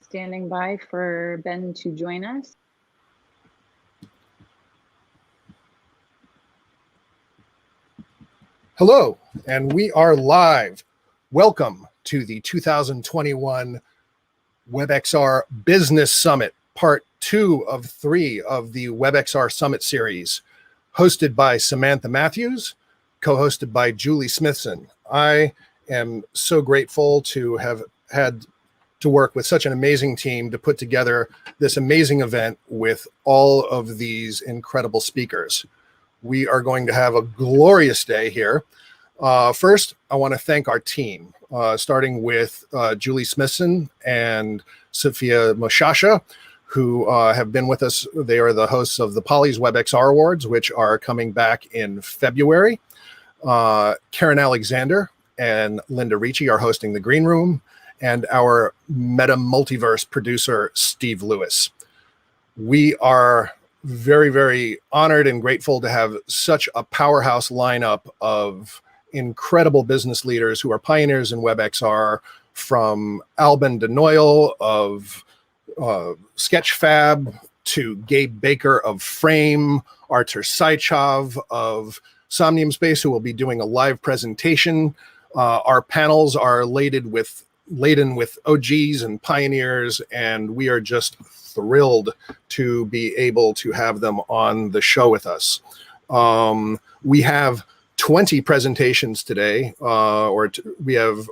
standing by for Ben to join us. Hello, and we are live. Welcome to the 2021 WebXR Business Summit, part 2 of 3 of the WebXR Summit series, hosted by Samantha Matthews, co-hosted by Julie Smithson. I am so grateful to have had to work with such an amazing team to put together this amazing event with all of these incredible speakers. We are going to have a glorious day here. First, I want to thank our team, starting with Julie Smithson and Sophia Moshasha, who have been with us. They are the hosts of the Polly's WebXR Awards, which are coming back in February. Karen Alexander and Linda Ricci are hosting the Green Room, and our Meta Multiverse producer, Steve Lewis. We are very, very honored and grateful to have such a powerhouse lineup of incredible business leaders who are pioneers in WebXR, from Alban DeNoyle of Sketchfab to Gabe Baker of Frame, Artur Saichov of Somnium Space, who will be doing a live presentation. Our panels are laden with OGs and pioneers, and we are just thrilled to be able to have them on the show with us. We have 20 presentations today, we have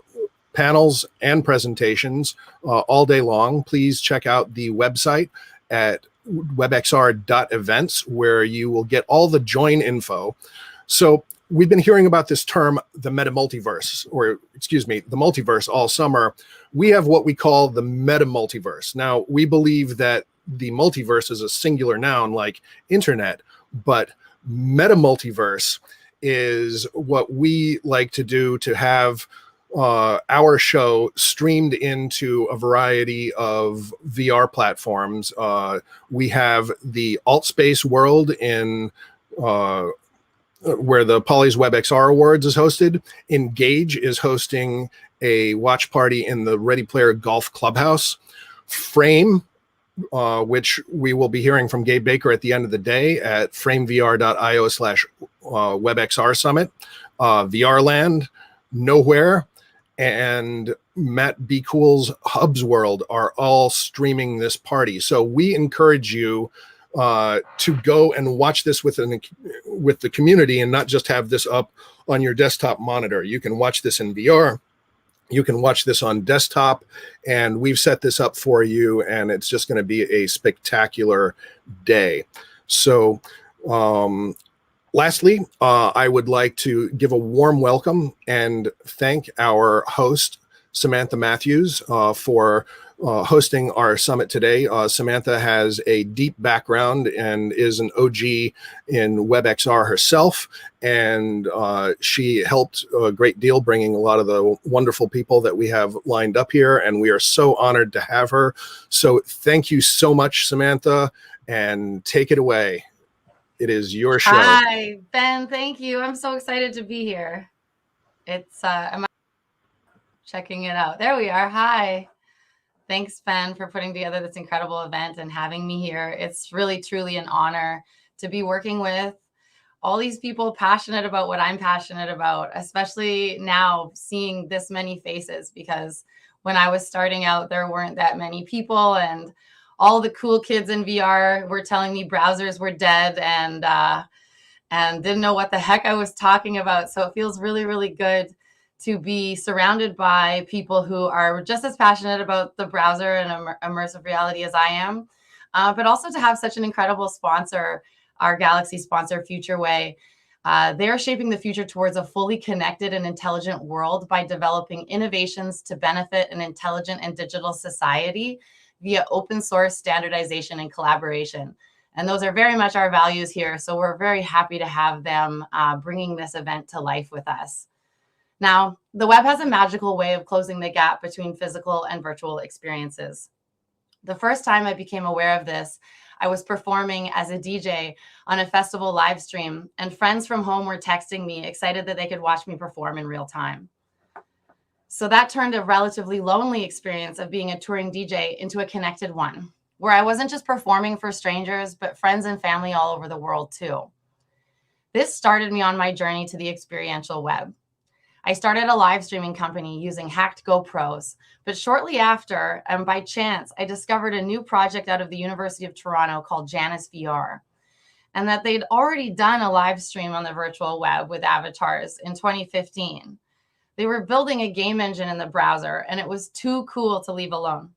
panels and presentations all day long. Please check out the website at webxr.events, where you will get all the join info. So we've been hearing about this term, the meta multiverse, the multiverse all summer. We have what we call the meta multiverse. Now, we believe that the multiverse is a singular noun like internet, but meta multiverse is what we like to do to have our show streamed into a variety of VR platforms. We have the AltSpace world in where the Polly's WebXR Awards is hosted. Engage is hosting a watch party in the Ready Player Golf Clubhouse. Frame, which we will be hearing from Gabe Baker at the end of the day at framevr.io/WebXR Summit. VRland, Nowhere, and Matt B. Cool's Hubs World are all streaming this party. So we encourage you to go and watch this with the community, and not just have this up on your desktop monitor. You can watch this in VR. You can watch this on desktop, and we've set this up for you, and it's just going to be a spectacular day. So lastly, I would like to give a warm welcome and thank our host, Samantha Matthews, for hosting our summit today. Samantha has a deep background and is an OG in WebXR herself, and she helped a great deal bringing a lot of the wonderful people that we have lined up here, and we are so honored to have her. So thank you so much, Samantha, and take it away. It is your show. Hi, Ben. Thank you. I'm so excited to be here. It's I'm checking it out. There we are. Hi. Thanks, Ben, for putting together this incredible event and having me here. It's really, truly an honor to be working with all these people passionate about what I'm passionate about, especially now seeing this many faces, because when I was starting out, there weren't that many people, and all the cool kids in VR were telling me browsers were dead and didn't know what the heck I was talking about. So it feels really, really good to be surrounded by people who are just as passionate about the browser and immersive reality as I am, but also to have such an incredible sponsor, our Galaxy sponsor, FutureWay. They're shaping the future towards a fully connected and intelligent world by developing innovations to benefit an intelligent and digital society via open source standardization and collaboration. And those are very much our values here. So we're very happy to have them bringing this event to life with us. Now, the web has a magical way of closing the gap between physical and virtual experiences. The first time I became aware of this, I was performing as a DJ on a festival live stream, and friends from home were texting me, excited that they could watch me perform in real time. So that turned a relatively lonely experience of being a touring DJ into a connected one, where I wasn't just performing for strangers, but friends and family all over the world too. This started me on my journey to the experiential web. I started a live streaming company using hacked GoPros, but shortly after, and by chance, I discovered a new project out of the University of Toronto called Janus VR, and that they'd already done a live stream on the virtual web with avatars in 2015. They were building a game engine in the browser, and it was too cool to leave alone.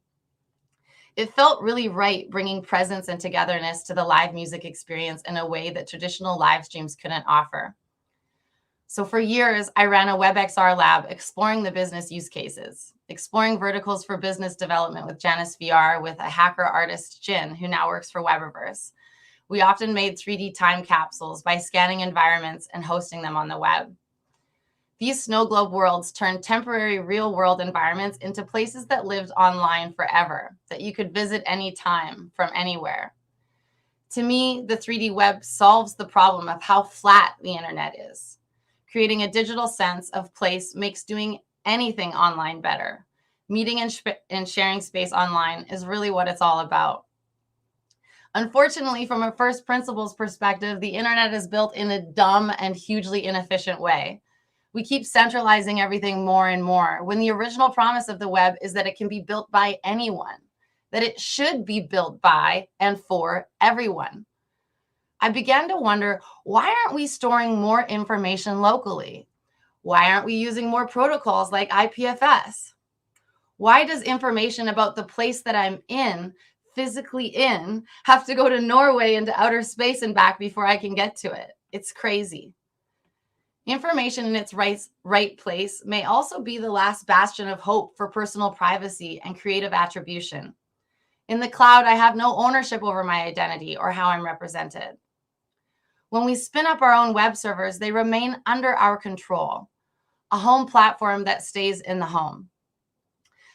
It felt really right bringing presence and togetherness to the live music experience in a way that traditional live streams couldn't offer. So for years, I ran a WebXR lab exploring the business use cases, exploring verticals for business development with Janus VR with a hacker artist, Jin, who now works for Webiverse. We often made 3D time capsules by scanning environments and hosting them on the web. These snow globe worlds turned temporary real-world environments into places that lived online forever, that you could visit anytime from anywhere. To me, the 3D web solves the problem of how flat the internet is. Creating a digital sense of place makes doing anything online better. Meeting and sharing space online is really what it's all about. Unfortunately, from a first principles perspective, the internet is built in a dumb and hugely inefficient way. We keep centralizing everything more and more, when the original promise of the web is that it can be built by anyone, that it should be built by and for everyone. I began to wonder, why aren't we storing more information locally? Why aren't we using more protocols like IPFS? Why does information about the place that I'm in, physically in, have to go to Norway into outer space and back before I can get to it? It's crazy. Information in its right place may also be the last bastion of hope for personal privacy and creative attribution. In the cloud, I have no ownership over my identity or how I'm represented. When we spin up our own web servers, they remain under our control, a home platform that stays in the home.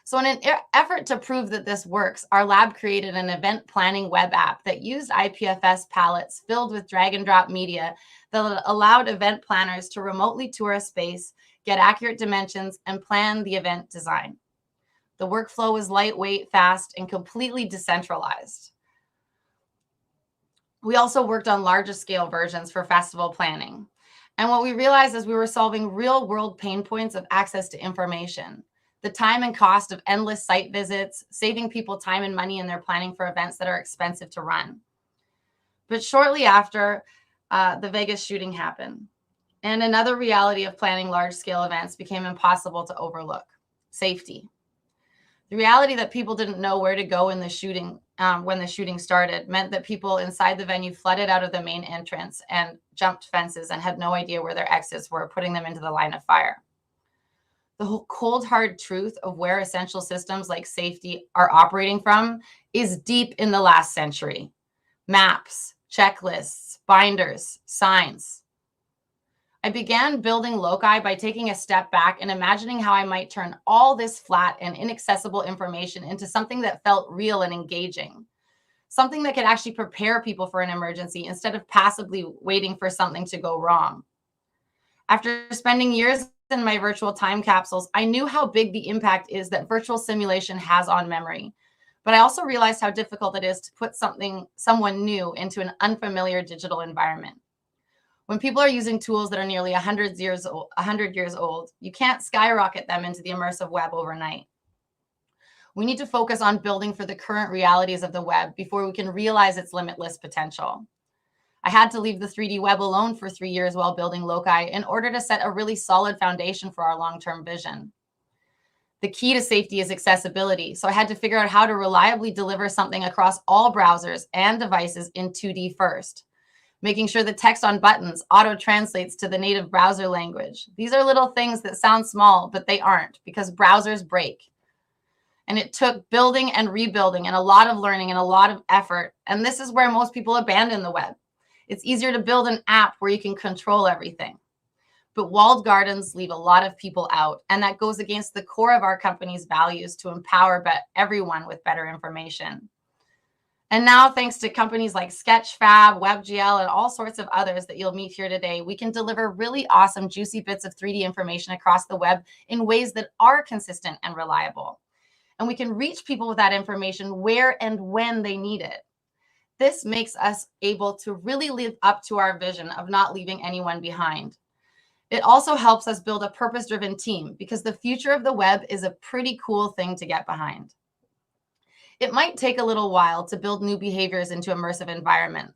So in an effort to prove that this works, our lab created an event planning web app that used IPFS palettes filled with drag and drop media that allowed event planners to remotely tour a space, get accurate dimensions, and plan the event design. The workflow was lightweight, fast, and completely decentralized. We also worked on larger scale versions for festival planning. And what we realized is we were solving real world pain points of access to information, the time and cost of endless site visits, saving people time and money in their planning for events that are expensive to run. But shortly after, the Vegas shooting happened, and another reality of planning large scale events became impossible to overlook: safety. The reality that people didn't know where to go in the shooting when the shooting started meant that people inside the venue flooded out of the main entrance and jumped fences and had no idea where their exits were, putting them into the line of fire. The whole cold, hard truth of where essential systems like safety are operating from is deep in the last century. Maps, checklists, binders, signs. I began building loci by taking a step back and imagining how I might turn all this flat and inaccessible information into something that felt real and engaging, something that could actually prepare people for an emergency instead of passively waiting for something to go wrong. After spending years in my virtual time capsules, I knew how big the impact is that virtual simulation has on memory. But I also realized how difficult it is to put someone new into an unfamiliar digital environment. When people are using tools that are nearly 100 years old, you can't skyrocket them into the immersive web overnight. We need to focus on building for the current realities of the web before we can realize its limitless potential. I had to leave the 3D web alone for 3 years while building loci in order to set a really solid foundation for our long-term vision. The key to safety is accessibility, so I had to figure out how to reliably deliver something across all browsers and devices in 2D first, making sure the text on buttons auto-translates to the native browser language. These are little things that sound small, but they aren't, because browsers break. And it took building and rebuilding and a lot of learning and a lot of effort. And this is where most people abandon the web. It's easier to build an app where you can control everything. But walled gardens leave a lot of people out, and that goes against the core of our company's values to empower everyone with better information. And now, thanks to companies like Sketchfab, WebGL, and all sorts of others that you'll meet here today, we can deliver really awesome, juicy bits of 3D information across the web in ways that are consistent and reliable. And we can reach people with that information where and when they need it. This makes us able to really live up to our vision of not leaving anyone behind. It also helps us build a purpose-driven team, because the future of the web is a pretty cool thing to get behind. It might take a little while to build new behaviors into immersive environments.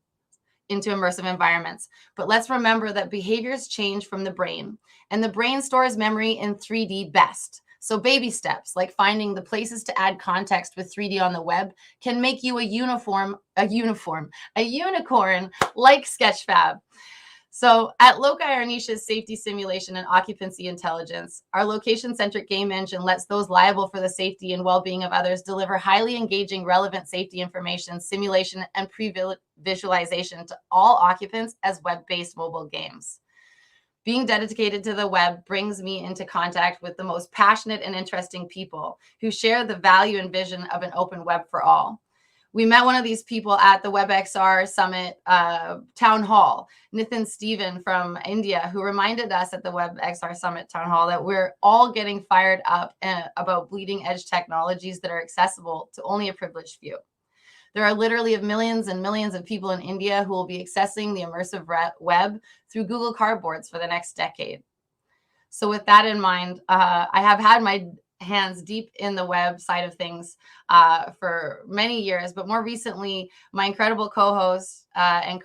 But let's remember that behaviors change from the brain, and the brain stores memory in 3D best. So baby steps like finding the places to add context with 3D on the web can make you a unicorn like Sketchfab. So at Loci, our niche is safety simulation and occupancy intelligence. Our location-centric game engine lets those liable for the safety and well-being of others deliver highly engaging, relevant safety information, simulation, and pre-visualization to all occupants as web-based mobile games. Being dedicated to the web brings me into contact with the most passionate and interesting people who share the value and vision of an open web for all. We met one of these people at the WebXR Summit town hall, Nitin Steven from India, who reminded us at the WebXR Summit town hall that we're all getting fired up about bleeding edge technologies that are accessible to only a privileged few. There are literally millions and millions of people in India who will be accessing the immersive web through Google Cardboards for the next decade. So with that in mind, I have had my hands deep in the web side of things for many years, but more recently, my incredible co-host and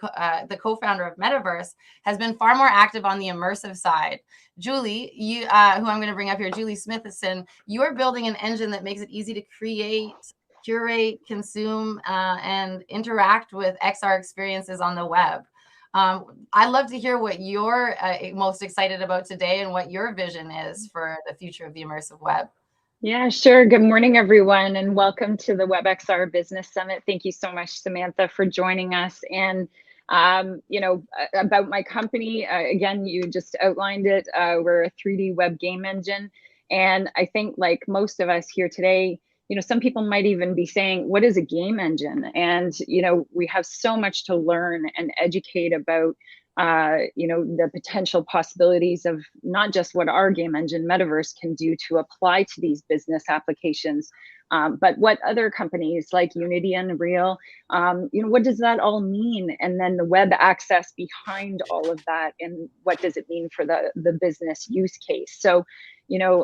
the co-founder of Metaverse has been far more active on the immersive side. Julie, who I'm going to bring up here, Julie Smithson, you are building an engine that makes it easy to create, curate, consume, and interact with XR experiences on the web. I'd love to hear what you're most excited about today and what your vision is for the future of the immersive web. Yeah, sure. Good morning, everyone, and welcome to the WebXR Business Summit. Thank you so much, Samantha, for joining us. And, about my company, again, you just outlined it. We're a 3D web game engine. And I think like most of us here today, some people might even be saying, what is a game engine? And, we have so much to learn and educate about the potential possibilities of not just what our game engine Metaverse can do to apply to these business applications, but what other companies like Unity and Unreal, what does that all mean? And then the web access behind all of that, and what does it mean for the business use case? So,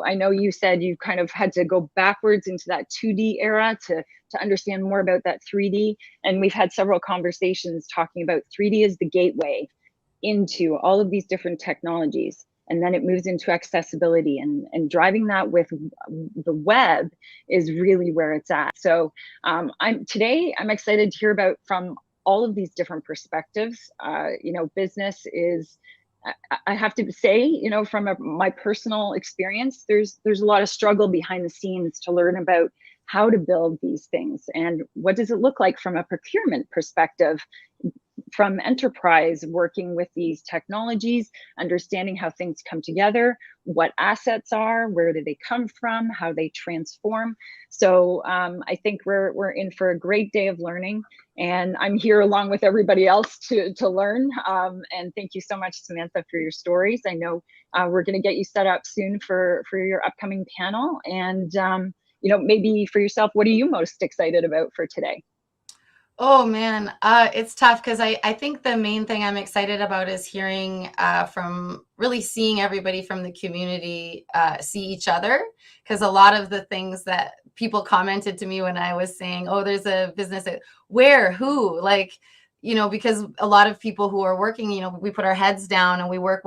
I know you said you kind of had to go backwards into that 2D era to understand more about that 3D. And we've had several conversations talking about 3D as the gateway into all of these different technologies, and then it moves into accessibility, and driving that with the web is really where it's at. So today I'm excited to hear about from all of these different perspectives. Business is, I have to say, from my personal experience, there's a lot of struggle behind the scenes to learn about how to build these things and what does it look like from a procurement perspective, from enterprise working with these technologies, understanding how things come together, what assets are, where do they come from, how they transform. So I think we're in for a great day of learning, and I'm here along with everybody else to learn. And thank you so much, Samantha, for your stories. I know we're going to get you set up soon for your upcoming panel. And maybe for yourself, what are you most excited about for today? Oh man, it's tough because I think the main thing I'm excited about is hearing from really seeing everybody from the community see each other, because a lot of the things that people commented to me when I was saying, oh, there's a business where, who, like, because a lot of people who are working, we put our heads down and we work,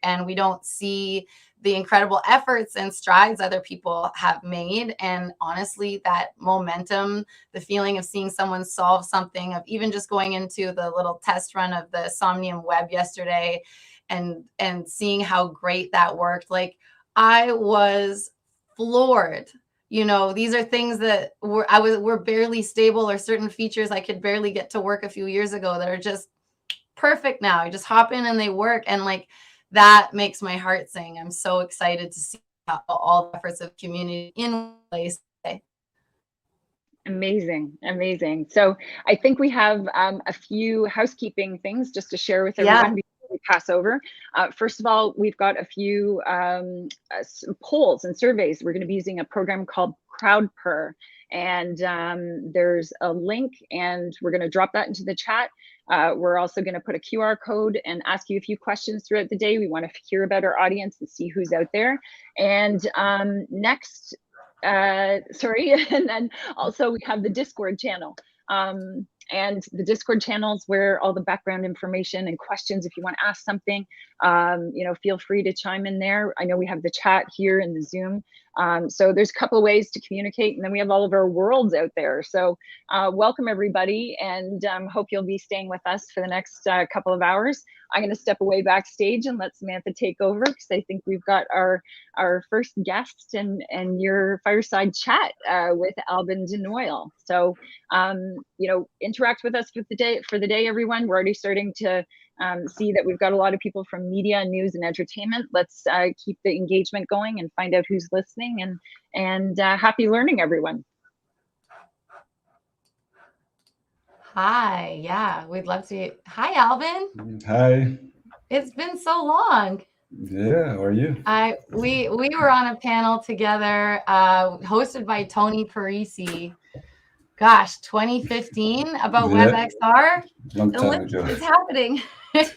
and we don't see the incredible efforts and strides other people have made. And honestly, that momentum, the feeling of seeing someone solve something, of even just going into the little test run of the Somnium Web yesterday and seeing how great that worked, like I was floored. These are things that were barely stable, or certain features I could barely get to work a few years ago that are just perfect now. You just hop in and they work. And like, that makes my heart sing. I'm so excited to see all the efforts of community in place today. Amazing, amazing. So I think we have a few housekeeping things just to share with everyone before we pass over. First of all, we've got a few polls and surveys. We're going to be using a program called CrowdPur, and there's a link, and we're going to drop that into the chat. We're also going to put a QR code and ask you a few questions throughout the day. We want to hear about our audience and see who's out there. And next, sorry, and then also we have the Discord channel. And the Discord channel is where all the background information and questions, if you want to ask something, you know, feel free to chime in there. I know we have the chat here in the Zoom. So there's a couple of ways to communicate, and then we have all of our worlds out there. So welcome everybody, and hope you'll be staying with us for the next couple of hours. I'm going to step away backstage and let Samantha take over, because I think we've got our first guest and your fireside chat with Albin de Noël. So you know, interact with us for the day, everyone. We're already starting to see that we've got a lot of people from media, news, and entertainment. Let's keep the engagement going and find out who's listening, and happy learning, everyone. Hi, yeah, we'd love to. Hi, Albin. Hi. It's been so long. Yeah, how are you? We were on a panel together, hosted by Tony Parisi. Gosh, 2015 about WebXR. Long time ago. It's happening. It's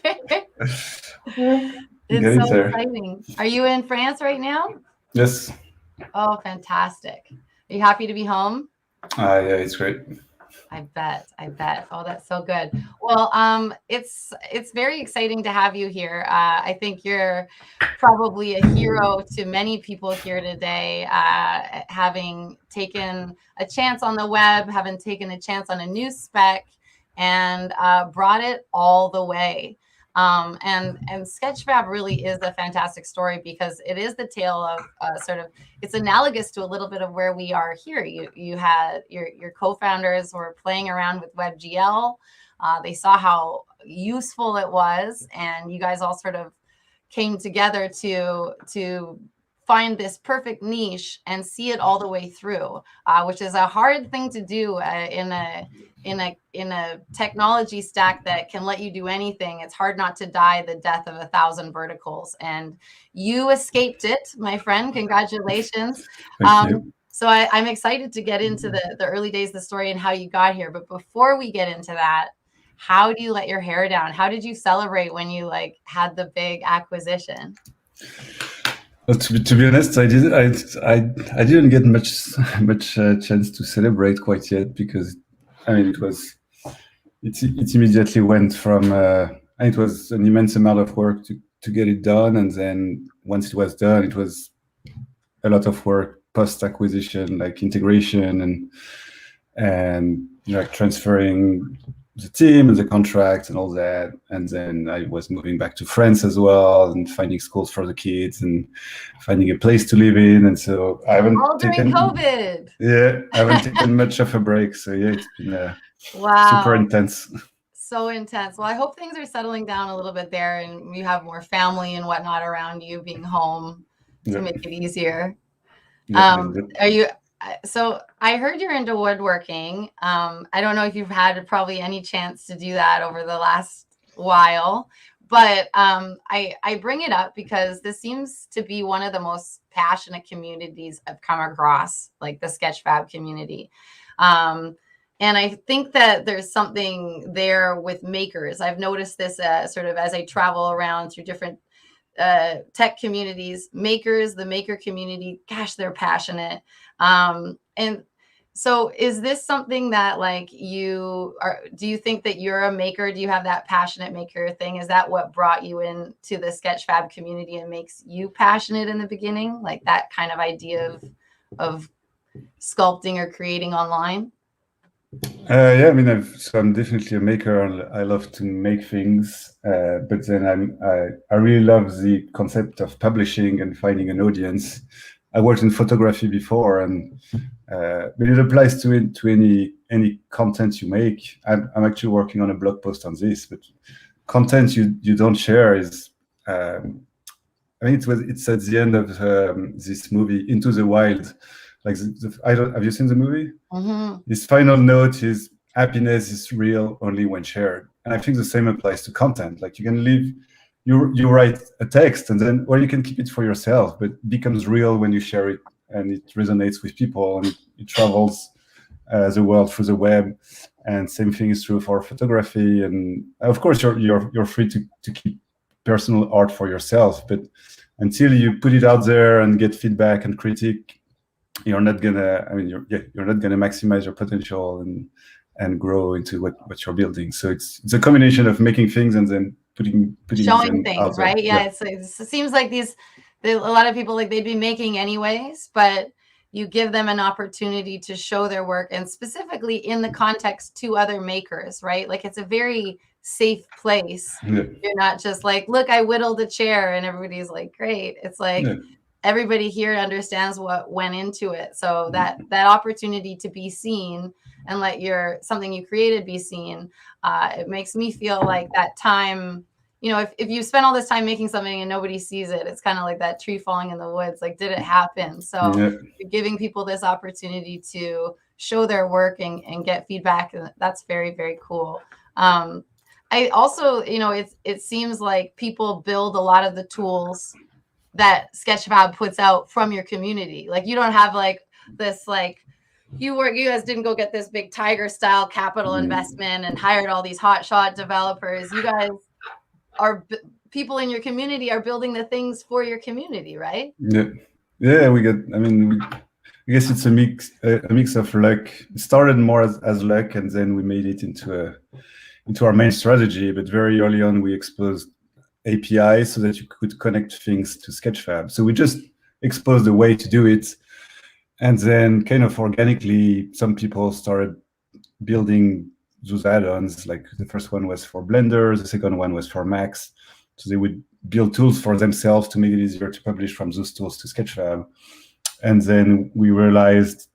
Getting so there. exciting. Are you in France right now? Yes. Oh, fantastic. Are you happy to be home? Yeah, it's great. I bet. Oh, that's so good. Well, it's very exciting to have you here. I think you're probably a hero to many people here today, having taken a chance on the web, having taken a chance on a new spec, and brought it all the way. And Sketchfab really is a fantastic story, because it is the tale of sort of, it's analogous to a little bit of where we are here. You had your co-founders were playing around with WebGL. They saw how useful it was, and you guys all sort of came together to find this perfect niche and see it all the way through, which is a hard thing to do in a technology stack that can let you do anything. It's hard not to die the death of 1,000 verticals, and you escaped it, my friend. Congratulations. Thank you. So I'm excited to get into the early days of the story and how you got here. But before we get into that, how do you let your hair down? How did you celebrate when you had the big acquisition? Well, to be honest, I didn't get much chance to celebrate quite yet, because I mean it immediately went from it was an immense amount of work to get it done, and then once it was done, it was a lot of work post acquisition, like integration and you know, transferring the team and the contract and all that. And then I was moving back to France as well, and finding schools for the kids and finding a place to live in. And so I haven't all during COVID. Yeah, I haven't taken much of a break. So yeah, it's been super intense. So intense. Well, I hope things are settling down a little bit there, and you have more family and whatnot around you, being home to make it easier. Are you? So I heard you're into woodworking. I don't know if you've had probably any chance to do that over the last while, but I bring it up because this seems to be one of the most passionate communities I've come across, like the Sketchfab community. And I think that there's something there with makers. I've noticed this sort of as I travel around through different tech communities, the maker community, gosh, they're passionate. And so is this something that do you think that you're a maker? Do you have that passionate maker thing? Is that what brought you into the Sketchfab community and makes you passionate in the beginning? Like that kind of idea of sculpting or creating online? Yeah, I mean, I'm definitely a maker. I love to make things, but then I really love the concept of publishing and finding an audience. I worked in photography before, and but it applies to any content you make. I'm actually working on a blog post on this, but content you don't share is. I mean, it's at the end of this movie Into the Wild, like I don't, have you seen the movie? Mm-hmm. His final note is happiness is real only when shared. And I think the same applies to content. Like you can leave, you write a text and then, or you can keep it for yourself, but it becomes real when you share it and it resonates with people and it travels the world through the web. And same thing is true for photography. And of course, you're free to keep personal art for yourself, but until you put it out there and get feedback and critique, you're not gonna. I mean, you're not gonna maximize your potential and grow into what you're building. So it's a combination of making things and then putting Showing them things, out there. right? Yeah, it seems like a lot of people, like, they'd be making anyways, but you give them an opportunity to show their work, and specifically in the context to other makers, right? Like, it's a very safe place. Yeah. You're not just like, look, I whittled a chair and everybody's like, great. It's like, everybody here understands what went into it. So that opportunity to be seen and let something you created be seen, it makes me feel like that time, you know, if you spend all this time making something and nobody sees it, it's kind of like that tree falling in the woods. Like, did it happen? So you're giving people this opportunity to show their work and get feedback. And that's very, very cool. I also, you know, it seems like people build a lot of the tools that Sketchfab puts out from your community. Like, you don't have like this, like, you guys didn't go get this big Tiger style capital investment and hired all these hotshot developers. You guys people in your community are building the things for your community, right? Yeah, we get, I mean, I guess it's a mix of luck. It started more as luck, and then we made it into our main strategy. But very early on, we exposed APIs so that you could connect things to Sketchfab. So we just exposed a way to do it. And then kind of organically, some people started building those add-ons. Like the first one was for Blender, the second one was for Max. So they would build tools for themselves to make it easier to publish from those tools to Sketchfab. And then we realized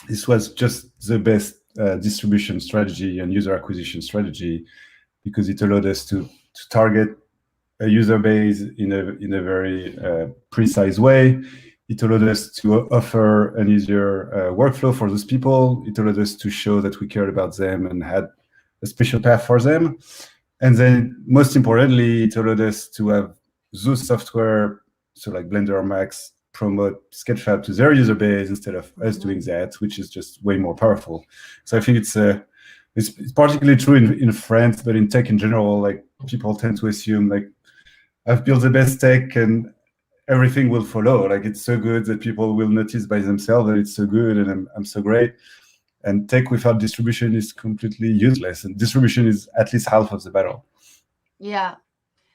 this was just the best distribution strategy and user acquisition strategy, because it allowed us to target a user base in a very precise way. It allowed us to offer an easier workflow for those people. It allowed us to show that we cared about them and had a special path for them. And then most importantly, it allowed us to have those software, so like Blender or Max, promote Sketchfab to their user base instead of us doing that, which is just way more powerful. So I think it's particularly true in France, but in tech in general, like, people tend to assume like, I've built the best tech and everything will follow. Like, it's so good that people will notice by themselves that it's so good and I'm so great. And tech without distribution is completely useless. And distribution is at least half of the battle. Yeah.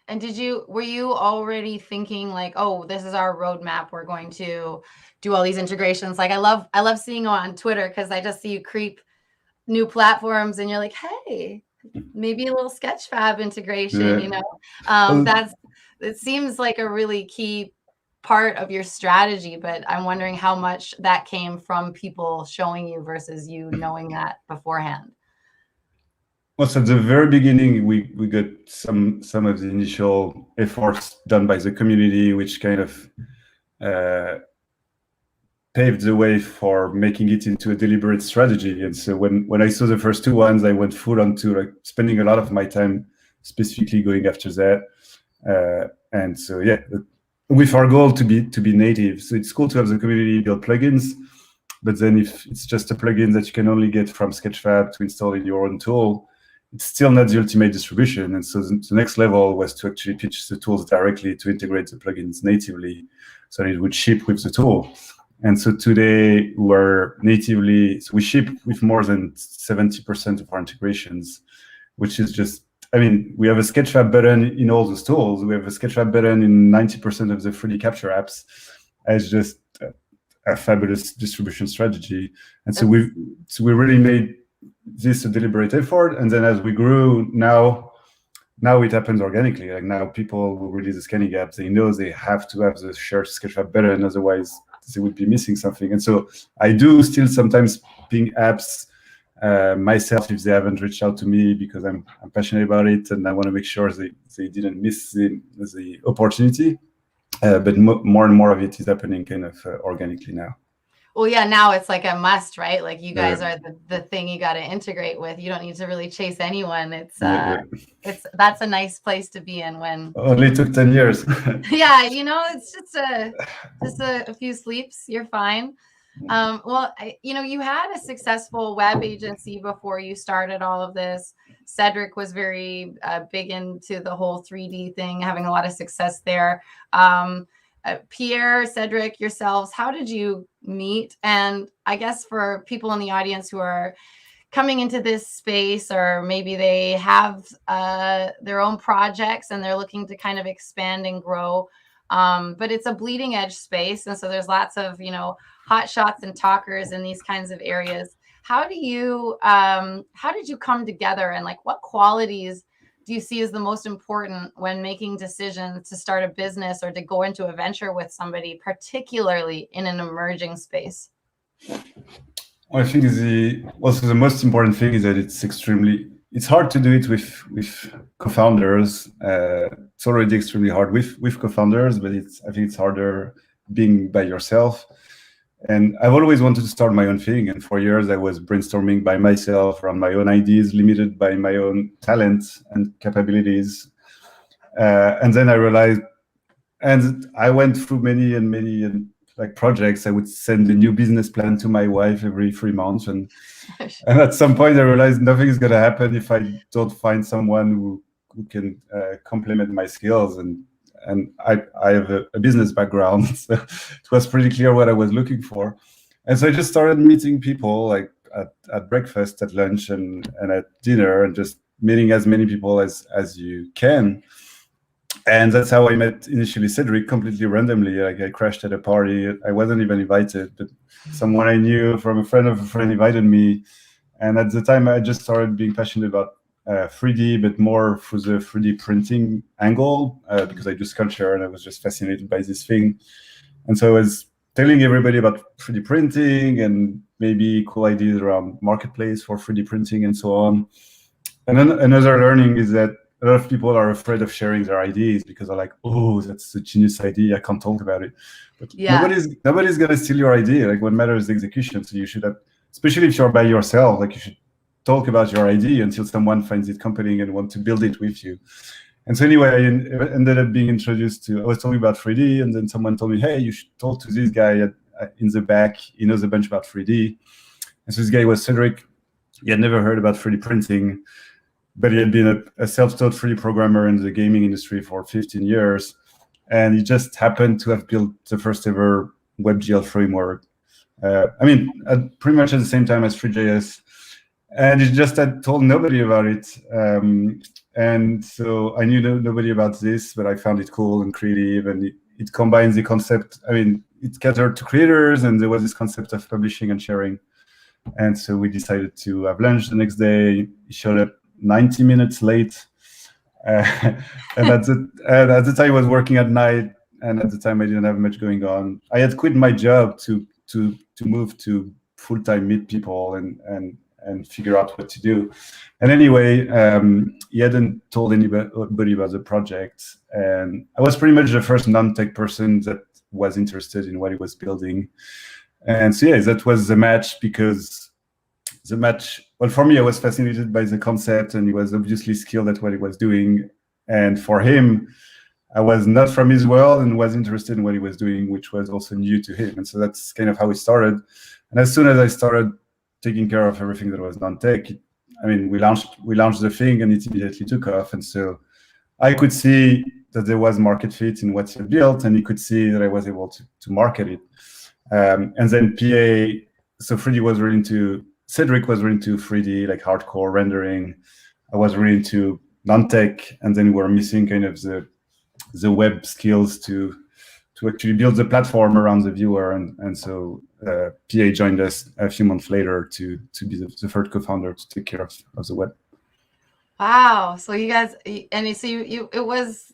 And were you already thinking like, oh, this is our roadmap, we're going to do all these integrations? Like, I love seeing you on Twitter, because I just see you creep new platforms and you're like, hey, maybe a little Sketchfab integration, you know? It seems like a really key part of your strategy, but I'm wondering how much that came from people showing you versus you knowing that beforehand. Well, so at the very beginning, we got some of the initial efforts done by the community, which kind of paved the way for making it into a deliberate strategy. And so when I saw the first two ones, I went full on to like spending a lot of my time specifically going after that. And so yeah, with our goal to be native. So it's cool to have the community build plugins, but then if it's just a plugin that you can only get from Sketchfab to install in your own tool, it's still not the ultimate distribution. And so the next level was to actually pitch the tools directly to integrate the plugins natively, so that it would ship with the tool. And so today we ship with more than 70% of our integrations, which is just, I mean, we have a Sketchfab button in all those tools. We have a Sketchfab button in 90% of the 3D capture apps. It's just a fabulous distribution strategy. And so we really made this a deliberate effort. And then as we grew, now it happens organically. Like, now people who release the scanning apps, they know they have to have the shared Sketchfab button, otherwise they would be missing something. And so I do still sometimes ping apps myself if they haven't reached out to me, because I'm passionate about it and I want to make sure they didn't miss the opportunity. But more and more of it is happening kind of organically now. Well, yeah, now it's like a must, right? Like you guys are the thing you got to integrate with. You don't need to really chase anyone. It's that's a nice place to be in when only took 10 years. yeah, it's just a few sleeps, you're fine. Well, you had a successful web agency before you started all of this. Cedric was very big into the whole 3D thing, having a lot of success there. Pierre, Cedric, yourselves, how did you meet? And I guess for people in the audience who are coming into this space, or maybe they have their own projects and they're looking to kind of expand and grow, but it's a bleeding edge space. And so there's lots of, hot shots and talkers in these kinds of areas. How did you come together, and like what qualities do you see as the most important when making decisions to start a business or to go into a venture with somebody, particularly in an emerging space? Well, I think the most important thing is that it's hard to do it with co-founders. It's already extremely hard with co-founders, but I think it's harder being by yourself. And I've always wanted to start my own thing. And for years, I was brainstorming by myself around my own ideas, limited by my own talents and capabilities. And then I realized, and I went through many projects. I would send a new business plan to my wife every 3 months. And at some point, I realized nothing is going to happen if I don't find someone who can complement my skills. And I have a business background, so it was pretty clear what I was looking for. And so I just started meeting people, like at breakfast, at lunch, and at dinner, and just meeting as many people as you can. And that's how I met initially Cedric, completely randomly. Like I crashed at a party. I wasn't even invited, but someone I knew from a friend of a friend invited me. And at the time, I just started being passionate about 3D, but more through the 3D printing angle, because I do sculpture and I was just fascinated by this thing. And so I was telling everybody about 3D printing and maybe cool ideas around marketplace for 3D printing and so on. And then another learning is that a lot of people are afraid of sharing their ideas because they're like, oh, that's a genius idea, I can't talk about it. But nobody's gonna steal your idea. Like what matters is the execution. So you should have, especially if you're by yourself, like you should talk about your idea until someone finds it compelling and want to build it with you. And so anyway, I ended up being introduced to, I was talking about 3D, and then someone told me, hey, you should talk to this guy in the back. He knows a bunch about 3D. And so this guy was Cedric. He had never heard about 3D printing, but he had been a self-taught 3D programmer in the gaming industry for 15 years. And he just happened to have built the first ever WebGL framework. Pretty much at the same time as 3JS. And he just had told nobody about it. And so I knew nobody about this, but I found it cool and creative. And it combines the concept. It catered to creators, and there was this concept of publishing and sharing. And so we decided to have lunch the next day. He showed up 90 minutes late. And at the time I was working at night, and at the time I didn't have much going on. I had quit my job to move to full-time meet people and figure out what to do. And anyway, he hadn't told anybody about the project. And I was pretty much the first non-tech person that was interested in what he was building. And so yeah, that was the match, because well, for me, I was fascinated by the concept, and he was obviously skilled at what he was doing. And for him, I was not from his world and was interested in what he was doing, which was also new to him. And so that's kind of how it started. And as soon as I started taking care of everything that was non-tech, we launched the thing, and it immediately took off. And so I could see that there was market fit in what he had built, and he could see that I was able to market it. And then so 3D was really into, Cedric was really into 3D, like hardcore rendering. I was really into non-tech, and then we were missing kind of the web skills to actually build the platform around the viewer. And so PA joined us a few months later to be the third co-founder to take care of the web. Wow. So you guys, and so it was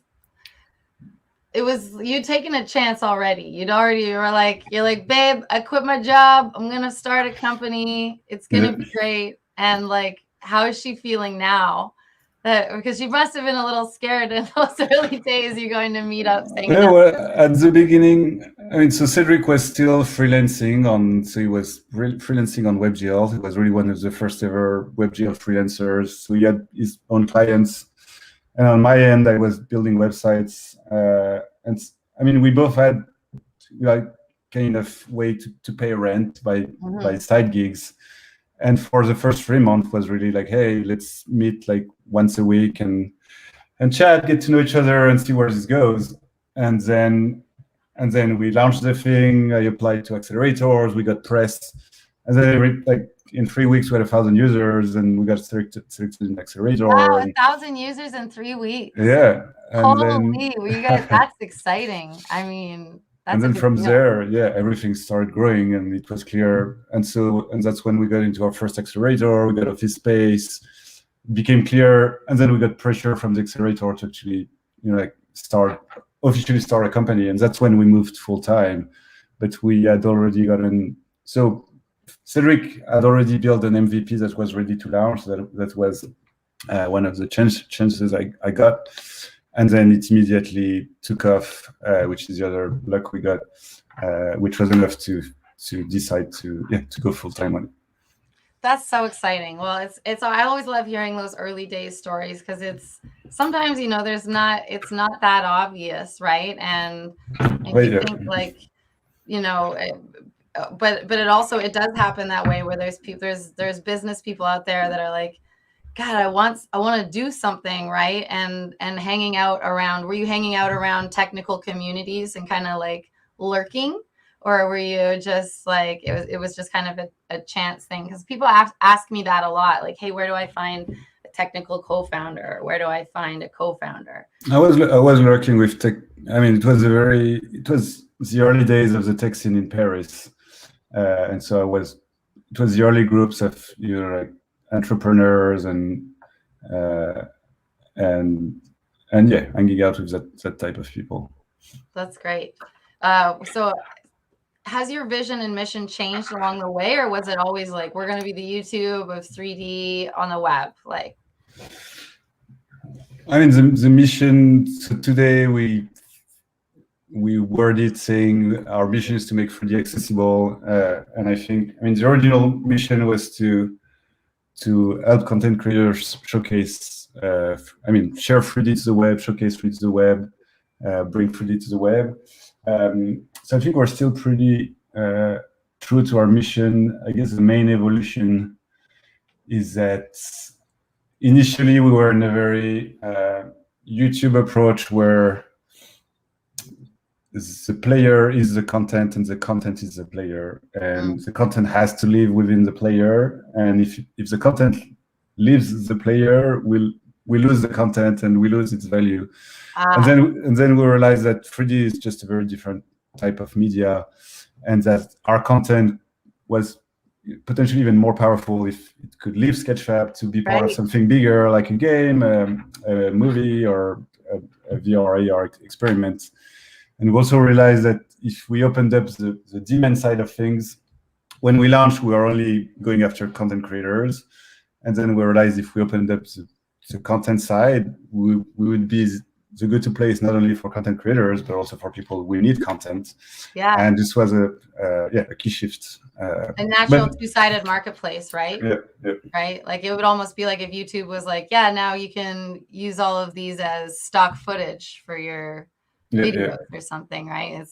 you taking a chance already. You were like, you're like, babe, I quit my job. I'm going to start a company. It's going to be great. And like, how is she feeling now? Because you must have been a little scared in those early days. You're going to meet up, saying, Yeah, well, at the beginning, I mean, so Cedric was still freelancing on, so he was freelancing on WebGL. He was really one of the first ever WebGL freelancers. So he had his own clients. And on my end, I was building websites. And I mean, we both had like kind of way to pay rent by side gigs. And for the first 3 months was really like, hey, let's meet like once a week and chat, get to know each other and see where this goes. And then we launched the thing. I applied to accelerators, we got press. And then like in 3 weeks we had 1,000 users and we got selected in an accelerator. Wow, and, 1,000 users in 3 weeks. Yeah. And Holy, well, you guys, that's exciting. I mean, that's and then from there, yeah, everything started growing and it was clear. And that's when we got into our first accelerator, we got office space, became clear, and then we got pressure from the accelerator to actually, like officially start a company. And that's when we moved full time. But we had already gotten, so Cedric had already built an MVP that was ready to launch. That was one of the chances I got. And then it immediately took off, which is the other luck we got, which was enough to decide to go full time on it. That's so exciting. Well, it's I always love hearing those early days stories because it's sometimes it's not that obvious, right? And you think like, but it does happen that way where there's business people out there that are like, God, I want to do something, right? And hanging out around, were you hanging out around technical communities and kind of like lurking? Or were you just like, it was just kind of a chance thing? Because people ask me that a lot. Like, hey, where do I find a technical co-founder? Where do I find a co-founder? I was lurking with tech. I mean, it was the early days of the tech scene in Paris. And so it was the early groups of, like entrepreneurs and hanging out with that type of people. That's great. So has your vision and mission changed along the way, or was it always like, we're going to be the YouTube of 3D on the web? Like, I mean, the mission, so today we word it saying our mission is to make 3D accessible. And the original mission was to help content creators showcase, share 3D to the web, showcase 3D to the web, bring 3D to the web. So I think we're still pretty true to our mission. I guess the main evolution is that initially we were in a very YouTube approach where the player is the content and the content is the player, and the content has to live within the player. And if the content leaves the player, we lose the content and we lose its value. And then we realized that 3D is just a very different type of media, and that our content was potentially even more powerful if it could leave Sketchfab to be part of something bigger, like a game, a movie, or a VR AR experiment. And we also realized that if we opened up the demand side of things, when we launched, we were only going after content creators. And then we realized if we opened up the content side, we would be the go-to place not only for content creators, but also for people who need content. Yeah. And this was a key shift. A natural two-sided marketplace, right? Yeah. Right? Like it would almost be like if YouTube was like, now you can use all of these as stock footage for your videos or something, right?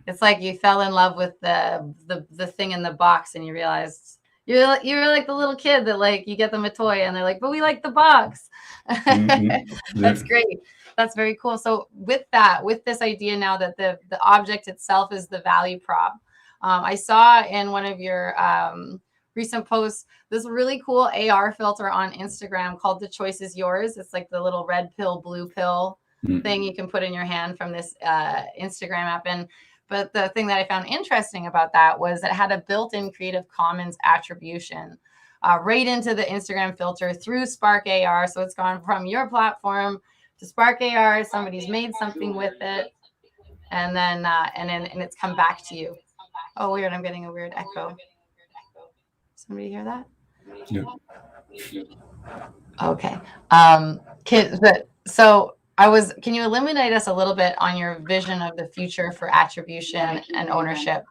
It's like you fell in love with the thing in the box and you realized you're like the little kid that like you get them a toy and they're like, but we like the box. That's great. That's very cool. So with this idea now that the object itself is the value prop, I saw in one of your recent posts this really cool AR filter on Instagram called The Choice Is Yours. It's like the little red pill, blue pill thing you can put in your hand from this Instagram app. But the thing that I found interesting about that was it had a built-in Creative Commons attribution right into the Instagram filter through Spark AR. So it's gone from your platform to Spark AR. Somebody's made something with it, and then it's come back to you. Oh, weird! I'm getting a weird echo. Somebody hear that? Yeah. Okay. Can you illuminate us a little bit on your vision of the future for attribution and ownership,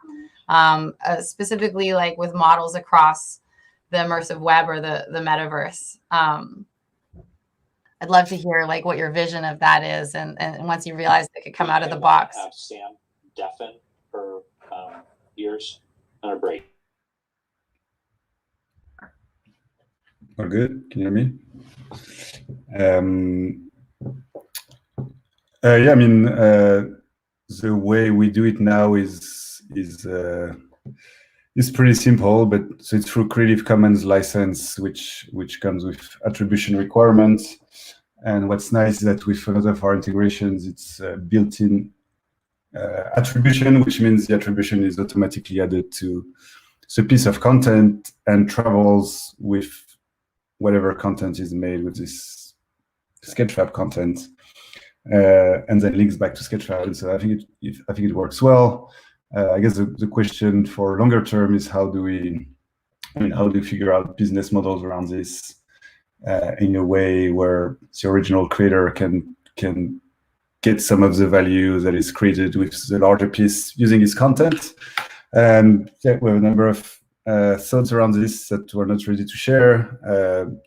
specifically like with models across the immersive web or the metaverse? I'd love to hear like what your vision of that is, and once you realize it could come out of the box. Have Sam deafen her ears on a break. All good? Can you hear me? Yeah, I mean, the way we do it now is pretty simple, but so it's through Creative Commons license, which comes with attribution requirements. And what's nice is that with a lot of our integrations, it's built-in attribution, which means the attribution is automatically added to the piece of content and travels with whatever content is made with this Sketchfab content, and then links back to Sketchfab. And so I think it works well. I guess the question for longer term is how do we figure out business models around this in a way where the original creator can get some of the value that is created with the larger piece using his content. And yeah, we have a number of thoughts around this that we're not ready to share.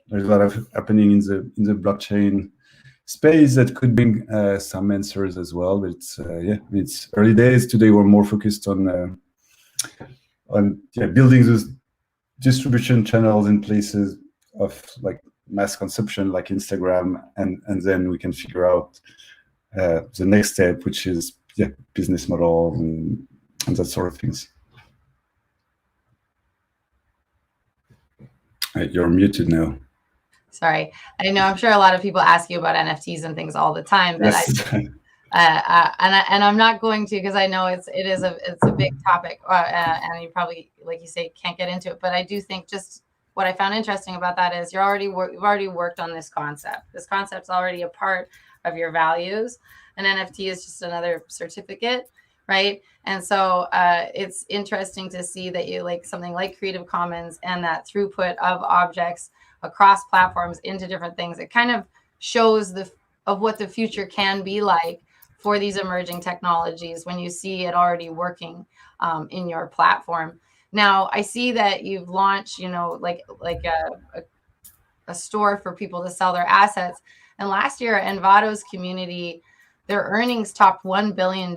There's a lot of happening in the blockchain space that could bring some answers as well. But it's early days. Today we're more focused on building those distribution channels in places of like mass consumption, like Instagram, and then we can figure out the next step, which is business model and that sort of things. You're muted now. Sorry, I know. I'm sure a lot of people ask you about NFTs and things all the time, but yes. and I'm not going to, because I know it's a big topic, and you probably, like you say, can't get into it. But I do think just what I found interesting about that is you've already worked on this concept. This concept's already a part of your values. An NFT is just another certificate, right? And so it's interesting to see that you like something like Creative Commons and that throughput of objects across platforms into different things. It kind of shows what the future can be like for these emerging technologies when you see it already working in your platform. Now, I see that you've launched, like a store for people to sell their assets. And last year, Envato's community, their earnings topped $1 billion,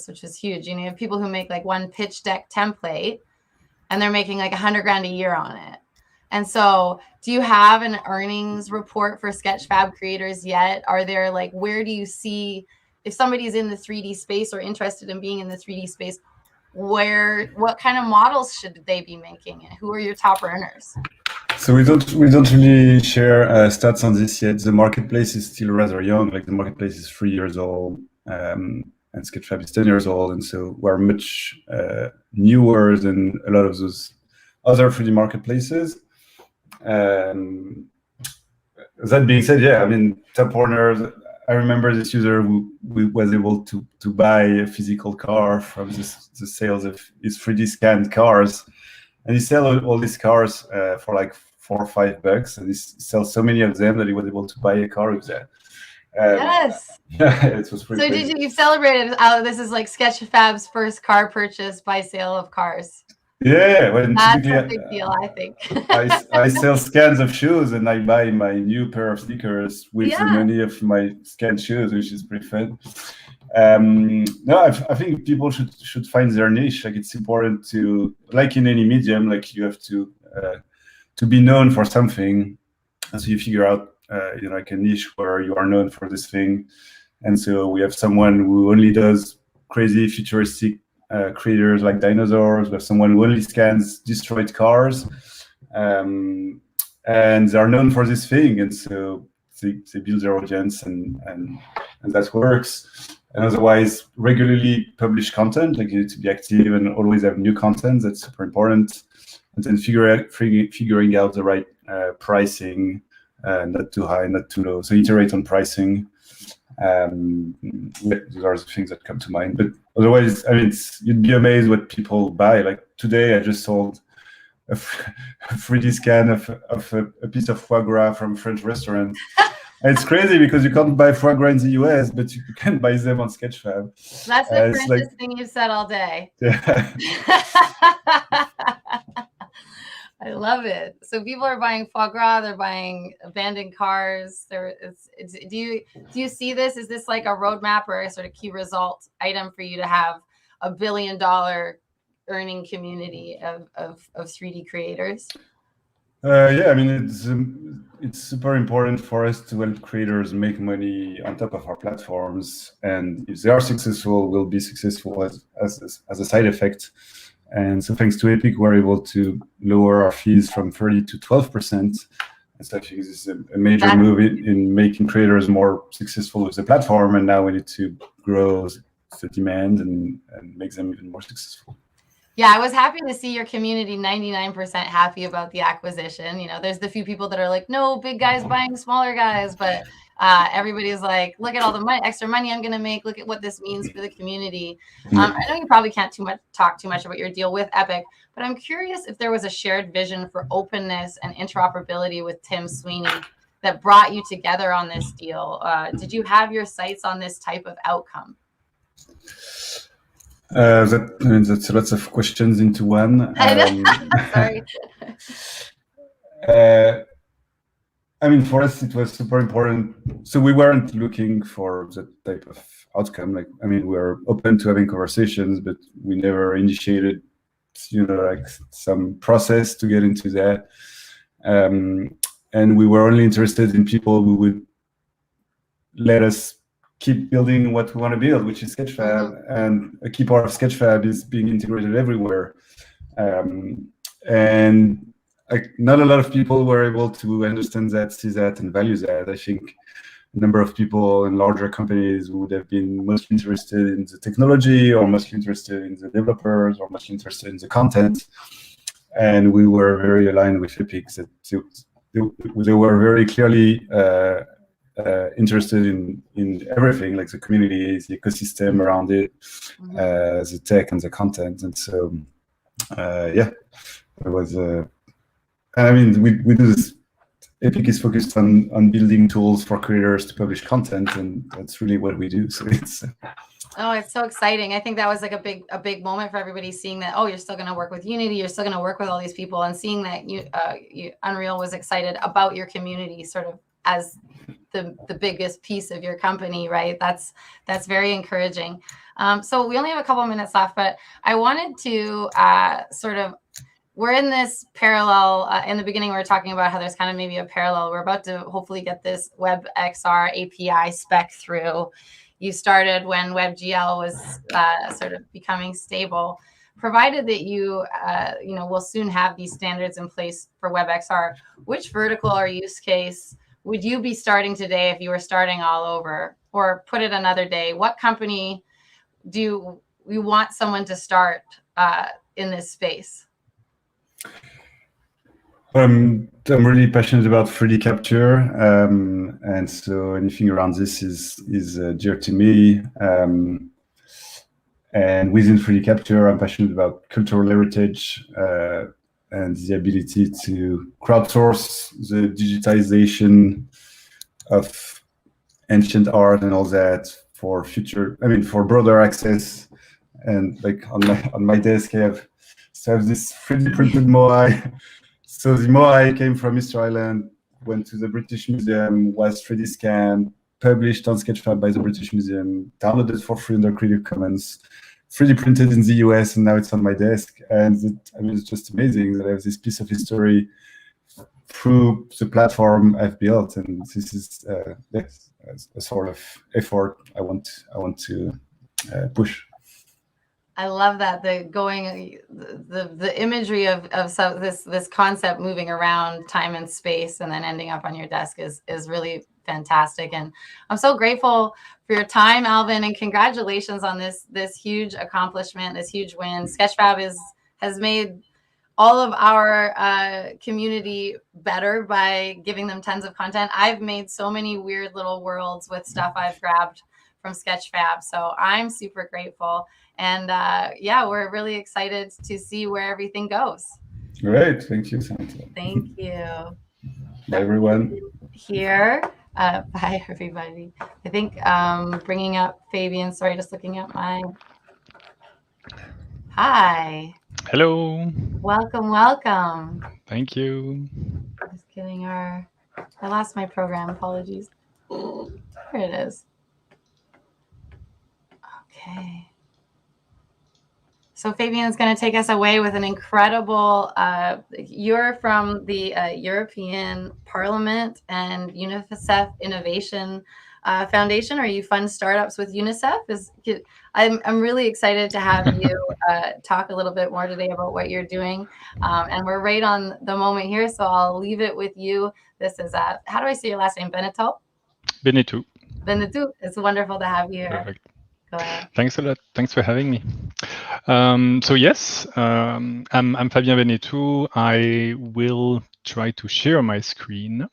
which is huge. You have people who make like one pitch deck template, and they're making like $100,000 a year on it. And so, do you have an earnings report for Sketchfab creators yet? Are there like, where do you see, if somebody's in the 3D space or interested in being in the 3D space, what kind of models should they be making, and who are your top earners? So we don't really share stats on this yet. The marketplace is still rather young. Like the marketplace is 3 years old, and Sketchfab is 10 years old, and so we're much newer than a lot of those other 3D marketplaces. That being said, top earners. I remember this user who was able to buy a physical car from the sales of his 3D scanned cars, and he sells all these cars for like $4 or $5, and he sells so many of them that he was able to buy a car with that. Yes. Yeah, it was pretty. So you've celebrated? This is like Sketchfab's first car purchase by sale of cars. Yeah, that's a big deal, I think. I sell scans of shoes, and I buy my new pair of sneakers with the money of my scanned shoes, which is pretty fun. No, I think people should find their niche. Like it's important to, like in any medium, like you have to be known for something, and so you figure out like a niche where you are known for this thing. And so we have someone who only does crazy futuristic creators like dinosaurs. We have someone who only scans destroyed cars, and they are known for this thing, and so they build their audience, and that works. And otherwise, regularly publish content, like you need to be active and always have new content. That's super important. And then figuring out the right pricing, not too high, not too low. So iterate on pricing. Those are the things that come to mind. But otherwise, you'd be amazed what people buy. Like today, I just sold a 3D scan of a piece of foie gras from a French restaurant, It's crazy because you can't buy foie gras in the US, but you can buy them on Sketchfab. That's the It's greatest thing you've said all day. Yeah. I love it. So people are buying foie gras, they're buying abandoned cars. Do you see this? Is this like a roadmap or a sort of key result item for you to have a $1 billion earning community of 3D creators? Yeah, I mean, it's super important for us to help creators make money on top of our platforms, and if they are successful, we'll be successful as a side effect. And so thanks to Epic, we're able to lower our fees from 30 to 12%. And so I think this is a major move in making creators more successful with the platform. And now we need to grow the demand and make them even more successful. Yeah, I was happy to see your community 99% happy about the acquisition. You know, there's the few people that are like, no, big guys buying smaller guys, but everybody's like, look at all the extra money I'm going to make. Look at what this means for the community. I know you probably can't talk too much about your deal with Epic, but I'm curious if there was a shared vision for openness and interoperability with Tim Sweeney that brought you together on this deal. Did you have your sights on this type of outcome? That's lots of questions into one. Sorry. I mean, for us, it was super important. So we weren't looking for that type of outcome. Like, I mean, we were open to having conversations, but we never initiated, like some process to get into that. And we were only interested in people who would let us keep building what we want to build, which is Sketchfab. And a key part of Sketchfab is being integrated everywhere. And not a lot of people were able to understand that, see that, and value that. I think a number of people in larger companies would have been most interested in the technology, or most interested in the developers, or most interested in the content. And we were very aligned with Epic that they were very clearly interested in everything, like the community, the ecosystem around it, the tech and the content. And so, yeah, it was. I mean, we do this. Epic is focused on building tools for creators to publish content, and that's really what we do. So it's. Oh, it's so exciting. I think that was like a big moment for everybody, seeing that, oh, you're still going to work with Unity, you're still going to work with all these people, and seeing that Unreal was excited about your community sort of as the biggest piece of your company, right? That's very encouraging. So we only have a couple of minutes left, but I wanted to we're in this parallel. In the beginning, we were talking about how there's kind of maybe a parallel. We're about to hopefully get this WebXR API spec through. You started when WebGL was sort of becoming stable. Provided that you will soon have these standards in place for WebXR, which vertical or use case would you be starting today if you were starting all over? Or put it another day, what company do you want someone to start in this space? I'm really passionate about 3D capture, and so anything around this is dear to me. And within 3D capture, I'm passionate about cultural heritage and the ability to crowdsource the digitization of ancient art and all that for broader access. And like on my desk, I have this 3D printed Moai. So the Moai came from Easter Island, went to the British Museum, was 3D scanned, published on Sketchfab by the British Museum, downloaded for free under Creative Commons, 3D printed in the US, and now it's on my desk. And it's just amazing that I have this piece of history through the platform I've built. And this is a sort of effort I want to push. I love that the imagery of this concept moving around time and space and then ending up on your desk is really fantastic. And I'm so grateful for your time, Alvin, and congratulations on this huge accomplishment, this huge win. Sketchfab has made all of our community better by giving them tons of content. I've made so many weird little worlds with stuff I've grabbed from Sketchfab, so I'm super grateful. And yeah, we're really excited to see where everything goes. Great, thank you, Samantha. Thank you. Bye, everyone. Here, Hi, everybody. I think bringing up Fabian, sorry, just looking at my... Hi. Hello. Welcome, welcome. Thank you. Just getting our... I lost my program, apologies. There it is. Okay. So Fabian's going to take us away with an incredible, you're from the European Parliament and UNICEF Innovation Foundation, or you fund startups with UNICEF. I'm really excited to have you talk a little bit more today about what you're doing. And we're right on the moment here, so I'll leave it with you. This is, how do I say your last name? Beneteau? Beneteau. Beneteau. It's wonderful to have you here. Perfect. Go ahead. Thanks a lot. Thanks for having me. So yes, I'm Fabien Beneteau. I will try to share my screen.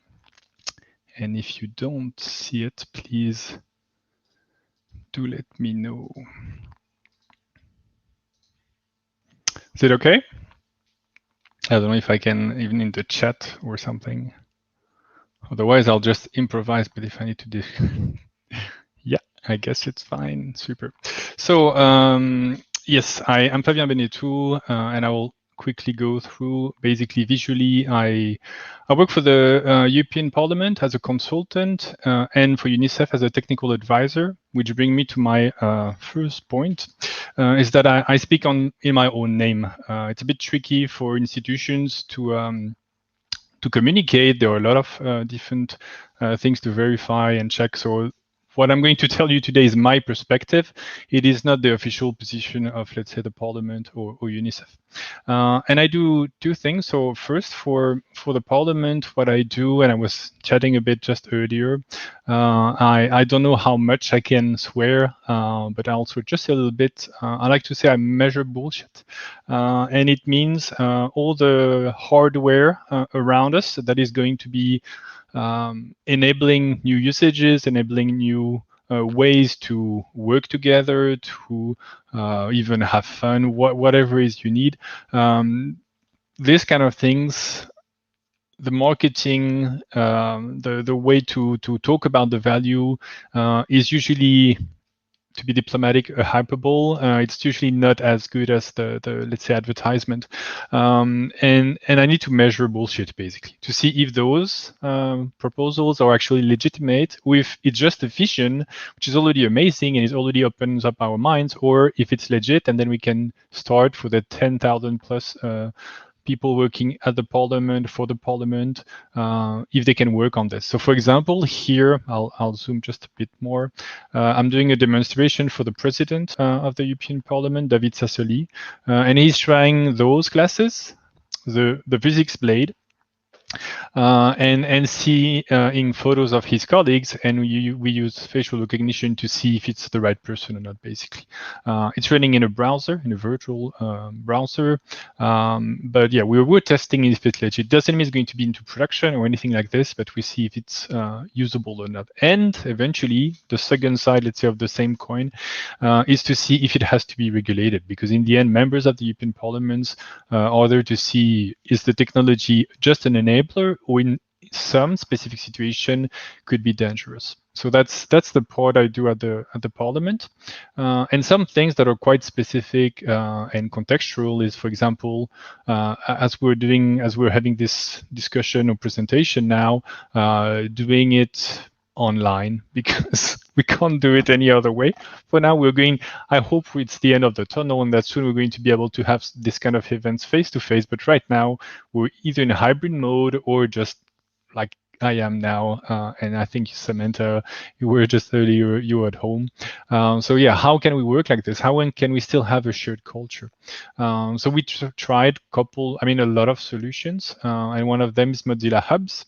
And if you don't see it, please do let me know. Is it okay? I don't know if I can, even in the chat or something. Otherwise, I'll just improvise, but if I need to do... Yeah, I guess it's fine. Super. So yes, I am Fabien Beneteau, and I will quickly go through. Basically, visually, I work for the European Parliament as a consultant and for UNICEF as a technical advisor, which brings me to my first point, is that I speak in my own name. It's a bit tricky for institutions to communicate. There are a lot of different things to verify and check. So what I'm going to tell you today is my perspective. It is not the official position of, let's say, the Parliament or UNICEF. And I do two things. So first, for the Parliament, what I do, and I was chatting a bit just earlier, I don't know how much I can swear, but also just a little bit. I like to say I measure bullshit. And it means all the hardware around us that is going to be enabling new usages, enabling new ways to work together, to even have fun, whatever it is you need. These kind of things, the marketing, the way to talk about the value is usually, to be diplomatic, a hyperbole. It's usually not as good as the let's say, advertisement. And I need to measure bullshit, basically, to see if those proposals are actually legitimate, or if it's just a vision, which is already amazing and it already opens up our minds, or if it's legit, and then we can start for the 10,000 plus people working at the Parliament, for the Parliament, if they can work on this. So for example, here, I'll zoom just a bit more. I'm doing a demonstration for the President of the European Parliament, David Sassoli, and he's trying those glasses, the physics blade, and seeing photos of his colleagues, and we use facial recognition to see if it's the right person or not, basically. It's running in a browser, in a virtual browser, but yeah, we're testing if it's legit. It doesn't mean it's going to be into production or anything like this, but we see if it's usable or not. And eventually, the second side, let's say, of the same coin is to see if it has to be regulated, because in the end, members of the European Parliament are there to see, is the technology just an enabler, or in some specific situation could be dangerous. So that's the part I do at the Parliament. And some things that are quite specific and contextual is, for example, as we're having this discussion or presentation now, doing it online, because we can't do it any other way. For now, I hope it's the end of the tunnel, and that soon we're going to be able to have this kind of events face to face. But right now, we're either in a hybrid mode or just like I am now. And I think, Samantha, you were just earlier, you were at home. So yeah, how can we work like this? How can we still have a shared culture? So we tried a lot of solutions, and one of them is Mozilla Hubs.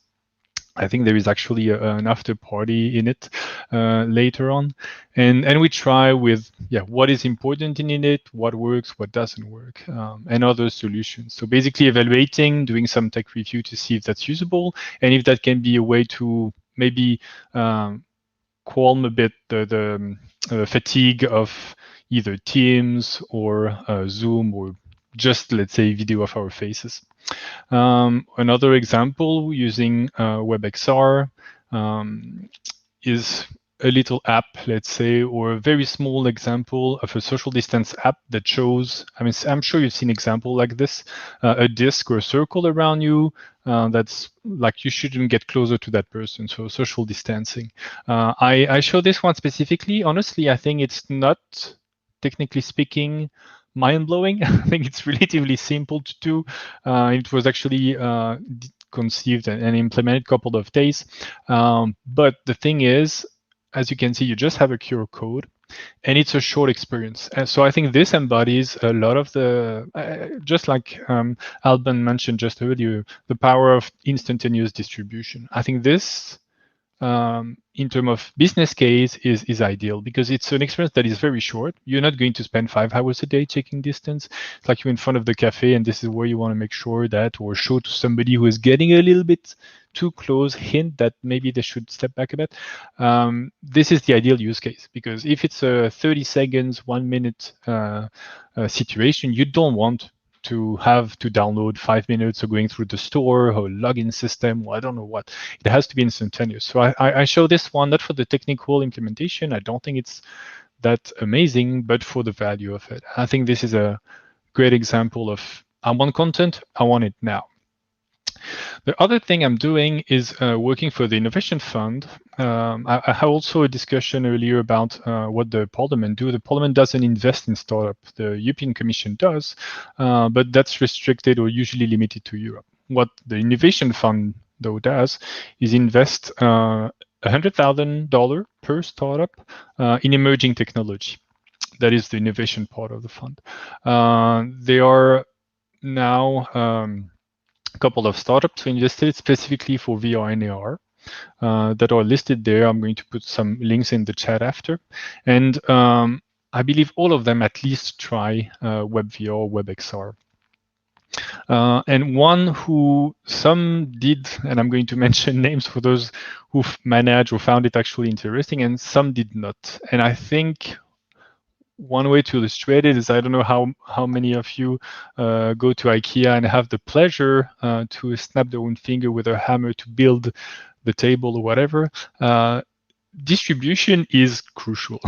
I think there is actually an after party in it later on, and we try with what is important in it, what works, what doesn't work, and other solutions. So basically evaluating, doing some tech review to see if that's usable, and if that can be a way to maybe calm a bit the fatigue of either Teams or Zoom, or just, let's say, video of our faces. Another example, using WebXR, is a little app, let's say, or a very small example of a social distance app that shows, I mean, I'm sure you've seen example like this, a disc or a circle around you that's like you shouldn't get closer to that person, so social distancing. I show this one specifically. Honestly, I think it's not, technically speaking, mind-blowing. I think it's relatively simple to do. It was actually conceived and implemented a couple of days. But the thing is, as you can see, you just have a QR code and it's a short experience. And so I think this embodies a lot of the, just like Alban mentioned just earlier, the power of instantaneous distribution. I think this, in terms of business case, is ideal because it's an experience that is very short. You're not going to spend 5 hours a day checking distance. It's like you're in front of the cafe and this is where you want to make sure that, or show to somebody who is getting a little bit too close, hint that maybe they should step back a bit. This is the ideal use case, because if it's a 30 seconds, 1 minute situation, you don't want to have to download 5 minutes of going through the store or login system, or I don't know what. It has to be instantaneous. So I show this one not for the technical implementation. I don't think it's that amazing, but for the value of it. I think this is a great example of, I want content, I want it now. The other thing I'm doing is working for the Innovation Fund. I had also a discussion earlier about what the Parliament do. The Parliament doesn't invest in startup. The European Commission does, but that's restricted or usually limited to Europe. What the Innovation Fund, though, does is invest $100,000 per startup in emerging technology. That is the innovation part of the fund. They are now a couple of startups invested specifically for VR and AR that are listed there. I'm going to put some links in the chat after. And I believe all of them at least try WebVR or WebXR. And one who some did, and I'm going to mention names for those who managed or found it actually interesting, and some did not. And I think one way to illustrate it is, I don't know how many of you go to IKEA and have the pleasure to snap their own finger with a hammer to build the table or whatever. Distribution is crucial.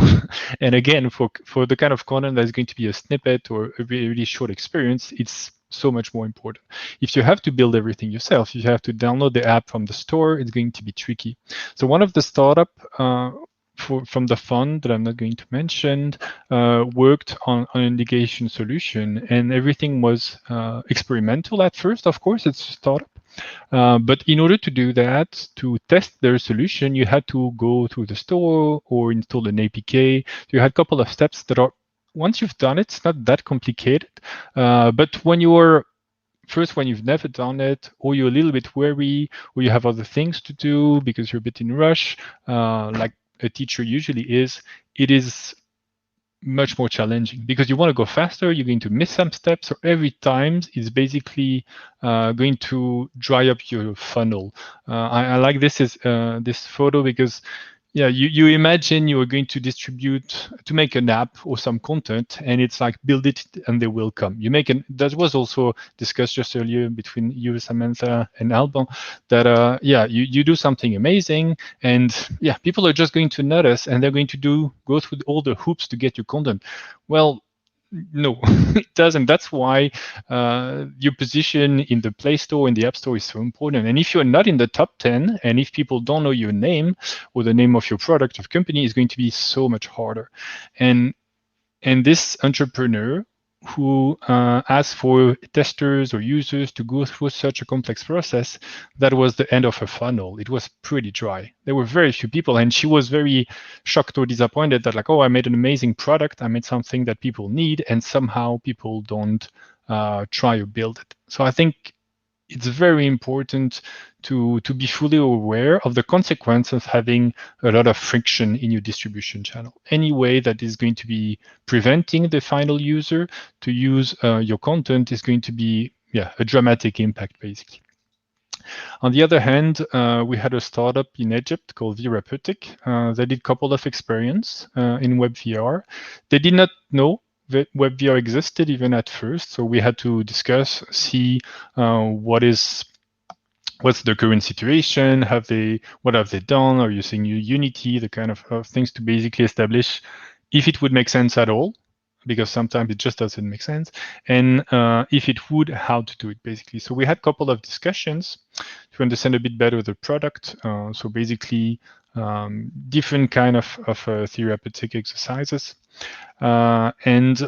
And again, for the kind of content that's going to be a snippet or a really short experience, it's so much more important. If you have to build everything yourself, if you have to download the app from the store, it's going to be tricky. So one of the startup from the fund that I'm not going to mention worked on an indication solution, and everything was experimental at first. Of course, it's a startup. But in order to do that, to test their solution, you had to go through the store or install an APK. You had a couple of steps that are, once you've done it, it's not that complicated. But when you're when you've never done it, or you're a little bit wary, or you have other things to do because you're a bit in rush, like a teacher usually is, it is much more challenging because you want to go faster, you're going to miss some steps, or every time is basically going to dry up your funnel. I like this photo because, yeah, you imagine you are going to distribute, to make an app or some content, and it's like, build it and they will come. You make that was also discussed just earlier between you, Samantha, and Alban, that yeah, you do something amazing, and yeah, people are just going to notice, and they're going to go through all the hoops to get your content. Well, no, it doesn't. That's why your position in the Play Store and the App Store is so important. And if you're not in the top 10, and if people don't know your name or the name of your product or company, is going to be so much harder. And this entrepreneur who asked for testers or users to go through such a complex process, that was the end of her funnel. It was pretty dry. There were very few people, and she was very shocked or disappointed that, like, oh, I made an amazing product, I made something that people need, and somehow people don't try or build it. So I think it's very important to be fully aware of the consequence of having a lot of friction in your distribution channel. Any way that is going to be preventing the final user to use your content is going to be, yeah, a dramatic impact, basically. On the other hand, we had a startup in Egypt called Virapeutic. They did a couple of experience in WebVR. They did not know that WebVR existed even at first, so we had to discuss, see what is what's the current situation? What have they done? Are you using Unity? The kind of things to basically establish if it would make sense at all, because sometimes it just doesn't make sense. And if it would, how to do it basically. So we had a couple of discussions to understand a bit better the product. So basically different kind of therapeutic exercises. And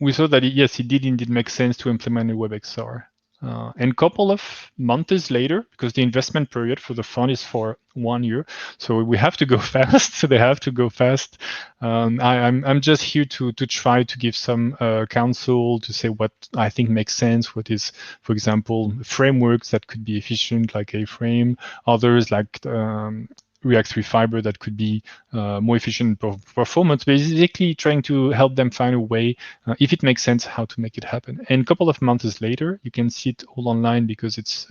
we saw that yes, it did indeed make sense to implement a WebXR. And a couple of months later, because the investment period for the fund is for 1 year, so we have to go fast. So they have to go fast. I'm just here to try to give some counsel, to say what I think makes sense. What is, for example, frameworks that could be efficient, like A-Frame. Others like React 3 Fiber that could be more efficient performance, basically trying to help them find a way, if it makes sense, how to make it happen. And a couple of months later, you can see it all online because it's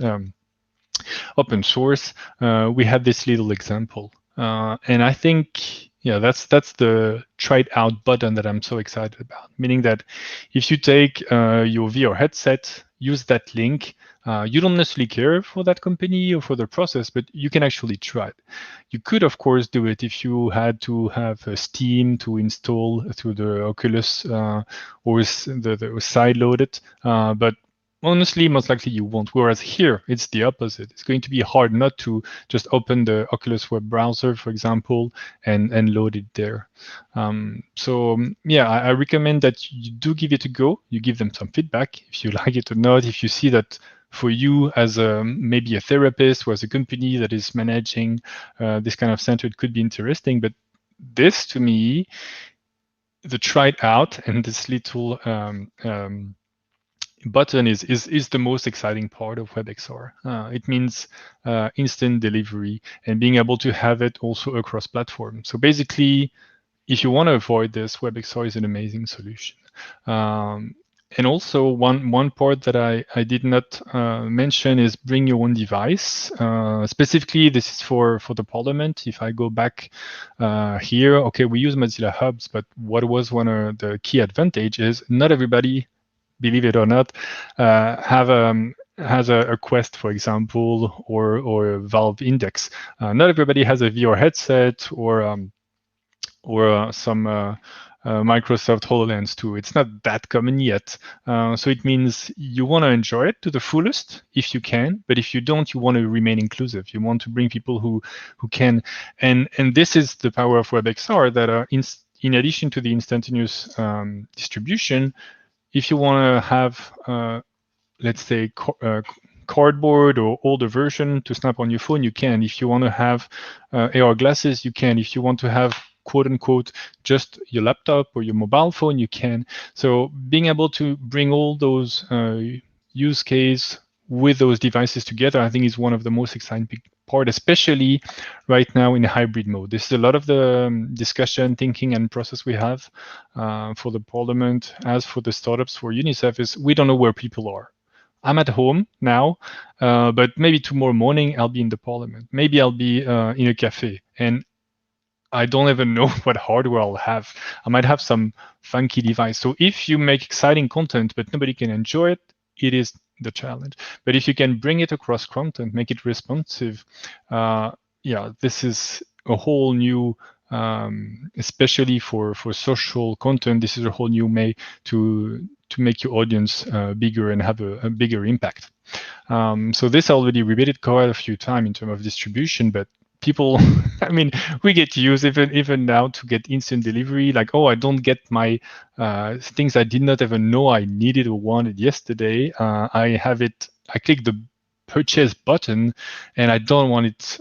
open source. We had this little example. And I think, yeah, that's the try it out button that I'm so excited about. Meaning that if you take your VR headset, use that link, you don't necessarily care for that company or for the process, but you can actually try it. You could, of course, do it if you had to have a Steam to install through the Oculus or the side loaded, but honestly, most likely you won't. Whereas here, it's the opposite. It's going to be hard not to just open the Oculus web browser, for example, and load it there. Yeah, I recommend that you do give it a go. You give them some feedback if you like it or not. If you see that for you as maybe a therapist or as a company that is managing this kind of center, it could be interesting. But this, to me, the try it out and this little button is the most exciting part of WebXR. It means instant delivery and being able to have it also across platforms. So basically, if you want to avoid this, WebXR is an amazing solution. And also one part that I did not mention is bring your own device. Specifically, this is for the Parliament. If I go back here, okay, we use Mozilla Hubs, but what was one of the key advantages? Not everybody, believe it or not, has a Quest, for example, or a Valve Index. Not everybody has a VR headset or some Microsoft HoloLens too. It's not that common yet. So it means you want to enjoy it to the fullest if you can, but if you don't, you want to remain inclusive. You want to bring people who can. And this is the power of WebXR, that in addition to the instantaneous distribution, if you want to have, let's say, cardboard or older version to snap on your phone, you can. If you want to have AR glasses, you can. If you want to have, quote unquote, just your laptop or your mobile phone, you can. So being able to bring all those use case with those devices together, I think is one of the most exciting part, especially right now in hybrid mode. This is a lot of the discussion, thinking, and process we have for the Parliament, as for the startups, for UNICEF, is we don't know where people are. I'm at home now, but maybe tomorrow morning I'll be in the Parliament. Maybe I'll be in a cafe, and I don't even know what hardware I'll have. I might have some funky device. So if you make exciting content, but nobody can enjoy it, it is the challenge. But if you can bring it across content, make it responsive, yeah, this is a whole new, especially for social content, this is a whole new way to make your audience bigger and have a bigger impact. So this I already repeated quite a few times in terms of distribution, but people, I mean, we get used even now to get instant delivery. Like, oh, I don't get my things I did not even know I needed or wanted yesterday. I have it. I click the purchase button, and I don't want it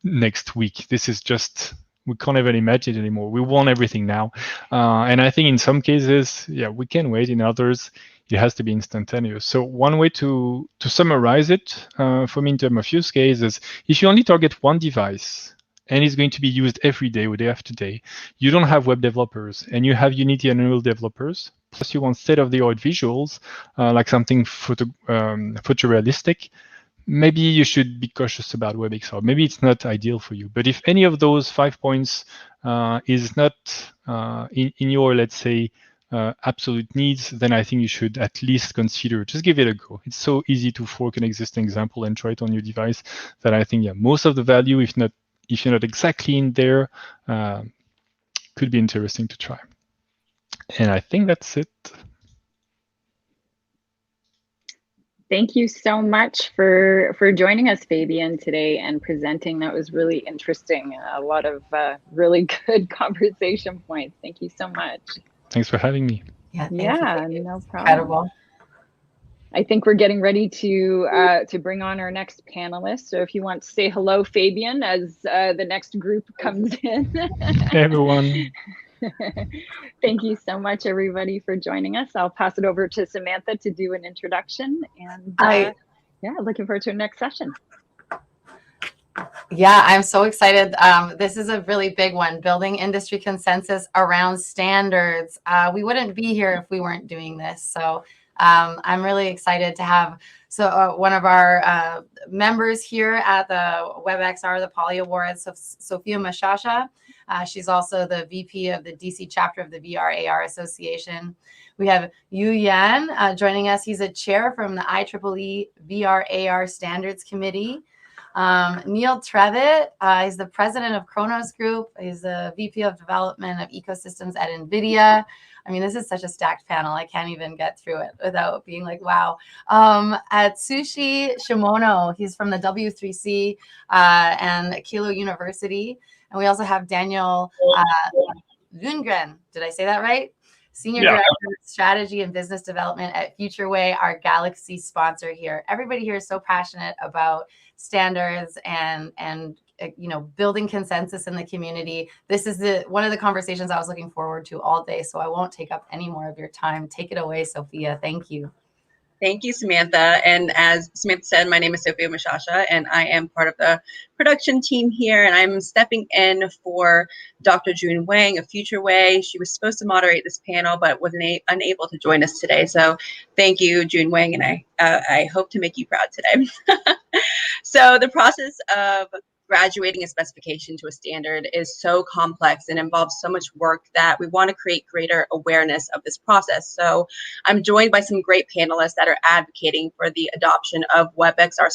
next week. This is just, we can't even imagine it anymore. We want everything now, and I think in some cases, yeah, we can wait. In others, it has to be instantaneous. So one way to summarize it for me in terms of use cases, if you only target one device and it's going to be used every day or day after day, you don't have web developers and you have Unity and Unreal developers, plus you want state-of-the-art visuals, like something photorealistic, maybe you should be cautious about WebXR. Maybe it's not ideal for you. But if any of those 5 points is not in your, let's say, absolute needs, then I think you should at least consider, just give it a go. It's so easy to fork an existing example and try it on your device that I think, yeah, most of the value, if you're not exactly in there, could be interesting to try. And I think that's it. Thank you so much for joining us, Fabian, today and presenting. That was really interesting. A lot of really good conversation points. Thank you so much. Thanks for having me. Yeah, Yeah, no problem. Incredible. I think we're getting ready to bring on our next panelist. So if you want to say hello, Fabian, as the next group comes in. Hey, everyone. Thank you so much, everybody, for joining us. I'll pass it over to Samantha to do an introduction. And yeah, looking forward to our next session. Yeah, I'm so excited. This is a really big one, building industry consensus around standards. We wouldn't be here if we weren't doing this. So I'm really excited to have one of our members here at the WebXR, the Poly Awards, Sophia Mashasha. She's also the VP of the DC chapter of the VR/AR Association. We have Yu Yan joining us. He's a chair from the IEEE VR/AR Standards Committee. Neil Trevitt, he's the president of Kronos Group. He's the VP of Development of Ecosystems at NVIDIA. I mean, this is such a stacked panel. I can't even get through it without being like, wow. Atsushi Shimono, he's from the W3C and Kilo University. And we also have Daniel Lundgren. Did I say that right? Senior Director of Strategy and Business Development at FutureWay, our Galaxy sponsor here. Everybody here is so passionate about standards and building consensus in the community. This is one of the conversations I was looking forward to all day, so I won't take up any more of your time. Take it away, Sophia. Thank you. Thank you, Samantha. And as Samantha said, my name is Sophia Mashasha, and I am part of the production team here. And I'm stepping in for Dr. June Wang of FutureWay. She was supposed to moderate this panel, but was unable to join us today. So thank you, June Wang, and I hope to make you proud today. So the process of graduating a specification to a standard is so complex and involves so much work that we want to create greater awareness of this process. So I'm joined by some great panelists that are advocating for the adoption of WebXR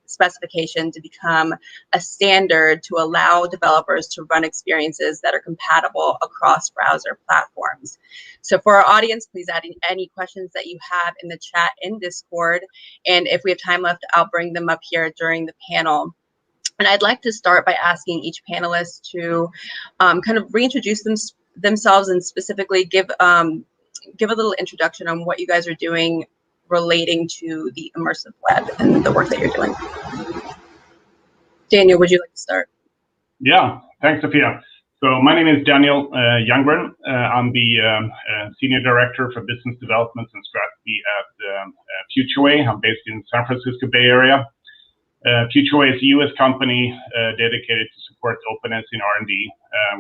specification to become a standard to allow developers to run experiences that are compatible across browser platforms. So for our audience, please add in any questions that you have in the chat in Discord. And if we have time left, I'll bring them up here during the panel. And I'd like to start by asking each panelist to kind of reintroduce themselves and specifically give a little introduction on what you guys are doing relating to the immersive web and the work that you're doing. Daniel, would you like to start? Yeah, thanks, Sophia. So my name is Daniel Younggren. I'm the Senior Director for Business Development and Strategy at FutureWay. I'm based in San Francisco Bay Area. FutureWay is a US company dedicated to support openness in R&D.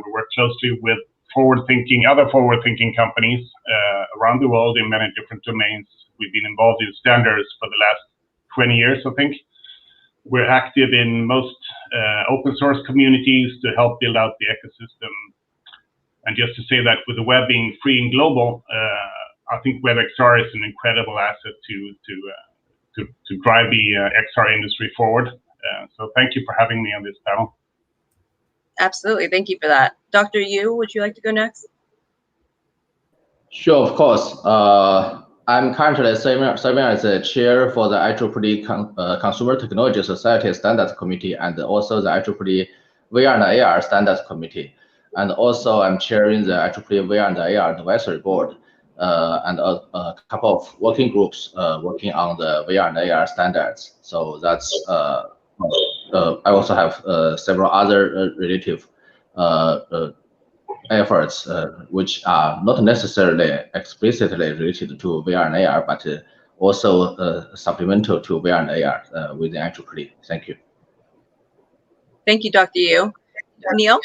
We work closely with other forward-thinking companies around the world in many different domains. We've been involved in standards for the last 20 years, I think. We're active in most open source communities to help build out the ecosystem. And just to say that with the web being free and global, I think WebXR is an incredible asset to drive the XR industry forward. So thank you for having me on this panel. Absolutely, thank you for that. Dr. Yu, would you like to go next? Sure, of course. I'm currently serving as a chair for the IEEE Consumer Technology Society Standards Committee and also the IEEE VR and AR Standards Committee. And also I'm chairing the IEEE VR and AR Advisory Board and a couple of working groups working on the VR and AR standards. So that's, I also have several other relative efforts which are not necessarily explicitly related to VR and AR, but also supplemental to VR and AR within IEEE. Thank you. Thank you, Dr. Yu. Neil?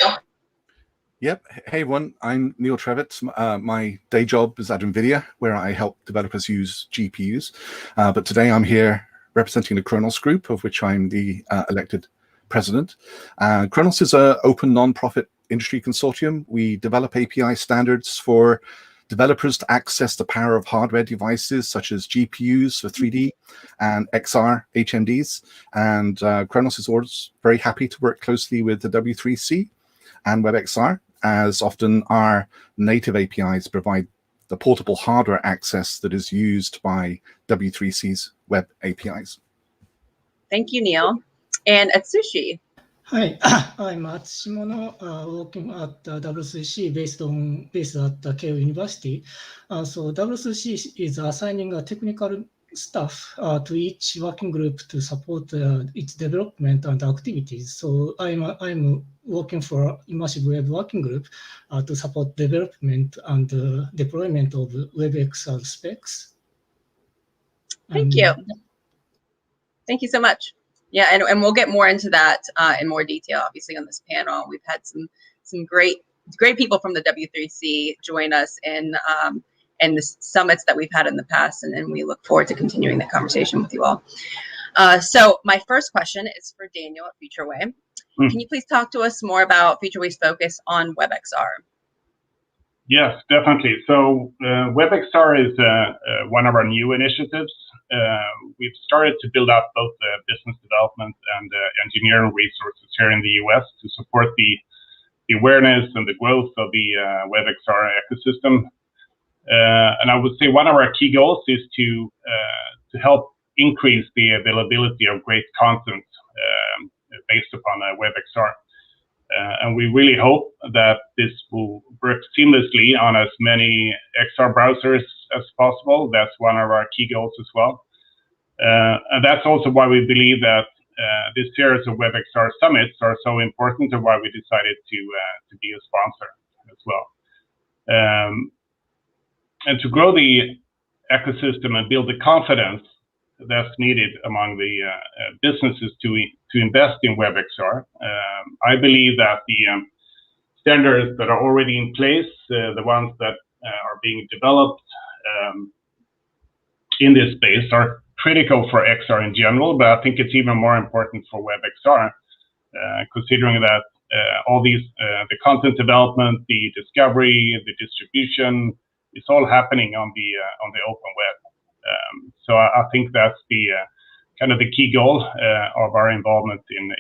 Yep. Hey, everyone. I'm Neil Trevitt. My day job is at NVIDIA, where I help developers use GPUs. But today I'm here representing the Kronos Group, of which I'm the elected president. Kronos is an open non-profit industry consortium. We develop API standards for developers to access the power of hardware devices such as GPUs for 3D and XR HMDs. And Kronos is always very happy to work closely with the W3C and WebXR, as often our native APIs provide the portable hardware access that is used by W3C's web APIs. Thank you, Neil. And Atsushi. Hi, I'm Atsushimono, working at W3C based at Keio University. So W3C is assigning a technical staff to each working group to support its development and activities. So I'm working for Immersive Web working group to support development and deployment of WebXR specs. Thank you. Thank you so much. Yeah, and we'll get more into that in more detail, obviously, on this panel. We've had some great people from the W3C join us in the summits that we've had in the past, and we look forward to continuing the conversation with you all. So my first question is for Daniel at FutureWay. Can you please talk to us more about FutureWay's focus on WebXR? Yes, definitely. So WebXR is one of our new initiatives. We've started to build up both the business development and engineering resources here in the US to support the awareness and the growth of the WebXR ecosystem. And I would say one of our key goals is to help increase the availability of great content based upon WebXR. And we really hope that this will work seamlessly on as many XR browsers as possible. That's one of our key goals as well. And that's also why we believe that this series of WebXR Summits are so important, and why we decided to be a sponsor as well. And to grow the ecosystem and build the confidence that's needed among the businesses to invest in WebXR. I believe that the standards that are already in place, the ones that are being developed in this space, are critical for XR in general, but I think it's even more important for WebXR, considering that all these, the content development, the discovery, the distribution, it's all happening on the open web. So I think that's the kind of the key goal of our involvement in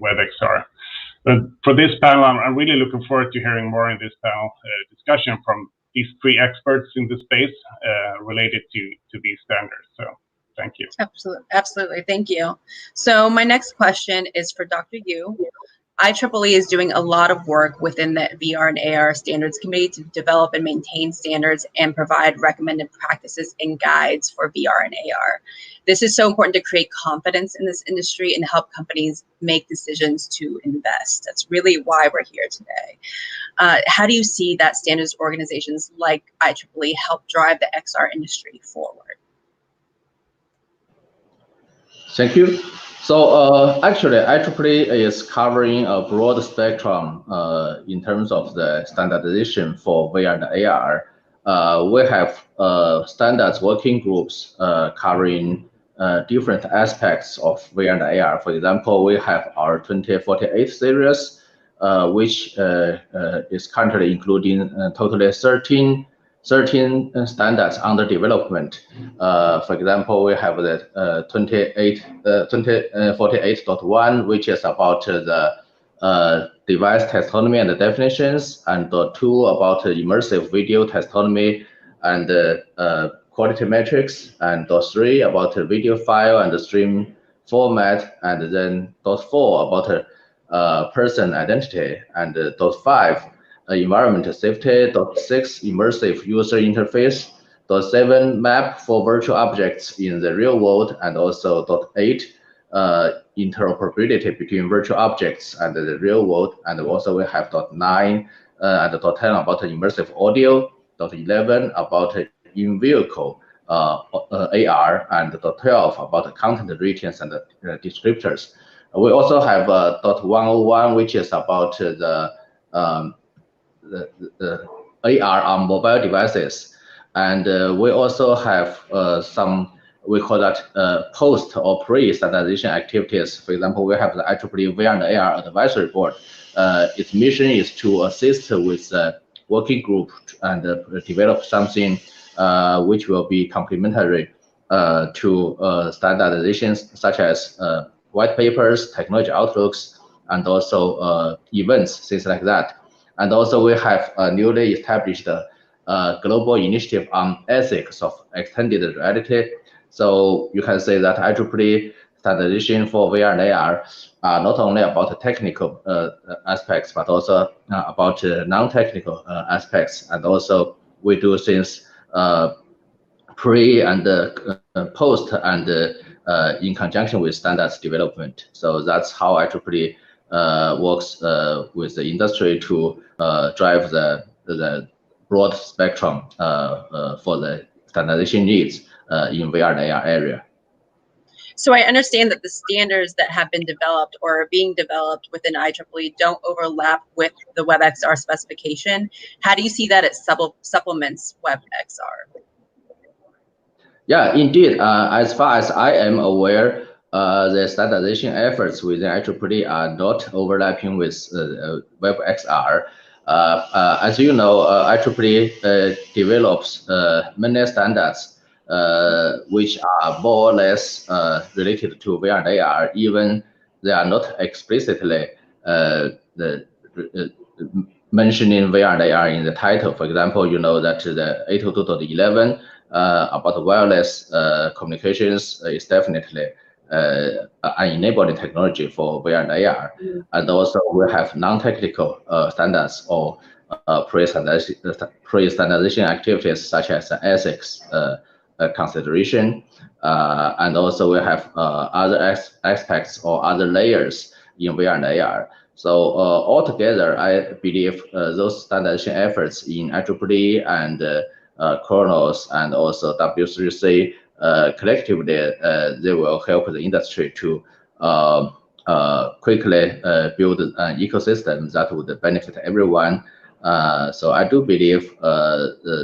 WebXR. But for this panel, I'm really looking forward to hearing more in this panel discussion from these three experts in the space related to these standards. So thank you. Absolutely, thank you. So my next question is for Dr. Yu. IEEE is doing a lot of work within the VR and AR Standards Committee to develop and maintain standards and provide recommended practices and guides for VR and AR. This is so important to create confidence in this industry and help companies make decisions to invest. That's really why we're here today. How do you see that standards organizations like IEEE help drive the XR industry forward? Thank you. So actually, IEEE is covering a broad spectrum in terms of the standardization for VR and AR. We have standards working groups covering different aspects of VR and AR. For example, we have our 2048 series, which is currently including totally 13 standards under development. For example, we have the 2048.1, which is about the device taxonomy and the definitions, and .2 about immersive video taxonomy and quality metrics, and .3 about video file and the stream format, and then .4 about person identity, and .5 environment safety, .6 immersive user interface, .7 map for virtual objects in the real world, and also .8 interoperability between virtual objects and the real world. And also we have .9 and .10 about immersive audio, .11 about in-vehicle AR, and .12 about content ratings and descriptors. We also have .101, which is about the AR on mobile devices. And we also have some, we call that post or pre-standardization activities. For example, we have the IEEE VR and AR advisory board. Its mission is to assist with the working group and develop something which will be complementary to standardizations such as white papers, technology outlooks, and also events, things like that. And also we have a newly established global initiative on ethics of extended reality. So you can say that IEEE standardization for VR and AR are not only about technical aspects, but also about non-technical aspects. And also we do things pre and post and in conjunction with standards development. So that's how IEEE works with the industry to drive the broad spectrum for the standardization needs in VR and AR area. So I understand that the standards that have been developed or are being developed within IEEE don't overlap with the WebXR specification. How do you see that it supplements WebXR? Yeah, indeed. As far as I am aware, the standardization efforts within IEEE are not overlapping with WebXR. As you know, IEEE develops many standards which are more or less related to VR and AR, even they are not explicitly mentioning VR and AR in the title. For example, you know that the 802.11 about wireless communications is definitely an enabling technology for VR and AR. And also we have non-technical standards or pre-standardization activities such as ethics consideration. And also we have other aspects or other layers in VR and AR. So altogether, I believe those standardization efforts in IEEE and Kronos and also W3C collectively, they will help the industry to quickly build an ecosystem that would benefit everyone. So I do believe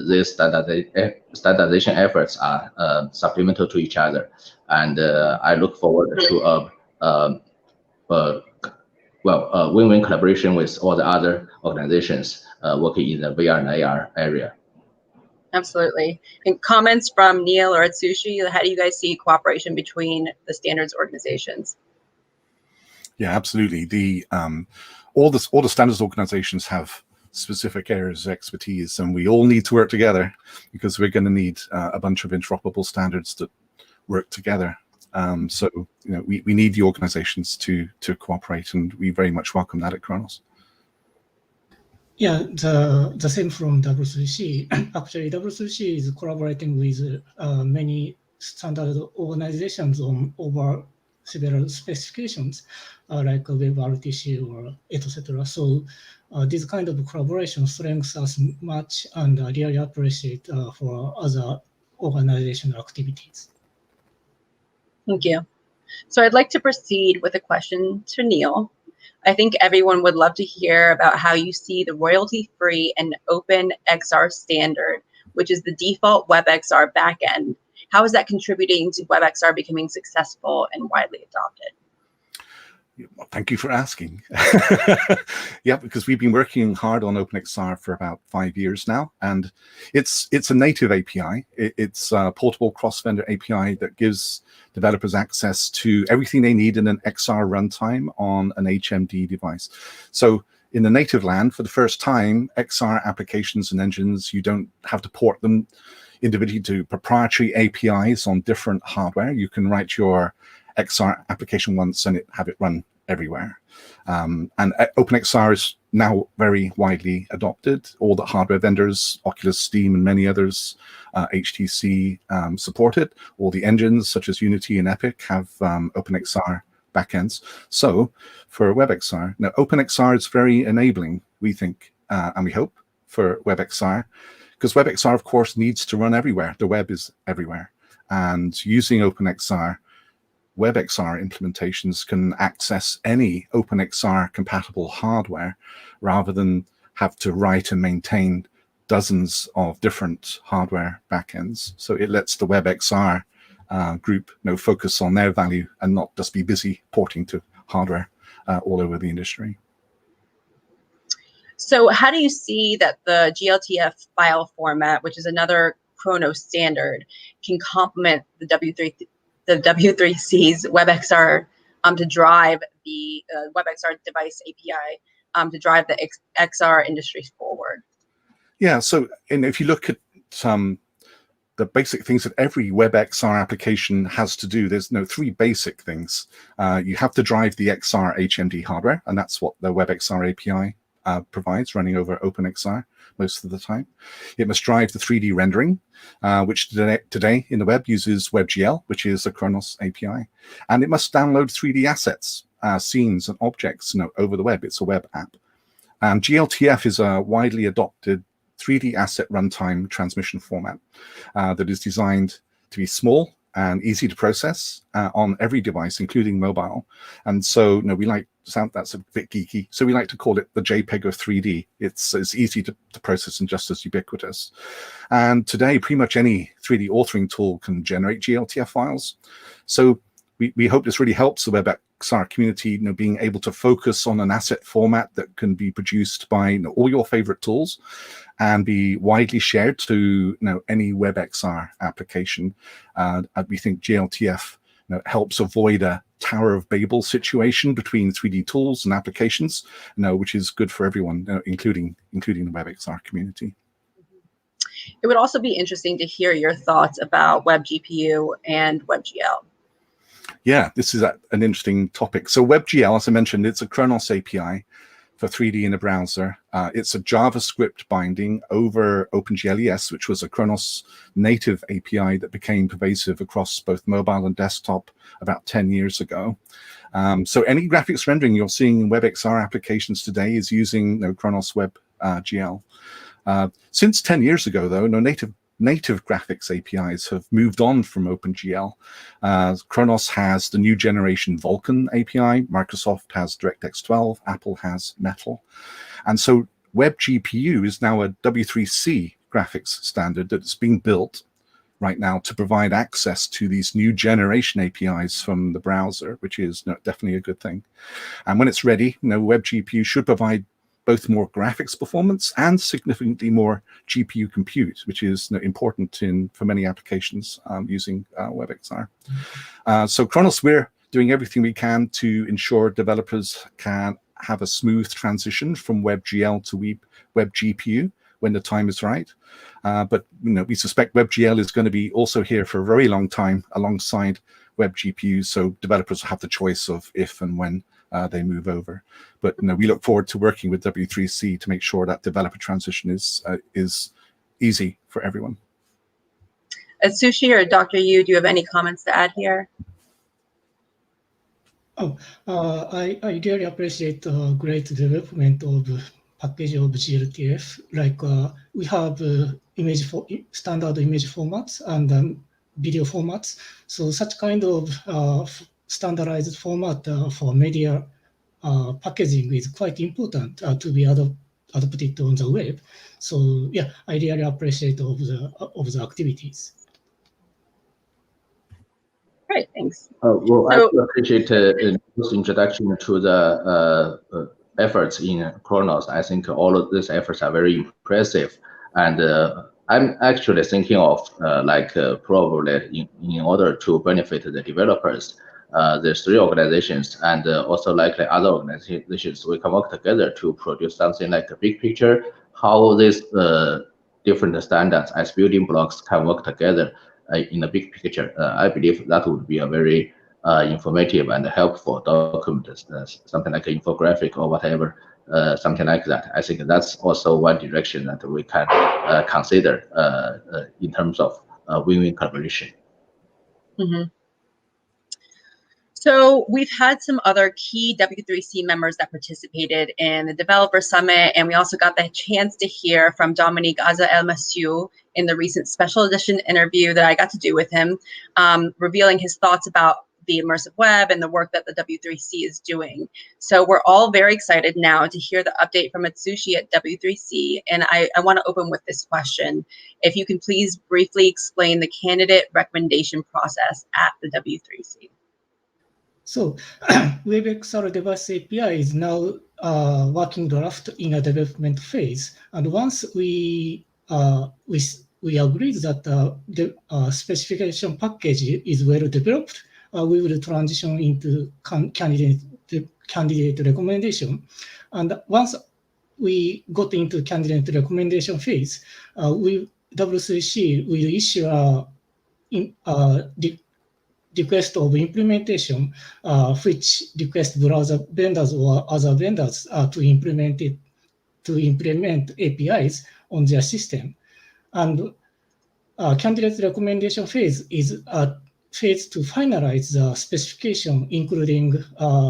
these standardization efforts are supplemental to each other, and I look forward to win-win collaboration with all the other organizations working in the VR and AR area. Absolutely. And comments from Neil or Atsushi, how do you guys see cooperation between the standards organizations? Yeah, absolutely. The all the standards organizations have specific areas of expertise, and we all need to work together because we're going to need a bunch of interoperable standards that work together. So you know, we need the organizations to cooperate, and we very much welcome that at Kronos. Yeah, the same from W3C. Actually, W3C is collaborating with many standard organizations on over several specifications, like WebRTC or etc. So this kind of collaboration strengthens us much, and I really appreciate for other organizational activities. Thank you. So I'd like to proceed with a question to Neil. I think everyone would love to hear about how you see the royalty-free and open XR standard, which is the default WebXR backend. How is that contributing to WebXR becoming successful and widely adopted? Thank you for asking. Yeah, because we've been working hard on OpenXR for about 5 years now, and it's a native API. It's a portable cross-vendor API that gives developers access to everything they need in an XR runtime on an HMD device. So in the native land, for the first time, XR applications and engines, you don't have to port them individually to proprietary APIs on different hardware. You can write your XR application once and have it run everywhere. And OpenXR is now very widely adopted. All the hardware vendors, Oculus, Steam, and many others, HTC support it. All the engines such as Unity and Epic have OpenXR backends. So for WebXR, now OpenXR is very enabling, we think, and we hope, for WebXR, because WebXR, of course, needs to run everywhere. The web is everywhere. And using OpenXR, WebXR implementations can access any OpenXR compatible hardware rather than have to write and maintain dozens of different hardware backends. So it lets the WebXR group focus on their value and not just be busy porting to hardware all over the industry. So how do you see that the GLTF file format, which is another Chronos standard, can complement the W3C's WebXR to drive the WebXR device API to drive the XR industry forward? Yeah, so and if you look at the basic things that every WebXR application has to do, there's three basic things. You have to drive the XR HMD hardware, and that's what the WebXR API provides, running over OpenXR most of the time. It must drive the 3D rendering, which today in the web uses WebGL, which is a Chronos API. And it must download 3D assets, scenes and objects over the web. It's a web app. GLTF is a widely adopted 3D asset runtime transmission format that is designed to be small and easy to process on every device, including mobile. And so, we like that's a bit geeky. So we like to call it the JPEG of 3D. It's easy to process and just as ubiquitous. And today, pretty much any 3D authoring tool can generate GLTF files. So we hope this really helps the WebXR community, being able to focus on an asset format that can be produced by all your favorite tools and be widely shared to any WebXR application. We think GLTF helps avoid a Tower of Babel situation between 3D tools and applications, which is good for everyone, including the WebXR community. It would also be interesting to hear your thoughts about WebGPU and WebGL. Yeah, this is an interesting topic. So WebGL, as I mentioned, it's a Chronos API for 3D in a browser. It's a JavaScript binding over OpenGLES, which was a Chronos native API that became pervasive across both mobile and desktop about 10 years ago. So any graphics rendering you're seeing in WebXR applications today is using Chronos WebGL. Since 10 years ago, though, native graphics APIs have moved on from OpenGL. Chronos has the new generation Vulkan API, Microsoft has DirectX 12, Apple has Metal. And so WebGPU is now a W3C graphics standard that's being built right now to provide access to these new generation APIs from the browser, which is definitely a good thing. And when it's ready, WebGPU should provide both more graphics performance and significantly more GPU compute, which is important for many applications using WebXR. So Chronos, we're doing everything we can to ensure developers can have a smooth transition from WebGL to WebGPU when the time is right. But we suspect WebGL is going to be also here for a very long time alongside WebGPU, so developers have the choice of if and when they move over. But we look forward to working with W3C to make sure that developer transition is easy for everyone. Sushi or Dr. Yu, do you have any comments to add here? I really appreciate the great development of package of GLTF. Like we have standard image formats and video formats. So such kind of standardized format for media packaging is quite important to be adopted on the web. So yeah, I really appreciate of the activities. Great, thanks. Well, I appreciate this introduction to the efforts in Chronos. I think all of these efforts are very impressive, and I'm actually thinking of probably in order to benefit the developers, there's three organizations and also likely other organizations, we can work together to produce something like a big picture, how these different standards as building blocks can work together in a big picture. I believe that would be a very informative and helpful document, something like an infographic or whatever, something like that. I think that's also one direction that we can consider in terms of win-win collaboration. Mm-hmm. So we've had some other key W3C members that participated in the Developer Summit, and we also got the chance to hear from Dominique Aza-El-Massiou in the recent special edition interview that I got to do with him, revealing his thoughts about the Immersive Web and the work that the W3C is doing. So we're all very excited now to hear the update from Atsushi at W3C, and I want to open with this question. If you can please briefly explain the candidate recommendation process at the W3C. So WebXR device API is now working draft in a development phase. And once we agreed that the specification package is well developed, we will transition into candidate recommendation. And once we got into candidate recommendation phase, W3C will issue a request of implementation, which request browser vendors or other vendors to implement APIs on their system. And candidate recommendation phase is a phase to finalize the specification, including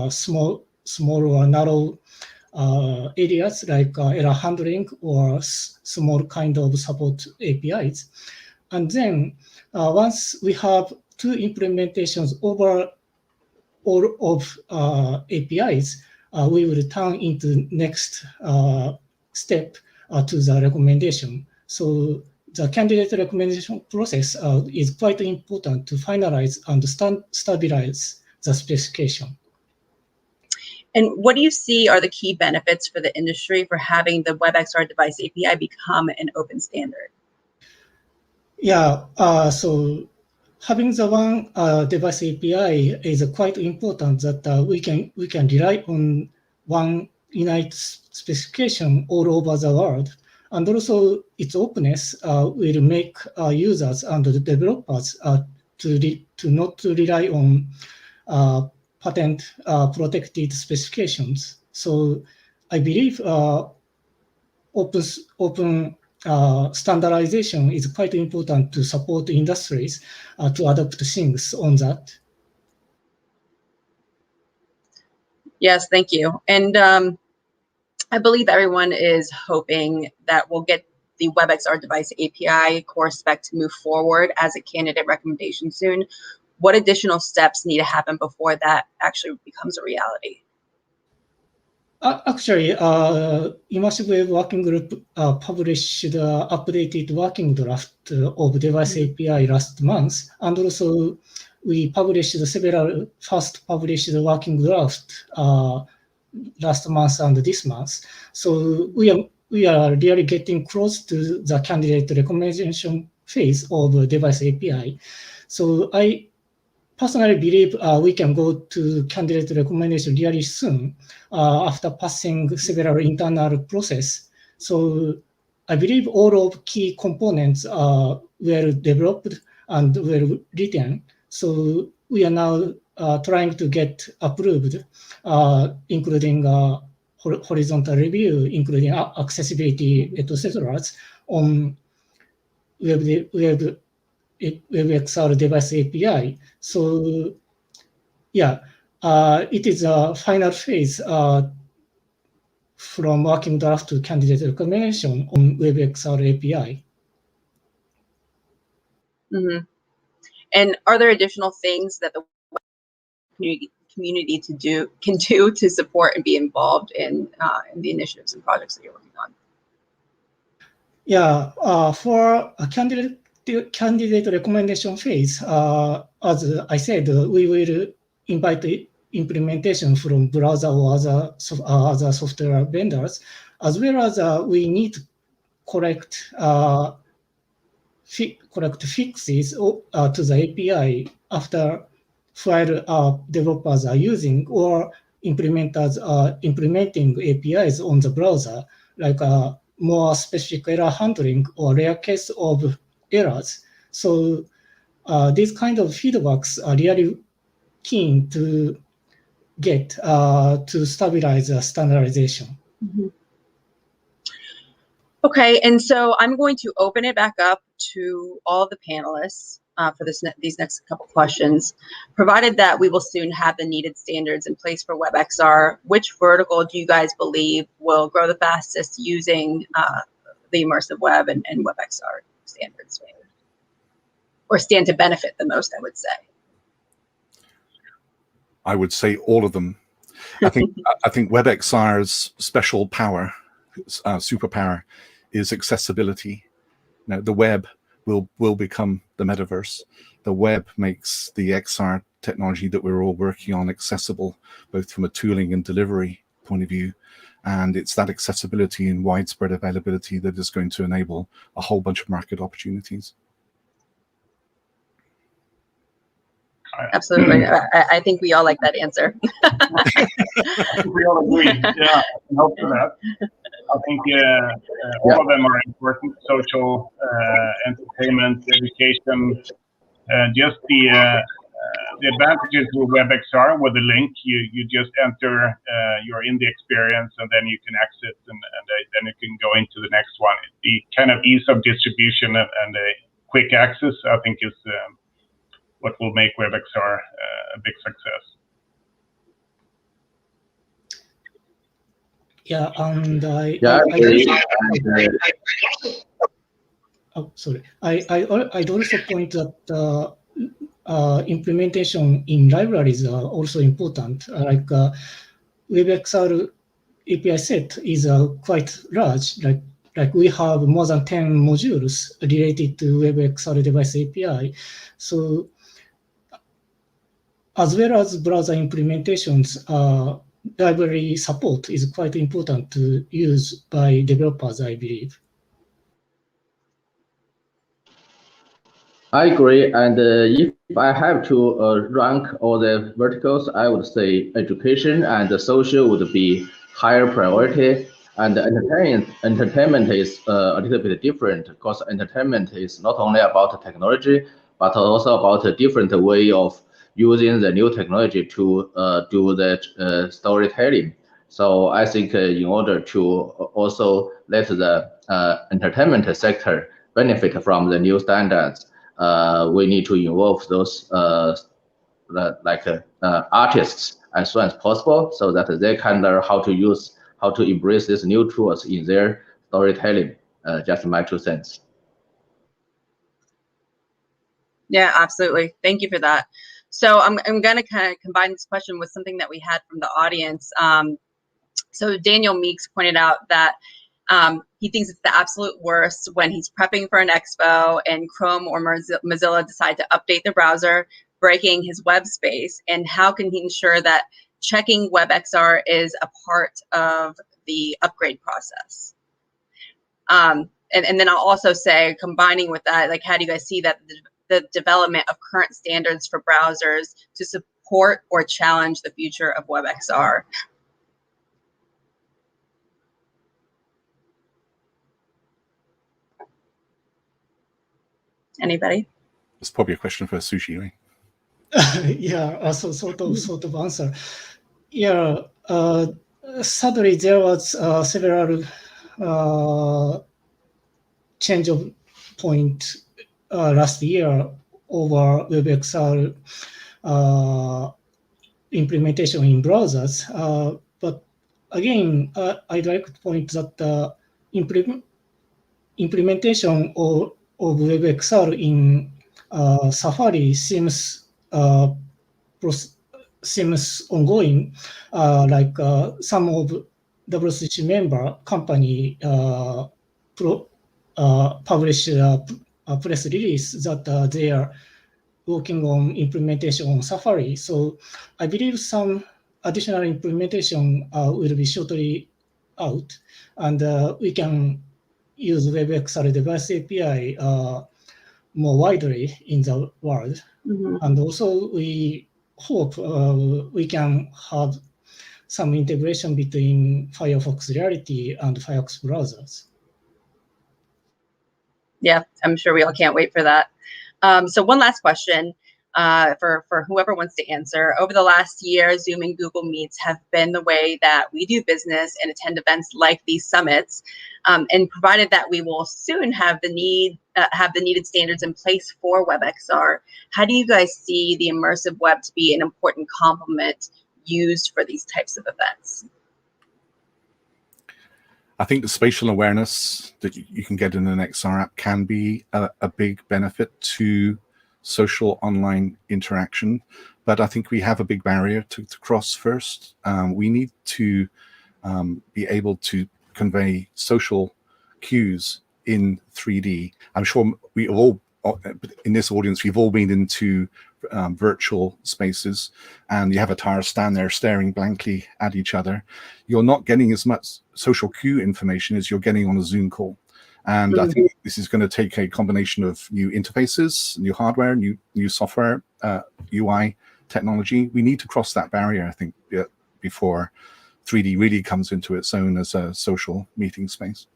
small or narrow areas like error handling or small kind of support APIs. And then once we have 2 implementations over all of APIs, we will turn into next step to the recommendation. So the candidate recommendation process is quite important to finalize and stabilize the specification. And what do you see are the key benefits for the industry for having the WebXR device API become an open standard? Yeah, so having the one device API is quite important that we can rely on one united specification all over the world. And also its openness will make users and the developers to not rely on patent protected specifications. So I believe open standardization is quite important to support industries to adopt things on that. Yes, thank you. And I believe everyone is hoping that we'll get the WebXR device API core spec to move forward as a candidate recommendation soon. What additional steps need to happen before that actually becomes a reality? Actually, Immersive Web Working Group published the updated working draft of device API last month, and also we published several first published working draft last month and this month. So we are really getting close to the candidate recommendation phase of device API. So I personally believe we can go to candidate recommendation really soon after passing several internal process. So I believe all of key components are well developed and well written. So we are now trying to get approved, including horizontal review, including accessibility, etc. on WebXR device API. So yeah, it is a final phase from working draft to candidate recommendation on WebXR API. Mm-hmm. And are there additional things that the community can do to support and be involved in the initiatives and projects that you're working on? Yeah, for a candidate recommendation phase, as I said, we will invite the implementation from browser or other software vendors, as well as we need to correct fixes to the API after while developers are using or implementers are implementing APIs on the browser, like more specific error handling or rare case of errors. So these kind of feedbacks are really keen to get to stabilize standardization. Mm-hmm. Okay, and so I'm going to open it back up to all of the panelists for these next couple questions. Provided that we will soon have the needed standards in place for WebXR, which vertical do you guys believe will grow the fastest using the Immersive Web and WebXR standards, or stand to benefit the most, I would say? I would say all of them. I think WebXR's special power, superpower, is accessibility. Now, the web will become the metaverse. The web makes the XR technology that we're all working on accessible, both from a tooling and delivery point of view. And it's that accessibility and widespread availability that is going to enable a whole bunch of market opportunities. Absolutely. I think we all like that answer. We all agree. Yeah, I hope for that. I think all of them are important. Social, entertainment, education, just the advantages with WebXR with the link. You just enter your in the experience, and then you can exit, and then you can go into the next one. The kind of ease of distribution and quick access, I think, is what will make WebXR a big success. Yeah, and I'd also point that implementation in libraries are also important. Like WebXR API set is quite large. Like we have more than 10 modules related to WebXR device API. So as well as browser implementations, library support is quite important to use by developers, I believe. I agree, and if I have to rank all the verticals, I would say education and social would be higher priority, and entertainment is a little bit different, because entertainment is not only about technology, but also about a different way of using the new technology to do the storytelling. So I think in order to also let the entertainment sector benefit from the new standards, we need to involve those artists as soon as possible, so that they can learn how to embrace these new tools in their storytelling. Just my 2 cents. Yeah, absolutely. Thank you for that. So I'm going to kind of combine this question with something that we had from the audience. So Daniel Meeks pointed out that he thinks it's the absolute worst when he's prepping for an expo and Chrome or Mozilla decide to update the browser, breaking his web space. And how can he ensure that checking WebXR is a part of the upgrade process? And then I'll also say, combining with that, like, how do you guys see that the development of current standards for browsers to support or challenge the future of WebXR? Anybody? It's probably a question for Sushi, right? Yeah, so sort of answer. Yeah, sadly there was several change of point last year over WebXR implementation in browsers. But again, I'd like to point that the implementation of WebXR in Safari seems ongoing. Like some of WCC member company published a press release that they are working on implementation on Safari. So I believe some additional implementation will be shortly out, and we can use WebXR device API more widely in the world. Mm-hmm. And also we hope we can have some integration between Firefox Reality and Firefox browsers. Yeah, I'm sure we all can't wait for that. So one last question for whoever wants to answer. Over the last year, Zoom and Google Meets have been the way that we do business and attend events like these summits. And provided that we will soon have the needed standards in place for WebXR, how do you guys see the immersive web to be an important complement used for these types of events? I think the spatial awareness that you can get in an XR app can be a big benefit to social online interaction, but I think we have a big barrier to cross first. We need to be able to convey social cues in 3D. I'm sure we all in this audience, we've all been into virtual spaces, and the avatars stand there staring blankly at each other, you're not getting as much social cue information as you're getting on a Zoom call. And I think this is going to take a combination of new interfaces, new hardware, new software, UI technology. We need to cross that barrier, I think, before 3D really comes into its own as a social meeting space.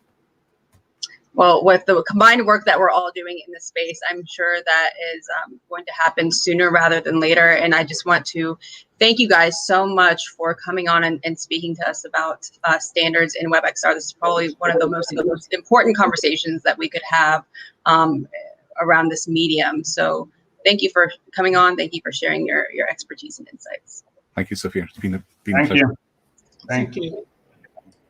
Well, with the combined work that we're all doing in this space, I'm sure that is going to happen sooner rather than later. And I just want to thank you guys so much for coming on and speaking to us about standards in WebXR. This is probably one of the most important conversations that we could have around this medium. So thank you for coming on. Thank you for sharing your expertise and insights. Thank you, Sophia. It's been a Thank pleasure. you. Thank you.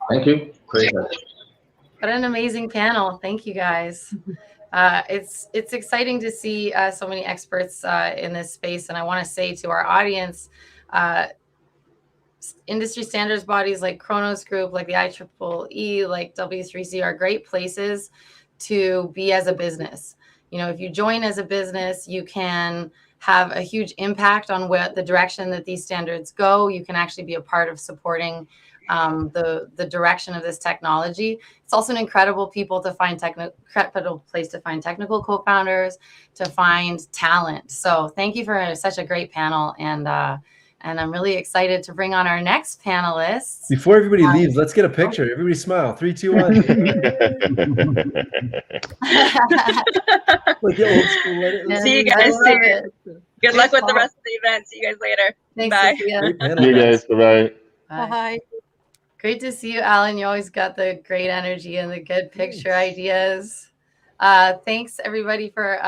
Thank you. Great. What an amazing panel. Thank you, guys. It's exciting to see so many experts in this space. And I want to say to our audience, industry standards bodies like Kronos Group, like the IEEE, like W3C are great places to be as a business. You know, if you join as a business, you can have a huge impact on what the direction that these standards go. You can actually be a part of supporting the direction of this technology. It's also an incredible incredible place to find technical co-founders, to find talent. So thank you for such a great panel, and I'm really excited to bring on our next panelists. Before everybody leaves, let's get a picture. Everybody smile. 3, 2, 1. Like the old school. See you guys soon. Good luck with the rest of the event. See you guys later. Thanks, Bye. Sophia. See you guys. Bye-bye. Bye. Great to see you, Alan. You always got the great energy and the good picture ideas. Thanks everybody for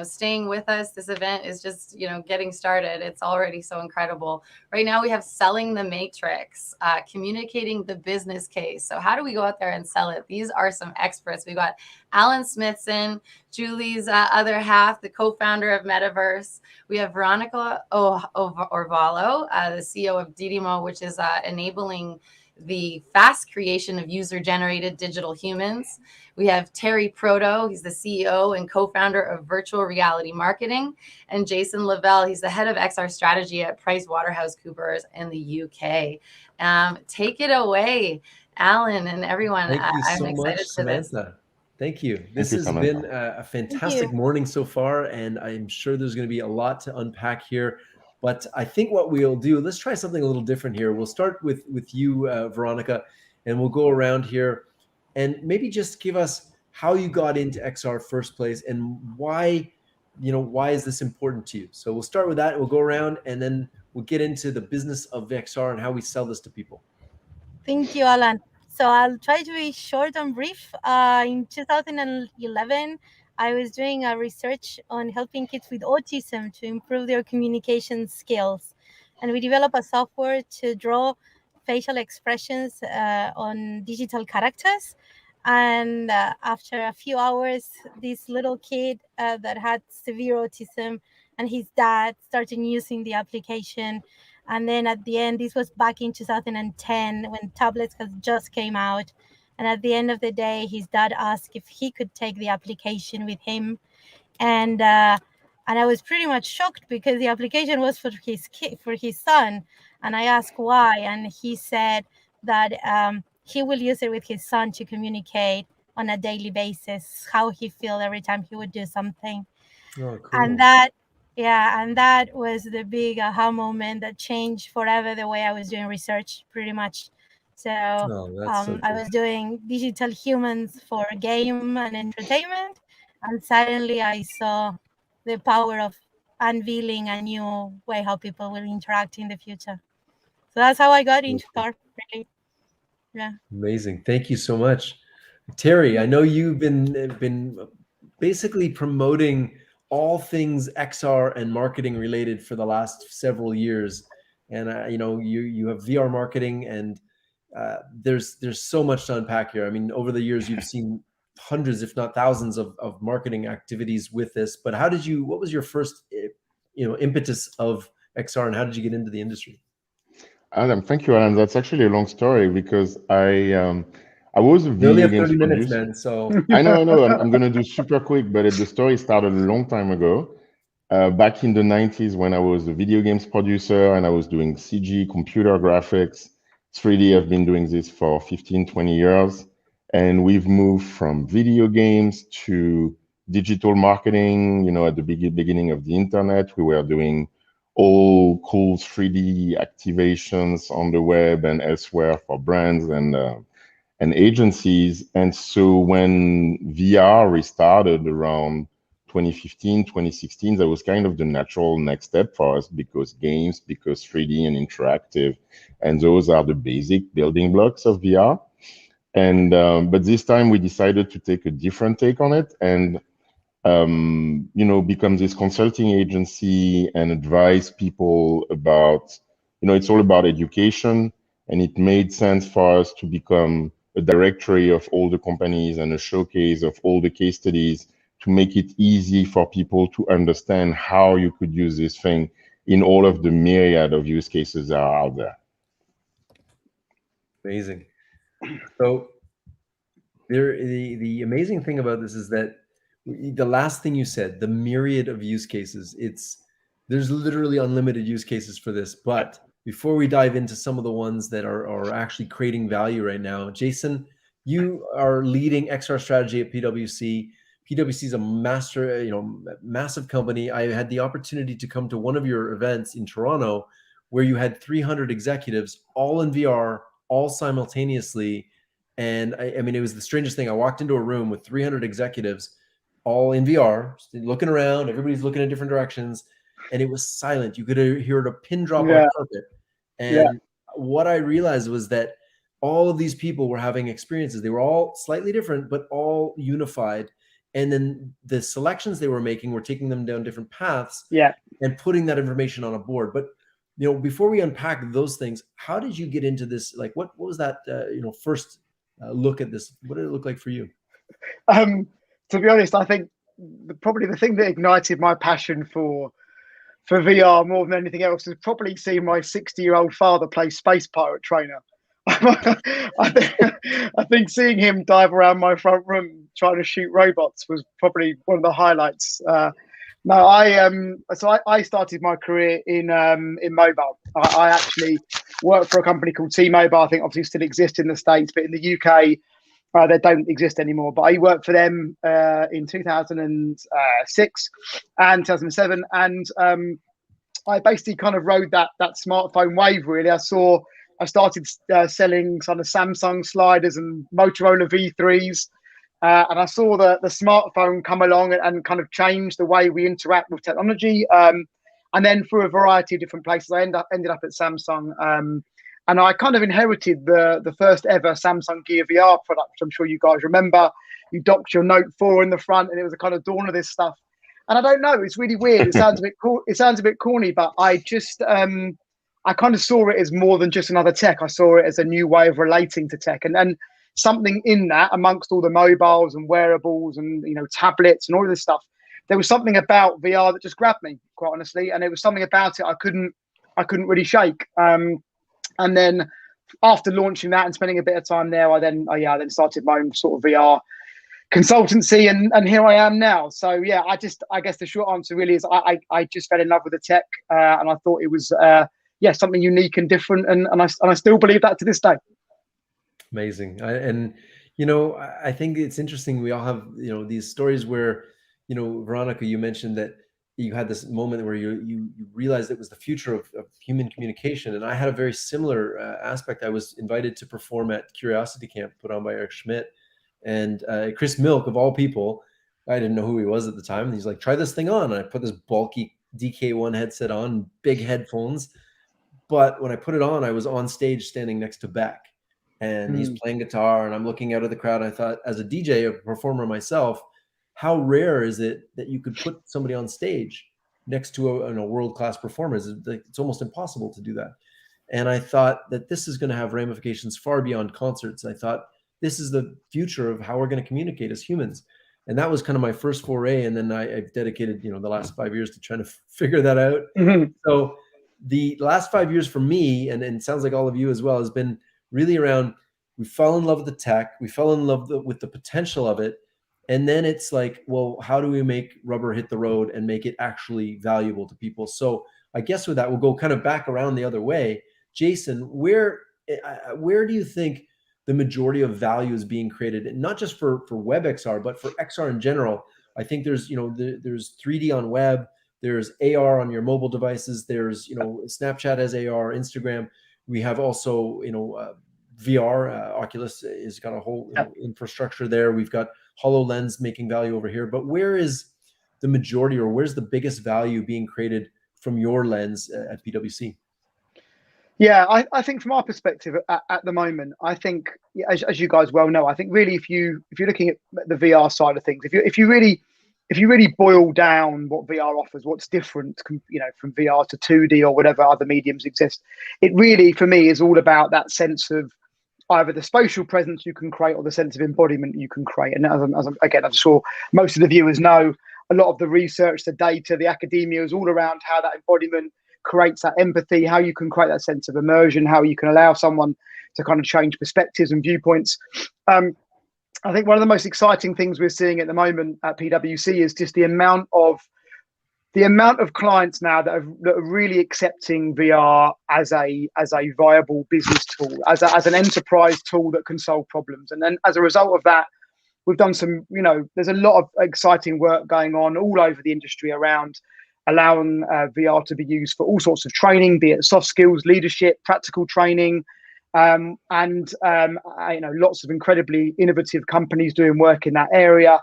staying with us. This event is just getting started. It's already so incredible. Right now we have selling the matrix, communicating the business case. So how do we go out there and sell it? These are some experts. We've got Alan Smithson, Julie's other half, the co-founder of Metaverse. We have Veronica Orvalo, the CEO of Didimo, which is enabling the fast creation of user-generated digital humans. We have Terry Proto, he's the CEO and co-founder of Virtual Reality Marketing, and Jason Lavelle, he's the head of XR strategy at PricewaterhouseCoopers in the UK. Take it away, Alan and everyone. Thank you I'm so excited much, for this. Samantha. Thank you. This has Samantha. been a fantastic morning so far, and I'm sure there's going to be a lot to unpack here. But I think what we'll do, let's try something a little different here. We'll start with you, Veronica, and we'll go around here and maybe just give us how you got into XR first place and why is this important to you? So we'll start with that. We'll go around and then we'll get into the business of XR and how we sell this to people. Thank you, Alan. So I'll try to be short and brief. In 2011, I was doing a research on helping kids with autism to improve their communication skills. And we developed a software to draw facial expressions on digital characters. And after a few hours, this little kid that had severe autism and his dad started using the application. And then at the end, this was back in 2010 when tablets had just came out. And at the end of the day, his dad asked if he could take the application with him. And I was pretty much shocked because the application was for his son. And I asked why. And he said that he will use it with his son to communicate on a daily basis, how he feels every time he would do something. Oh, cool. And that was the big aha moment that changed forever the way I was doing research, pretty much. So, I was doing digital humans for game and entertainment, and suddenly I saw the power of unveiling a new way how people will interact in the future. So that's how I got into car, really. Yeah. Amazing. Thank you so much. Terry, I know you've been basically promoting all things XR and marketing related for the last several years. And you have VR marketing, and there's so much to unpack here. I mean, over the years, you've seen hundreds, if not thousands of marketing activities with this, but what was your first, impetus of XR, and how did you get into the industry? Adam, thank you, Alan. That's actually a long story because I was a We only video have games 30 minutes, producer. man. So I know. I'm going to do super quick, but the story started a long time ago. back in the 90s when I was a video games producer and I was doing CG, computer graphics, 3D. I've been doing this for 15, 20 years. And we've moved from video games to digital marketing. You know, at the beginning of the internet, we were doing all cool 3D activations on the web and elsewhere for brands and agencies. And so when VR restarted around 2015, 2016, that was kind of the natural next step for us because 3D and interactive, and those are the basic building blocks of VR. And but this time we decided to take a different take on it and you know, become this consulting agency and advise people about, you know, it's all about education, and it made sense for us to become a directory of all the companies and a showcase of all the case studies to make it easy for people to understand how you could use this thing in all of the myriad of use cases that are out there. Amazing. So the amazing thing about this is that the last thing you said, the myriad of use cases, there's literally unlimited use cases for this. But before we dive into some of the ones that are actually creating value right now, Jason, you are leading XR strategy at PwC. PwC is a massive company. I had the opportunity to come to one of your events in Toronto where you had 300 executives all in VR, all simultaneously. And I mean, it was the strangest thing. I walked into a room with 300 executives all in VR, looking around, everybody's looking in different directions, and it was silent. You could hear a pin drop on the carpet. And what I realized was that all of these people were having experiences. They were all slightly different, but all unified. And then the selections they were making were taking them down different paths and putting that information on a board. But, you know, before we unpack those things, how did you get into this? Like, what was that, first look at this? What did it look like for you? To be honest, I think probably the thing that ignited my passion for VR more than anything else is probably seeing my 60-year-old father play Space Pirate Trainer. I think seeing him dive around my front room trying to shoot robots was probably one of the highlights. I started my career in mobile. I actually worked for a company called T-Mobile. I think obviously still exists in the States, but in the UK they don't exist anymore. But I worked for them in 2006 and 2007, and I basically kind of rode that smartphone wave. Really, I started selling kind of Samsung sliders and Motorola V3s. And I saw the smartphone come along and kind of change the way we interact with technology. And then through a variety of different places, I ended up at Samsung. And I kind of inherited the first ever Samsung Gear VR product, which I'm sure you guys remember. You docked your Note 4 in the front, and it was a kind of dawn of this stuff. And I don't know, it's really weird. It sounds a bit cool. It sounds a bit corny, but I just I kind of saw it as more than just another tech. I saw it as a new way of relating to tech, and something in that, amongst all the mobiles and wearables and tablets and all of this stuff, there was something about VR that just grabbed me, quite honestly, and it was something about it I couldn't really shake. And then after launching that and spending a bit of time there, I then started my own sort of VR consultancy, and here I am now. So yeah, I guess the short answer really is I just fell in love with the tech, and I thought it was something unique and different, and I still believe that to this day. Amazing. I think it's interesting. We all have, these stories where, Veronica, you mentioned that you had this moment where you realized it was the future of human communication. And I had a very similar aspect. I was invited to perform at Curiosity Camp put on by Eric Schmidt, and Chris Milk, of all people. I didn't know who he was at the time. And he's like, try this thing on. And I put this bulky DK1 headset on, big headphones. But when I put it on, I was on stage standing next to Beck. And he's playing guitar, and I'm looking out of the crowd. I thought, as a DJ, a performer myself, how rare is it that you could put somebody on stage next to a world-class performer? It's almost impossible to do that. And I thought that this is going to have ramifications far beyond concerts. I thought this is the future of how we're going to communicate as humans. And that was kind of my first foray. And then I've dedicated, the last 5 years to trying to figure that out. So the last 5 years for me, and it sounds like all of you as well, has been really around, we fell in love with the tech, we fell in love with the potential of it, And then it's like, well, how do we make rubber hit the road and make it actually valuable to people? So I guess with that, we'll go kind of back around the other way. Jason, where do you think the majority of value is being created, and not just for WebXR, but for XR in general? I think there's, there's 3D on web, there's AR on your mobile devices, there's, Snapchat has AR, Instagram. We have also, VR, Oculus has got a whole infrastructure there. We've got HoloLens making value over here. But where is the majority, or where's the biggest value being created from your lens at PwC? Yeah, I think from our perspective at the moment, I think, as you guys well know, I think really if you're looking at the VR side of things, if you really boil down what VR offers, what's different, from VR to 2D or whatever other mediums exist, it really for me is all about that sense of either the spatial presence you can create or the sense of embodiment you can create. And again, I'm sure most of the viewers know, a lot of the research, the data, the academia is all around how that embodiment creates that empathy, how you can create that sense of immersion, how you can allow someone to kind of change perspectives and viewpoints. I think one of the most exciting things we're seeing at the moment at PwC is just the amount of clients now that are really accepting VR as a viable business tool, as an enterprise tool that can solve problems. And then as a result of that, we've done some, there's a lot of exciting work going on all over the industry around allowing VR to be used for all sorts of training, be it soft skills, leadership, practical training, and lots of incredibly innovative companies doing work in that area.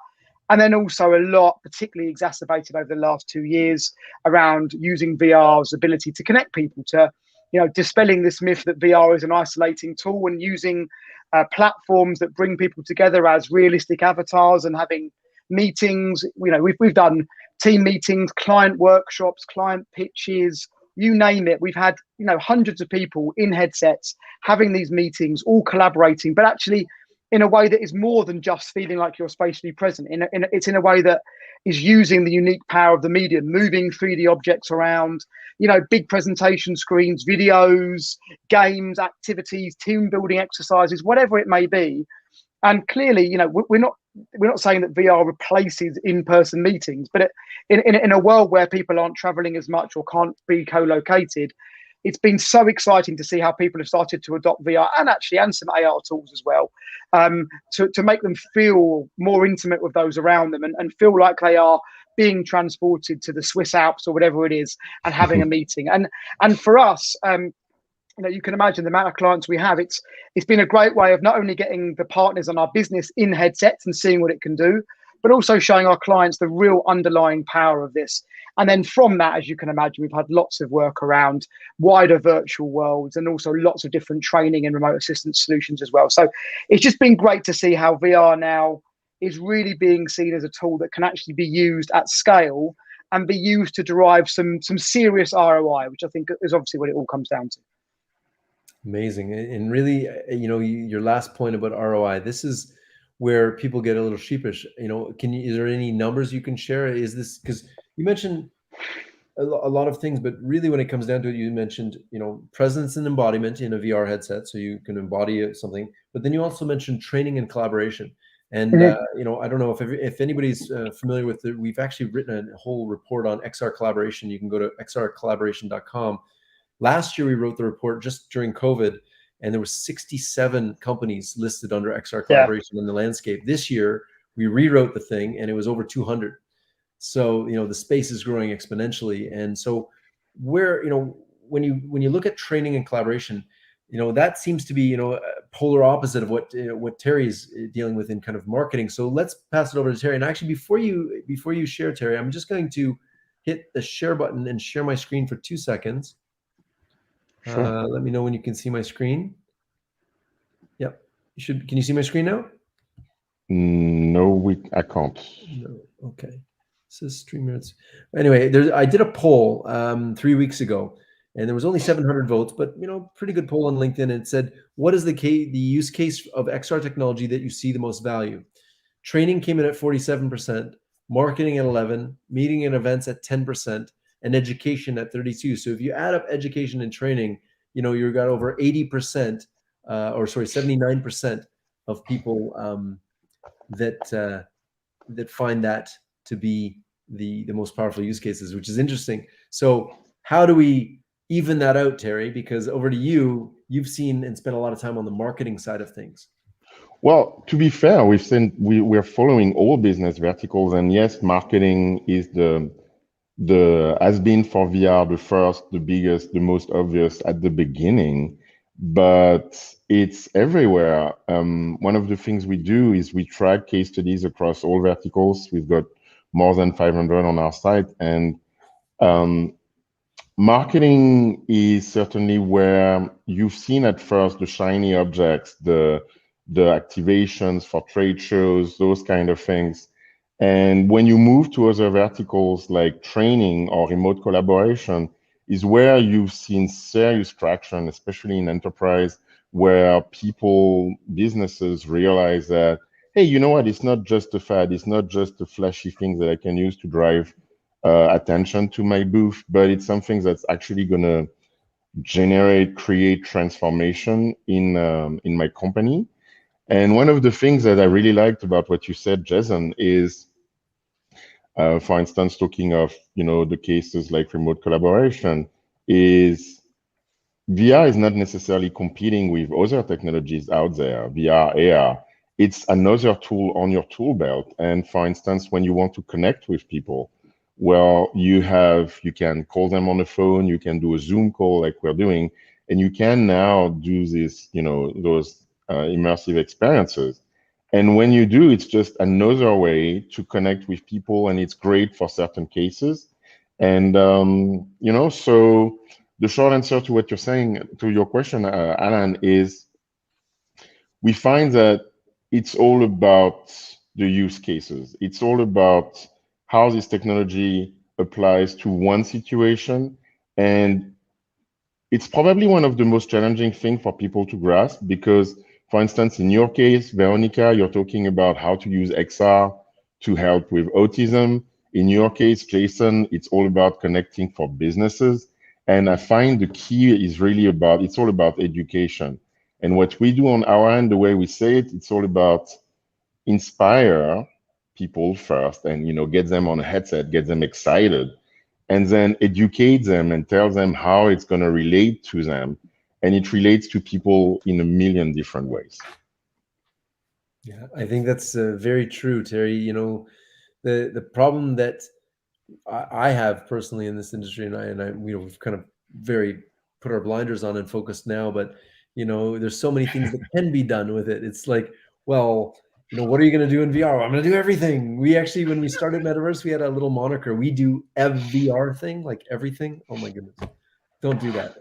And then also a lot, particularly exacerbated over the last 2 years, around using VR's ability to connect people, to, dispelling this myth that VR is an isolating tool, and using platforms that bring people together as realistic avatars and having meetings. We've done team meetings, client workshops, client pitches, you name it. We've had, hundreds of people in headsets having these meetings, all collaborating, but actually in a way that is more than just feeling like you're spatially present. It's in a way that is using the unique power of the medium, moving 3D objects around, big presentation screens, videos, games, activities, team building exercises, whatever it may be. And clearly, we're not saying that VR replaces in-person meetings, but in a world where people aren't traveling as much or can't be co-located, it's been so exciting to see how people have started to adopt VR and some AR tools as well, to make them feel more intimate with those around them and feel like they are being transported to the Swiss Alps or whatever it is and having a meeting. And for us, you can imagine the amount of clients we have. It's been a great way of not only getting the partners on our business in headsets and seeing what it can do, but also showing our clients the real underlying power of this. And then from that, as you can imagine, we've had lots of work around wider virtual worlds and also lots of different training and remote assistance solutions as well. So it's just been great to see how VR now is really being seen as a tool that can actually be used at scale and be used to derive some serious ROI, which I think is obviously what it all comes down to. Amazing. And really, your last point about ROI, this is where people get a little sheepish. Is there any numbers you can share? Is this, because you mentioned a lot of things, but really when it comes down to it, you mentioned, presence and embodiment in a VR headset, so you can embody something, but then you also mentioned training and collaboration. And, I don't know if anybody's familiar with it. We've actually written a whole report on XR collaboration. You can go to xrcollaboration.com. Last year, we wrote the report just during COVID, and there were 67 companies listed under XR collaboration in the landscape. This year, we rewrote the thing, and it was over 200. So, the space is growing exponentially. And so when you look at training and collaboration, that seems to be, a polar opposite of what Terry is dealing with in kind of marketing. So let's pass it over to Terry. And actually, before you share, Terry, I'm just going to hit the share button and share my screen for 2 seconds. Sure. Let me know when you can see my screen. Yep. Can you see my screen now? No, I can't. No. Okay. It says StreamYards. Anyway, I did a poll 3 weeks ago, and there was only 700 votes, but pretty good poll on LinkedIn. And it said, what is the use case of XR technology that you see the most value? Training came in at 47%, marketing at 11%, meeting and events at 10%. And education at 32%. So if you add up education and training, you've got over 80%, 79% of people that that find that to be the most powerful use cases, which is interesting. So how do we even that out, Terry? Because over to you, you've seen and spent a lot of time on the marketing side of things. Well, to be fair, we're following all business verticals, and yes, marketing is has been for VR the first, the biggest, the most obvious at the beginning, but it's everywhere. One of the things we do is we track case studies across all verticals. We've got more than 500 on our site, and marketing is certainly where you've seen at first the shiny objects, the activations for trade shows, those kind of things. And when you move to other verticals like training or remote collaboration, is where you've seen serious traction, especially in enterprise, where businesses realize that, hey, you know what, it's not just a fad, it's not just the flashy things that I can use to drive attention to my booth, but it's something that's actually going to create transformation in my company. And one of the things that I really liked about what you said, Jason, is, for instance, talking of the cases like remote collaboration, is VR is not necessarily competing with other technologies out there, VR, AR. It's another tool on your tool belt. And for instance, when you want to connect with people, well, you can call them on the phone, you can do a Zoom call like we're doing, and you can now do this, those immersive experiences. And when you do, it's just another way to connect with people, and it's great for certain cases. And, so the short answer to what you're saying, to your question, Alan, is we find that it's all about the use cases. It's all about how this technology applies to one situation. And it's probably one of the most challenging things for people to grasp because, for instance, in your case, Veronica, you're talking about how to use XR to help with autism. In your case, Jason, it's all about connecting for businesses. And I find the key is really it's all about education. And what we do on our end, the way we say it, it's all about inspire people first and, get them on a headset, get them excited, and then educate them and tell them how it's going to relate to them. And it relates to people in a million different ways. Yeah, I think that's very true, Terry. The problem that I have personally in this industry, and we've kind of very put our blinders on and focused now, but there's so many things that can be done with it. It's like, well, what are you going to do in VR? I'm going to do everything. We actually, when we started Metaverse, we had a little moniker. We do VR thing, like everything. Oh my goodness. Don't do that.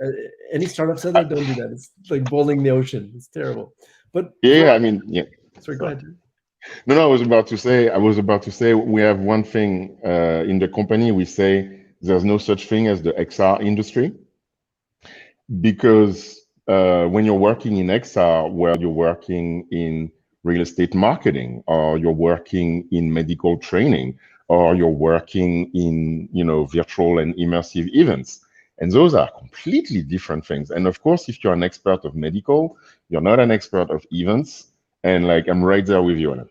Any startup said that, don't do that. It's like boiling the ocean. It's terrible. But yeah. Sorry, go ahead. No, I was about to say we have one thing in the company. We say there's no such thing as the XR industry, because when you're working in XR, where you're working in real estate marketing, or you're working in medical training, or you're working in virtual and immersive events, and those are completely different things. And of course, if you're an expert of medical, you're not an expert of events. And I'm right there with you, Alan.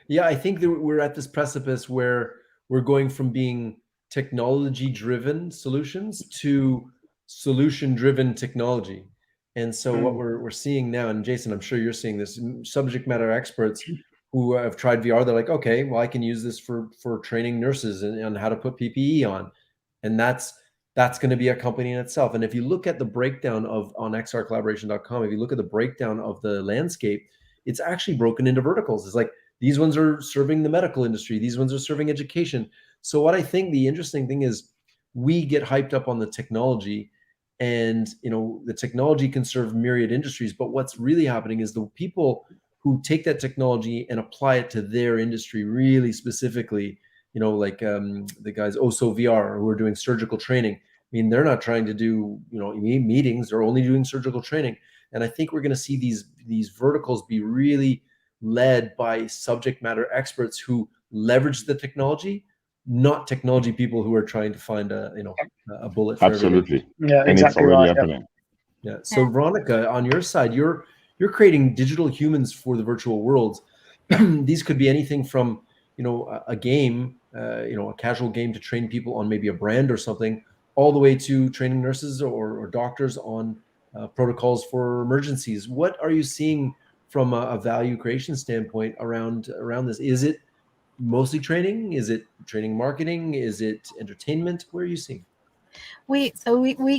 Yeah, I think that we're at this precipice where we're going from being technology-driven solutions to solution-driven technology. And so what we're seeing now, and Jason, I'm sure you're seeing this, subject matter experts who have tried VR, they're like, okay, well, I can use this for training nurses on how to put PPE on. And that's going to be a company in itself. And if you look at the breakdown on xrcollaboration.com, if you look at the breakdown of the landscape, it's actually broken into verticals. It's like, these ones are serving the medical industry. These ones are serving education. So what I think the interesting thing is we get hyped up on the technology, and the technology can serve myriad industries. But what's really happening is the people who take that technology and apply it to their industry really specifically, like the guys Oso VR who are doing surgical training. I mean, they're not trying to do meetings. They're only doing surgical training. And I think we're going to see these verticals be really led by subject matter experts who leverage the technology, not technology people who are trying to find a bullet for absolutely. Yeah, and exactly it's already right. happening. Yeah. So Veronica, on your side, you're creating digital humans for the virtual worlds. These could be anything from a game, a casual game to train people on maybe a brand or something, all the way to training nurses or doctors on protocols for emergencies. What are you seeing from a value creation standpoint around this? Is it mostly training? Is it training marketing? Is it entertainment? Where are you seeing? We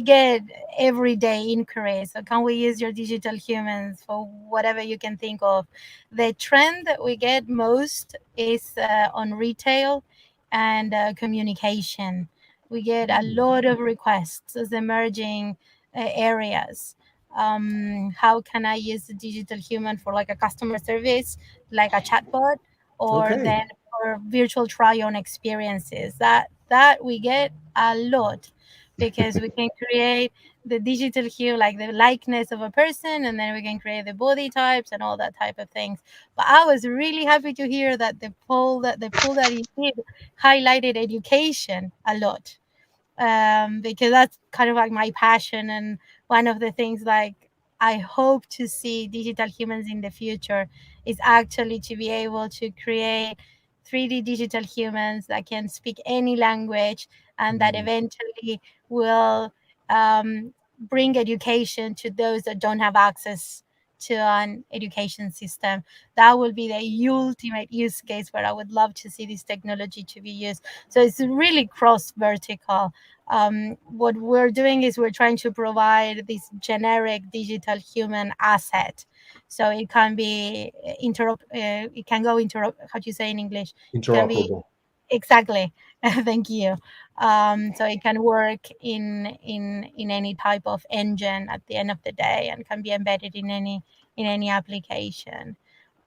get everyday inquiries. So can we use your digital humans for whatever you can think of? The trend that we get most is on retail and communication. We get a lot of requests as emerging areas. How can I use the digital human for like a customer service, like a chatbot, or Okay. then for virtual try-on experiences? That we get a lot, because we can create the digital hue, like the likeness of a person, and then we can create the body types and all that type of things. But I was really happy to hear that the poll that you did highlighted education a lot, because that's kind of like my passion, and one of the things like I hope to see digital humans in the future is actually to be able to create 3D digital humans that can speak any language, and that eventually will bring education to those that don't have access to an education system. That will be the ultimate use case where I would love to see this technology to be used. So it's really cross vertical. What we're doing is we're trying to provide this generic digital human asset, so it can be it can go how do you say in English? It can be Interoperable. exactly. Thank you. So it can work in any type of engine at the end of the day, and can be embedded in any application.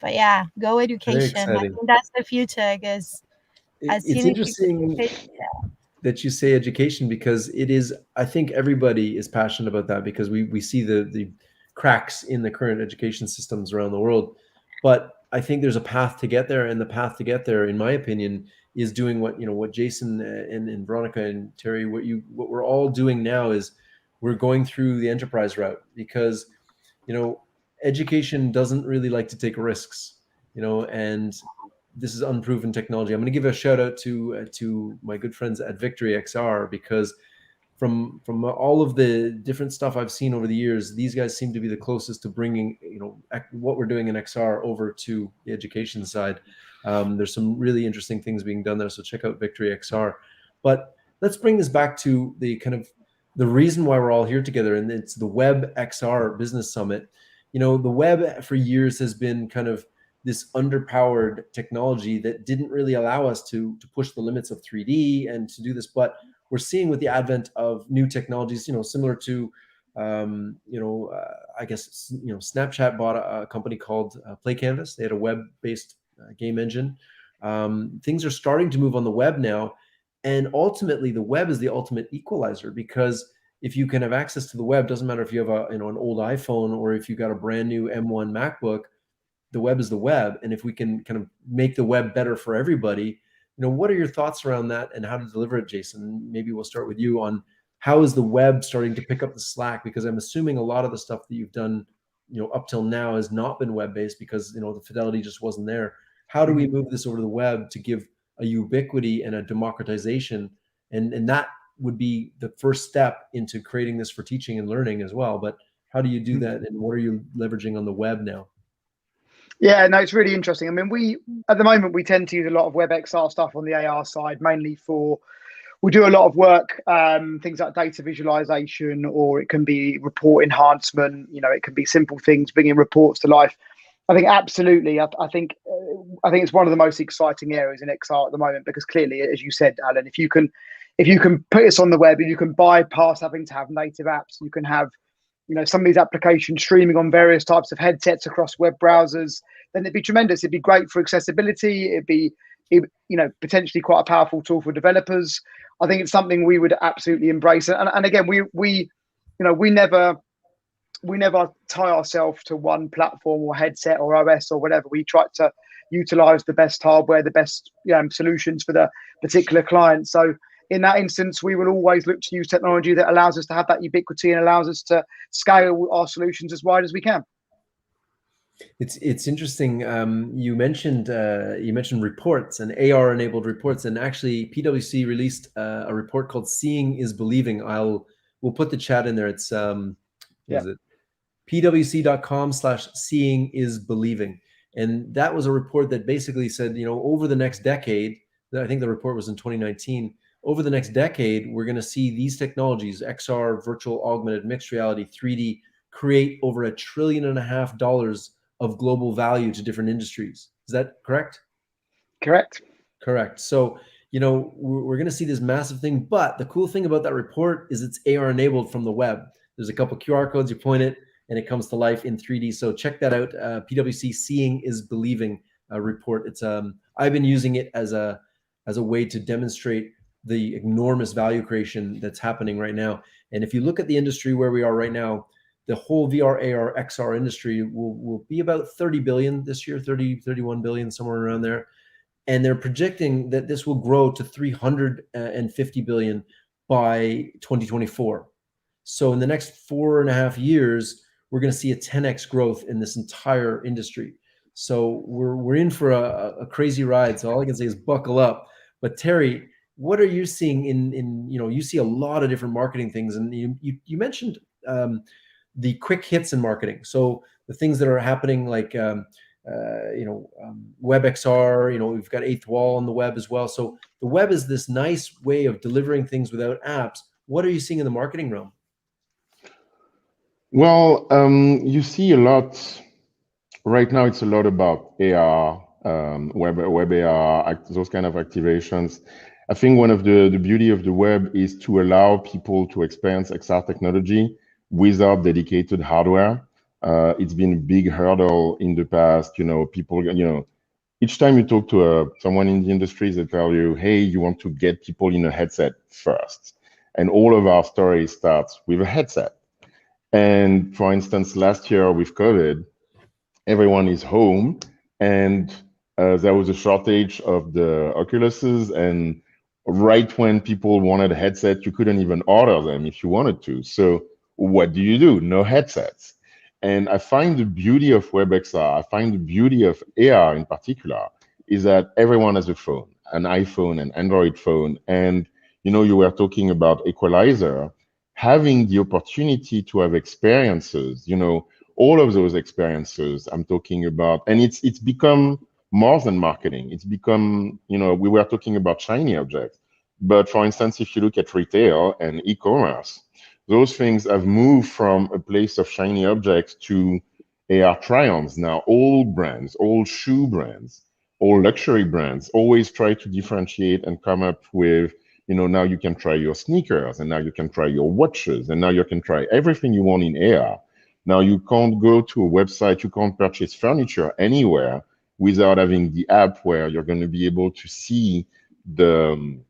But yeah, go Very education. I exciting. think that's the future, because as It's soon as interesting that you say education, because it is, I think everybody is passionate about that, because we see the cracks in the current education systems around the world. But I think there's a path to get there, and the path to get there, in my opinion, is doing what Jason and Veronica and Terry, what we're all doing now is we're going through the enterprise route, because education doesn't really like to take risks, and this is unproven technology. I'm going to give a shout out to my good friends at WebXR, because from all of the different stuff I've seen over the years, these guys seem to be the closest to bringing what we're doing in XR over to the education side. There's some really interesting things being done there, so check out WebXR. But let's bring this back to the kind of the reason why we're all here together, and it's the WebXR Business Summit. The web for years has been kind of this underpowered technology that didn't really allow us to push the limits of 3D and to do this. But we're seeing with the advent of new technologies, similar to, I guess, Snapchat bought a company called Play Canvas. They had a web-based game engine. Things are starting to move on the web now. And ultimately, the web is the ultimate equalizer, because if you can have access to the web, doesn't matter if you have an old iPhone or if you've got a brand new M1 MacBook, the web is the web. And if we can kind of make the web better for everybody, what are your thoughts around that and how to deliver it, Jason? Maybe we'll start with you on how is the web starting to pick up the slack, because I'm assuming a lot of the stuff that you've done, up till now has not been web-based because, the fidelity just wasn't there. How do we move this over to the web to give a ubiquity and a democratization? And that would be the first step into creating this for teaching and learning as well. But how do you do that, and what are you leveraging on the web now? Yeah, no, it's really interesting. I mean, at the moment we tend to use a lot of WebXR stuff on the AR side, mainly we do a lot of work, things like data visualization, or it can be report enhancement. It can be simple things, bringing reports to life. I think absolutely. I think it's one of the most exciting areas in XR at the moment, because clearly, as you said, Alan, if you can put this on the web and you can bypass having to have native apps, you can have some of these applications streaming on various types of headsets across web browsers, then it'd be tremendous. It'd be great for accessibility. It'd be potentially quite a powerful tool for developers. I think it's something we would absolutely embrace. And again, we never tie ourselves to one platform or headset or OS or whatever. We try to utilize the best hardware, the best solutions for the particular client. So in that instance, we will always look to use technology that allows us to have that ubiquity and allows us to scale our solutions as wide as we can. It's interesting. You mentioned reports and AR enabled reports, and actually PwC released a report called "Seeing is Believing." We'll put the chat in there. It's what is it? pwc.com/seeing is believing, and that was a report that basically said, over the next decade, I think the report was in 2019. Over the next decade, we're going to see these technologies, XR, virtual augmented mixed reality, 3D, create over $1.5 trillion of global value to different industries. Is that correct? Correct. Correct. So, we're going to see this massive thing. But the cool thing about that report is it's AR enabled from the web. There's a couple QR codes, you point it, and it comes to life in 3D. So check that out. PwC Seeing is Believing report. It's I've been using it as a way to demonstrate the enormous value creation that's happening right now. And if you look at the industry where we are right now, the whole VR, AR, XR industry will be about 30 billion this year, 31 billion, somewhere around there. And they're projecting that this will grow to 350 billion by 2024. So in the next 4.5 years, we're going to see a 10x growth in this entire industry. So we're in for a crazy ride. So all I can say is buckle up. But Terry, what are you seeing in you see a lot of different marketing things, and you mentioned the quick hits in marketing. So the things that are happening, like WebXR, we've got Eighth Wall on the web as well. So the web is this nice way of delivering things without apps. What are you seeing in the marketing realm? Well, you see a lot right now. It's a lot about AR, web AR, those kind of activations. I think one of the beauty of the web is to allow people to experience XR technology without dedicated hardware. It's been a big hurdle in the past. People, each time you talk to someone in the industry, they tell you, hey, you want to get people in a headset first. And all of our story starts with a headset. And for instance, last year with COVID, everyone is home, and there was a shortage of the Oculuses. And right when people wanted a headset, you couldn't even order them if you wanted to. So what do? No headsets. And I find the beauty of WebXR, I find the beauty of AR in particular, is that everyone has a phone, an iPhone, an Android phone. And you were talking about equalizer. Having the opportunity to have experiences, all of those experiences I'm talking about, and it's become more than marketing. It's become, we were talking about shiny objects, but for instance, if you look at retail and e-commerce, those things have moved from a place of shiny objects to AR try-ons. Now, all brands, all shoe brands, all luxury brands always try to differentiate and come up with, now you can try your sneakers, and now you can try your watches, and now you can try everything you want in AR. Now you can't go to a website, you can't purchase furniture anywhere without having the app where you're going to be able to see the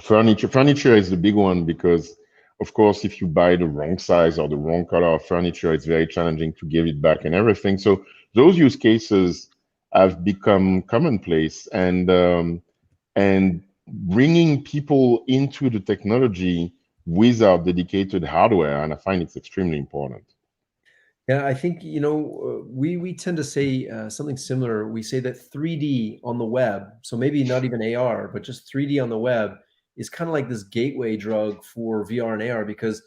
furniture. Furniture is the big one because, of course, if you buy the wrong size or the wrong color of furniture, it's very challenging to give it back and everything. So those use cases have become commonplace, and bringing people into the technology without dedicated hardware, and I find it's extremely important. Yeah, I think, we tend to say something similar. We say that 3D on the web, so maybe not even AR, but just 3D on the web, is kind of like this gateway drug for VR and AR, because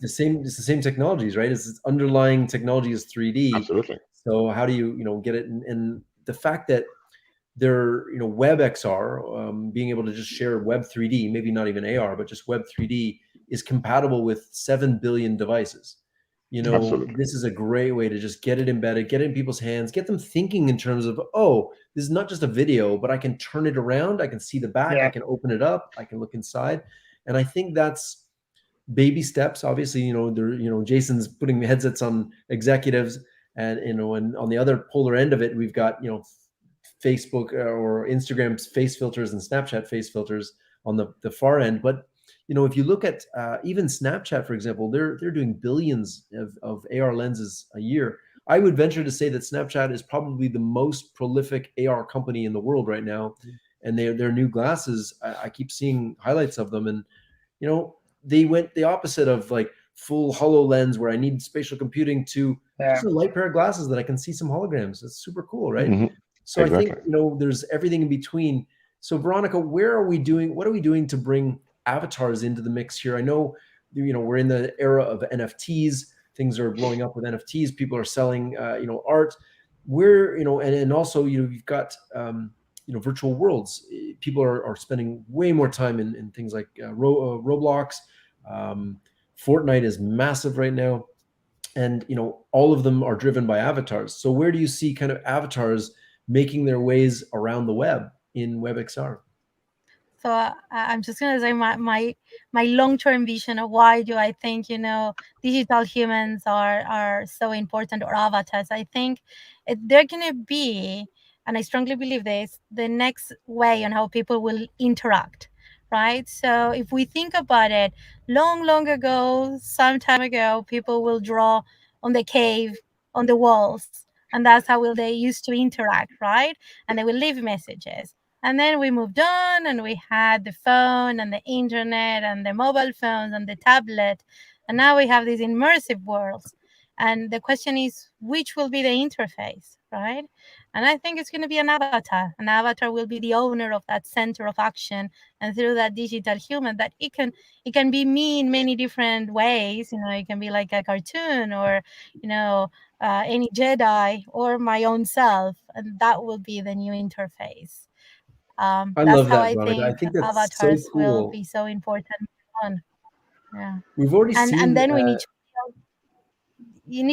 it's the same technologies, right? It's underlying technology is 3D. Absolutely. So how do you get it? And the fact that they're, WebXR, being able to just share Web 3D, maybe not even AR, but just Web 3D, is compatible with 7 billion devices. Absolutely. This is a great way to just get it embedded, get it in people's hands, get them thinking in terms of, oh, this is not just a video, but I can turn it around, I can see the back, I can open it up, I can look inside. And I think that's baby steps. Obviously, Jason's putting headsets on executives, and and on the other polar end of it, we've got Facebook or Instagram's face filters and Snapchat face filters on the far end. But if you look at even Snapchat, for example, they're doing billions of AR lenses a year. I would venture to say that Snapchat is probably the most prolific AR company in the world right now. And their new glasses, I keep seeing highlights of them, and they went the opposite of like full HoloLens where I need spatial computing to Yeah. just a light pair of glasses that I can see some holograms. It's super cool, right? Mhm. So Exactly. I think, you know, there's everything in between. So Veronica, what are we doing to bring avatars into the mix here? I know, you know, we're in the era of NFTs. Things are blowing up with NFTs. People are selling, you know, art. We're, you know, and also, you know, you've got, you know, virtual worlds. People are spending way more time in things like Roblox. Fortnite is massive right now. And, you know, all of them are driven by avatars. So where do you see kind of avatars making their ways around the web in WebXR? So I'm just gonna say my long-term vision of why do I think, you know, digital humans are so important, or avatars. I think they're gonna be, and I strongly believe this, the next way on how people will interact, right? So if we think about it, long ago, some time ago, people will draw on the cave, on the walls, and that's how they used to interact, right? And they will leave messages. And then we moved on and we had the phone and the internet and the mobile phones and the tablet. And now we have these immersive worlds. And the question is, which will be the interface, right? And I think it's going to be an avatar. An avatar will be the owner of that center of action. And through that digital human, that it can be me in many different ways. You know, it can be like a cartoon, or, you know, any Jedi, or my own self. And that will be the new interface. I That's love how that, I Veronica. I think think that's so avatars will cool. be so important. Yeah. We've already seen. And then we need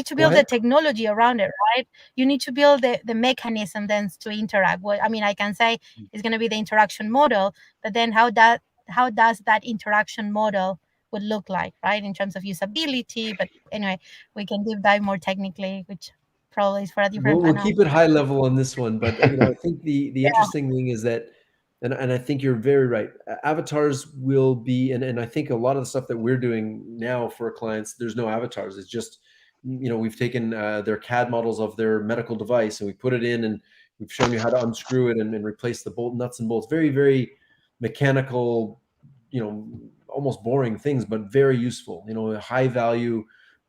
to Go build the ahead. technology around it, right? You need to build the mechanism then to interact. Well, I mean, I can say it's going to be the interaction model, but then how does that interaction model would look like, right? In terms of usability. But anyway, we can deep dive more technically, which probably is for a different We'll panel. keep it high level on this one, but you know, I think the interesting thing is that, and I think you're very right. Avatars will be, and I think a lot of the stuff that we're doing now for clients, there's no avatars. It's just, you know, we've taken their CAD models of their medical device and we put it in, and we've shown you how to unscrew it and replace the nuts and bolts. Very, very mechanical, you know, almost boring things, but very useful. You know, high value.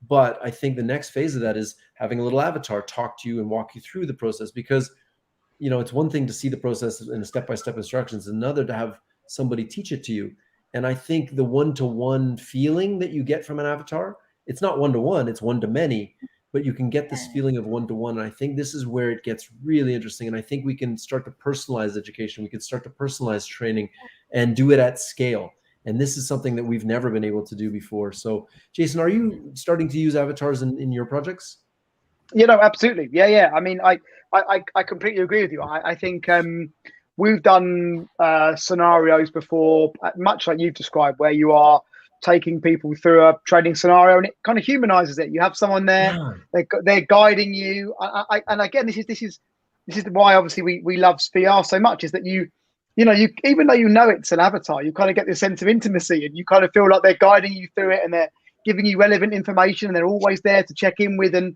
But I think the next phase of that is having a little avatar talk to you and walk you through the process, because, you know, it's one thing to see the process in step-by-step instructions, another to have somebody teach it to you. And I think the one-to-one feeling that you get from an avatar, it's not one-to-one, it's one-to-many, but you can get this feeling of one-to-one. And I think this is where it gets really interesting. And I think we can start to personalize education. We can start to personalize training and do it at scale. And this is something that we've never been able to do before. So Jason, are you starting to use avatars in your projects? You know, absolutely. Yeah. I mean, I completely agree with you. I think we've done scenarios before, much like you've described, where you are taking people through a training scenario, and it kind of humanizes it. You have someone there, they're guiding you. And again, this is why obviously we love VR so much, is that you know, even though you know it's an avatar, you kind of get this sense of intimacy, and you kind of feel like they're guiding you through it, and they're giving you relevant information, and they're always there to check in with. And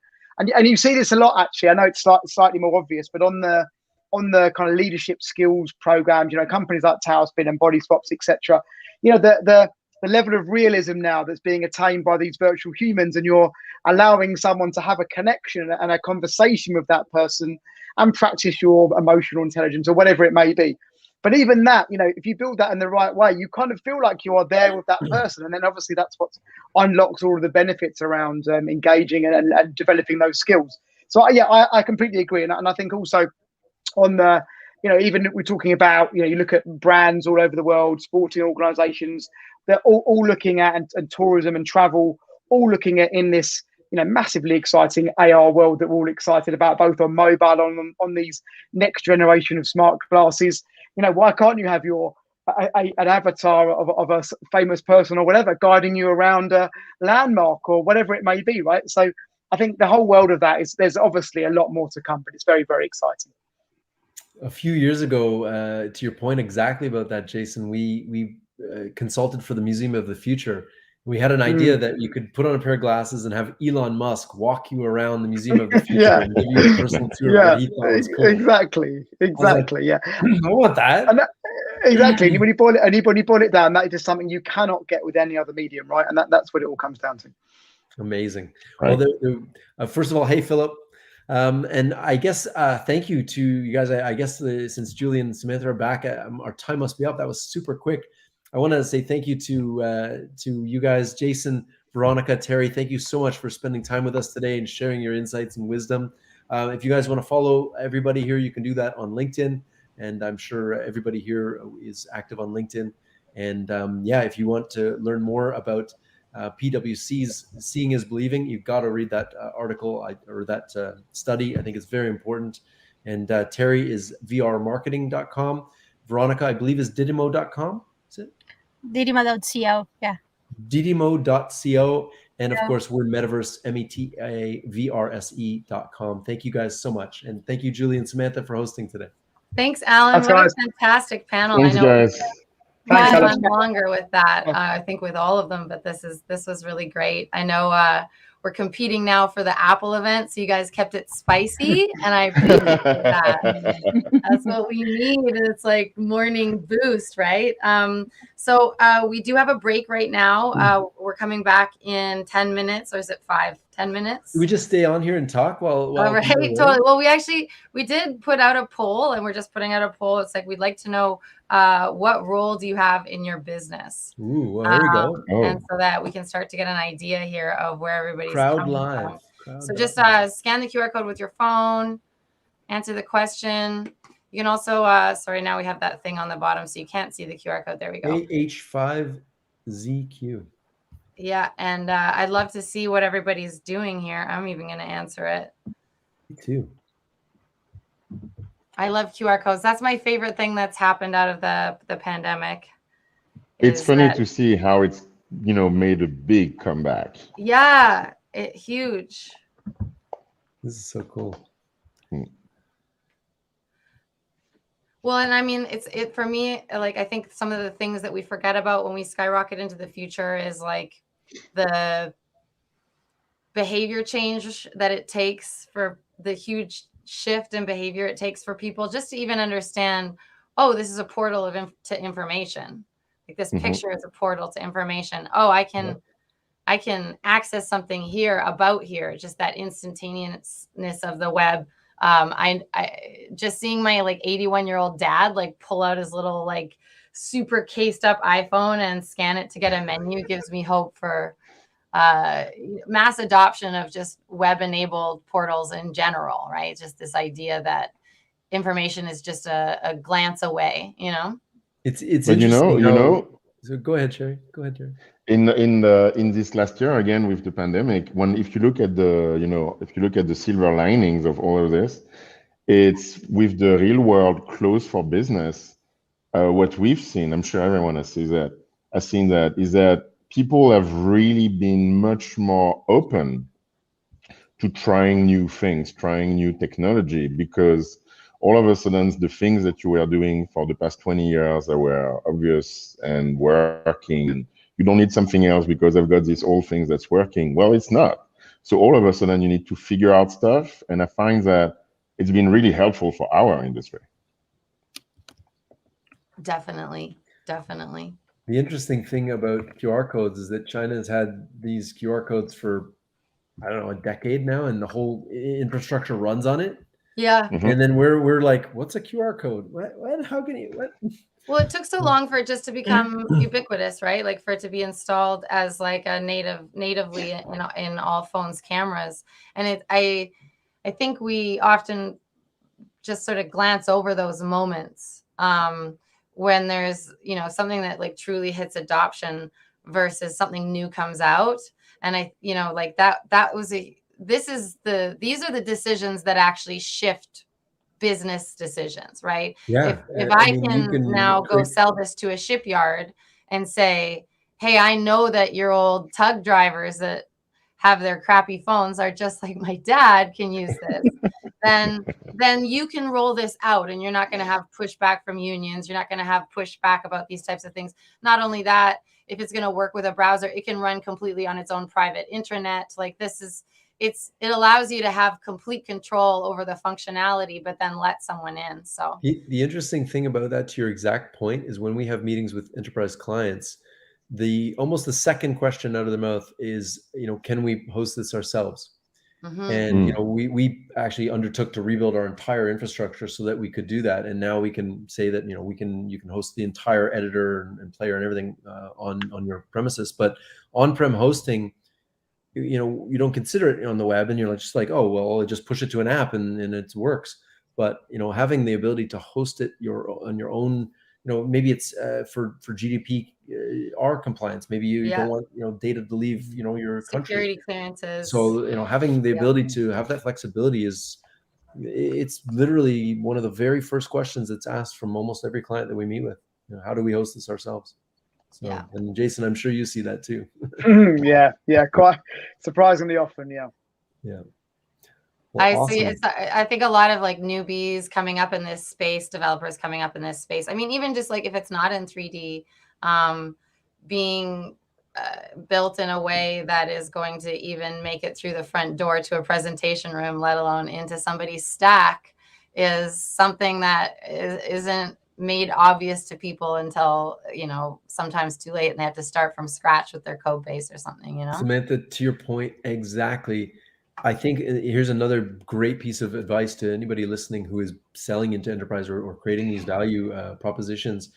you see this a lot, actually. I know it's slightly more obvious, but on the kind of leadership skills programs, you know, companies like Tailspin and Body Swaps, etc. You know, the level of realism now that's being attained by these virtual humans, and you're allowing someone to have a connection and a conversation with that person and practice your emotional intelligence or whatever it may be. But even that, you know, if you build that in the right way, you kind of feel like you are there with that person. And then obviously that's what unlocks all of the benefits around engaging and developing those skills. So yeah, I completely agree. And I think also on the, you know, even we're talking about, you know, you look at brands all over the world, sporting organizations, they're all looking at, and tourism and travel, all looking at in this, you know, massively exciting AR world that we're all excited about, both on mobile, on these next generation of smart glasses. You know, why can't you have an avatar of a famous person or whatever guiding you around a landmark or whatever it may be, right? So I think the whole world of that there's obviously a lot more to come, but it's very, very exciting. A few years ago, to your point exactly about that, Jason, we consulted for the Museum of the Future. We had an idea that you could put on a pair of glasses and have Elon Musk walk you around the Museum of the Future and give you a personal tour of what he thought was cool. Exactly. Yeah. I want that. Exactly. And when you boil it down, that is just something you cannot get with any other medium, right? And that's what it all comes down to. Amazing. Right. Well, first of all, hey, Philip. And I guess thank you to you guys. I guess since Julian and Samantha are back, our time must be up. That was super quick. I want to say thank you to you guys, Jason, Veronica, Terry. Thank you so much for spending time with us today and sharing your insights and wisdom. If you guys want to follow everybody here, you can do that on LinkedIn. And I'm sure everybody here is active on LinkedIn. And yeah, if you want to learn more about PwC's Seeing is Believing, you've got to read that article or that study. I think it's very important. And Terry is vrmarketing.com. Veronica, I believe, is didimo.com. Is it? Didimo.co. Yeah. Didimo.co. And of course, we're Metaverse, METAVRSE.com. Thank you guys so much. And thank you, Julie and Samantha, for hosting today. Thanks, Alan. That's what right. a fantastic panel. Thanks, I know guys. Thanks, we've Alan. gone longer with that. I think with all of them, but this was really great. I know we're competing now for the Apple event, so you guys kept it spicy, and I appreciate that. That's what we need. It's like morning boost, right? So we do have a break right now. We're coming back in 10 minutes, or is it 10 minutes? Do we just stay on here and talk while All right, totally. Well, we did put out a poll, and we're just putting out a poll. It's like, we'd like to know what role do you have in your business? Ooh, well, there we go. And so that we can start to get an idea here of where everybody's Crowd coming live. from. So just scan the QR code with your phone, answer the question. You can also, sorry, now we have that thing on the bottom, so you can't see the QR code. There we go. AH5ZQ. Yeah, and I'd love to see what everybody's doing here. I'm even going to answer it. Me too. I love QR codes. That's my favorite thing that's happened out of the pandemic. It's funny to see how it's, made a big comeback. Yeah, huge. This is so cool. Well, and I mean, it for me, like, I think some of the things that we forget about when we skyrocket into the future is like the behavior change that it takes, for the huge shift in behavior it takes for people just to even understand, oh, this is a portal to information. Like, this picture is a portal to information. Oh, I can access something here about here. Just that instantaneousness of the web. I just seeing my 81-year-old dad pull out his little super cased up iPhone and scan it to get a menu gives me hope for mass adoption of just web enabled portals in general, right? Just this idea that information is just a glance away, It's but interesting. So go ahead, Sherry. Go ahead, Sherry. In this last year, again with the pandemic, if you look at the silver linings of all of this, it's with the real world closed for business. What we've seen, I'm sure everyone has seen that, is that people have really been much more open to trying new things, trying new technology, because all of a sudden, the things that you were doing for the past 20 years that were obvious and working, you don't need something else because I've got these old things that's working. Well, it's not. So all of a sudden, you need to figure out stuff. And I find that it's been really helpful for our industry. Definitely. The interesting thing about QR codes is that China has had these QR codes for, I don't know, a decade now, and the whole infrastructure runs on it. Yeah. And then we're like, what's a QR code? What? How can you? What? Well, it took so long for it just to become ubiquitous, right? Like, for it to be installed as a natively in all phones' cameras. And I think we often just sort of glance over those moments when there's something that truly hits adoption versus something new comes out. And these are the decisions that actually shift business decisions, right? Yeah. If I can now go sell this to a shipyard and say, hey, I know that your old tug drivers that have their crappy phones are just like my dad can use this, then you can roll this out, and you're not going to have pushback from unions. You're not going to have pushback about these types of things. Not only that, if it's going to work with a browser, it can run completely on its own private intranet. It allows you to have complete control over the functionality, but then let someone in. So the interesting thing about that, to your exact point, is when we have meetings with enterprise clients, almost the second question out of their mouth is, can we host this ourselves? Mm-hmm. And we actually undertook to rebuild our entire infrastructure so that we could do that. And now we can say that you can host the entire editor and player and everything on your premises. But on-prem hosting, you don't consider it on the web, and you're just like, oh well, I just push it to an app and it works. But having the ability to host it on your own, maybe it's for GDPR compliance. Maybe you don't want data to leave your country. Security clearances. So having the ability to have that flexibility it's literally one of the very first questions that's asked from almost every client that we meet with. How do we host this ourselves? So, and Jason, I'm sure you see that too. yeah, quite surprisingly often. Yeah. Well, I awesome. see. I think a lot of like newbies coming up in this space, developers coming up in this space. I mean, even just like if it's not in 3D, being built in a way that is going to even make it through the front door to a presentation room, let alone into somebody's stack, is something that isn't made obvious to people until sometimes too late, and they have to start from scratch with their code base or something. Samantha, to your point, exactly. I think here's another great piece of advice to anybody listening who is selling into enterprise or creating these value propositions.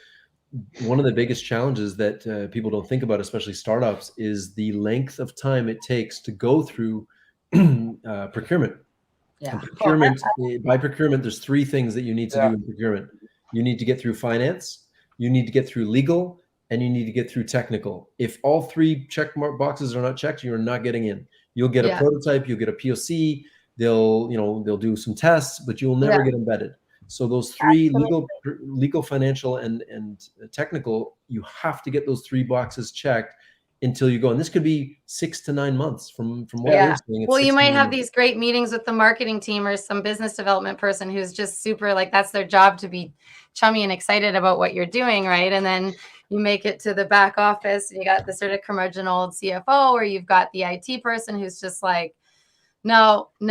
One of the biggest challenges that people don't think about, especially startups, is the length of time it takes to go through procurement. Yeah. By procurement, there's three things that you need to do in procurement. You need to get through finance, you need to get through legal, and you need to get through technical. If all three check mark boxes are not checked, you're not getting in. You'll get a prototype, you'll get a POC, they'll do some tests, but you'll never get embedded. So those three, legal, financial, and technical, you have to get those three boxes checked until you go. And this could be 6 to 9 months from what we're saying. Well, you might have these great meetings with the marketing team or some business development person who's just super, like, that's their job, to be chummy and excited about what you're doing, right? And then you make it to the back office and you got the sort of curmudgeon old CFO, or you've got the IT person who's just like, no, and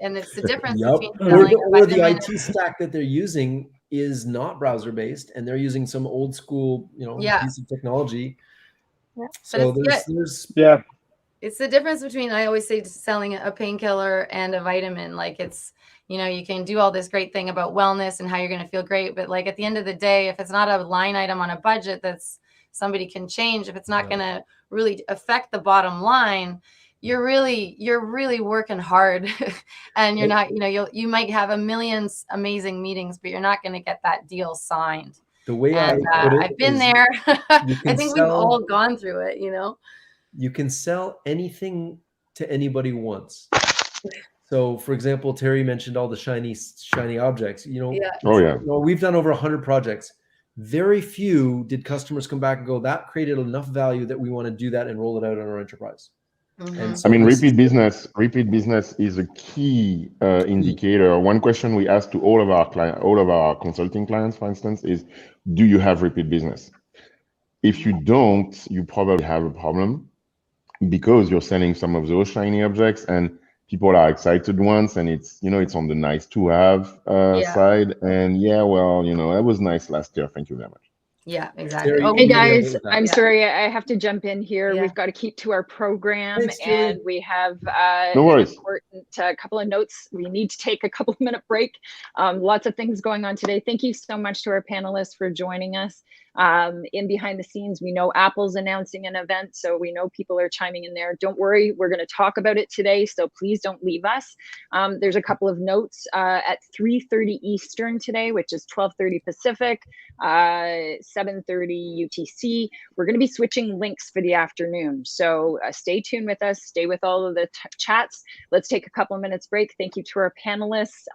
it's the difference between or the IT stack that they're using is not browser based, and they're using some old school, piece of technology. So it's the difference between, I always say, selling a painkiller and a vitamin. Like, it's, you can do all this great thing about wellness and how you're going to feel great, but like at the end of the day, if it's not a line item on a budget that's somebody can change, if it's not going to really affect the bottom line, you're really working hard and you're not, you might have a million amazing meetings, but you're not going to get that deal signed. The way I've been there. I think we've all gone through it, You can sell anything to anybody once. So, for example, Terry mentioned all the shiny objects. We've done over 100 projects. Very few did customers come back and go, that created enough value that we want to do that and roll it out on our enterprise. And so repeat business is a key indicator. One question we ask to all of our consulting clients, for instance, is, do you have repeat business? If you don't, you probably have a problem, because you're selling some of those shiny objects and people are excited once, and it's on the nice to have side. And that was nice last year. Thank you very much. Yeah, exactly. Hey guys, I'm sorry, I have to jump in here. We've got to keep to our program. Thanks, and we have No worries. an important couple of notes. We need to take a couple of minute break. Lots of things going on today. Thank you so much to our panelists for joining us. In behind the scenes, we know Apple's announcing an event, so we know people are chiming in there. Don't worry, we're going to talk about it today, so please don't leave us. There's a couple of notes at 3:30 Eastern today, which is 12:30 Pacific, 7:30 UTC. We're going to be switching links for the afternoon, so stay tuned with us. Stay with all of the chats. Let's take a couple of minutes break. Thank you to our panelists.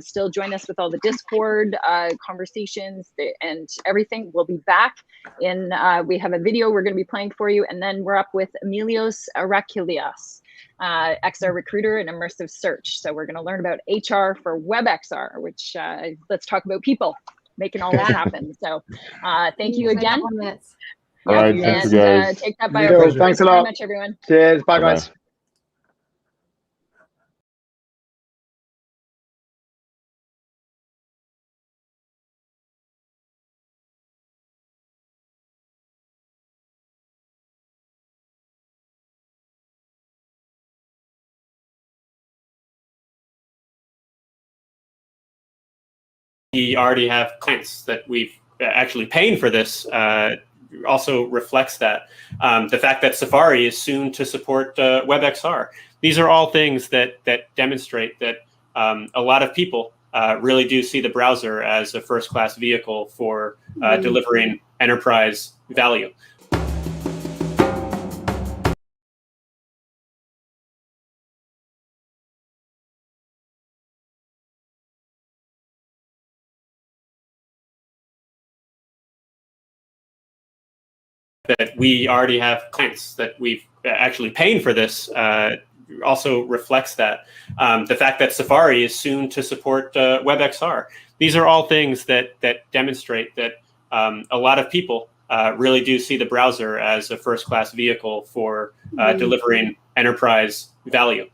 Still join us with all the Discord conversations and everything. We'll be back in, we have a video we're going to be playing for you, and then we're up with Emilios Arakulios, XR recruiter and immersive search. So we're going to learn about HR for WebXR, which let's talk about people making all that happen. So thank you again. All right, thanks, you guys. Take that by our Thanks a lot. Very much, everyone. Cheers. Bye, guys. we already have clients that we've actually paying for this also reflects that. The fact that Safari is soon to support WebXR. These are all things that demonstrate that a lot of people really do see the browser as a first-class vehicle for delivering enterprise value. That we already have clients that we've actually paying for this also reflects that. The fact that Safari is soon to support WebXR. These are all things that demonstrate that a lot of people really do see the browser as a first-class vehicle for delivering enterprise value.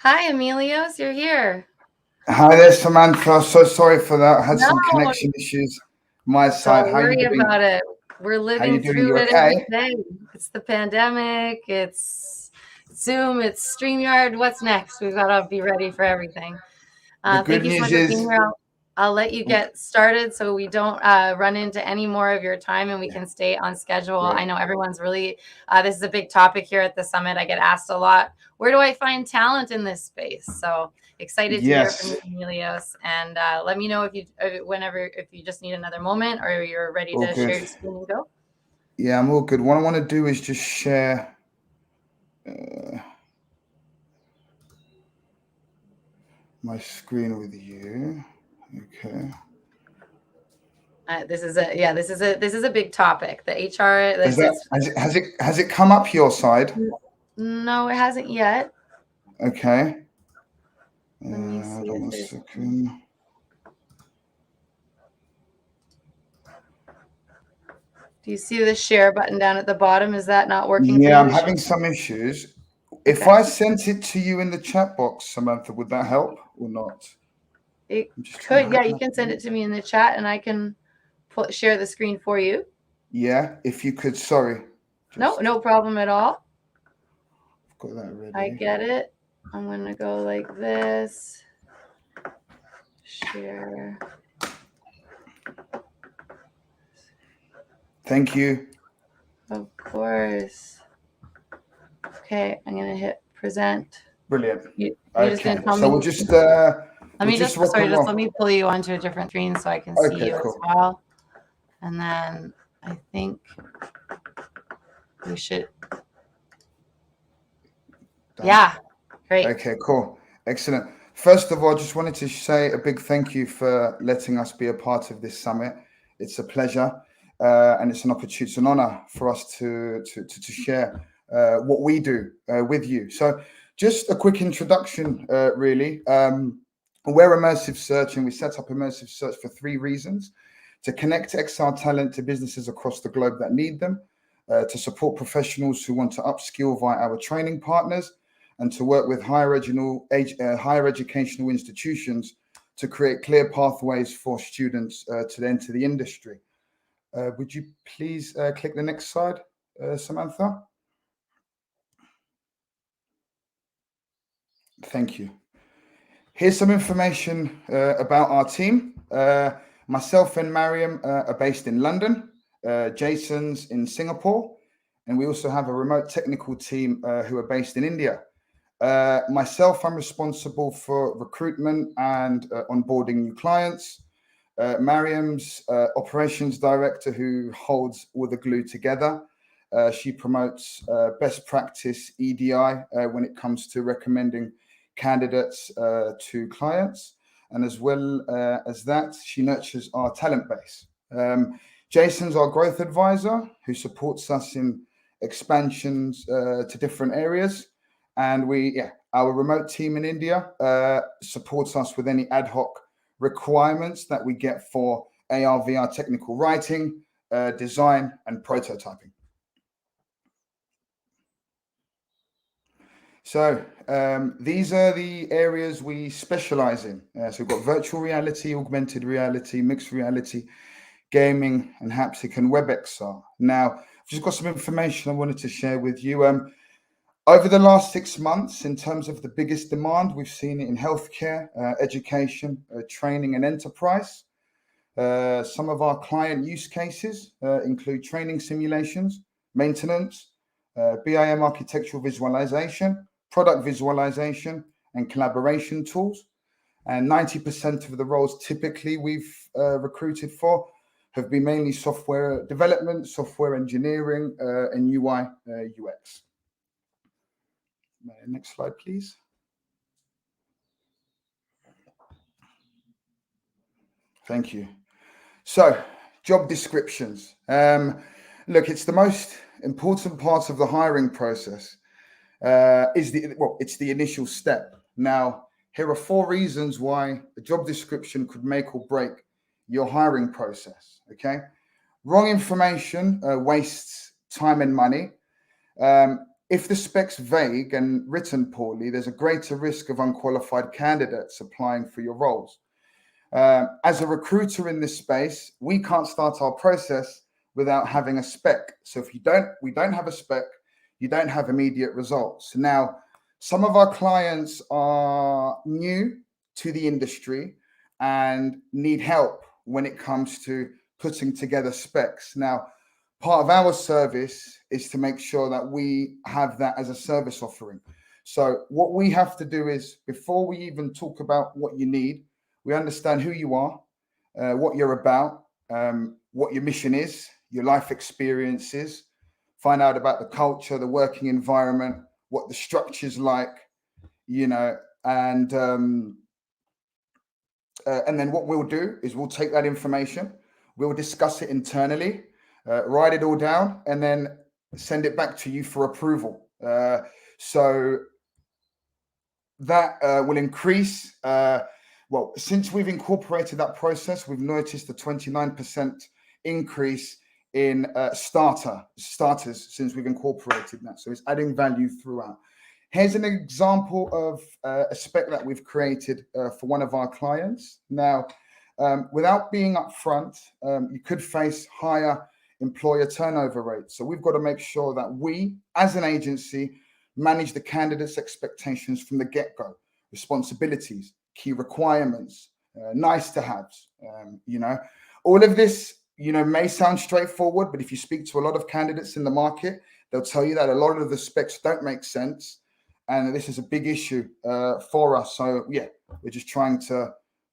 Hi, Emilios, you're here. Hi there, Samantha. So sorry for that. I had some No, connection issues my side. don't How you worry doing? about it. We're How you living doing? through You it every okay? day. It's the pandemic, it's Zoom, it's StreamYard. What's next? We've got to be ready for everything. The Thank good you so much news for being is, here. I'll let you get started so we don't run into any more of your time and we can stay on schedule. Great. I know everyone's really, this is a big topic here at the summit. I get asked a lot, where do I find talent in this space? So excited to hear from you, Emilios. And let me know if you, if you just need another moment or you're ready all to good. share your screen and go. Yeah, I'm all good. What I want to do is just share my screen with you. Okay. This is a big topic. The HR. Has it come up your side? No, it hasn't yet. Okay. Let me see. Hold on 1 second. Do you see the share button down at the bottom? Is that not working? Yeah, for I'm you having some issues. If I sent it to you in the chat box, Samantha, would that help or not? It could. Yeah, you can send it to me in the chat and I can share the screen for you. Yeah, if you could. Sorry. No problem at all. I've got that ready. I get it. I'm going to go like this. Share. Thank you. Of course. Okay, I'm going to hit present. Brilliant. You're okay, just going to tell so me. we'll just let me pull you onto a different screen so I can see you as well. And then I think we should. Done. Yeah, great. Okay, cool. Excellent. First of all, I just wanted to say a big thank you for letting us be a part of this summit. It's a pleasure and it's an opportunity, it's an honor for us to share what we do with you. So just a quick introduction, really. We're Immersive Search and we set up Immersive Search for 3 reasons: to connect XR talent to businesses across the globe that need them, to support professionals who want to upskill via our training partners, and to work with higher educational institutions to create clear pathways for students to enter the industry. Would you please click the next slide, Samantha? Thank you. Here's some information about our team. Myself and Mariam are based in London. Jason's in Singapore. And we also have a remote technical team who are based in India. Myself, I'm responsible for recruitment and onboarding new clients. Mariam's operations director, who holds all the glue together. She promotes best practice EDI when it comes to recommending candidates to clients. And as well as that, she nurtures our talent base. Jason's our growth advisor, who supports us in expansions to different areas. And our remote team in India supports us with any ad hoc requirements that we get for AR, VR technical writing, design, and prototyping. So these are the areas we specialize in. So we've got virtual reality, augmented reality, mixed reality, gaming, and haptic, and WebXR. Now, I've just got some information I wanted to share with you. Over the last 6 months, in terms of the biggest demand, we've seen it in healthcare, education, training, and enterprise. Some of our client use cases include training simulations, maintenance, BIM architectural visualization, product visualization, and collaboration tools. And 90% of the roles typically we've recruited for have been mainly software development, software engineering, and UI, UX. Next slide, please. Thank you. So, job descriptions. Look, it's the most important part of the hiring process. It's the initial step. Now, here are 4 reasons why a job description could make or break your hiring process. Okay, wrong information wastes time and money. if the spec's vague and written poorly, there's a greater risk of unqualified candidates applying for your roles. As a recruiter in this space, we can't start our process without having a spec. So if we don't have a spec, you don't have immediate results. Now, some of our clients are new to the industry and need help when it comes to putting together specs. Now, part of our service is to make sure that we have that as a service offering. So what we have to do is, before we even talk about what you need, we understand who you are, what you're about, what your mission is, your life experiences, find out about the culture, the working environment, what the structure's like, you know, and then what we'll do is we'll take that information, we'll discuss it internally, write it all down, and then send it back to you for approval. So that will increase. Well, since we've incorporated that process, we've noticed a 29% increase in starters since we've incorporated that. So it's adding value throughout. Here's an example of a spec that we've created for one of our clients. Now, without being upfront, you could face higher employer turnover rates. So we've got to make sure that we, as an agency, manage the candidate's expectations from the get-go, responsibilities, key requirements, nice to haves, you know, all of this, you know, may sound straightforward, but if you speak to a lot of candidates in the market, they'll tell you that a lot of the specs don't make sense. And this is a big issue for us. So yeah, we're just trying to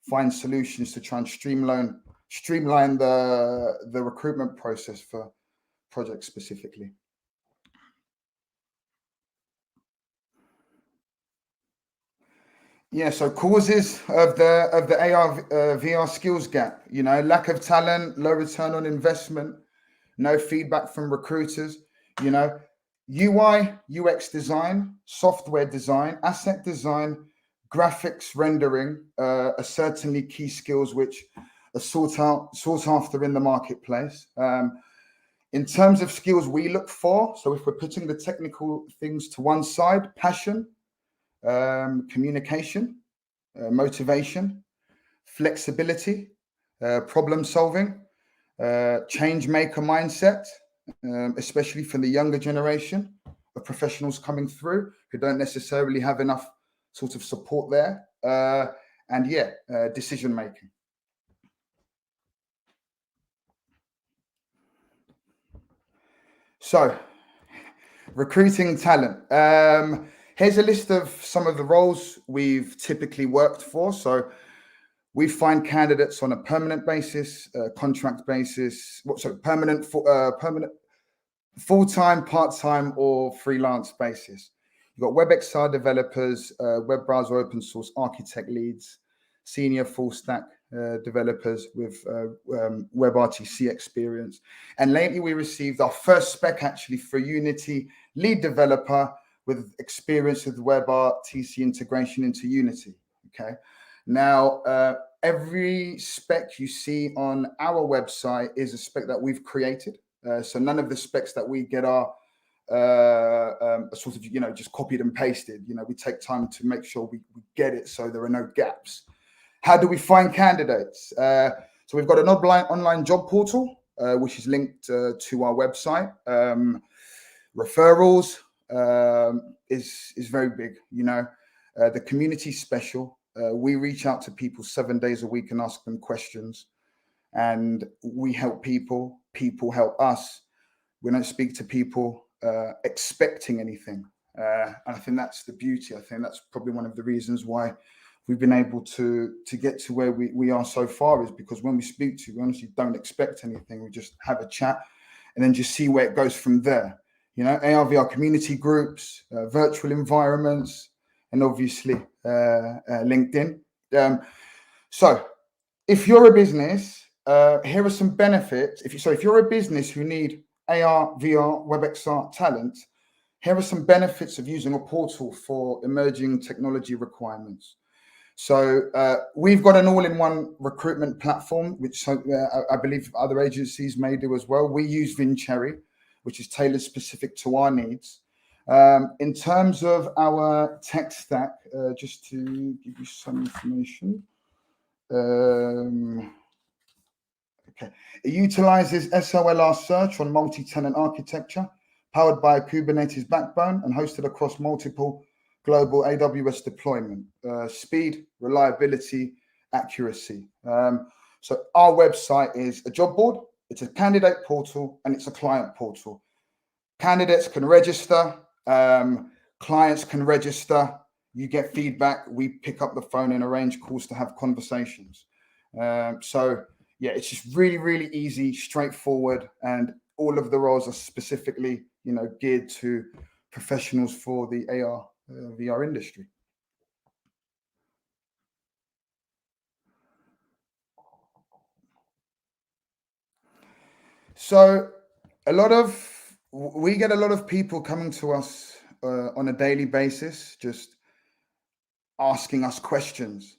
find solutions to try and streamline the recruitment process for projects specifically. Yeah, so causes of the AR VR skills gap, you know, lack of talent, low return on investment, no feedback from recruiters, you know, UI, UX design, software design, asset design, graphics rendering are certainly key skills which are sought after in the marketplace. In terms of skills we look for, so if we're putting the technical things to one side, passion, communication, motivation, flexibility, problem solving, change maker mindset, especially for the younger generation of professionals coming through who don't necessarily have enough sort of support there, and yeah, decision making. So, recruiting talent. Here's a list of some of the roles we've typically worked for. So we find candidates on a permanent basis, contract basis, permanent, full-time, part-time, or freelance basis. You've got WebXR developers, web browser open source architect leads, senior full stack developers with WebRTC experience. And lately we received our first spec actually for Unity lead developer with experience with WebRTC integration into Unity. Okay. Now, every spec you see on our website is a spec that we've created. So none of the specs that we get are sort of, you know, just copied and pasted. You know, we take time to make sure we get it so there are no gaps. How do we find candidates? So we've got an online job portal, which is linked to our website. Referrals is very big, you know. The community special. We reach out to people 7 days a week and ask them questions. And we help people. People help us. We don't speak to people expecting anything. And I think that's the beauty. I think that's probably one of the reasons why we've been able to get to where we are so far, is because when we speak to you, we honestly don't expect anything. We just have a chat and then just see where it goes from there. You know, AR/VR community groups, virtual environments, and obviously LinkedIn. So if you're a business, here are some benefits. If you're a business who need AR, VR, WebXR talent, here are some benefits of using a portal for emerging technology requirements. So we've got an all-in-one recruitment platform, which I believe other agencies may do as well. We use Vincherry, which is tailored specific to our needs. In terms of our tech stack, just to give you some information, okay, it utilizes SOLR search on multi-tenant architecture, powered by a Kubernetes backbone and hosted across multiple global AWS deployment. Speed, reliability, accuracy. So our website is a job board, it's a candidate portal, and it's a client portal. Candidates can register, clients can register, you get feedback, we pick up the phone and arrange calls to have conversations. So yeah, it's just really, really easy, straightforward, and all of the roles are specifically, geared to professionals for the AR, VR industry. So we get a lot of people coming to us on a daily basis, just asking us questions,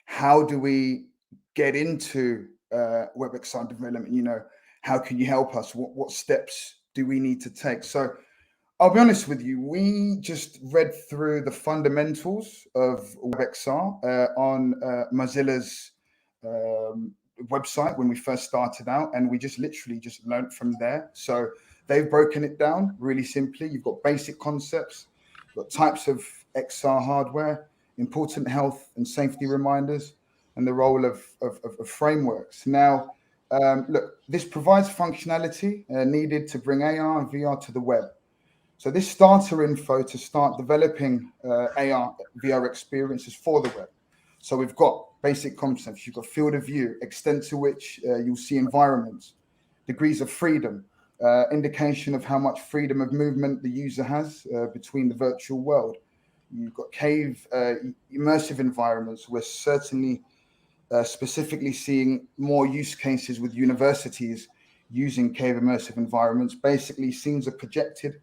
how do we get into WebXR development? How can you help us? What steps do we need to take? So I'll be honest with you, we just read through the fundamentals of WebXR on Mozilla's website when we first started out, and we just literally just learned from there. So they've broken it down really simply. You've got basic concepts, you've got types of XR hardware, important health and safety reminders, and the role of frameworks. Now, look, this provides functionality needed to bring AR and VR to the web. So this starter info to start developing AR, VR experiences for the web. So we've got basic concepts. You've got field of view, extent to which you'll see environments, degrees of freedom, indication of how much freedom of movement the user has between the virtual world. You've got cave immersive environments. We're certainly specifically seeing more use cases with universities using cave immersive environments. Basically, scenes are projected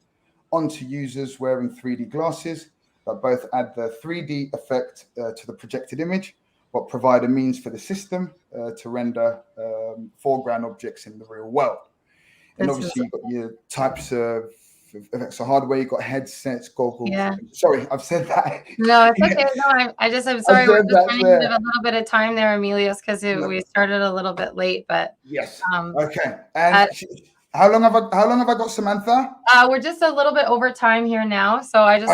onto users wearing 3D glasses that both add the 3D effect to the projected image, but provide a means for the system to render foreground objects in the real world. And obviously, you've got your types of XR hardware. You've got headsets, goggles. Yeah. Sorry, I've said that. No, it's okay. No, I'm sorry. We're just running into a little bit of time there, Emilios, because we started a little bit late. But yes. Okay. And how long have I got, Samantha? We're just a little bit over time here now, so I just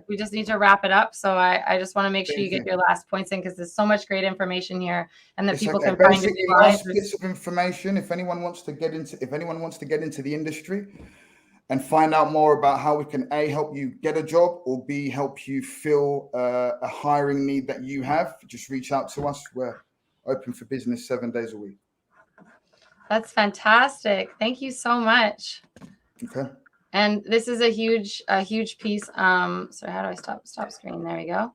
we just need to wrap it up. So I just want to make sure you get your last points in, because there's so much great information here, and that people can find it. Last bits of information. If anyone wants to get into the industry and find out more about how we can A, help you get a job, or B, help you fill a hiring need that you have, just reach out to us. We're open for business 7 days a week. That's fantastic. Thank you so much. Okay. And this is a huge piece. So how do I stop screen? There we go.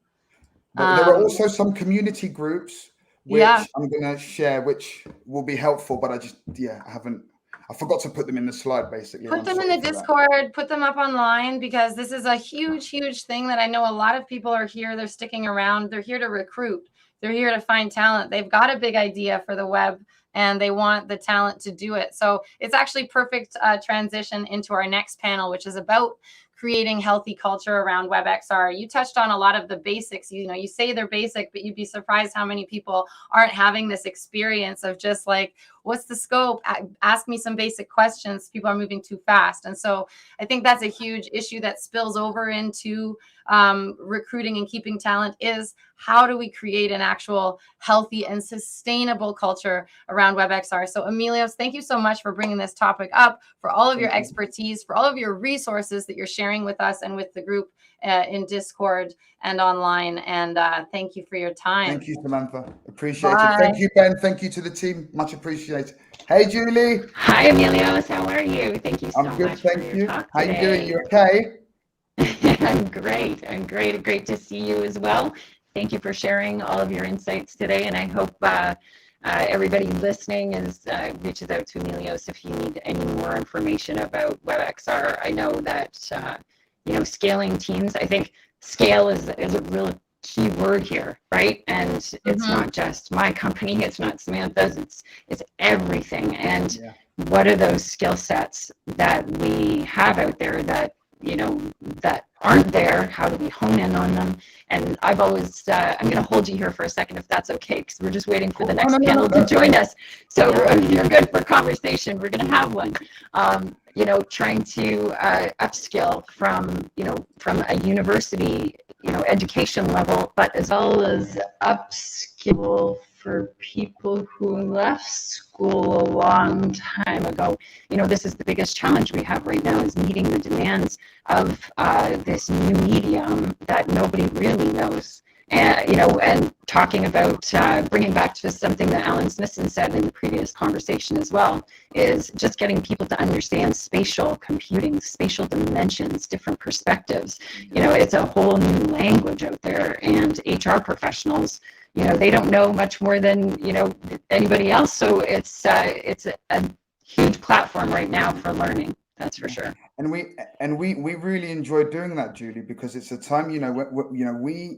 There are also some community groups which I'm going to share, which will be helpful, but I forgot to put them in the slide, basically. Put them in the Discord, put them up online, because this is a huge thing that I know a lot of people are here. They're sticking around. They're here to recruit. They're here to find talent. They've got a big idea for the web, and they want the talent to do it. So it's actually perfect transition into our next panel, which is about creating healthy culture around WebXR. You touched on a lot of the basics. You say they're basic, but you'd be surprised how many people aren't having this experience of just like, what's the scope? Ask me some basic questions. People are moving too fast. And so I think that's a huge issue that spills over into recruiting and keeping talent, is how do we create an actual healthy and sustainable culture around WebXR? So Emilios, thank you so much for bringing this topic up, for all of your expertise, for all of your resources that you're sharing with us and with the group in Discord and online. And thank you for your time. Thank you, Samantha. Appreciate it. Thank you, Ben. Thank you to the team. Much appreciated. Hey, Julie. Hi, Emilios. How are you? Thank you so much. I'm good, thank you. How you doing? You okay? I'm great. Great to see you as well. Thank you for sharing all of your insights today, and I hope everybody listening reaches out to Emilios if you need any more information about WebXR. I know that scaling teams. I think scale is a real key word here, right? And it's not just my company. It's not Samantha's. It's everything. And what are those skill sets that we have out there that that aren't there? How do we hone in on them? And I've always, I'm going to hold you here for a second, if that's okay, because we're just waiting for the next panel to join us. So you're good for conversation. We're going to have one. Trying to upskill from, from a university, education level, but as well as upskill for people who left school a long time ago. This is the biggest challenge we have right now, is meeting the demands of this new medium that nobody really knows. And talking about bringing back to something that Alan Smithson said in the previous conversation as well, is just getting people to understand spatial computing, spatial dimensions, different perspectives. It's a whole new language out there, and HR professionals, they don't know much more than, anybody else. So it's a huge platform right now for learning. That's for sure. And we really enjoy doing that, Julie, because it's a time,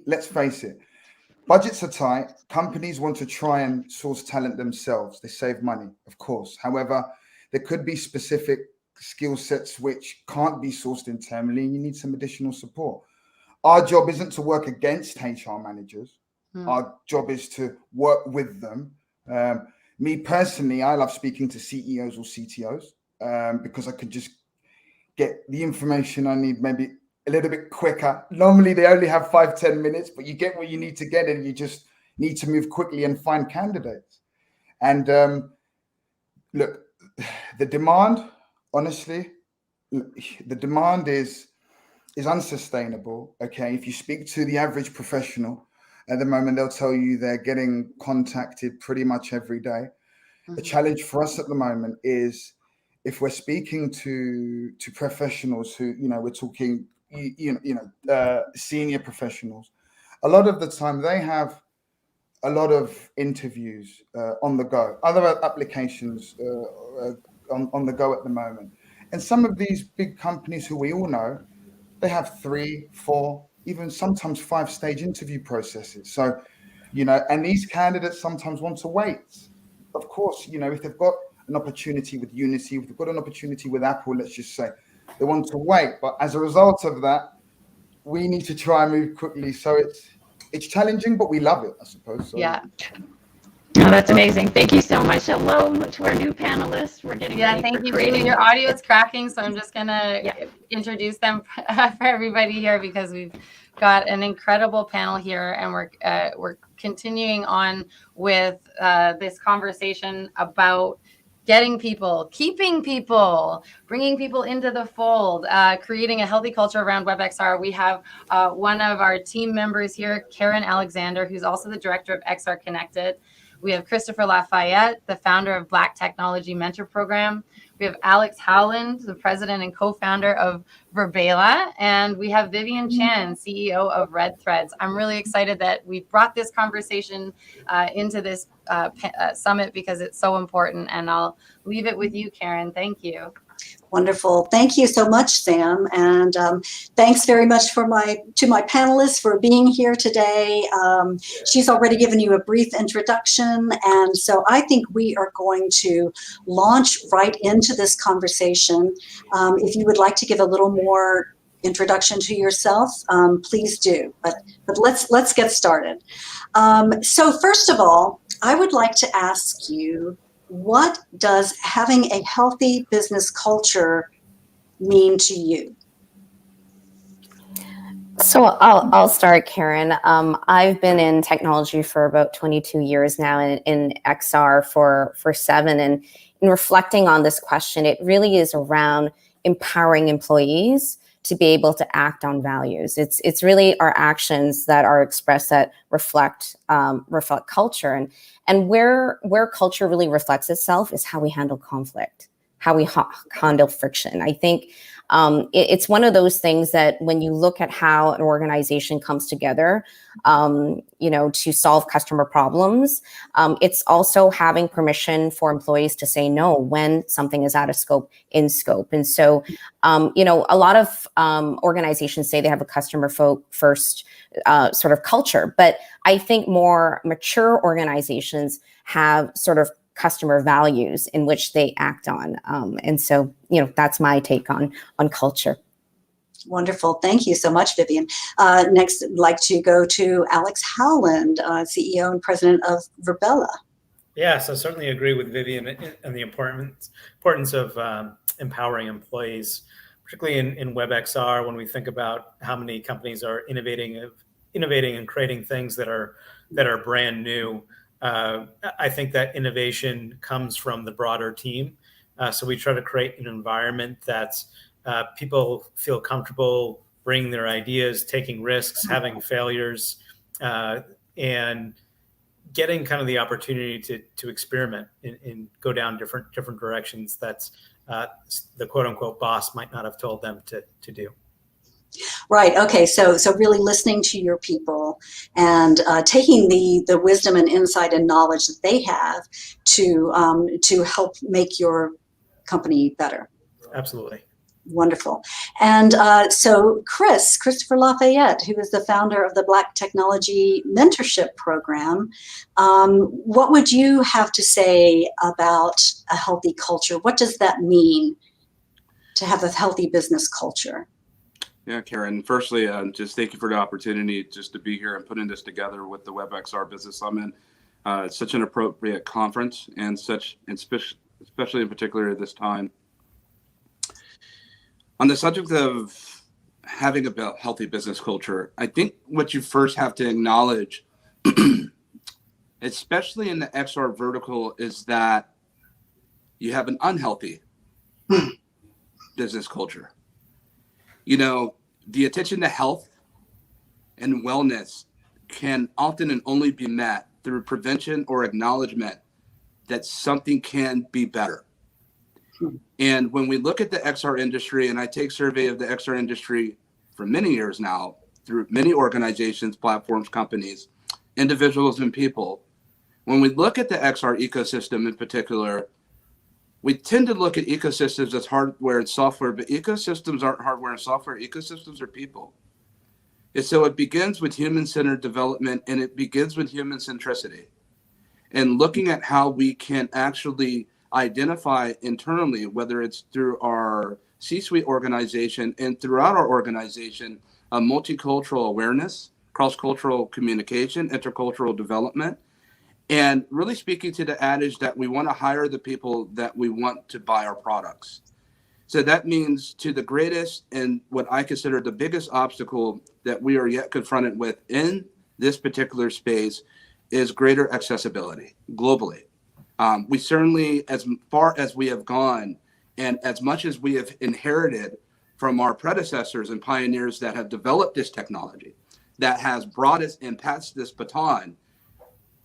let's face it, budgets are tight. Companies want to try and source talent themselves. They save money, of course. However, there could be specific skill sets which can't be sourced internally, and you need some additional support. Our job isn't to work against HR managers. Our job is to work with them. Me personally, I love speaking to CEOs or CTOs because I could just get the information I need maybe a little bit quicker. Normally, they only have 5-10 minutes, but you get what you need to get, and you just need to move quickly and find candidates. And look, the demand, honestly, the demand is unsustainable. Okay, if you speak to the average professional at the moment, they'll tell you they're getting contacted pretty much every day. The challenge for us at the moment is, if we're speaking to professionals who, we're talking, senior professionals, a lot of the time they have a lot of interviews on the go, other applications on the go at the moment. And some of these big companies who we all know, they have 3, 4, even sometimes 5-stage interview processes. So, and these candidates sometimes want to wait. Of course, if they've got an opportunity with Unity, if they've got an opportunity with Apple, let's just say, they want to wait. But as a result of that, we need to try and move quickly. So it's challenging, but we love it, I suppose. So. Yeah. Oh, that's amazing. Thank you so much. Hello to our new panelists. We're getting ready thank for you, creating. Julie. Your audio is cracking, so I'm just gonna introduce them for everybody here, because we've got an incredible panel here, and we're continuing on with this conversation about getting people, keeping people, bringing people into the fold, creating a healthy culture around WebXR. We have one of our team members here, Karen Alexander, who's also the director of XR Connected. We have Christopher Lafayette, the founder of Black Technology Mentor Program. We have Alex Howland, the president and co-founder of Verbela. And we have Vivian Chan, CEO of Red Threads. I'm really excited that we brought this conversation into this summit, because it's so important. And I'll leave it with you, Karen. Thank you. Wonderful. Thank you so much, Sam. And thanks very much to my panelists for being here today. She's already given you a brief introduction. And so I think we are going to launch right into this conversation. If you would like to give a little more introduction to yourself, please do. But let's get started. So first of all, I would like to ask you, what does having a healthy business culture mean to you? So I'll start, Karen. I've been in technology for about 22 years now, and in XR for 7. And in reflecting on this question, it really is around empowering employees to be able to act on values. It's really our actions that are expressed that reflect culture, and where culture really reflects itself is how we handle conflict, how we handle friction. I think it's one of those things that when you look at how an organization comes together, to solve customer problems, it's also having permission for employees to say no when something is out of scope, in scope. And so, a lot of organizations say they have a customer first sort of culture, but I think more mature organizations have sort of customer values in which they act on. And so, that's my take on culture. Wonderful. Thank you so much, Vivian. Next, I'd like to go to Alex Howland, CEO and President of Verbella. Yes, I certainly agree with Vivian and the importance of empowering employees, particularly in WebXR, when we think about how many companies are innovating and creating things that are brand new. I think that innovation comes from the broader team. So we try to create an environment that's people feel comfortable bringing their ideas, taking risks, having failures, and getting kind of the opportunity to experiment and go down different directions that's the quote unquote boss might not have told them to do. Right. Okay. So really listening to your people and taking the wisdom and insight and knowledge that they have to help make your company better. Absolutely. Wonderful. And so Christopher Lafayette, who is the founder of the Black Technology Mentorship Program, what would you have to say about a healthy culture? What does that mean to have a healthy business culture? Yeah, Karen, firstly, just thank you for the opportunity just to be here and putting this together with the WebXR Business Summit. It's such an appropriate conference and especially in particular at this time. On the subject of having a healthy business culture, I think what you first have to acknowledge, especially in the XR vertical, is that you have an unhealthy business culture. You know, the attention to health and wellness can often and only be met through prevention or acknowledgement that something can be better. And when we look at the XR industry, and I take survey of the XR industry for many years now, through many organizations, platforms, companies, individuals, and people, when we look at the XR ecosystem in particular, we tend to look at ecosystems as hardware and software, but ecosystems aren't hardware and software. Ecosystems are people. And so it begins with human-centered development, and it begins with human centricity. And looking at how we can actually identify internally, whether it's through our C-suite organization and throughout our organization, a multicultural awareness, cross-cultural communication, intercultural development, and really speaking to the adage that we want to hire the people that we want to buy our products. So that means to the greatest and what I consider the biggest obstacle that we are yet confronted with in this particular space is greater accessibility globally. We certainly, as far as we have gone and as much as we have inherited from our predecessors and pioneers that have developed this technology, that has brought us and passed this baton,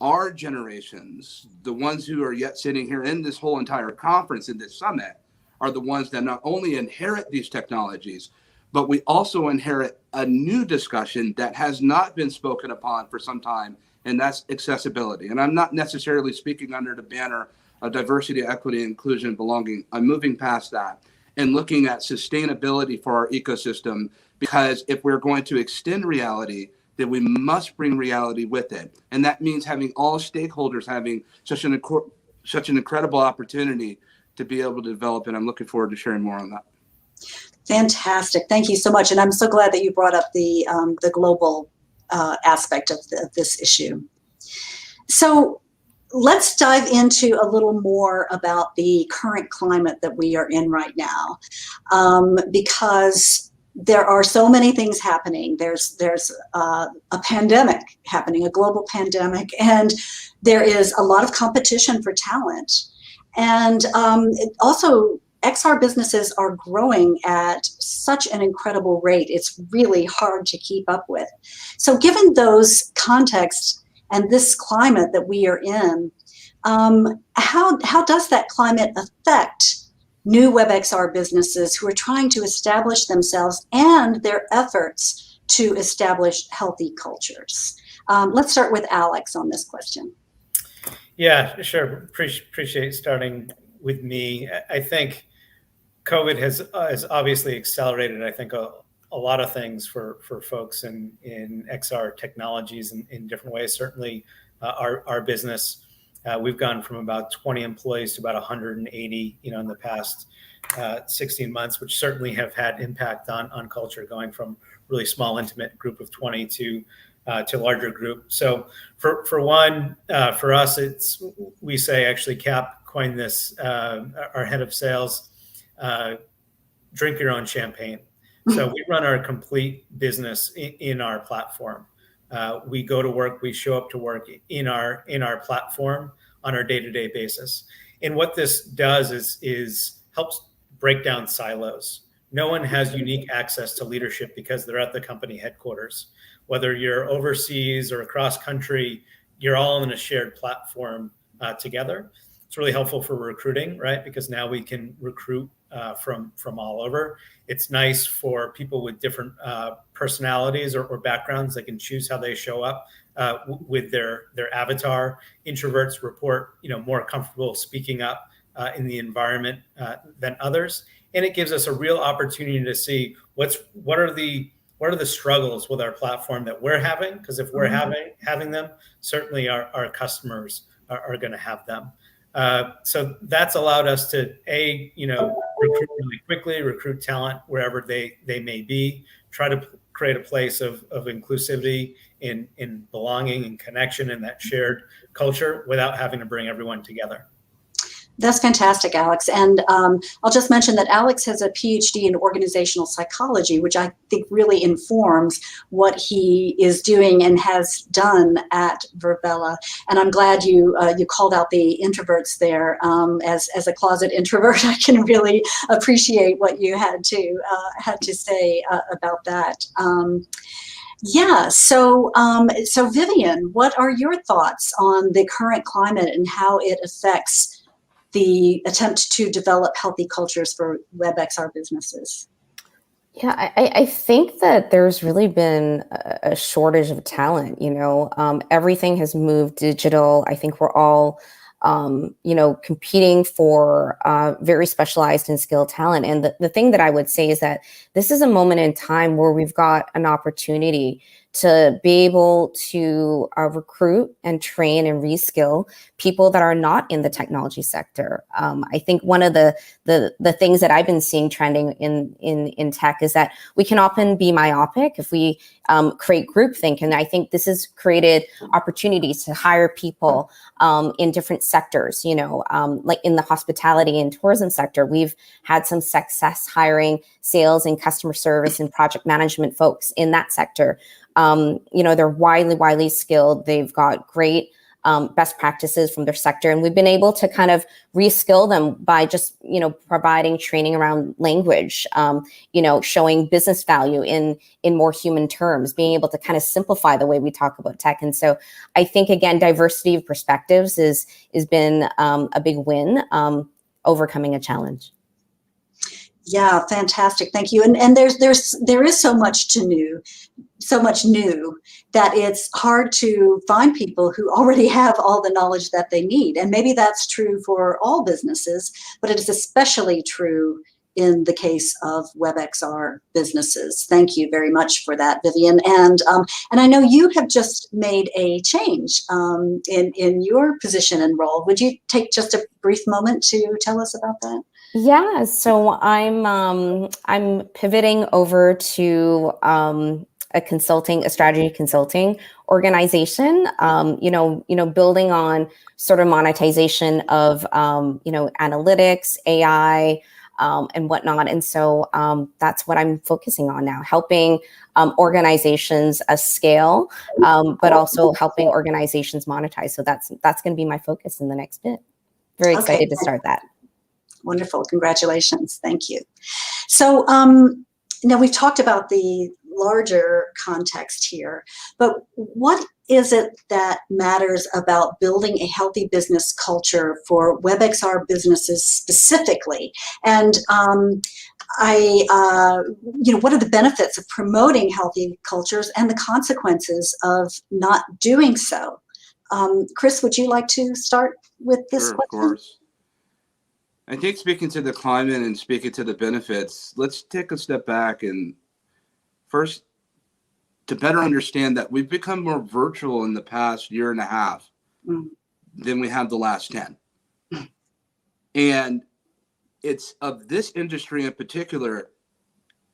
our generations, the ones who are yet sitting here in this whole entire conference, in this summit, are the ones that not only inherit these technologies, but we also inherit a new discussion that has not been spoken upon for some time, and that's accessibility. And I'm not necessarily speaking under the banner of diversity, equity, inclusion, belonging. I'm moving past that and looking at sustainability for our ecosystem, because if we're going to extend reality, then we must bring reality with it. And that means having all stakeholders having such an incredible opportunity to be able to develop, and I'm looking forward to sharing more on that. Fantastic. Thank you so much. And I'm so glad that you brought up the global aspect of this issue. So let's dive into a little more about the current climate that we are in right now, because there are so many things happening. There's a pandemic happening, a global pandemic, and there is a lot of competition for talent. And also, XR businesses are growing at such an incredible rate. It's really hard to keep up with. So given those contexts and this climate that we are in, how does that climate affect new WebXR businesses who are trying to establish themselves and their efforts to establish healthy cultures? Let's start with Alex on this question. Yeah, sure. Appreciate starting with me. I think COVID has obviously accelerated, I think, a lot of things for folks in XR technologies in different ways. Certainly our business, we've gone from about 20 employees to about 180, in the past 16 months, which certainly have had impact on culture, going from really small, intimate group of 20 to larger group. So for one, for us, we say, actually, Cap coined this, our head of sales, drink your own champagne. So we run our complete business in our platform. We go to work, we show up to work in our platform on our day-to-day basis. And what this does is helps break down silos. No one has unique access to leadership because they're at the company headquarters. Whether you're overseas or across country, you're all in a shared platform together. It's really helpful for recruiting, right? Because now we can recruit from all over. It's nice for people with different personalities or backgrounds. They can choose how they show up with their avatar. Introverts report, more comfortable speaking up in the environment than others, and it gives us a real opportunity to see what are the struggles with our platform that we're having. Because if we're having them, certainly our customers are going to have them. So that's allowed us to recruit really quickly, recruit talent wherever they may be, try to create a place of inclusivity in belonging and connection in that shared culture without having to bring everyone together. That's fantastic, Alex. And I'll just mention that Alex has a PhD in organizational psychology, which I think really informs what he is doing and has done at Virbela. And I'm glad you called out the introverts there. As a closet introvert, I can really appreciate what you had to say about that. Yeah, so Vivian, what are your thoughts on the current climate and how it affects the attempt to develop healthy cultures for WebXR businesses? Yeah, I think that there's really been a shortage of talent. Everything has moved digital. I think we're all, competing for very specialized and skilled talent. And the thing that I would say is that this is a moment in time where we've got an opportunity to be able to recruit and train and reskill people that are not in the technology sector. I think one of the things that I've been seeing trending in tech is that we can often be myopic if we create groupthink. And I think this has created opportunities to hire people in different sectors, like in the hospitality and tourism sector. We've had some success hiring sales and customer service and project management folks in that sector. They're widely skilled. They've got great best practices from their sector. And we've been able to kind of reskill them by just, providing training around language, showing business value in more human terms, being able to kind of simplify the way we talk about tech. And so I think, again, diversity of perspectives has been a big win, overcoming a challenge. Yeah, fantastic. Thank you. And there is so much new that it's hard to find people who already have all the knowledge that they need. And maybe that's true for all businesses, but it is especially true in the case of WebXR businesses. Thank you very much for that, Vivian. And I know you have just made a change in your position and role. Would you take just a brief moment to tell us about that? Yeah, so I'm pivoting over to a strategy consulting organization. Building on sort of monetization of analytics, AI, and whatnot. And so that's what I'm focusing on now, helping organizations scale, but also helping organizations monetize. So that's going to be my focus in the next bit. Very excited to start that. Wonderful. Congratulations. Thank you. So now we've talked about the larger context here, but what is it that matters about building a healthy business culture for WebXR businesses specifically? And what are the benefits of promoting healthy cultures and the consequences of not doing so? Chris, would you like to start with this question? Of course. I think, speaking to the climate and speaking to the benefits, let's take a step back and first to better understand that we've become more virtual in the past year and a half than we have the last 10. And it's of this industry in particular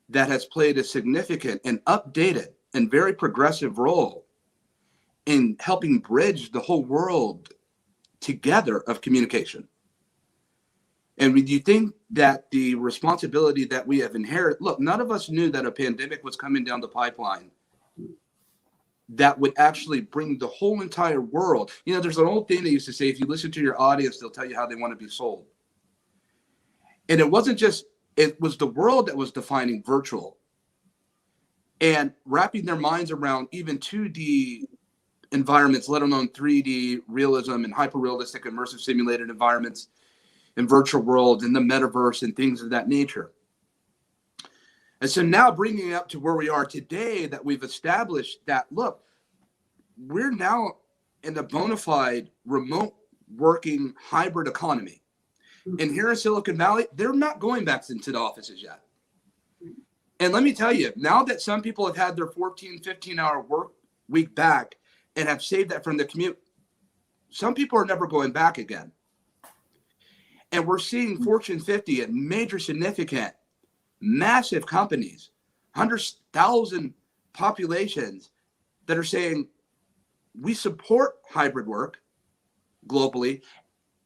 that has played a significant and updated and very progressive role in helping bridge the whole world together of communication. And when you think that the responsibility that we have inherited, look, none of us knew that a pandemic was coming down the pipeline that would actually bring the whole entire world. You know, there's an old thing they used to say, if you listen to your audience, they'll tell you how they want to be sold. And it wasn't just, it was the world that was defining virtual and wrapping their minds around even 2D environments, let alone 3D realism and hyper-realistic immersive simulated environments and virtual worlds and the metaverse and things of that nature. And so now bringing it up to where we are today, that we've established that, look, we're now in a bona fide remote working hybrid economy. And here in Silicon Valley, they're not going back into the offices yet. And let me tell you, now that some people have had their 14, 15-hour work week back and have saved that from the commute, some people are never going back again. And we're seeing Fortune 50 and major significant, massive companies, 100,000 populations that are saying, we support hybrid work globally.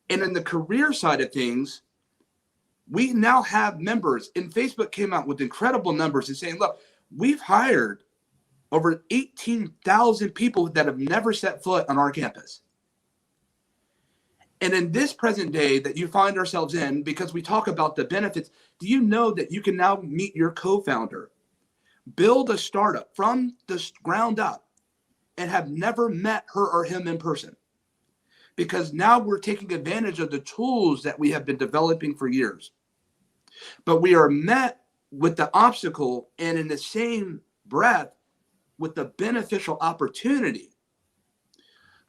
And in the career side of things, we now have members, and Facebook came out with incredible numbers and saying, look, we've hired over 18,000 people that have never set foot on our campus. And in this present day that you find ourselves in, because we talk about the benefits, do you know that you can now meet your co-founder, build a startup from the ground up, and have never met her or him in person? Because now we're taking advantage of the tools that we have been developing for years. But we are met with the obstacle, and in the same breath, with the beneficial opportunity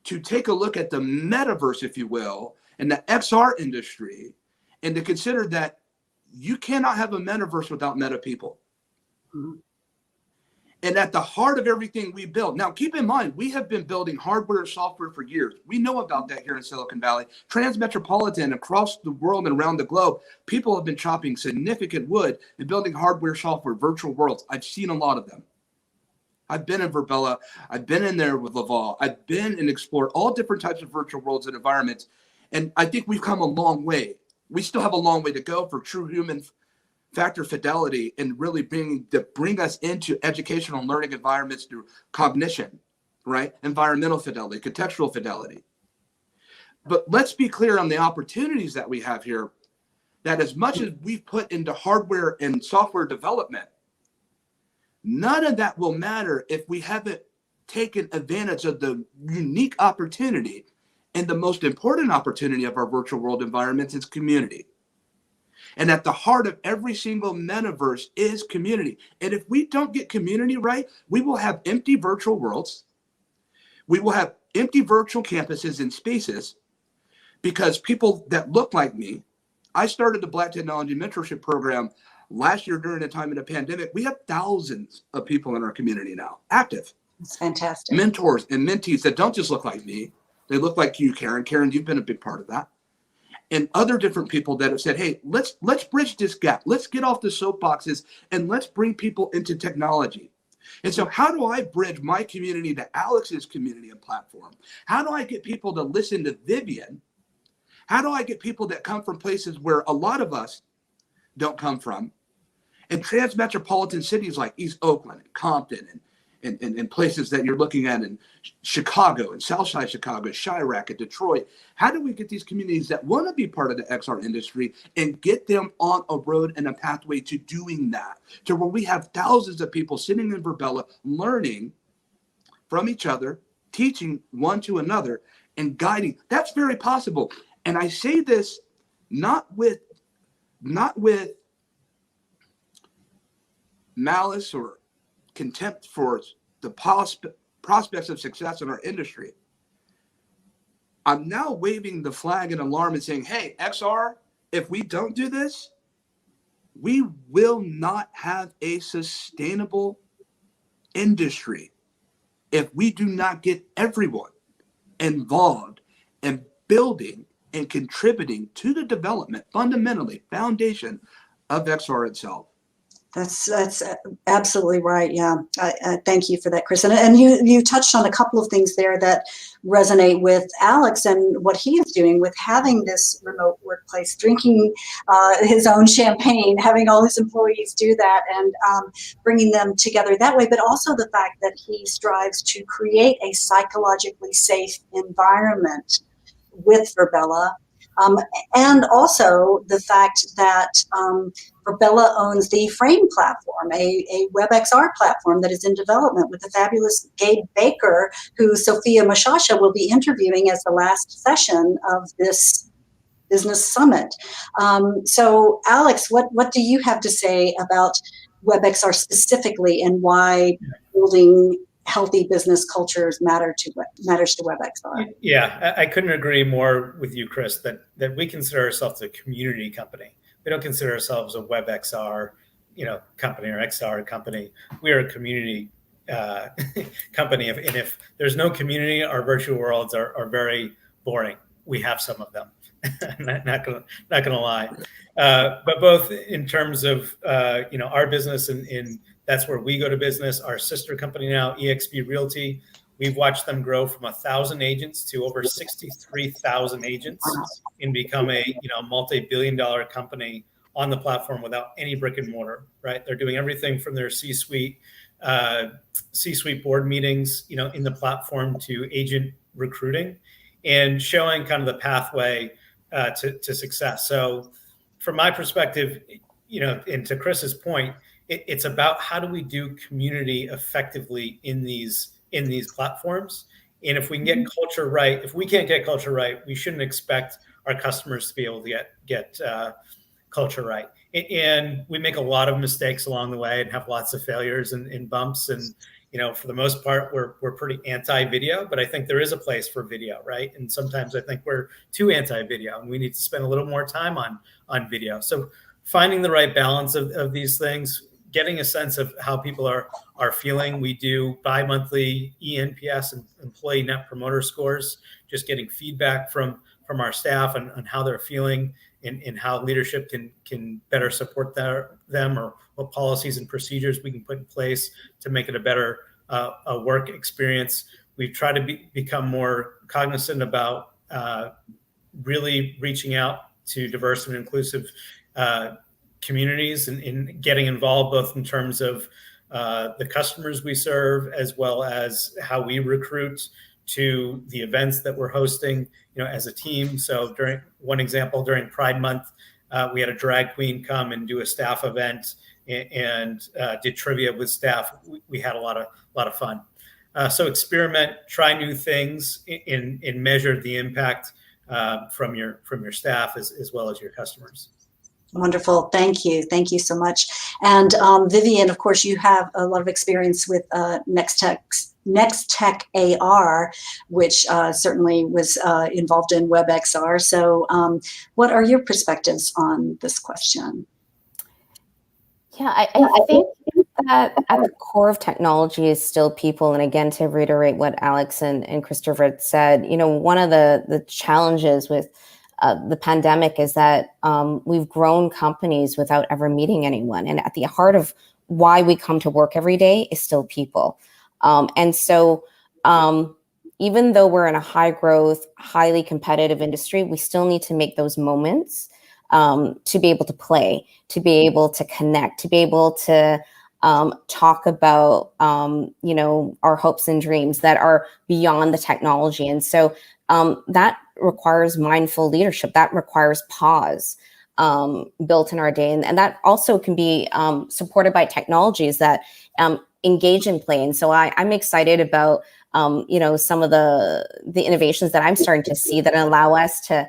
to take a look at the metaverse, if you will, and the XR industry, and to consider that you cannot have a metaverse without meta people. Mm-hmm. And at the heart of everything we build, now keep in mind, we have been building hardware and software for years. We know about that here in Silicon Valley. Transmetropolitan, across the world and around the globe, people have been chopping significant wood and building hardware, software, virtual worlds. I've seen a lot of them. I've been in Verbella. I've been in there with Laval. I've been and explored all different types of virtual worlds and environments. And I think we've come a long way. We still have a long way to go for true human factor fidelity and really bring us into educational and learning environments through cognition, right? Environmental fidelity, contextual fidelity. But let's be clear on the opportunities that we have here, that as much as we've put into hardware and software development, none of that will matter if we haven't taken advantage of the unique opportunity, and the most important opportunity of our virtual world environments is community. And at the heart of every single metaverse is community. And if we don't get community right, we will have empty virtual worlds. We will have empty virtual campuses and spaces, because people that look like me, I started the Black Technology Mentorship Program last year during the time of the pandemic. We have thousands of people in our community now, active. It's fantastic. Mentors and mentees that don't just look like me. They look like you, Karen. Karen, you've been a big part of that. And other different people that have said, hey, let's bridge this gap. Let's get off the soapboxes and let's bring people into technology. And so how do I bridge my community to Alex's community and platform? How do I get people to listen to Vivian? How do I get people that come from places where a lot of us don't come from? And transmetropolitan cities like East Oakland, and Compton, and places that you're looking at in Chicago and Southside Chicago, Chirac and Detroit. How do we get these communities that want to be part of the XR industry and get them on a road and a pathway to doing that, to where we have thousands of people sitting in Verbella learning from each other, teaching one to another, and guiding? That's very possible. And I say this not with malice or contempt for the prospects of success in our industry. I'm now waving the flag and alarm and saying, hey, XR, if we don't do this, we will not have a sustainable industry if we do not get everyone involved in building and contributing to the development, fundamentally, foundation of XR itself. That's absolutely right. Yeah, thank you for that, Chris. And you touched on a couple of things there that resonate with Alex and what he is doing with having this remote workplace, drinking his own champagne, having all his employees do that, and bringing them together that way. But also the fact that he strives to create a psychologically safe environment with Virbela. And also the fact that Virbela owns the Frame platform, a WebXR platform that is in development with the fabulous Gabe Baker, who Sophia Mashasha will be interviewing as the last session of this business summit. So Alex, what do you have to say about WebXR specifically and why building healthy business cultures matters to WebXR? Yeah, I couldn't agree more with you, Chris, that we consider ourselves a community company. We don't consider ourselves a WebXR, company or XR company. We are a community company. And if there's no community, our virtual worlds are very boring. We have some of them. not gonna lie. But both in terms of our business and that's where we go to business. Our sister company now, eXp Realty, we've watched them grow from 1,000 agents to over 63,000 agents and become a multi-billion-dollar company on the platform without any brick and mortar. Right? They're doing everything from their C-suite board meetings, in the platform to agent recruiting, and showing kind of the pathway to success. So, from my perspective, and to Chris's point, it's about how do we do community effectively in these platforms. And if we can get culture right, if we can't get culture right, we shouldn't expect our customers to be able to get culture right. And we make a lot of mistakes along the way and have lots of failures and bumps. And for the most part, we're pretty anti-video, but I think there is a place for video, right? And sometimes I think we're too anti-video, and we need to spend a little more time on video. So finding the right balance of these things, getting a sense of how people are feeling. We do bi-monthly eNPS and employee net promoter scores, just getting feedback from our staff on how they're feeling and how leadership can better support them, or what policies and procedures we can put in place to make it a better work experience. We've tried to become more cognizant about really reaching out to diverse and inclusive communities and getting involved both in terms of the customers we serve as well as how we recruit to the events that we're hosting, as a team. So during Pride Month, we had a drag queen come and do a staff event and did trivia with staff. We had a lot of fun. So experiment, try new things, and measure the impact from your staff as well as your customers. Wonderful. Thank you. Thank you so much. And Vivian, of course, you have a lot of experience with Nextech AR, which certainly was involved in WebXR. So what are your perspectives on this question? Yeah, I think that at the core of technology is still people. And again, to reiterate what Alex and Christopher said, one of the challenges with the pandemic is that we've grown companies without ever meeting anyone. And at the heart of why we come to work every day is still people. And so even though we're in a high growth, highly competitive industry, we still need to make those moments to be able to play, to be able to connect, to be able to talk about, our hopes and dreams that are beyond the technology. And so that requires mindful leadership. That requires pause built in our day. And that also can be supported by technologies that engage in play. And so I'm excited about, some of the innovations that I'm starting to see that allow us to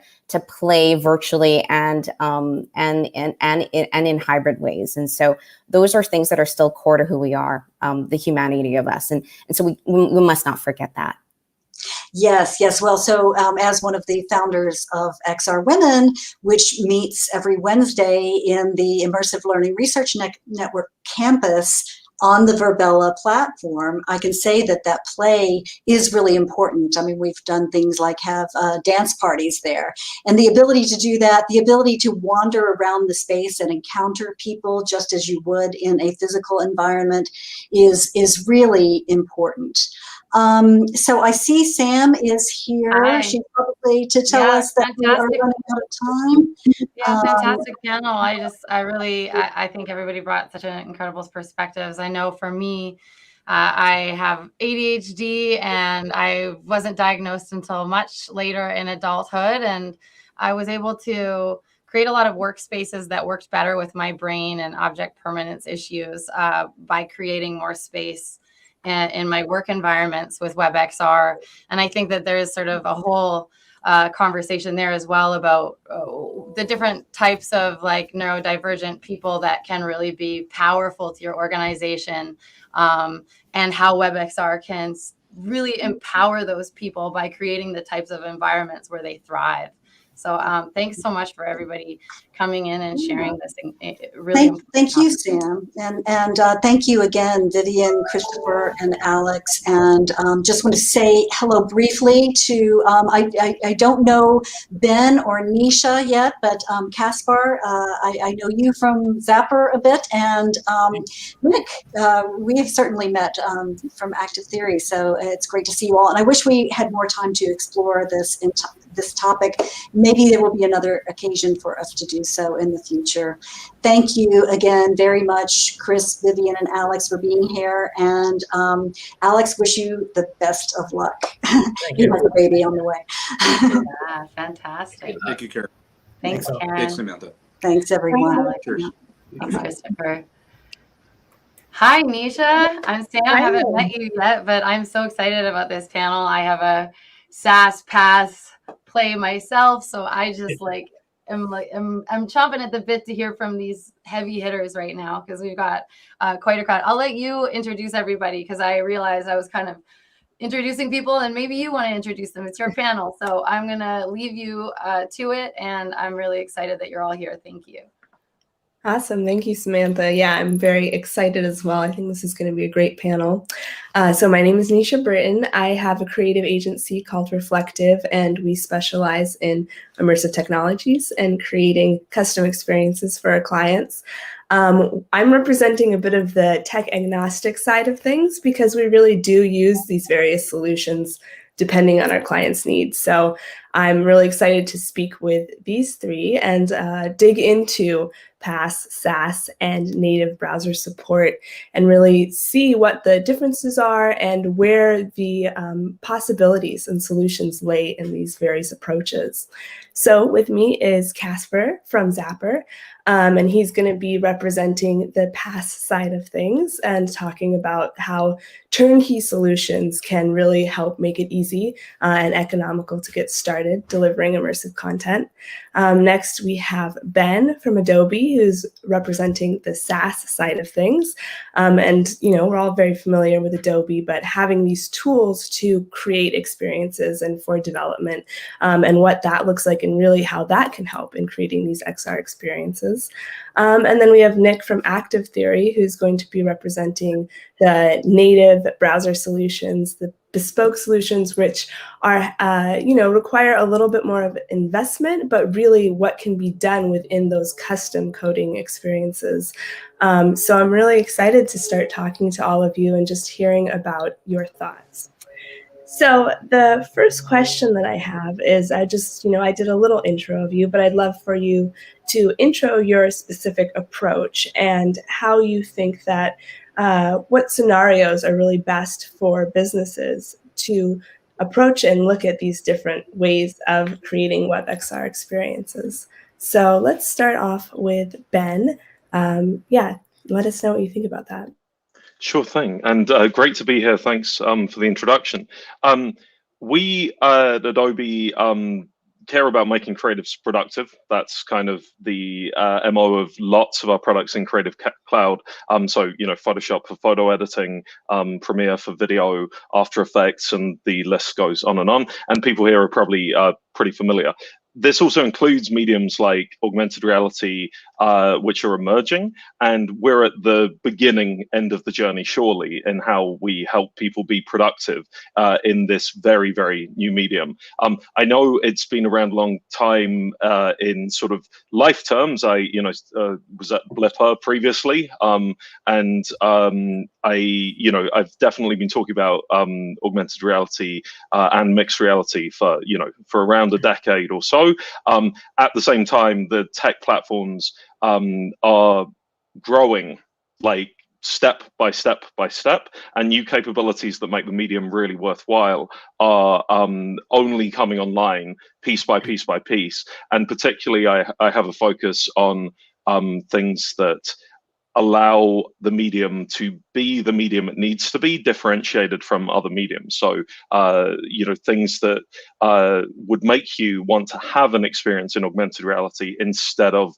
play virtually and in hybrid ways. And so those are things that are still core to who we are, the humanity of us. And so we must not forget that. Yes. Well, so as one of the founders of XR Women, which meets every Wednesday in the Immersive Learning Research Network campus, on the Verbella platform, I can say that that play is really important. I mean, we've done things like have dance parties there, and the ability to do that, the ability to wander around the space and encounter people just as you would in a physical environment is really important. So I see Sam is here. Hi. She's probably to tell us that we are running out of time. Yeah, fantastic panel. I think everybody brought such an incredible perspectives. I know for me, I have ADHD and I wasn't diagnosed until much later in adulthood. And I was able to create a lot of workspaces that worked better with my brain and object permanence issues by creating more space in my work environments with WebXR. And I think that there's sort of a whole conversation there as well about the different types of like neurodivergent people that can really be powerful to your organization, and how WebXR can really empower those people by creating the types of environments where they thrive. So thanks so much for everybody coming in and sharing this. Really thank you, Sam. And thank you again, Vivian, Christopher, and Alex. And just want to say hello briefly to, I don't know Ben or Nisha yet, but Caspar, I know you from Zapper a bit. And Nick, we have certainly met from Active Theory. So it's great to see you all. And I wish we had more time to explore this topic. Maybe there will be another occasion for us to do so in the future. Thank you again very much, Chris, Vivian, and Alex for being here. And Alex, wish you the best of luck. You have a baby on the way. Yeah, fantastic. Thank you, Karen. Thanks, Karen. Thanks, Samantha. Thanks, everyone. Cheers. Thanks, Christopher. Hi, Nisha. I'm Sam. I haven't met you yet, but I'm so excited about this panel. I have a SaaS PaaS play myself, so I just I'm chomping at the bit to hear from these heavy hitters right now because we've got quite a crowd. I'll let you introduce everybody because I realized I was kind of introducing people and maybe you want to introduce them. It's your panel, so I'm gonna leave you to it, and I'm really excited that you're all here. Thank you. Awesome. Thank you, Samantha. Yeah, I'm very excited as well. I think this is going to be a great panel. So my name is Nisha Britton. I have a creative agency called Reflective, and we specialize in immersive technologies and creating custom experiences for our clients. I'm representing a bit of the tech agnostic side of things because we really do use these various solutions depending on our clients' needs. So I'm really excited to speak with these three and dig into PaaS, SaaS, and native browser support and really see what the differences are and where the possibilities and solutions lay in these various approaches. So with me is Caspar from Zapper, and he's going to be representing the PaaS side of things and talking about how turnkey solutions can really help make it easy and economical to get started delivering immersive content. Next, we have Ben from Adobe, who's representing the SaaS side of things. And, you know, we're all very familiar with Adobe, but having these tools to create experiences and for development and what that looks like and really how that can help in creating these XR experiences. And then we have Nick from Active Theory, who's going to be representing the native browser solutions, the bespoke solutions, which are, you know, require a little bit more of investment, but really what can be done within those custom coding experiences. So I'm really excited to start talking to all of you and just hearing about your thoughts. So the first question that I have is, I just, you know, I did a little intro of you, but I'd love for you to intro your specific approach and how you think that, what scenarios are really best for businesses to approach and look at these different ways of creating WebXR experiences. So let's start off with Ben. Yeah, let us know what you think about that. Sure thing, and great to be here. Thanks for the introduction. We at Adobe care about making creatives productive. That's kind of the MO of lots of our products in Creative Cloud. So, you know, Photoshop for photo editing, Premiere for video, After Effects, and the list goes on. And people here are probably pretty familiar. this also includes mediums like augmented reality, which are emerging, and we're at the beginning end of the journey, surely, in how we help people be productive in this very, very new medium. I know it's been around a long time in sort of life terms. I, was at Blipper previously, and I've definitely been talking about augmented reality and mixed reality for around a decade or so. At the same time, the tech platforms are growing like step by step by step, and new capabilities that make the medium really worthwhile are only coming online piece by piece by piece. And particularly, I have a focus on things that allow the medium to be the medium it needs to be, differentiated from other mediums. So, things that would make you want to have an experience in augmented reality instead of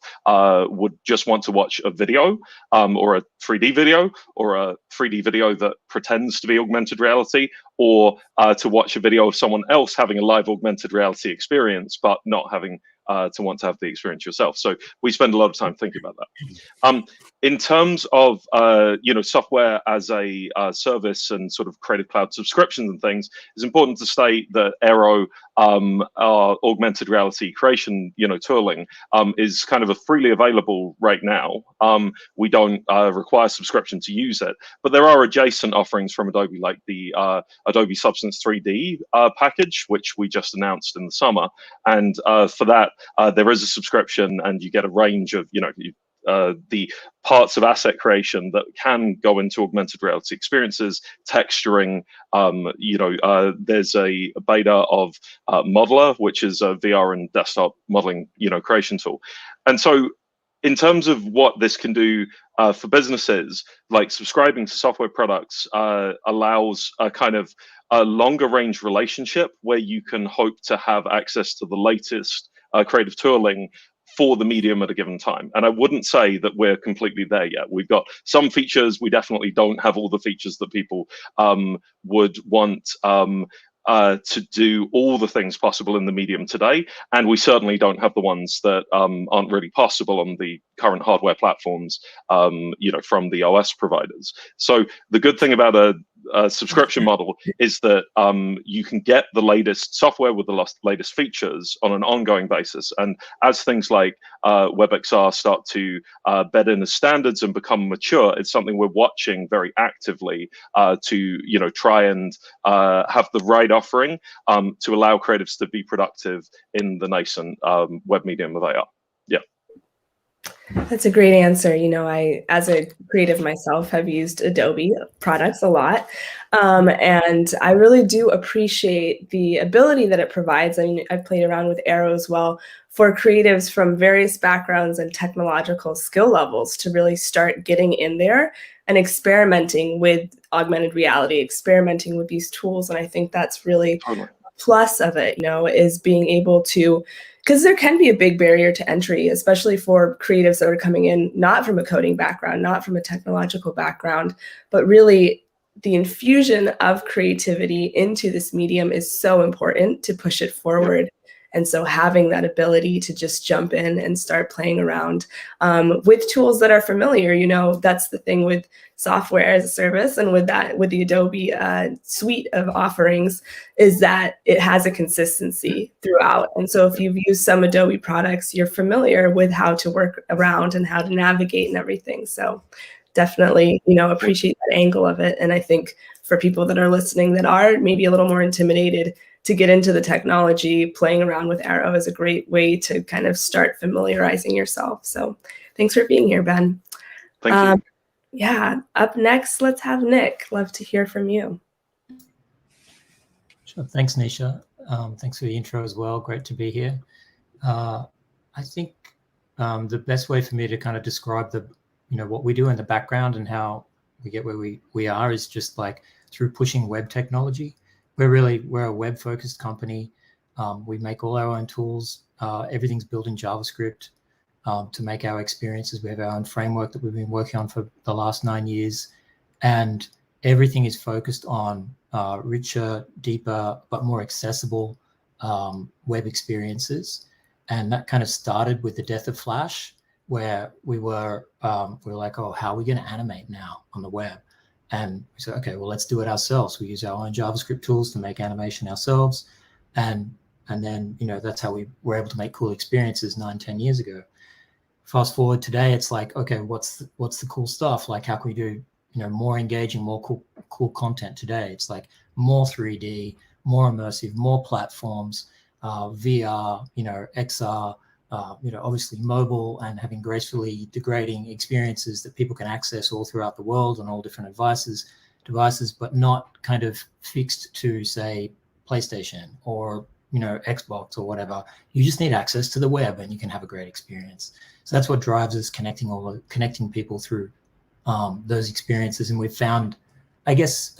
would just want to watch a video or a 3D video or a 3D video that pretends to be augmented reality, or to watch a video of someone else having a live augmented reality experience, but not having to want to have the experience yourself. So we spend a lot of time thinking about that. In terms of software as a service and sort of Creative Cloud subscriptions and things, it's important to state that Aero, our augmented reality creation tooling, is kind of a freely available right now. We don't require subscription to use it, but there are adjacent offerings from Adobe, like the Adobe Substance 3D package, which we just announced in the summer. And for that, there is a subscription, and you get a range of the parts of asset creation that can go into augmented reality experiences, texturing. There's a beta of Modeler, which is a VR and desktop modeling creation tool. And so in terms of what this can do for businesses, like subscribing to software products allows a kind of a longer range relationship where you can hope to have access to the latest creative tooling for the medium at a given time. And I wouldn't say that we're completely there yet. We've got some features. We definitely don't have all the features that people would want to do all the things possible in the medium today. And we certainly don't have the ones that aren't really possible on the current hardware platforms, from the OS providers. So the good thing about a subscription model is that you can get the latest software with the latest features on an ongoing basis. And as things like WebXR start to bed in as standards and become mature, it's something we're watching very actively to try and have the right offering to allow creatives to be productive in the nascent web medium of AR. Yeah. That's a great answer. I, as a creative myself, have used Adobe products a lot. And I really do appreciate the ability that it provides. I mean, I've played around with Aero as well for creatives from various backgrounds and technological skill levels to really start getting in there and experimenting with augmented reality, experimenting with these tools. And I think that's really a plus of it, is being able to, because there can be a big barrier to entry, especially for creatives that are coming in not from a coding background, not from a technological background, but really the infusion of creativity into this medium is so important to push it forward. And so having that ability to just jump in and start playing around with tools that are familiar, that's the thing with software as a service, and with the Adobe suite of offerings, is that it has a consistency throughout. And so if you've used some Adobe products, you're familiar with how to work around and how to navigate and everything. So definitely, appreciate that angle of it. And I think for people that are listening that are maybe a little more intimidated to get into the technology, playing around with Aero is a great way to kind of start familiarizing yourself. So thanks for being here, Ben. Thank you. Yeah, up next, let's have Nick. Love to hear from you. Sure. Thanks, Nisha. Thanks for the intro as well. Great to be here. I think the best way for me to kind of describe what we do in the background and how we get where we are is just like through pushing web technology. We're a web-focused company. We make all our own tools. Everything's built in JavaScript to make our experiences. We have our own framework that we've been working on for the last 9 years. And everything is focused on richer, deeper, but more accessible web experiences. And that kind of started with the death of Flash, where we were like, oh, how are we going to animate now on the web? And we said, okay, well, let's do it ourselves. We use our own JavaScript tools to make animation ourselves. And then, that's how we were able to make cool experiences 9-10 years ago. Fast forward today, it's like, okay, what's the cool stuff? Like, how can we do, more engaging, more cool content today? It's like more 3D, more immersive, more platforms, VR, XR, obviously mobile, and having gracefully degrading experiences that people can access all throughout the world on all different devices, but not kind of fixed to, say, PlayStation or Xbox or whatever. You just need access to the web and you can have a great experience. So that's what drives us, connecting people through those experiences. And we've found, I guess,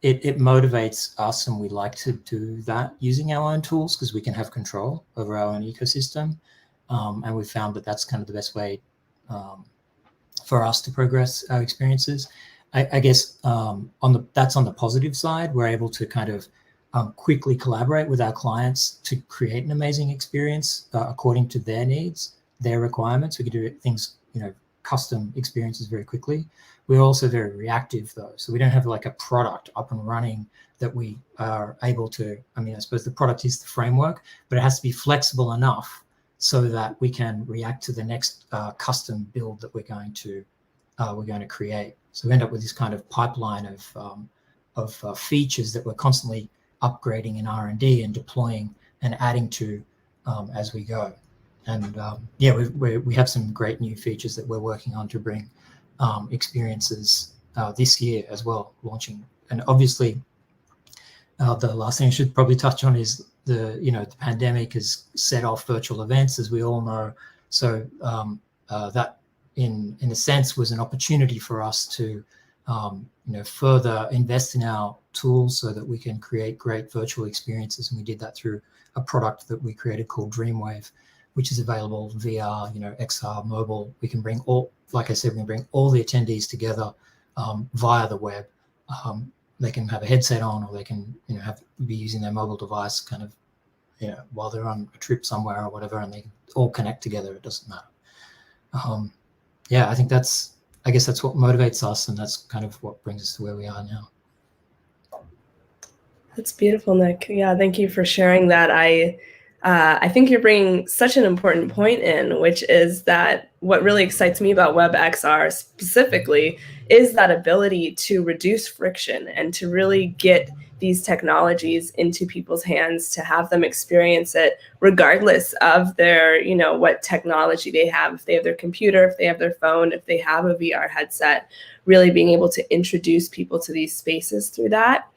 it motivates us, and we like to do that using our own tools because we can have control over our own ecosystem. And we found that that's kind of the best way for us to progress our experiences. I guess that's on the positive side. We're able to kind of quickly collaborate with our clients to create an amazing experience according to their needs, their requirements. We can do things, custom experiences very quickly. We're also very reactive though. So we don't have like a product up and running that we are able to, I suppose the product is the framework, but it has to be flexible enough so that we can react to the next custom build that we're going to create. So we end up with this kind of pipeline of features that we're constantly upgrading in R&D and deploying and adding to as we go. And we have some great new features that we're working on to bring experiences this year as well, launching. And obviously, the last thing I should probably touch on is the pandemic has set off virtual events, as we all know. So that, in a sense, was an opportunity for us to further invest in our tools so that we can create great virtual experiences. And we did that through a product that we created called Dreamwave, which is available VR, XR, mobile. We can bring like I said, we can bring all the attendees together via the web. They can have a headset on, or they can, be using their mobile device kind of, while they're on a trip somewhere or whatever, and they can all connect together. It doesn't matter. I think that's what motivates us, and that's kind of what brings us to where we are now. That's beautiful, Nick. Yeah, thank you for sharing that. I think you're bringing such an important point in, which is that what really excites me about WebXR specifically is that ability to reduce friction and to really get these technologies into people's hands, to have them experience it regardless of their, what technology they have. If they have their computer, if they have their phone, if they have a VR headset, really being able to introduce people to these spaces through that.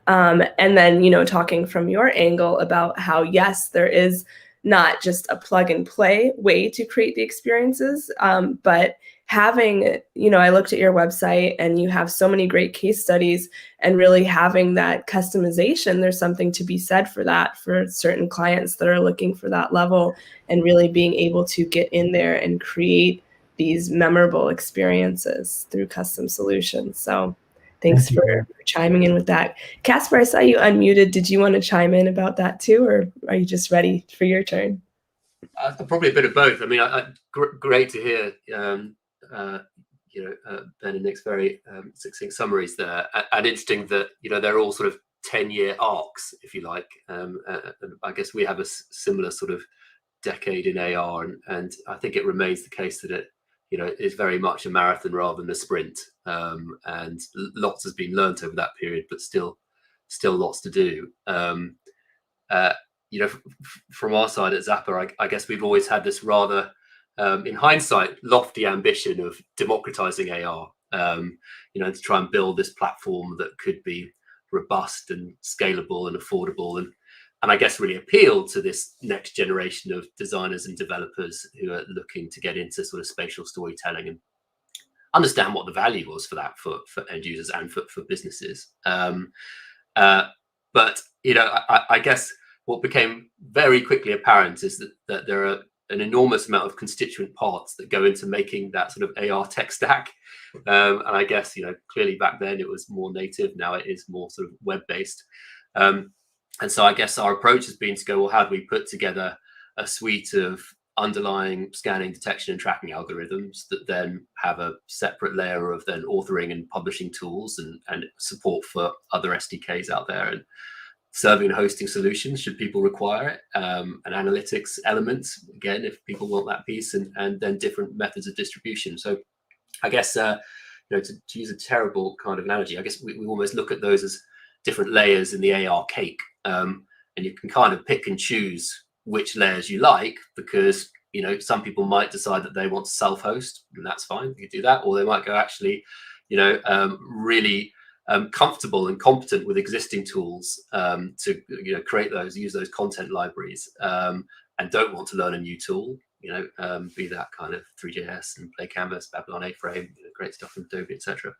And then, talking from your angle about how, yes, there is not just a plug and play way to create the experiences, but having, I looked at your website and you have so many great case studies, and really having that customization. There's something to be said for that, for certain clients that are looking for that level, and really being able to get in there and create these memorable experiences through custom solutions. So thanks for chiming in with that. Casper, I saw you unmuted. Did you want to chime in about that too, or are you just ready for your turn? Probably a bit of both. Great to hear, Ben and Nick's very succinct summaries there, and interesting that they're all sort of 10-year arcs, if you like. And I guess we have a similar sort of decade in AR, and I think it remains the case that it is very much a marathon rather than a sprint. And lots has been learnt over that period, but still lots to do. From our side at Zapper, I guess we've always had this rather, in hindsight, lofty ambition of democratizing AR, to try and build this platform that could be robust and scalable and affordable, and I guess really appeal to this next generation of designers and developers who are looking to get into sort of spatial storytelling and understand what the value was for that for end users and for businesses. But I guess what became very quickly apparent is that there are an enormous amount of constituent parts that go into making that sort of AR tech stack. And I guess, clearly back then it was more native. Now it is more sort of web-based. And so I guess our approach has been to go, well, how do we put together a suite of underlying scanning, detection, and tracking algorithms that then have a separate layer of then authoring and publishing tools and support for other SDKs out there, and serving and hosting solutions should people require it, and analytics elements, again, if people want that piece, and then different methods of distribution. So I guess, you know, to use a terrible kind of analogy, I guess we almost look at those as different layers in the AR cake, and you can kind of pick and choose which layers you like, because, you know, some people might decide that they want to self-host, and that's fine, you can do that, or they might go, actually, you know, really comfortable and competent with existing tools to, you know, create those, use those content libraries, and don't want to learn a new tool, you know, be that kind of 3JS and Play Canvas, Babylon A-Frame, you know, great stuff from Adobe, etc.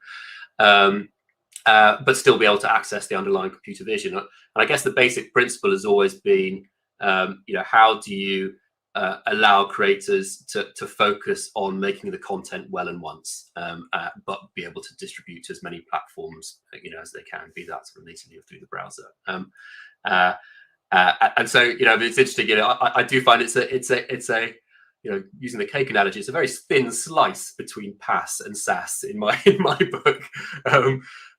But still be able to access the underlying computer vision. And I guess the basic principle has always been, you know, how do you allow creators to focus on making the content well and once, but be able to distribute to as many platforms, you know, as they can, be that sort of natively or through the browser. And so, you know, it's interesting, you know, I do find it's a you know, using the cake analogy, it's a very thin slice between PaaS and SaaS in my book.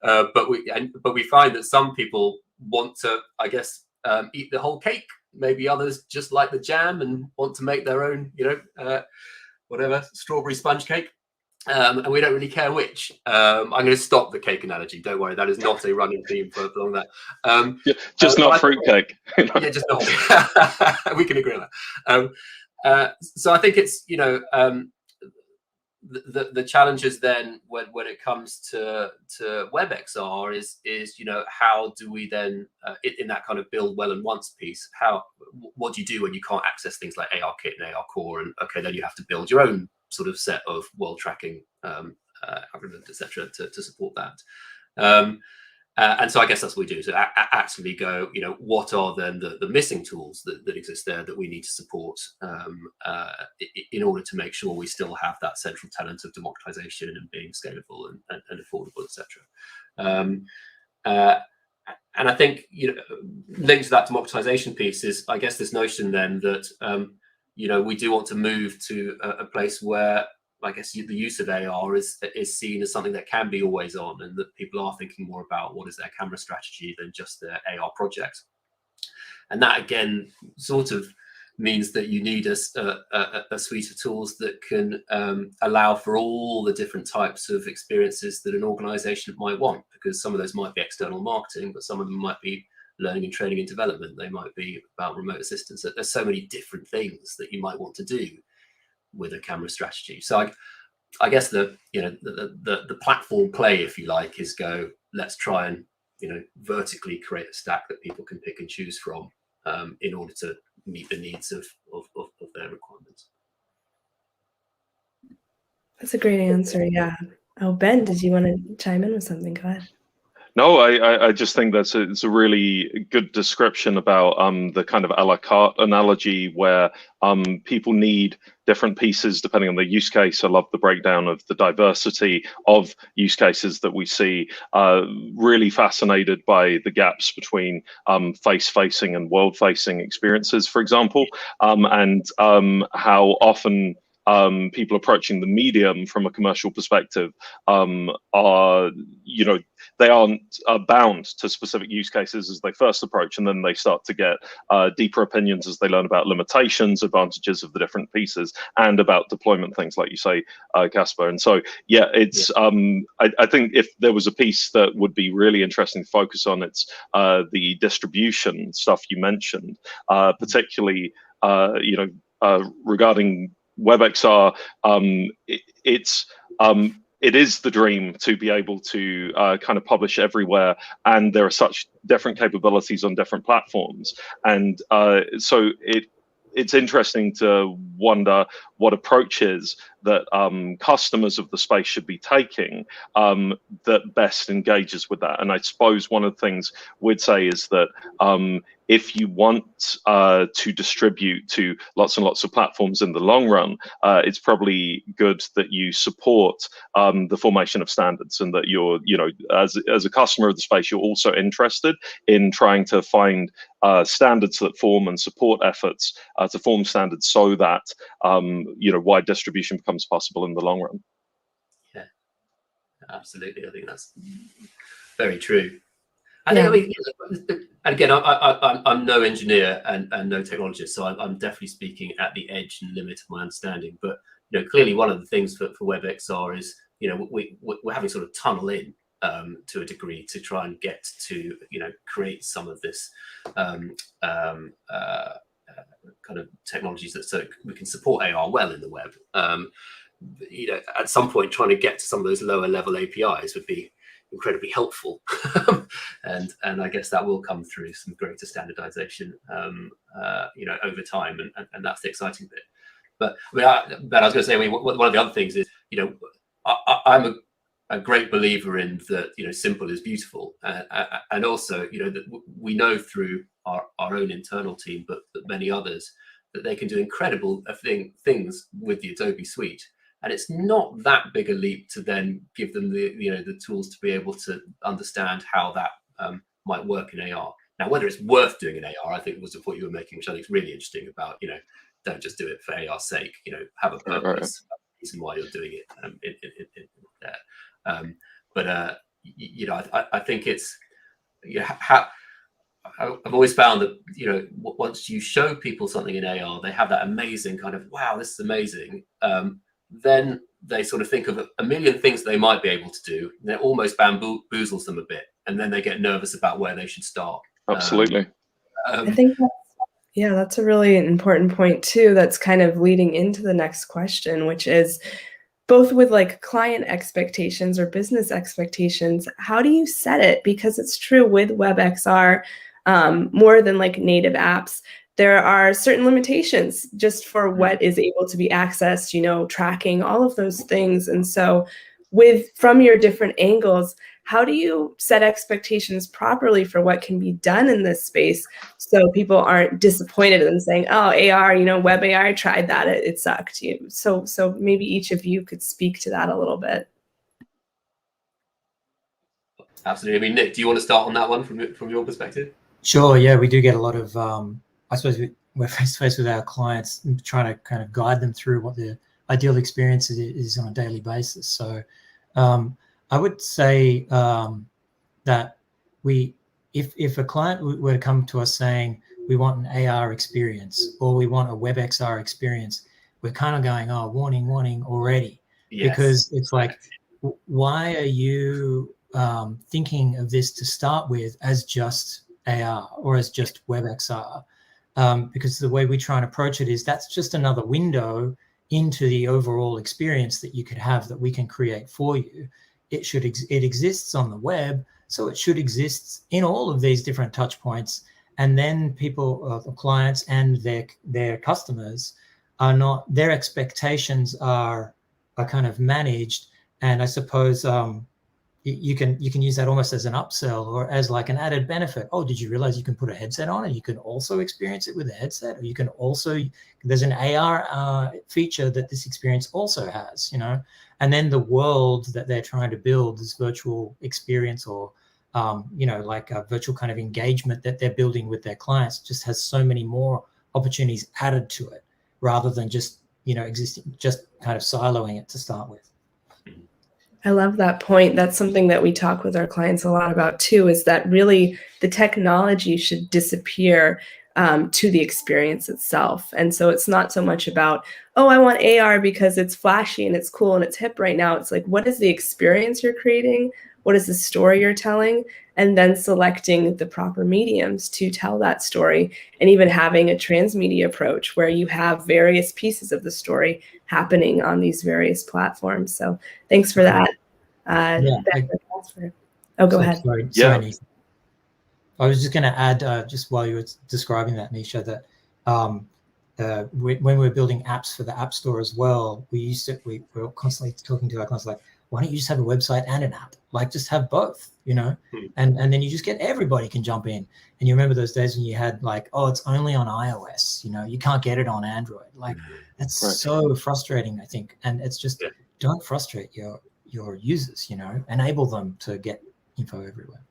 But we find that some people want to, I guess, eat the whole cake. Maybe others just like the jam and want to make their own, you know, whatever, strawberry sponge cake. And we don't really care which. I'm going to stop the cake analogy. Don't worry, that is not a running theme for long that. Just not fruitcake. Yeah, just not. We can agree on that. So I think it's, you know, the challenges then when it comes to WebXR is, you know, how do we then in that kind of build well and once piece, what do you do when you can't access things like ARKit and ARCore, and okay, then you have to build your own sort of set of world tracking algorithms, etc., to support that. And so I guess that's what we do. So actually go, you know, what are then the missing tools that exist there that we need to support in order to make sure we still have that central tenet of democratization and being scalable and affordable, etc. And I think, you know, linked to that democratization piece is, I guess, this notion then that, you know, we do want to move to a place where, I guess, the use of AR is seen as something that can be always on, and that people are thinking more about what is their camera strategy than just their AR project. And that, again, sort of means that you need a suite of tools that can allow for all the different types of experiences that an organization might want, because some of those might be external marketing, but some of them might be learning and training and development. They might be about remote assistance. There's so many different things that you might want to do with a camera strategy. So I guess the platform play, if you like, is let's try and, you know, vertically create a stack that people can pick and choose from in order to meet the needs of their requirements. That's a great answer. Yeah. Oh, Ben, did you want to chime in with something? Go ahead. No, I just think it's a really good description about the kind of a la carte analogy, where people need different pieces depending on the use case. I love the breakdown of the diversity of use cases that we see. Really fascinated by the gaps between face-facing and world-facing experiences, for example, and how often people approaching the medium from a commercial perspective are, you know, they aren't bound to specific use cases as they first approach, and then they start to get deeper opinions as they learn about limitations, advantages of the different pieces, and about deployment things, like you say, Casper. And so, yeah, it's I think if there was a piece that would be really interesting to focus on, it's the distribution stuff you mentioned, particularly you know, regarding WebXR. It is the dream to be able to kind of publish everywhere, and there are such different capabilities on different platforms, and so it's interesting to wonder what approaches that customers of the space should be taking that best engages with that. And I suppose one of the things we'd say is that if you want to distribute to lots and lots of platforms in the long run, it's probably good that you support the formation of standards, and that you're, as a customer of the space, you're also interested in trying to find standards that form and support efforts to form standards so that wide distribution becomes possible in the long run. Yeah, absolutely. I think that's very true. I think, and again, I'm no engineer and no technologist, so I'm definitely speaking at the edge and limit of my understanding. But clearly, one of the things for WebXR is we're having sort of tunnel in to a degree to try and get to create some of this kind of technologies that so we can support AR well in the web. At some point, trying to get to some of those lower level APIs would be incredibly helpful, and I guess that will come through some greater standardization, over time, and that's the exciting bit. But I was going to say, one of the other things is, I'm a great believer in that, simple is beautiful, and also, that we know through our own internal team, but many others, that they can do incredible things with the Adobe suite. And it's not that big a leap to then give them the tools to be able to understand how that might work in AR. Now, whether it's worth doing in AR, I think was the point you were making, which I think is really interesting about, don't just do it for AR's sake, have a purpose, reason why you're doing it there. I think it's, I've always found that, once you show people something in AR, they have that amazing kind of, wow, this is amazing. Then they sort of think of a million things they might be able to do. And it almost bamboozles them a bit, and then they get nervous about where they should start. Absolutely. I think that's a really important point too. That's kind of leading into the next question, which is both with like client expectations or business expectations. How do you set it? Because it's true with WebXR, more than like native apps, there are certain limitations just for what is able to be accessed, tracking, all of those things. And so from your different angles, how do you set expectations properly for what can be done in this space so people aren't disappointed and saying, oh, AR, web AR, I tried that, it sucked. So maybe each of you could speak to that a little bit. Absolutely. I mean, Nick, do you want to start on that one from your perspective? Sure. Yeah, we do get a lot of, I suppose we're face to face with our clients, trying to kind of guide them through what the ideal experience is on a daily basis. So I would say that if a client were to come to us saying we want an AR experience or we want a WebXR experience, we're kind of going, oh, warning already. Yes. Because it's like, why are you thinking of this to start with as just AR or as just WebXR? Because the way we try and approach it is that's just another window into the overall experience that you could have that we can create for you. It exists on the web, so it should exist in all of these different touch points. And then people, clients and their customers are not, their expectations are kind of managed. And I suppose you can use that almost as an upsell or as like an added benefit. Oh, did you realize you can put a headset on and you can also experience it with a headset? Or you can also, there's an AR feature that this experience also has, and then the world that they're trying to build, this virtual experience or, like a virtual kind of engagement that they're building with their clients just has so many more opportunities added to it rather than just, existing, just kind of siloing it to start with. I love that point. That's something that we talk with our clients a lot about too, is that really the technology should disappear to the experience itself. And so it's not so much about, oh, I want AR because it's flashy and it's cool and it's hip right now. It's like, what is the experience you're creating? What is the story you're telling? And then selecting the proper mediums to tell that story, and even having a transmedia approach where you have various pieces of the story happening on these various platforms. So thanks for that. Go ahead. Sorry. I was just going to add, just while you were describing that, Nisha, that when we were building apps for the App Store as well, we were constantly talking to our clients like, why don't you just have a website and an app? Like, just have both, you know? And then you just get everybody can jump in. And you remember those days when you had like, oh, it's only on iOS, you know, you can't get it on Android. Like, that's so frustrating, I think. And it's just, don't frustrate your users, you know, enable them to get info everywhere.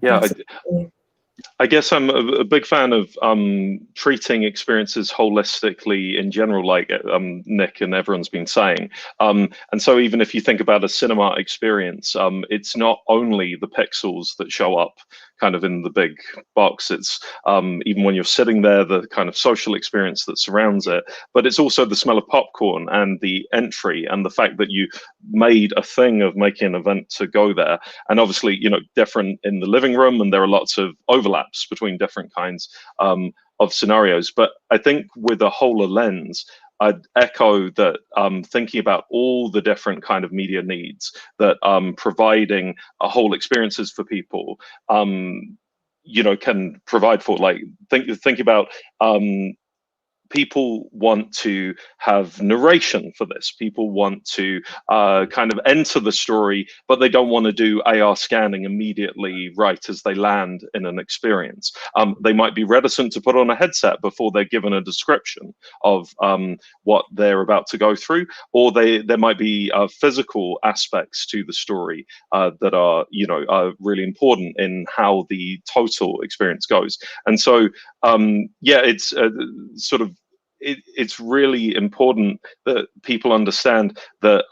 Yeah, I guess I'm a big fan of treating experiences holistically in general, like Nick and everyone's been saying. And so even if you think about a cinema experience, it's not only the pixels that show up kind of in the big box. It's even when you're sitting there, the kind of social experience that surrounds it, but it's also the smell of popcorn and the entry and the fact that you made a thing of making an event to go there. And obviously, you know, different in the living room, and there are lots of overlaps between different kinds of scenarios. But I think with a HoloLens, I'd echo that thinking about all the different kind of media needs that providing a whole experiences for people, you know, can provide for. Like think about people want to have narration for this. People want to kind of enter the story, but they don't want to do AR scanning immediately right as they land in an experience. They might be reticent to put on a headset before they're given a description of what they're about to go through, or there might be physical aspects to the story that are, you know, really important in how the total experience goes. And so, yeah, it's sort of, it's really important that people understand that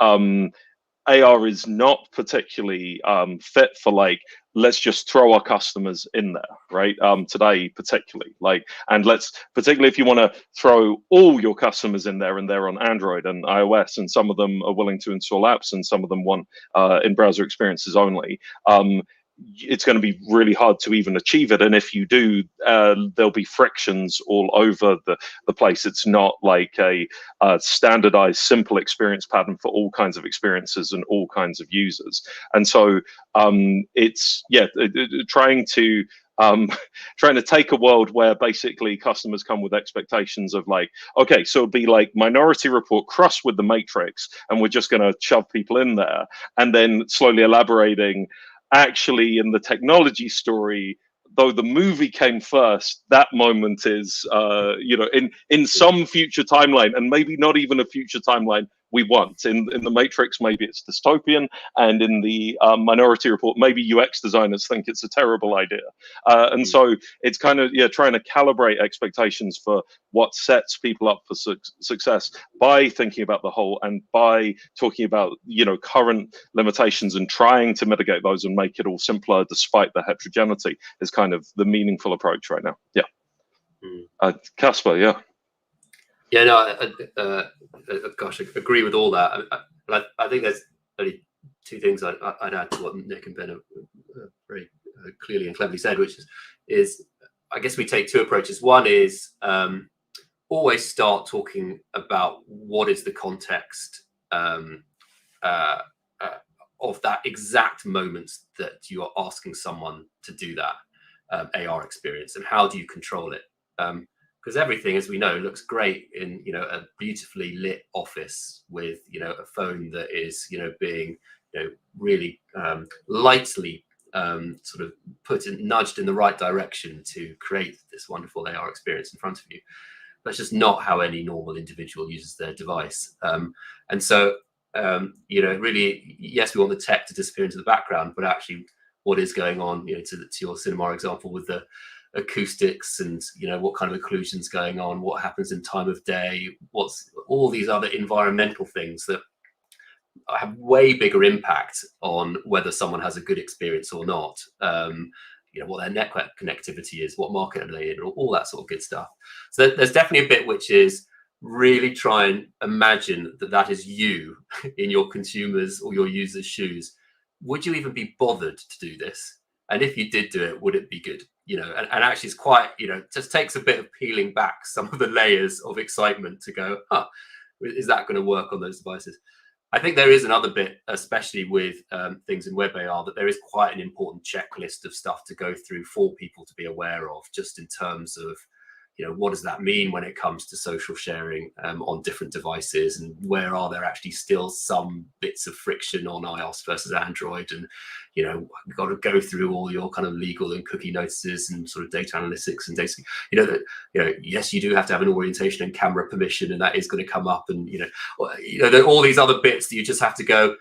AR is not particularly fit for, like, let's just throw our customers in there, right? Today, particularly, like, and let's, particularly if you want to throw all your customers in there and they're on Android and iOS, and some of them are willing to install apps and some of them want in-browser experiences only. It's going to be really hard to even achieve it. And if you do, there'll be frictions all over the place. It's not like a standardized, simple experience pattern for all kinds of experiences and all kinds of users. And so it's, yeah, trying to take a world where basically customers come with expectations of like, okay, so it'd be like Minority Report crossed with the Matrix, and we're just going to shove people in there, and then slowly elaborating, actually, in the technology story, though the movie came first, that moment is, you know, in some future timeline, and maybe not even a future timeline we want. In the Matrix, maybe it's dystopian, and in the Minority Report, maybe UX designers think it's a terrible idea. And so it's kind of, yeah, trying to calibrate expectations for what sets people up for success by thinking about the whole, and by talking about, you know, current limitations and trying to mitigate those and make it all simpler despite the heterogeneity is kind of the meaningful approach right now. Yeah. Casper, yeah. Yeah, no, gosh, I agree with all that. But I think there's only two things I'd add to what Nick and Ben have very clearly and cleverly said, which is I guess we take two approaches. One is always start talking about what is the context of that exact moment that you are asking someone to do that AR experience, and how do you control it? Because everything, as we know, looks great in, you know, a beautifully lit office with, you know, a phone that is, you know, being, you know, really lightly sort of nudged in the right direction to create this wonderful AR experience in front of you. That's just not how any normal individual uses their device. And so, you know, really, yes, we want the tech to disappear into the background, but actually what is going on, you know, to your cinema example with the acoustics, and, you know, what kind of occlusions going on, what happens in time of day, what's all these other environmental things that have way bigger impact on whether someone has a good experience or not. You know, what their network connectivity is, what market are they in, all that sort of good stuff. So there's definitely a bit which is really try and imagine that that is you in your consumers or your users' shoes. Would you even be bothered to do this? And if you did do it, would it be good? You know, and actually it's quite, you know, just takes a bit of peeling back some of the layers of excitement to go, huh, is that going to work on those devices? I think there is another bit, especially with things in Web AR, that there is quite an important checklist of stuff to go through for people to be aware of, just in terms of, what does that mean when it comes to social sharing on different devices, and where are there actually still some bits of friction on iOS versus Android? And you've got to go through all your kind of legal and cookie notices and sort of data analytics and data. Yes, you do have to have an orientation and camera permission, and that is going to come up. And there are all these other bits that you just have to go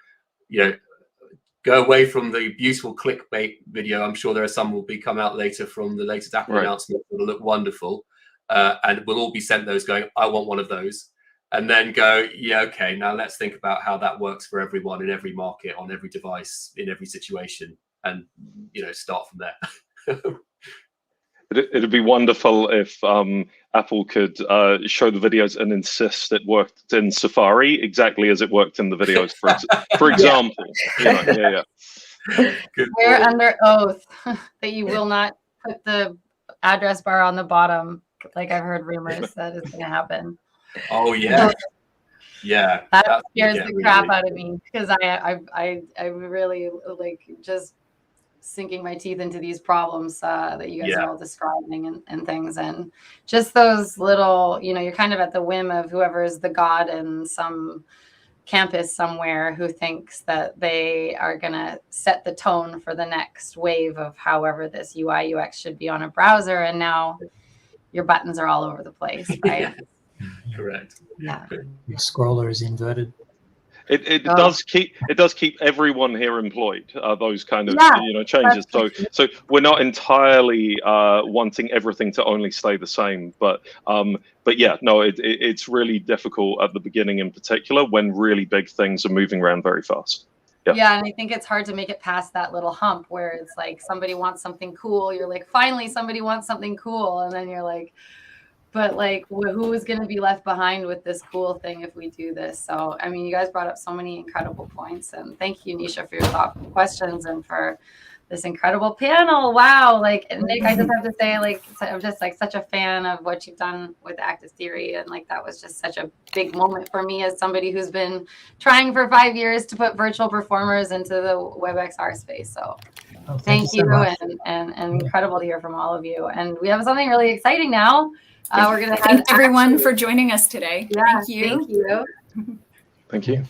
away from the beautiful clickbait video. I'm sure there are some will come out later from the latest Apple announcement that will look wonderful. And we'll all be sent those going, I want one of those. And then go, yeah, okay, now let's think about how that works for everyone in every market, on every device, in every situation, and start from there. It'd be wonderful if Apple could show the videos and insist it worked in Safari exactly as it worked in the videos, for example. We're under oath that you will not put the address bar on the bottom, like I've heard rumors that it's going to happen. Oh yeah, yeah. That scares the crap out of me, because I really like just sinking my teeth into these problems that you guys are all describing and things, and just those little, you're kind of at the whim of whoever is the god in some campus somewhere who thinks that they are going to set the tone for the next wave of however this UI UX should be on a browser, and now your buttons are all over the place, right? Correct. Yeah. Your scroller is inverted. It does keep everyone here employed. Those kind of changes. So we're not entirely wanting everything to only stay the same, but yeah, no, it's really difficult at the beginning in particular when really big things are moving around very fast. Yeah, and I think it's hard to make it past that little hump where it's like somebody wants something cool. You're like, finally, somebody wants something cool, and then you're like, but like, who is going to be left behind with this cool thing if we do this? So, I mean, you guys brought up so many incredible points, and thank you, Nisha, for your thoughtful questions and for this incredible panel. Wow. Like, Nick, I just have to say, like, I'm just like such a fan of what you've done with Active Theory. And like, that was just such a big moment for me as somebody who's been trying for 5 years to put virtual performers into the WebXR space. So thank you so and incredible to hear from all of you. And we have something really exciting now. We're going to thank everyone for joining us today. Yeah, thank you. Thank you. Thank you.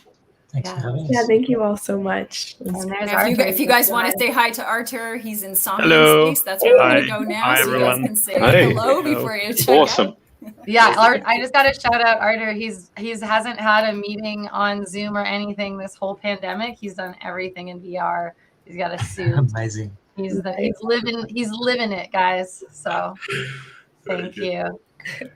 Thanks for having us. Yeah, thank you all so much. If you guys want to say hi to Artur, he's in Somnium Hello. Space. That's where we're going to go now. Hi, so everyone. you guys can say hello before you check Awesome. out. Yeah, I just got to shout out Artur. He's hasn't had a meeting on Zoom or anything this whole pandemic. He's done everything in VR. He's got a suit. Amazing. He's living it, guys. So thank you.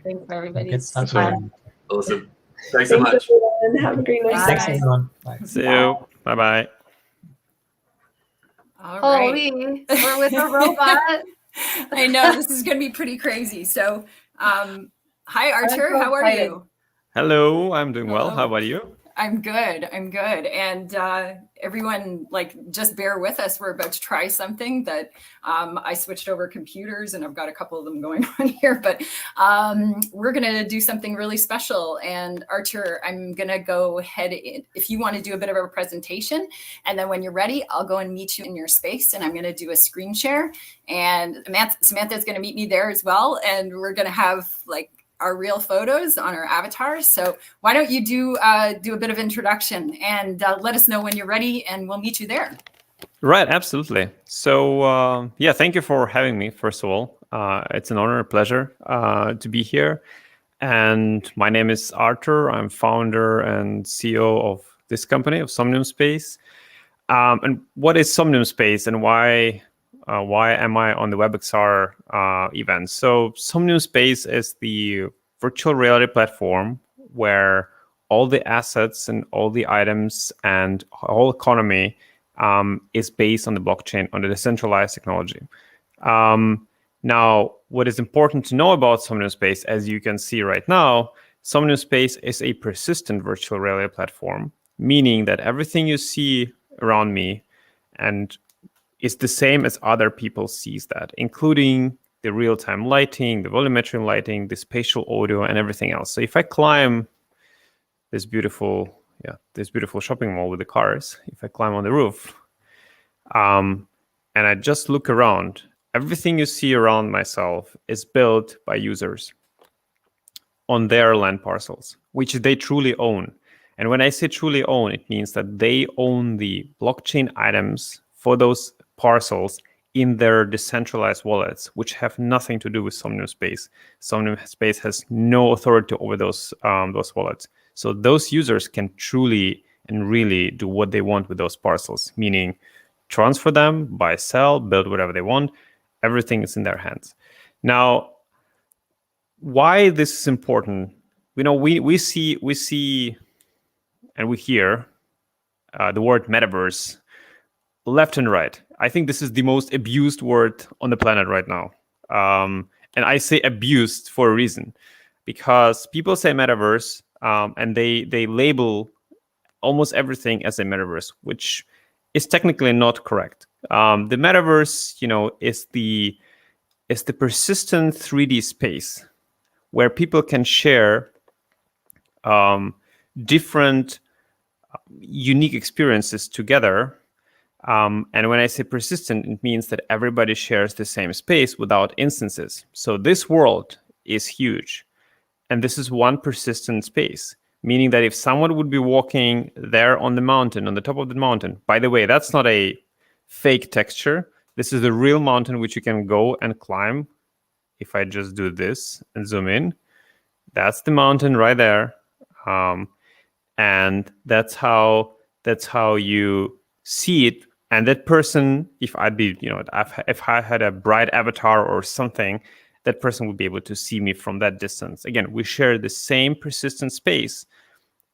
Thanks for everybody's time. Awesome. Thanks so much. Everyone. Have a great night. Thanks, everyone. Bye. See you. Bye-bye. All right. Holy, we're with a robot. I know this is going to be pretty crazy. So, hi, Artur. How are you? Hello, I'm doing well. How about you? I'm good. And everyone, just bear with us. We're about to try something that I switched over computers, and I've got a couple of them going on here. But we're going to do something really special. And Artur, I'm going to go ahead. If you want to do a bit of a presentation, and then when you're ready, I'll go and meet you in your space. And I'm going to do a screen share. And Samantha is going to meet me there as well. And we're going to have our real photos on our avatars. So why don't you do a bit of introduction and let us know when you're ready, and we'll meet you there. Right, absolutely. So yeah, thank you for having me, first of all. It's an honor, a pleasure to be here. And my name is Artur. I'm founder and CEO of this company, of Somnium Space. And what is Somnium Space, and why am I on the WebXR event? So Somnium Space is the virtual reality platform where all the assets and all the items and whole economy is based on the blockchain, on the decentralized technology. Now, what is important to know about Somnium Space, as you can see right now, Somnium Space is a persistent virtual reality platform, meaning that everything you see around me and is the same as other people sees that, including the real-time lighting, the volumetric lighting, the spatial audio, and everything else. So if I climb this beautiful shopping mall with the cars, if I climb on the roof, and I just look around, everything you see around myself is built by users. on their land parcels, which they truly own. And when I say truly own, it means that they own the blockchain items for those parcels in their decentralized wallets, which have nothing to do with Somnium Space. Somnium Space has no authority over those wallets. So those users can truly and really do what they want with those parcels, meaning transfer them, buy, sell, build whatever they want. Everything is in their hands. Now, why this is important? We see and we hear the word metaverse left and right. I think this is the most abused word on the planet right now. And I say abused for a reason, because people say metaverse and they label almost everything as a metaverse, which is technically not correct. The metaverse, is the persistent 3D space where people can share different unique experiences together. And when I say persistent, it means that everybody shares the same space without instances. So this world is huge. And this is one persistent space, meaning that if someone would be walking there on the mountain, on the top of the mountain, by the way, that's not a fake texture. This is the real mountain which you can go and climb. If I just do this and zoom in, that's the mountain right there. And that's how you see it. And that person, if I'd be, if I had a bright avatar or something, that person would be able to see me from that distance. Again, we share the same persistent space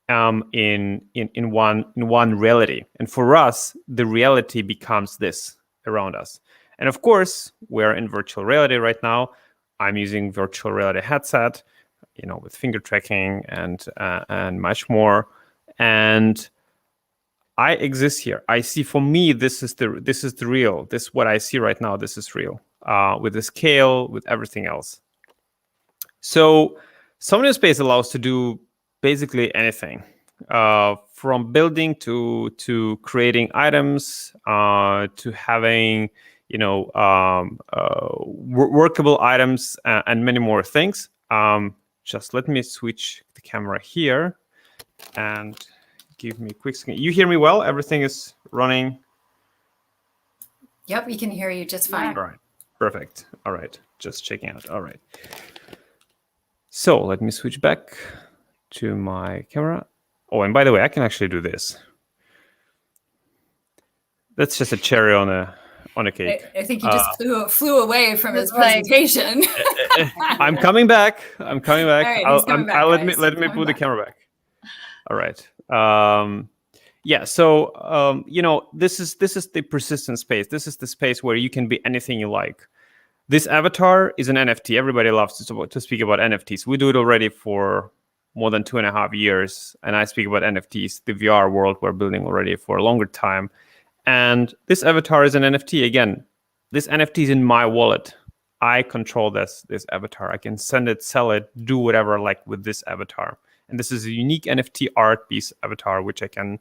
in one reality. And for us, the reality becomes this around us. And of course, we're in virtual reality right now. I'm using virtual reality headset, with finger tracking and much more. And I exist here. I see, for me, this is the real. This, what I see right now, this is real, with the scale, with everything else. So Somnium Space allows to do basically anything, from building to creating items, to having workable items, and many more things. Just let me switch the camera here and give me a quick second. You hear me well? Everything is running? Yep, we can hear you just fine. All right, perfect. All right, just checking out. All right. So let me switch back to my camera. Oh, and by the way, I can actually do this. That's just a cherry on a cake. I think you just flew away from his presentation. I'm coming back. I'm coming back. All right, let me put the camera back. All right. Yeah. So this is the persistent space. This is the space where you can be anything you like. This avatar is an NFT. Everybody loves to speak about NFTs. We do it already for more than 2.5 years, and I speak about NFTs, the VR world we're building already for a longer time. And this avatar is an NFT. Again, this NFT is in my wallet. I control this avatar. I can send it, sell it, do whatever I like with this avatar. And this is a unique NFT art piece avatar, which I can,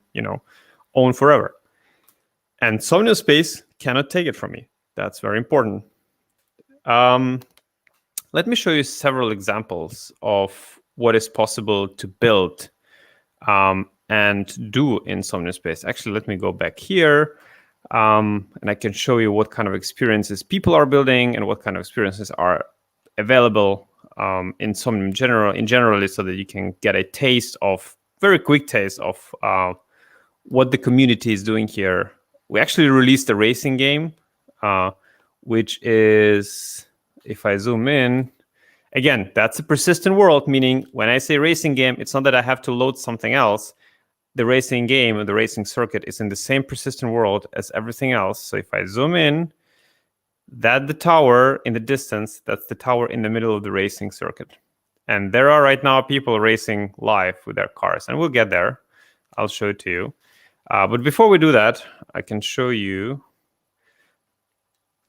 own forever. And Somnium Space cannot take it from me. That's very important. Let me show you several examples of what is possible to build and do in Somnium Space. Actually, let me go back here, and I can show you what kind of experiences people are building and what kind of experiences are available in Somnium generally, so that you can get a very quick taste of what the community is doing here. We actually released a racing game, which is, if I zoom in, again, that's a persistent world, meaning when I say racing game, it's not that I have to load something else. The racing game or the racing circuit is in the same persistent world as everything else. So if I zoom in, the tower in the distance, that's the tower in the middle of the racing circuit. And there are right now people racing live with their cars, and we'll get there. I'll show it to you. But before we do that, I can show you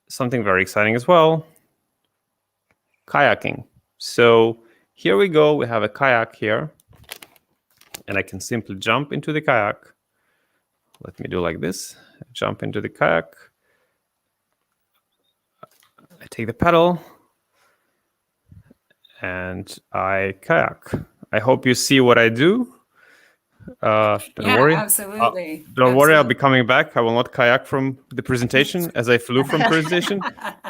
something very exciting as well. Kayaking. So here we go. We have a kayak here, and I can simply jump into the kayak. Let me do like this. Jump into the kayak. I take the pedal, and I kayak. I hope you see what I do. Don't Yeah, worry. absolutely. Don't worry, I'll be coming back. I will not kayak from the presentation as I flew from presentation.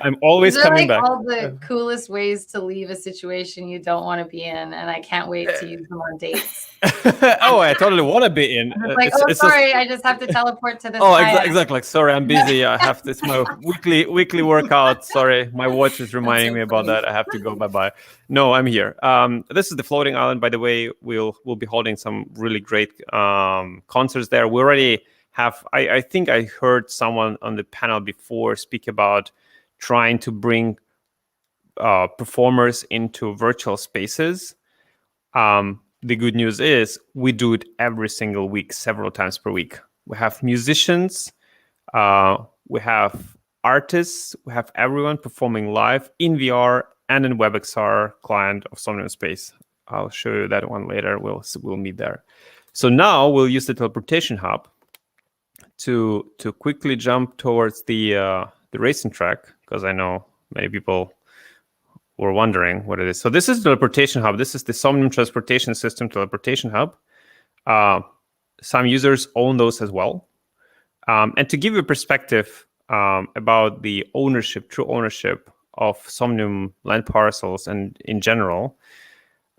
I'm always These are coming like back. all the coolest ways to leave a situation you don't want to be in, and I can't wait to use them on dates. Oh, I totally want to be in. And it's like, oh, sorry, I just have to teleport to this. Oh, kayak. exactly. Like, sorry, I'm busy. I have this my weekly workout. Sorry, my watch is reminding me about that. I have to go. Bye. No, I'm here. This is the floating island. By the way, we'll be holding some really great concerts there. We already have. I think I heard someone on the panel before speak about trying to bring performers into virtual spaces. The good news is we do it every single week, several times per week. We have musicians, we have artists, we have everyone performing live in VR and in WebXR client of Somnium Space. I'll show you that one later. We'll meet there. So now we'll use the teleportation hub to quickly jump towards the racing track, because I know many people were wondering what it is. So this is the teleportation hub. This is the Somnium Transportation System teleportation hub. Some users own those as well. And to give you a perspective about the ownership, true ownership of Somnium land parcels and in general.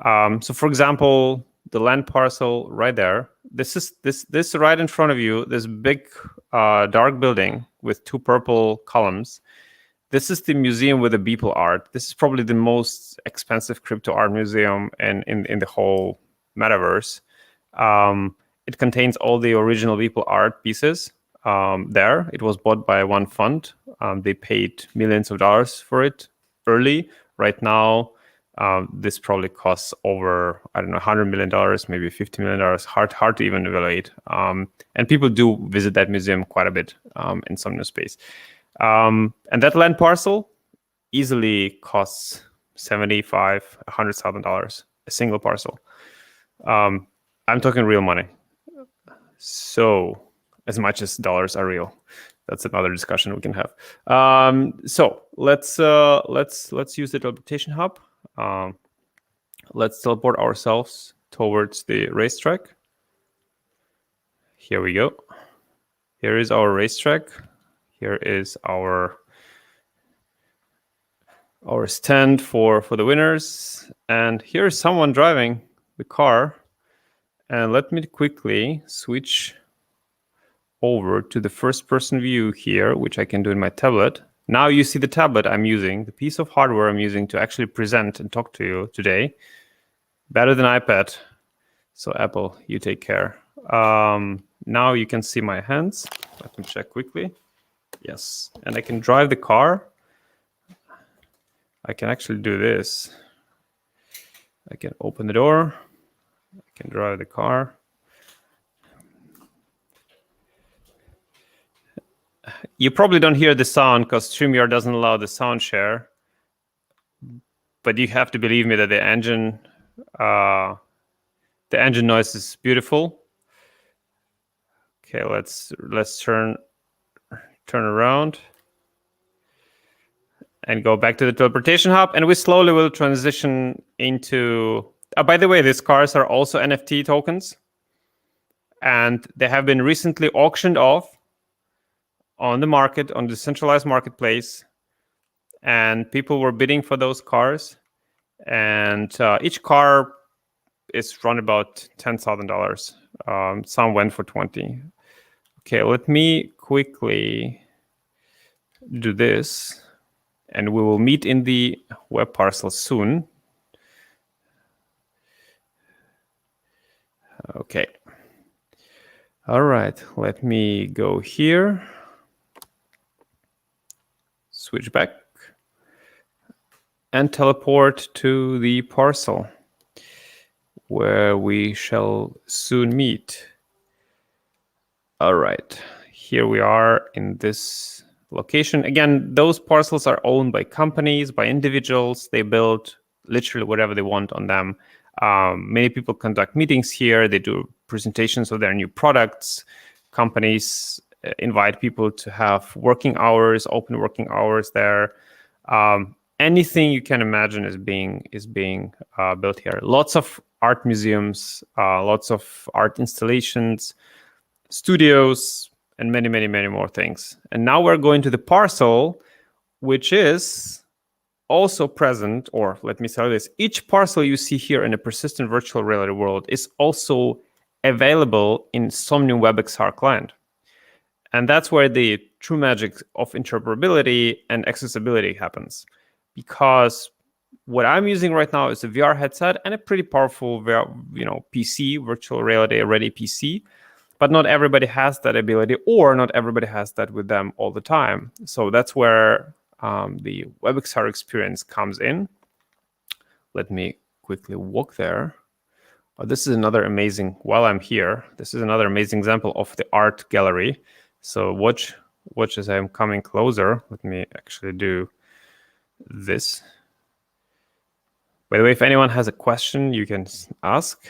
So for example, the land parcel right there, this right in front of you, this big dark building with two purple columns. This is the museum with the Beeple art. This is probably the most expensive crypto art museum in the whole metaverse. It contains all the original Beeple art pieces there. It was bought by one fund. They paid millions of dollars for it early. Right now, this probably costs over, I don't know, $100 million, maybe $50 million. Hard to even evaluate. And people do visit that museum quite a bit in Somnium Space. And that land parcel easily costs $75,000, $100,000 a single parcel. I'm talking real money. So as much as dollars are real, that's another discussion we can have. So let's use the teleportation hub. Let's teleport ourselves towards the racetrack. Here we go. Here is our racetrack. Here is our stand for the winners. And here is someone driving the car. And let me quickly switch over to the first person view here, which I can do in my tablet. Now you see the tablet I'm using, the piece of hardware I'm using to actually present and talk to you today. Better than iPad. So Apple, you take care. Now you can see my hands. Let me check quickly. Yes, and I can drive the car. I can actually do this. I can open the door. I can drive the car. You probably don't hear the sound because StreamYard doesn't allow the sound share. But you have to believe me that the engine noise is beautiful. Okay, let's turn around and go back to the teleportation hub, and we slowly will transition into. By the way, these cars are also NFT tokens, and they have been recently auctioned off on the market, on the centralized marketplace, and people were bidding for those cars, and each car is run about $10,000. Some went for 20. Okay, let me quickly do this, and we will meet in the web parcel soon. Okay. All right, let me go here. Switch back and teleport to the parcel where we shall soon meet. All right, here we are in this location. Again, those parcels are owned by companies, by individuals. They build literally whatever they want on them. Many people conduct meetings here. They do presentations of their new products. Companies invite people to have working hours, open working hours there. anything you can imagine is being built here. Lots of art museums, lots of art installations, studios, and many, many, many more things. And now we're going to the parcel, which is also present, or let me say this, each parcel you see here in a persistent virtual reality world is also available in Somnium WebXR client. And that's where the true magic of interoperability and accessibility happens. Because what I'm using right now is a VR headset and a pretty powerful PC, virtual reality ready PC. But not everybody has that ability, or not everybody has that with them all the time. So that's where the WebXR experience comes in. Let me quickly walk there. This is another amazing, while I'm here, this is another amazing example of the art gallery. So watch as I'm coming closer. Let me actually do this. By the way, if anyone has a question, you can ask.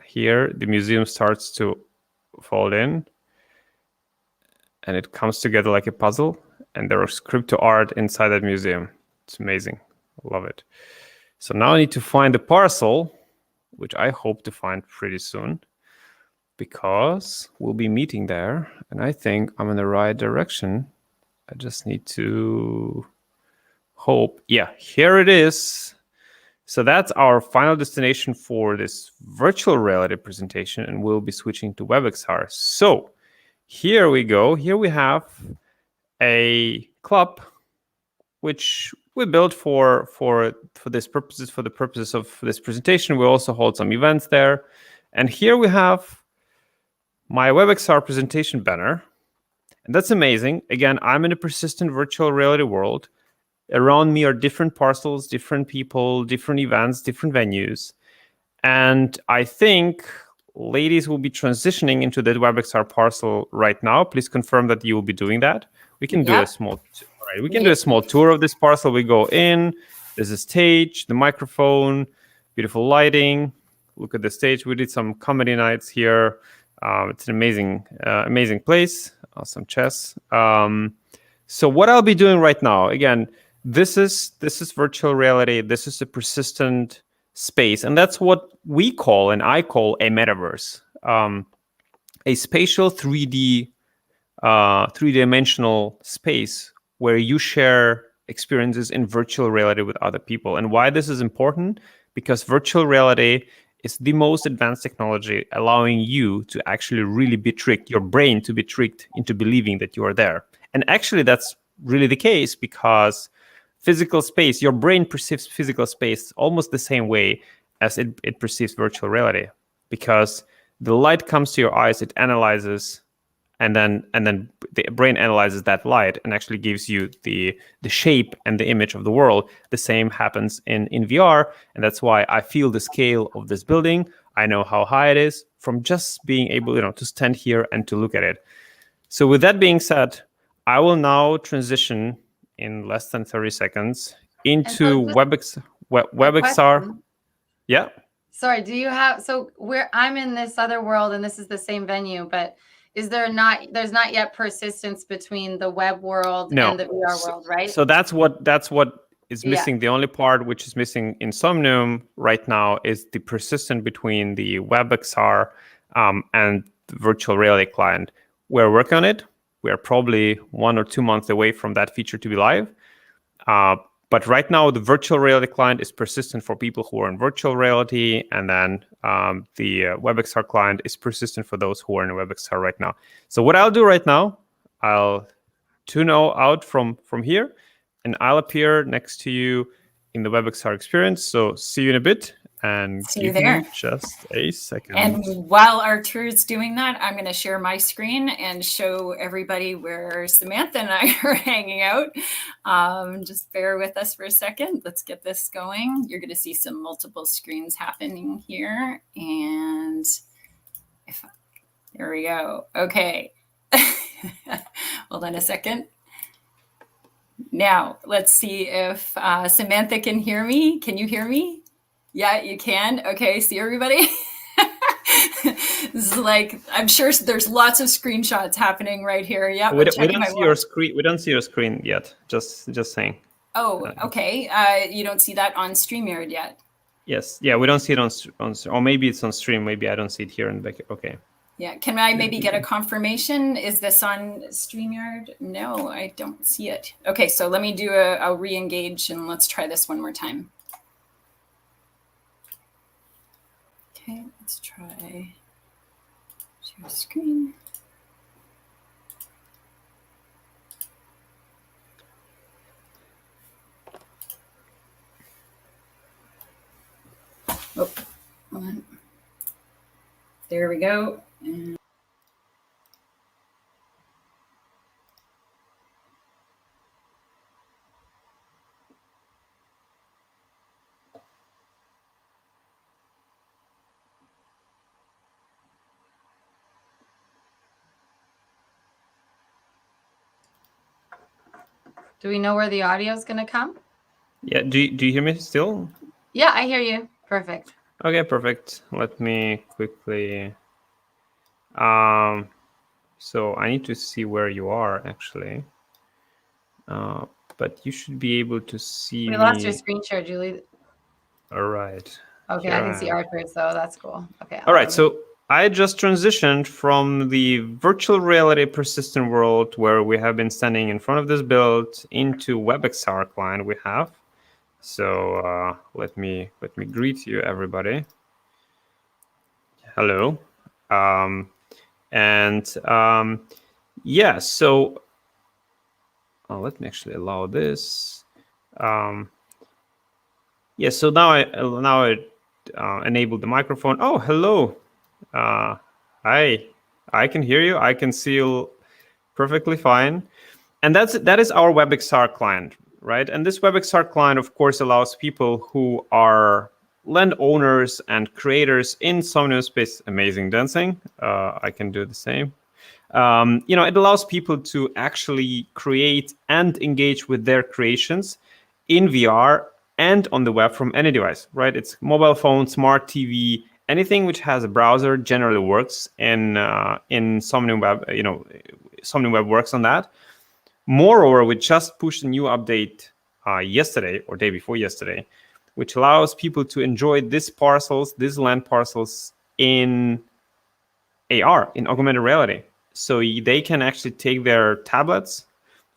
Here, the museum starts to fold in, and it comes together like a puzzle, and there is crypto art inside that museum. It's amazing. I love it. So now I need to find the parcel, which I hope to find pretty soon, because we'll be meeting there, and I think I'm in the right direction. I just need to hope. Yeah, here it is. So that's our final destination for this virtual reality presentation, and we'll be switching to WebXR. So here we go. Here we have a club, which we built for this purposes, for the purposes of this presentation. We also hold some events there. And here we have my WebXR presentation banner. And that's amazing. Again, I'm in a persistent virtual reality world. Around me are different parcels, different people, different events, different venues. And I think ladies will be transitioning into the WebXR parcel right now. Please confirm that you will be doing that. We can do a small do a small tour of this parcel. We go in, there's a stage, the microphone, beautiful lighting. Look at the stage. We did some comedy nights here. It's an amazing place. Some chess. So what I'll be doing right now, again, this is virtual reality. This is a persistent space, and that's what we call, and I call, a metaverse, a spatial 3D-dimensional space where you share experiences in virtual reality with other people. And why this is important? Because virtual reality is the most advanced technology, allowing you to actually really be tricked, your brain to be tricked into believing that you are there. And actually, that's really the case, because physical space, your brain perceives physical space almost the same way as it perceives virtual reality, because the light comes to your eyes, it analyzes, and then the brain analyzes that light and actually gives you the shape and the image of the world. The same happens in VR, and that's why I feel the scale of this building. I know how high it is from just being able, to stand here and to look at it. So with that being said, I will now transition in less than 30 seconds into WebXR. Yeah. Sorry, do you have, so I'm in this other world and this is the same venue, but there's not yet persistence between the web world and the VR world, right? So that's what is missing. The only part which is missing in Somnium right now is the persistence between the WebXR and the virtual reality client. We're working on it. We're probably 1 or 2 months away from that feature to be live. But right now, the virtual reality client is persistent for people who are in virtual reality. And then the WebXR client is persistent for those who are in WebXR right now. So what I'll do right now, I'll tune out from here, and I'll appear next to you in the WebXR experience. So see you in a bit. And see you give there. me just a second. And while Artur is doing that, I'm going to share my screen and show everybody where Samantha and I are hanging out. Just bear with us for a second. Let's get this going. You're going to see some multiple screens happening here. And there we go. Okay. Hold on a second. Now, let's see if Samantha can hear me. Can you hear me? Yeah, you can. Okay, see everybody? This is like, I'm sure there's lots of screenshots happening right here. Yeah, we don't see your screen. We don't see your screen yet. Just saying. Oh, okay. You don't see that on StreamYard yet. Yes. Yeah, we don't see it on or maybe it's on stream. Maybe I don't see it here in the back. Okay. Yeah. Can I maybe get a confirmation? Is this on StreamYard? No, I don't see it. Okay, so let me do a re-engage and let's try this one more time. Okay, let's try share screen. Oh, hold on. There we go. And Do we know where the audio is going to come? Yeah. Do you hear me still? Yeah, I hear you. Perfect. Okay, perfect. Let me quickly. So I need to see where you are actually. But you should be able to see We me. lost your screen share, Julie. All right. Okay, Here I can see Arthur's though. That's cool. Okay. All right. So I just transitioned from the virtual reality persistent world where we have been standing in front of this build into WebXR client we have. So let me greet you, everybody. Hello. Yeah, so let me actually allow this. Yeah, so now I enabled the microphone. Oh, hello. Hi. I can hear you. I can see you perfectly fine. And that is our WebXR client, right? And this WebXR client, of course, allows people who are landowners and creators in Somnium Space. Amazing dancing. I can do the same. It allows people to actually create and engage with their creations in VR and on the web from any device, right? It's mobile phone, smart TV, anything which has a browser generally works in Somnium Web. Somnium Web works on that. Moreover, we just pushed a new update yesterday or day before yesterday, which allows people to enjoy these land parcels in AR, in augmented reality. So they can actually take their tablets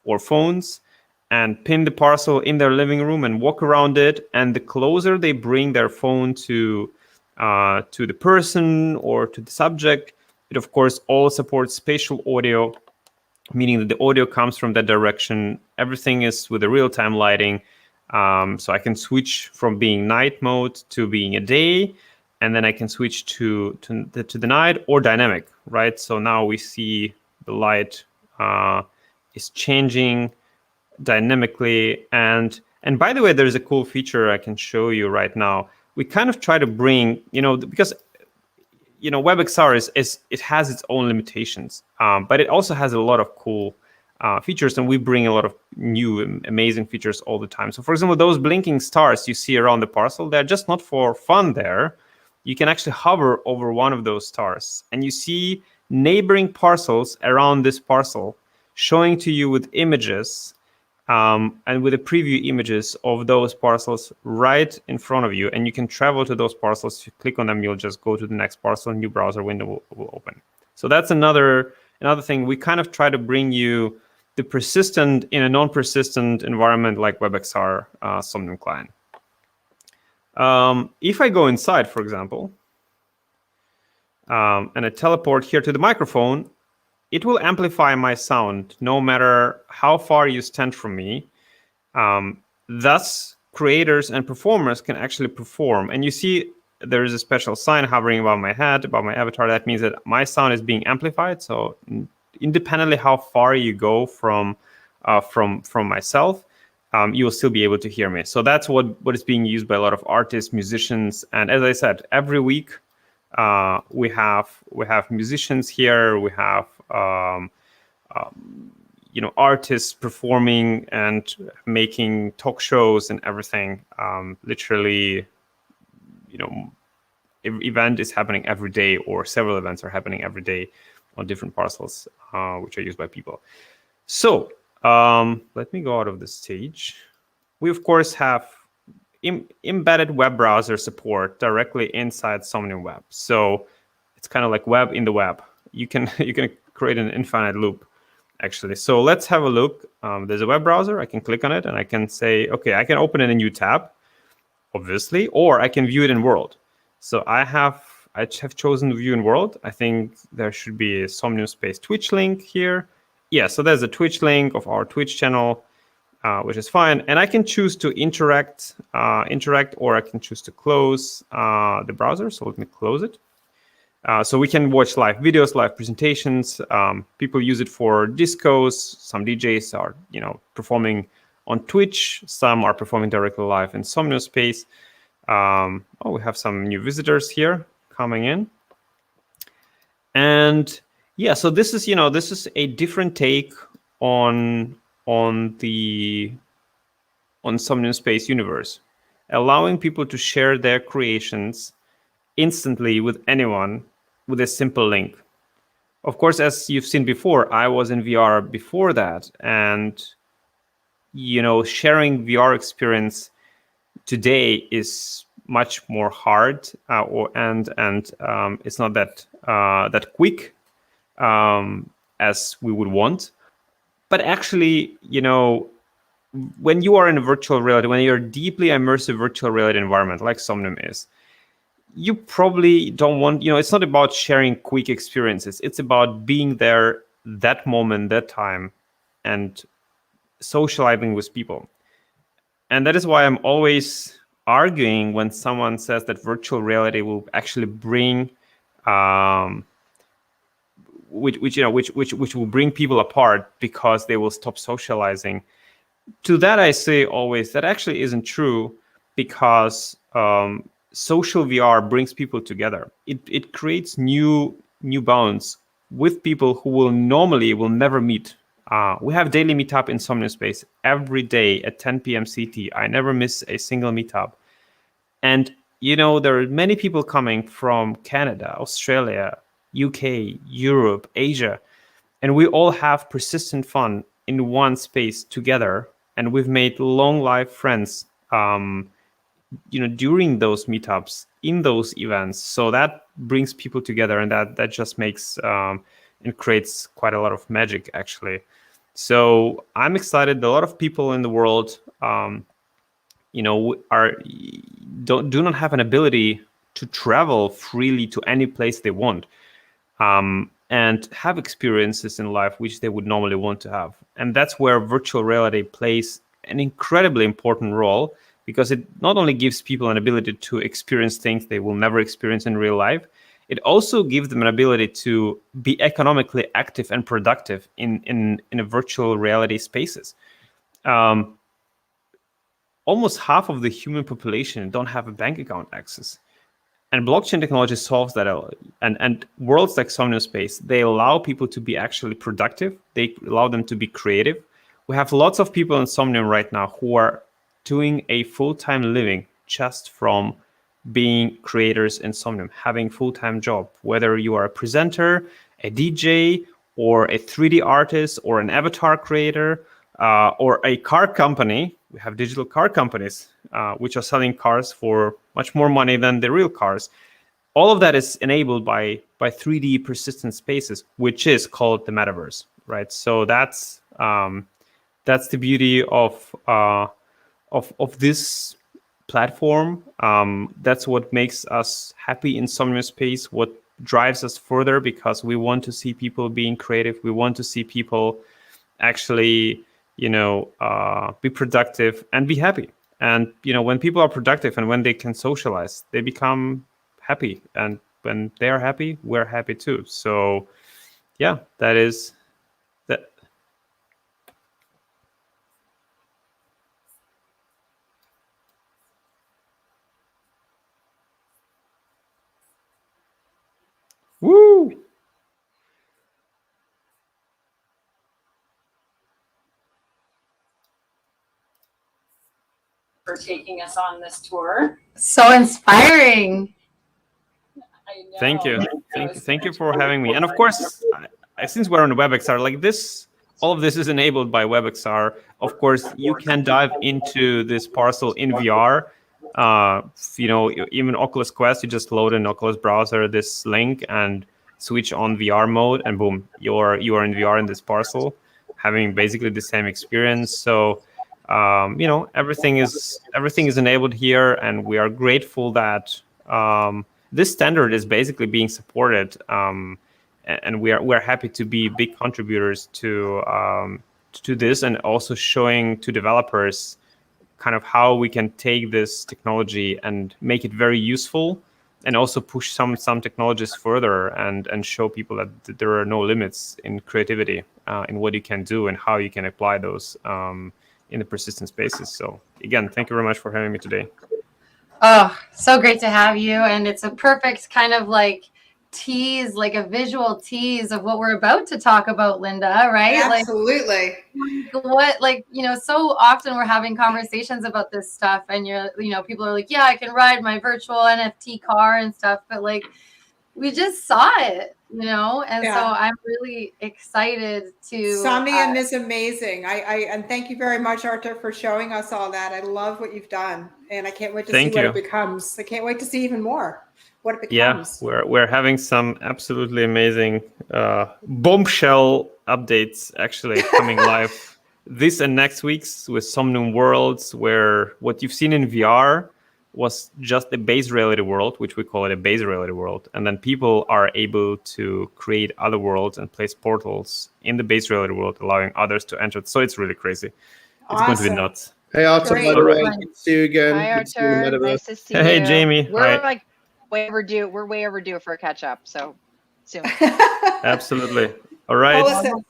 or phones and pin the parcel in their living room and walk around it. And the closer they bring their phone to the person or to the subject, it of course all supports spatial audio, meaning that the audio comes from that direction. Everything is with the real-time lighting. So I can switch from being night mode to being a day, and then I can switch to the night or dynamic, right? So now we see the light is changing dynamically. And by the way, there's a cool feature I can show you right now. We kind of try to bring, because WebXR it has its own limitations, but it also has a lot of cool features, and we bring a lot of new amazing features all the time. So for example, those blinking stars you see around the parcel, they're just not for fun there. You can actually hover over one of those stars and you see neighboring parcels around this parcel showing to you with images and with the preview images of those parcels right in front of you. And you can travel to those parcels. If you click on them, you'll just go to the next parcel, new browser window will open. So that's another thing. We kind of try to bring you the persistent in a non-persistent environment like WebXR Somnium client. If I go inside, for example, and I teleport here to the microphone, it will amplify my sound no matter how far you stand from me. Thus, creators and performers can actually perform. And you see there is a special sign hovering above my head, above my avatar. That means that my sound is being amplified. So independently how far you go from myself, you will still be able to hear me. So that's what is being used by a lot of artists, musicians. And as I said, every week we have musicians here. We have artists performing and making talk shows and everything. Literally, event is happening every day, or several events are happening every day on different parcels, which are used by people. So let me go out of the stage. we of course have embedded web browser support directly inside Somnium Web. So it's kind of like web in the web. You can create an infinite loop, actually. So let's have a look. There's a web browser. I can click on it and I can say, okay, I can open in a new tab, obviously, or I can view it in world. So I have chosen view in world. I think there should be a Somnium Space Twitch link here. Yeah, so there's a Twitch link of our Twitch channel, which is fine. And I can choose to interact, or I can choose to close the browser. So let me close it. So we can watch live videos, live presentations. People use it for discos. Some DJs are, performing on Twitch. Some are performing directly live in Somnium Space. We have some new visitors here coming in. And yeah, so this is, this is a different take on Somnium Space universe, allowing people to share their creations instantly with anyone with a simple link. Of course, as you've seen before, I was in VR before that, and sharing VR experience today is much more hard, and it's not that quick as we would want. But actually, when you are in a virtual reality, when you're deeply immersive virtual reality environment like Somnium is, you probably don't want, it's not about sharing quick experiences. It's about being there that moment, that time, and socializing with people. And that is why I'm always arguing when someone says that virtual reality will actually bring, which will bring people apart because they will stop socializing. To that, I say always that actually isn't true, because social VR brings people together. It creates new bonds with people who will never meet. We have daily meetup in Somnium Space every day at 10 p.m. CT. I never miss a single meetup. And, there are many people coming from Canada, Australia, UK, Europe, Asia, and we all have persistent fun in one space together. And we've made long life friends, during those meetups, in those events. So that brings people together, and that just makes and creates quite a lot of magic, actually. So I'm excited. A lot of people in the world, do not have an ability to travel freely to any place they want, and have experiences in life which they would normally want to have. And that's where virtual reality plays an incredibly important role, because it not only gives people an ability to experience things they will never experience in real life, it also gives them an ability to be economically active and productive in a virtual reality spaces. Almost half of the human population don't have a bank account access. And blockchain technology solves that. And worlds like Somnium Space, they allow people to be actually productive. They allow them to be creative. We have lots of people in Somnium right now who are doing a full-time living just from being creators in Somnium, having full-time job, whether you are a presenter, a DJ, or a 3D artist, or an avatar creator, or a car company. We have digital car companies, which are selling cars for much more money than the real cars. All of that is enabled by 3D persistent spaces, which is called the metaverse, right? So that's the beauty of this platform. That's what makes us happy in Somnium Space, what drives us further, because we want to see people being creative. We want to see people actually, be productive and be happy. And, when people are productive and when they can socialize, they become happy. And when they're happy, we're happy too. So yeah, that is that. Woo! For taking us on this tour. So inspiring. Thank you. Thank you for having me. And of course, since we're on the WebXR, like this all of this is enabled by WebXR. Of course, you can dive into this parcel in VR. Even Oculus Quest, you just load an Oculus browser, this link, and switch on VR mode, and boom, you are in VR in this parcel, having basically the same experience. So, everything is enabled here, and we are grateful that this standard is basically being supported. And we're happy to be big contributors to this, and also showing to developers kind of how we can take this technology and make it very useful, and also push some technologies further, and show people that there are no limits in creativity in what you can do and how you can apply those in the persistent spaces. So again, thank you very much for having me today. Oh, so great to have you. And it's a perfect kind of like tease, like a visual tease of what we're about to talk about, Linda, right? Absolutely. So often we're having conversations about this stuff, and people are like, yeah, I can ride my virtual NFT car and stuff, but like, we just saw it, and so I'm really excited to. Samian is amazing. And thank you very much, Artur, for showing us all that. I love what you've done, and I can't wait to see what it becomes. I can't wait to see even more what it becomes. Yeah, we're having some absolutely amazing bombshell updates actually coming live this and next weeks with some new worlds, where what you've seen in VR was just a base reality world, which we call it a base reality world. And then people are able to create other worlds and place portals in the base reality world, allowing others to enter. So it's really crazy. It's going to be nuts. Hey, Artur, by the way, good to see you again. Hi, Artur. Nice to see you. Hey, Jamie. We're Hi. way overdue. We're way overdue for a catch up. So soon. Absolutely. All right. Well, listen,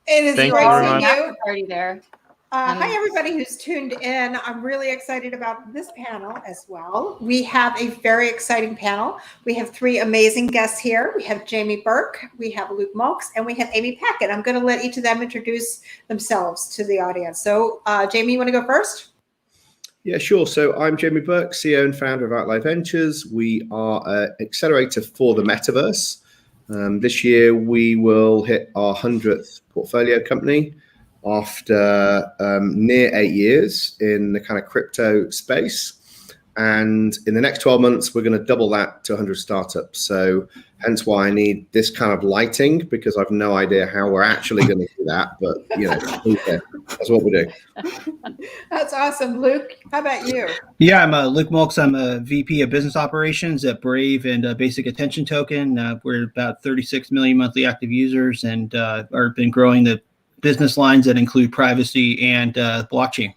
it is Thank great you very seeing much. you. Party there. Hi, everybody who's tuned in. I'm really excited about this panel as well. We have a very exciting panel. We have three amazing guests here. We have Jamie Burke, we have Luke Malks, and we have Amy Packett. I'm going to let each of them introduce themselves to the audience. So, Jamie, you want to go first? Yeah, sure. So I'm Jamie Burke, CEO and founder of Outlier Ventures. We are an accelerator for the metaverse. This year, we will hit our 100th portfolio company after near 8 years in the kind of crypto space. And in the next 12 months, we're going to double that to 100 startups. So hence why I need this kind of lighting, because I've no idea how we're actually going to do that. But, that's what we do. That's awesome. Luke, how about you? Yeah, I'm Luke Malks. I'm a VP of Business Operations at Brave and Basic Attention Token. We're about 36 million monthly active users, and have been growing the business lines that include privacy and blockchain.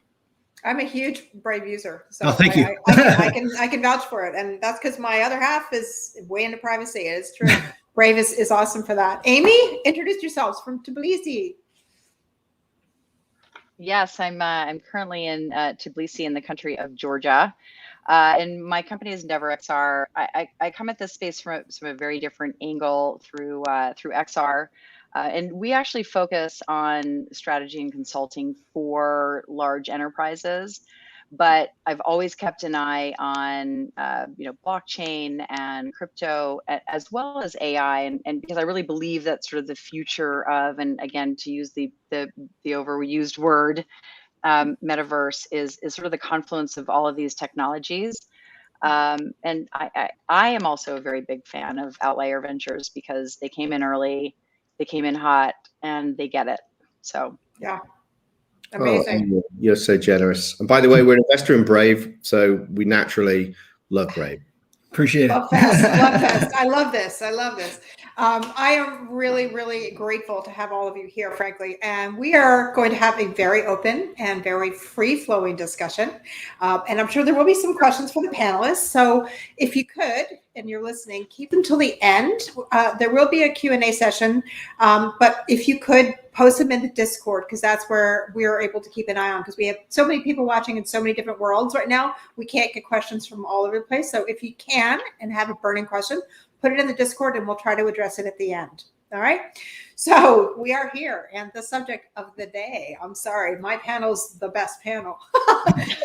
I'm a huge Brave user, so thank you. I can vouch for it, and that's because my other half is way into privacy. It is true. Brave is awesome for that. Amy, introduce yourselves from Tbilisi. Yes, I'm currently in Tbilisi in the country of Georgia, and my company is EndeavorXR. I come at this space from a very different angle through XR. And we actually focus on strategy and consulting for large enterprises, but I've always kept an eye on blockchain and crypto, as well as AI, and because I really believe that's sort of the future of, and again, to use the overused word, metaverse is sort of the confluence of all of these technologies. And I am also a very big fan of Outlier Ventures, because they came in early. They came in hot, and they get it. So yeah, amazing. Oh, you're so generous. And by the way, we're an investor in Brave, so we naturally love Brave. Appreciate it. Love fest. I love this. I am really, really grateful to have all of you here, frankly. And we are going to have a very open and very free-flowing discussion. And I'm sure there will be some questions for the panelists. So if you could, and you're listening, keep them till the end. There will be a Q&A session. But if you could, post them in the Discord, because that's where we are able to keep an eye on, because we have so many people watching in so many different worlds right now. We can't get questions from all over the place. So if you can and have a burning question, put it in the Discord and we'll try to address it at the end. All right. So we are here, and the subject of the day, I'm sorry, my panel's the best panel,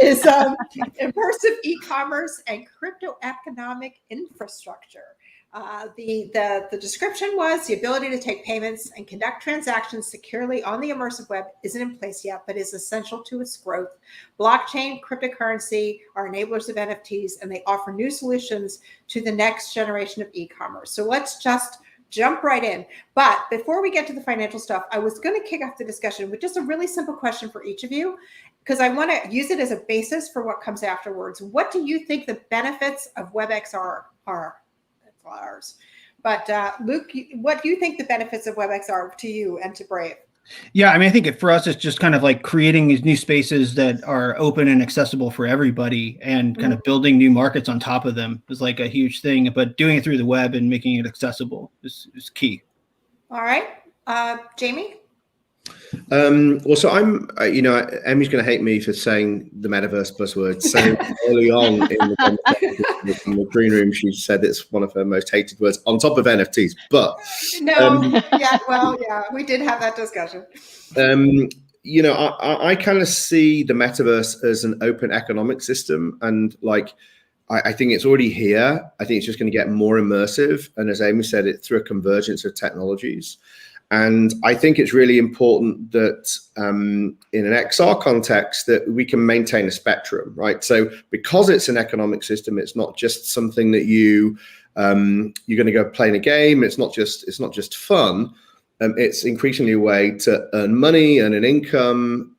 is immersive e-commerce and crypto economic infrastructure. The description was the ability to take payments and conduct transactions securely on the immersive web isn't in place yet, but is essential to its growth. Blockchain, cryptocurrency are enablers of NFTs, and they offer new solutions to the next generation of e-commerce. So let's just jump right in. But before we get to the financial stuff, I was going to kick off the discussion with just a really simple question for each of you, because I want to use it as a basis for what comes afterwards. What do you think the benefits of WebXR are? Ours. But Luke, what do you think the benefits of WebXR are to you and to Brave? Yeah, I mean, I think for us, it's just kind of like creating these new spaces that are open and accessible for everybody, and kind of building new markets on top of them is like a huge thing. But doing it through the web and making it accessible is key. All right. Jamie? Well, so I'm, Emmy's going to hate me for saying the metaverse buzzword. So early on in the conversation in the green room, she said it's one of her most hated words on top of NFTs. But we did have that discussion. I kind of see the metaverse as an open economic system, and I think it's already here. I think it's just going to get more immersive, and as Amy said, it's through a convergence of technologies. And I think it's really important that in an XR context that we can maintain a spectrum, right? So because it's an economic system, it's not just something that you're going to go play in a game. It's not just fun. It's increasingly a way to earn money, earn an income,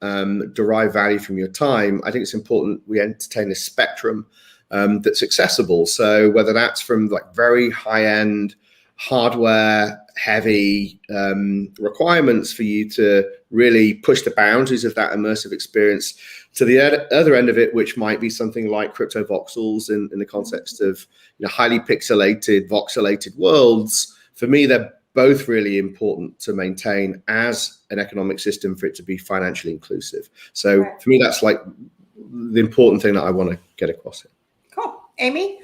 derive value from your time. I think it's important we entertain a spectrum that's accessible. So whether that's from very high-end hardware heavy requirements for you to really push the boundaries of that immersive experience, to the other end of it, which might be something like crypto voxels in the context of highly pixelated, voxelated worlds. For me, they're both really important to maintain as an economic system for it to be financially inclusive. So for me, that's like the important thing that I want to get across here. Cool. Amy?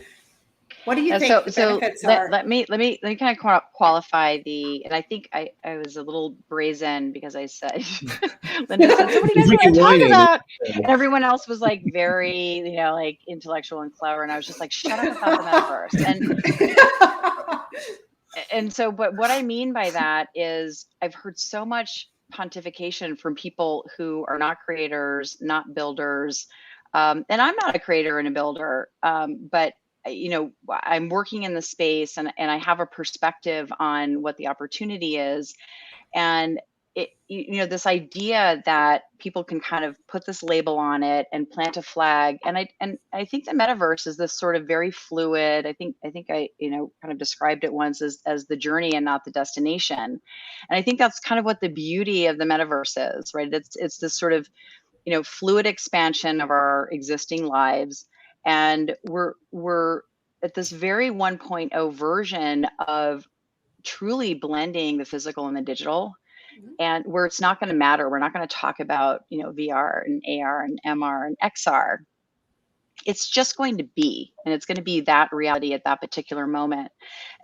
What do you think the benefits are? Let me kind of qualify and I think I was a little brazen because I said, Linda said, so what do you guys want to talk about? And everyone else was like very, intellectual and clever. And I was just like, shut up about the metaverse. And so, but what I mean by that is I've heard so much pontification from people who are not creators, not builders. And I'm not a creator and a builder, but I'm working in the space and I have a perspective on what the opportunity is. And this idea that people can kind of put this label on it and plant a flag. And I think the metaverse is this sort of very fluid. I think I kind of described it once as the journey and not the destination. And I think that's kind of what the beauty of the metaverse is, right? It's this sort of, fluid expansion of our existing lives. And we're at this very 1.0 version of truly blending the physical and the digital, and where it's not going to matter. We're not going to talk about, VR and AR and MR and XR. It's just going to be, and it's going to be that reality at that particular moment.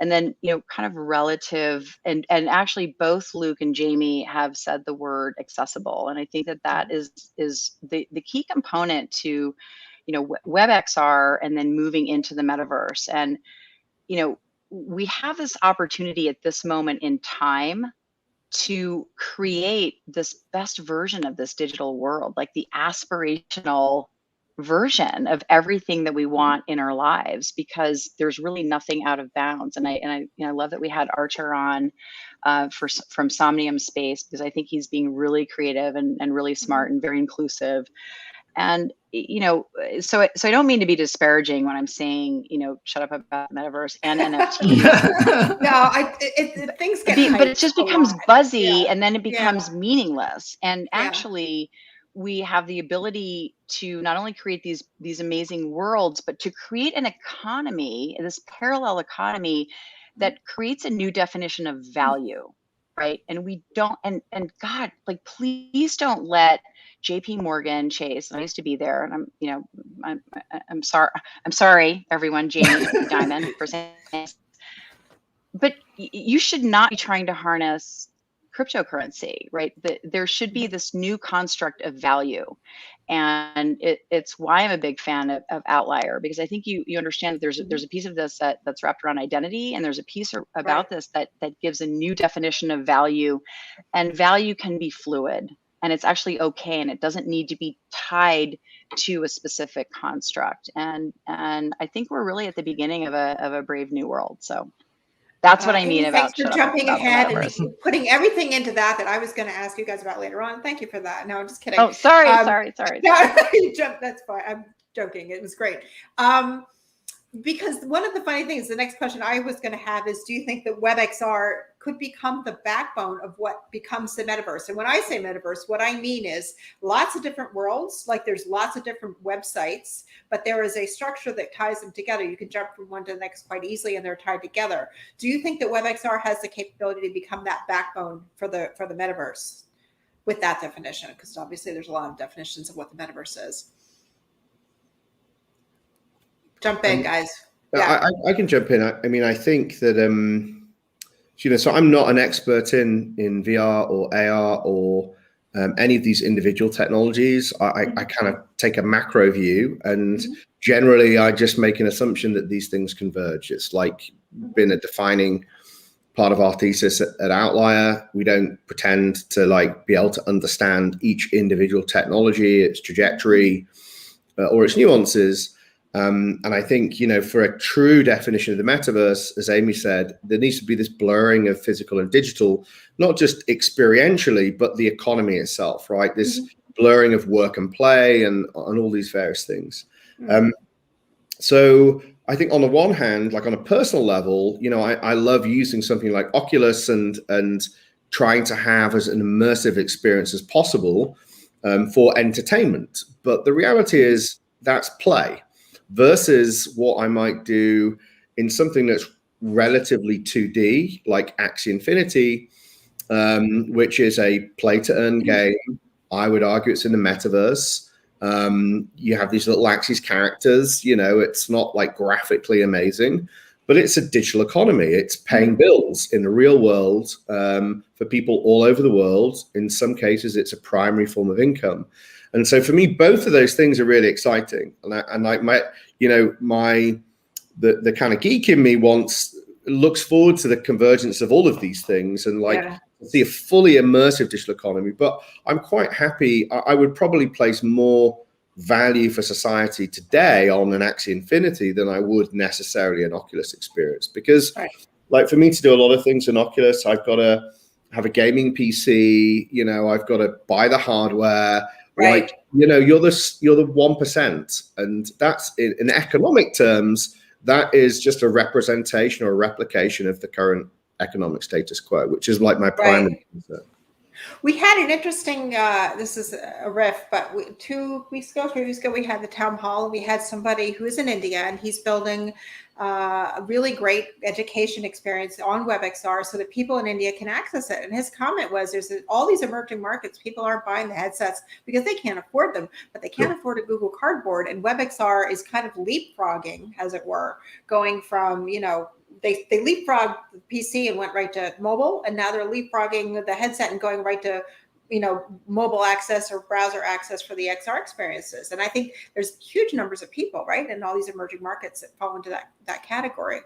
And then, kind of relative, and actually both Luke and Jamie have said the word accessible. And I think that is the key component to, WebXR and then moving into the metaverse. And, we have this opportunity at this moment in time to create this best version of this digital world, like the aspirational version of everything that we want in our lives, because there's really nothing out of bounds. And I love that we had Archer on from Somnium Space, because I think he's being really creative and really smart and very inclusive. And, so I don't mean to be disparaging when I'm saying, shut up about metaverse and NFT. No, things get but it just becomes buzzy and then it becomes meaningless. And actually, we have the ability to not only create these amazing worlds, but to create an economy, this parallel economy that creates a new definition of value, right? And we don't, and God, please don't let JP Morgan Chase, and I used to be there, and I'm sorry, everyone, Jamie Dimon for saying this, but you should not be trying to harness cryptocurrency, right? There should be this new construct of value. And it's why I'm a big fan of Outlier, because I think you understand that there's a piece of this that's wrapped around identity, and there's a piece about this that gives a new definition of value, and value can be fluid, and it's actually okay, and it doesn't need to be tied to a specific construct. And I think we're really at the beginning of a brave new world. So that's what I mean Amy, about thanks for jumping ahead and putting everything into that I was going to ask you guys about later on. Thank you for that. No, I'm just kidding. Oh, sorry. You jumped, that's fine. I'm joking. It was great. Because one of the funny things, the next question I was going to have is, do you think that WebXR could become the backbone of what becomes the metaverse? And when I say metaverse, what I mean is lots of different worlds, like there's lots of different websites, but there is a structure that ties them together. You can jump from one to the next quite easily, and they're tied together. Do you think that WebXR has the capability to become that backbone for the metaverse with that definition? Because obviously there's a lot of definitions of what the metaverse is. Jump in, guys. Yeah. I can jump in. I mean, I think that, so I'm not an expert in VR or AR or any of these individual technologies. I kind of take a macro view, and generally I just make an assumption that these things converge. It's like been a defining part of our thesis at Outlier. We don't pretend to be able to understand each individual technology, its trajectory, or its nuances. And I think, for a true definition of the metaverse, as Amy said, there needs to be this blurring of physical and digital, not just experientially, but the economy itself, right? This blurring of work and play and all these various things. So I think on the one hand, on a personal level, I love using something like Oculus and trying to have as an immersive experience as possible for entertainment. But the reality is that's play versus what I might do in something that's relatively 2D, like Axie Infinity, which is a play-to-earn game. I would argue it's in the metaverse. You have these little Axie's characters. It's not graphically amazing, but it's a digital economy. It's paying bills in the real world for people all over the world. In some cases, it's a primary form of income. And so for me, both of those things are really exciting. And the kind of geek in me looks forward to the convergence of all of these things and see a fully immersive digital economy. But I'm quite happy. I would probably place more value for society today on an Axie Infinity than I would necessarily an Oculus experience, because for me to do a lot of things in Oculus, I've got to have a gaming PC, I've got to buy the hardware. Right. You're the 1%, and that's in economic terms, that is just a representation or a replication of the current economic status quo, which is my primary concern. We had an interesting, this is a riff, but 2 weeks ago, 3 weeks ago, we had the town hall, and we had somebody who is in India, and he's building a really great education experience on WebXR so that people in India can access it. And his comment was, there's all these emerging markets, people aren't buying the headsets because they can't afford them, but they can't afford a Google Cardboard. And WebXR is kind of leapfrogging, as it were, going from, they leapfrogged the PC and went right to mobile, and now they're leapfrogging the headset and going right to mobile access or browser access for the XR experiences. And I think there's huge numbers of people, right, in all these emerging markets that fall into that category.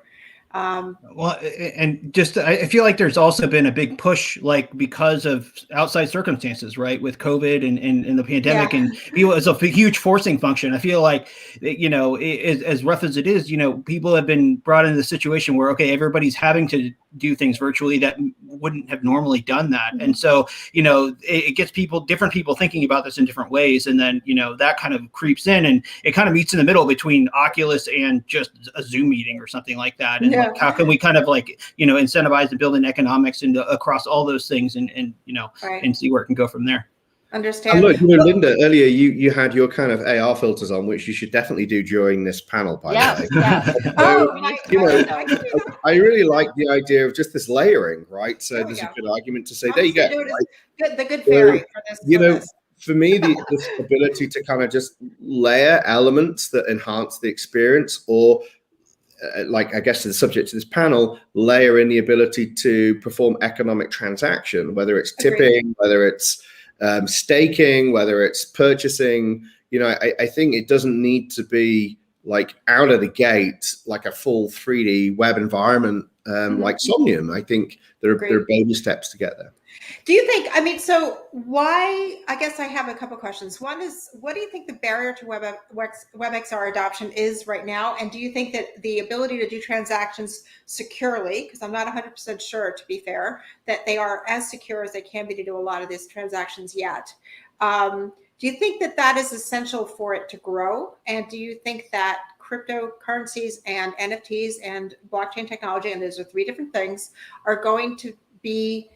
Well, and just I feel like there's also been a big push, because of outside circumstances, right, with COVID and the pandemic, and people, it's a huge forcing function. I feel like, as rough as it is, people have been brought into the situation where, okay, everybody's having to do things virtually that wouldn't have normally done that. And so, it gets different people thinking about this in different ways. And then, that kind of creeps in, and it kind of meets in the middle between Oculus and just a Zoom meeting or something like that. And how can we kind of incentivize and build in economics across all those things and see where it can go from there. Understand. Look, Linda, earlier you had your kind of AR filters on, which you should definitely do during this panel, by the way. So, I really like the idea of just this layering, right? So there's a good argument to say, there you go. Right? The good fairy for this. For me, this ability to kind of just layer elements that enhance the experience, or like I guess the subject of this panel, layer in the ability to perform economic transaction, whether it's tipping, whether it's staking, whether it's purchasing. I think it doesn't need to be like out of the gate like a full 3D web environment like Somnium. I think there are baby steps to get there. Do you think, I mean, so why, I guess I have a couple questions. One is, what do you think the barrier to WebXR adoption is right now? And do you think that the ability to do transactions securely, because I'm not 100% sure, to be fair, that they are as secure as they can be to do a lot of these transactions yet? Do you think that that is essential for it to grow? And do you think that cryptocurrencies and NFTs and blockchain technology, and those are three different things, are going to be,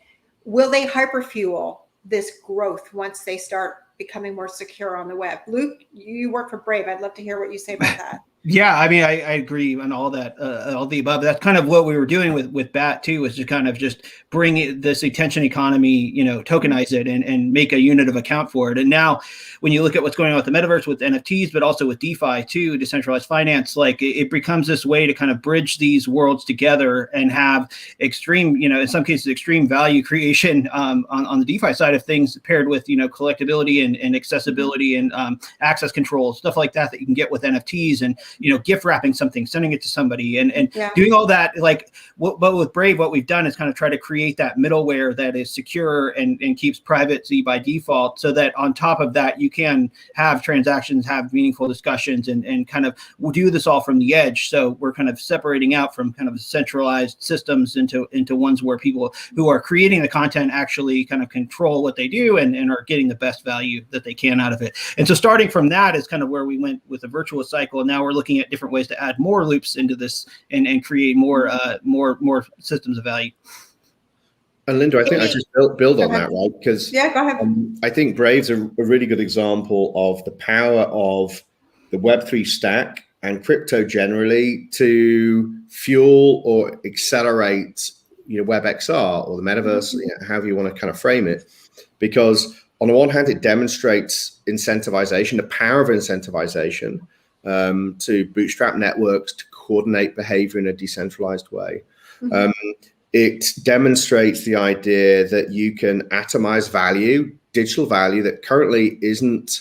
will they hyperfuel this growth once they start becoming more secure on the web? Luke, you work for Brave. I'd love to hear what you say about that. Yeah, I mean, I agree on all that, all the above. That's kind of what we were doing with BAT too, was to kind of just bring this attention economy, tokenize it and make a unit of account for it. And now when you look at what's going on with the metaverse, with NFTs, but also with DeFi too, decentralized finance, like it becomes this way to kind of bridge these worlds together and have extreme, in some cases, extreme value creation on the DeFi side of things, paired with, collectability and accessibility and access control, stuff like that you can get with NFTs, and gift wrapping something, sending it to somebody, and doing all that. But with Brave, what we've done is kind of try to create that middleware that is secure and keeps privacy by default, so that on top of that, you can have transactions, have meaningful discussions, and kind of do this all from the edge. So we're kind of separating out from kind of centralized systems into ones where people who are creating the content actually kind of control what they do and are getting the best value that they can out of it. And so starting from that is kind of where we went with the virtual cycle. And now we're looking at different ways to add more loops into this and create more systems of value. And Linda, I think I just build on that, right? Because go ahead. I think Brave's a really good example of the power of the Web3 stack and crypto generally to fuel or accelerate, WebXR or the metaverse, however you want to kind of frame it. Because on the one hand, it demonstrates incentivization, the power of incentivization, to bootstrap networks to coordinate behavior in a decentralized way. It demonstrates the idea that you can atomize value, digital value that currently isn't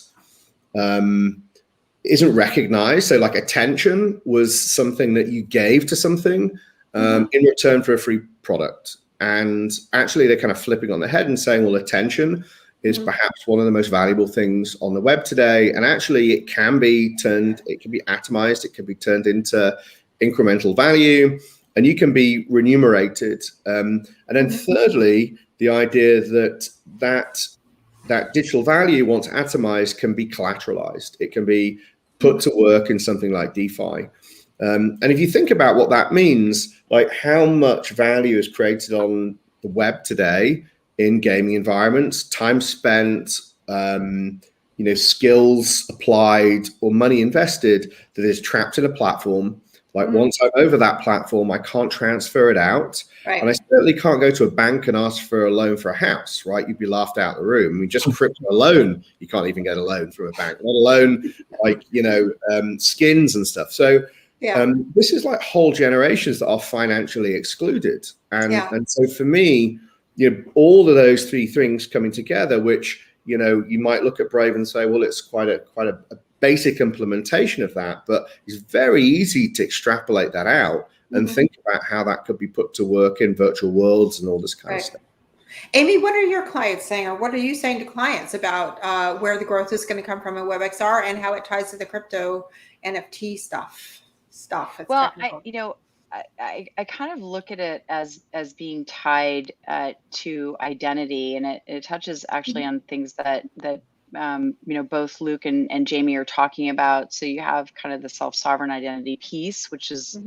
recognized. So like attention was something that you gave to something in return for a free product. And actually they're kind of flipping on the head and saying, well, attention is perhaps one of the most valuable things on the web today. And actually it can be atomized, it can be turned into incremental value, and you can be remunerated. And then thirdly, the idea that digital value, once atomized, can be collateralized. It can be put to work in something like DeFi. And if you think about what that means, like how much value is created on the web today in gaming environments, time spent, skills applied or money invested that is trapped in a platform. Like once I'm over that platform, I can't transfer it out. Right. And I certainly can't go to a bank and ask for a loan for a house, right? You'd be laughed out of the room. I mean, just crypto alone, you can't even get a loan from a bank, let alone like, skins and stuff. So this is like whole generations that are financially excluded. And so for me, all of those three things coming together, which, you might look at Brave and say, well, it's quite a basic implementation of that, but it's very easy to extrapolate that out and think about how that could be put to work in virtual worlds and all this kind of stuff. Amy, what are your clients saying, or what are you saying to clients about where the growth is going to come from in WebXR and how it ties to the crypto NFT stuff? Well, I kind of look at it as being tied to identity, and it touches actually on things that both Luke and Jamie are talking about. So you have kind of the self-sovereign identity piece, which is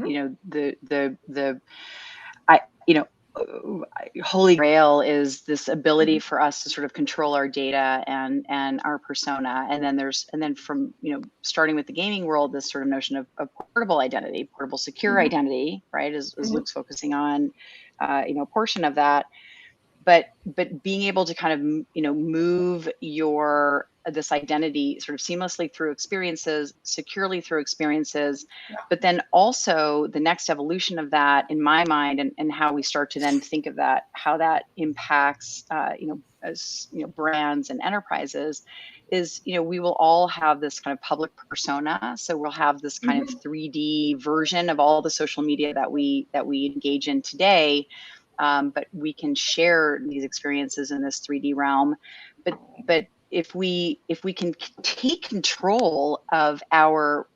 Holy Grail is this ability for us to sort of control our data and our persona. And then from, starting with the gaming world, this sort of notion of portable identity, portable secure identity, right? As Luke's focusing on, a portion of that. But being able to kind of, move your this identity sort of seamlessly through experiences, securely through experiences, but then also the next evolution of that in my mind, and how we start to then think of that, how that impacts, as brands and enterprises, is, we will all have this kind of public persona. So we'll have this kind of 3D version of all the social media that we engage in today. But we can share these experiences in this 3D realm. But if we can take control of our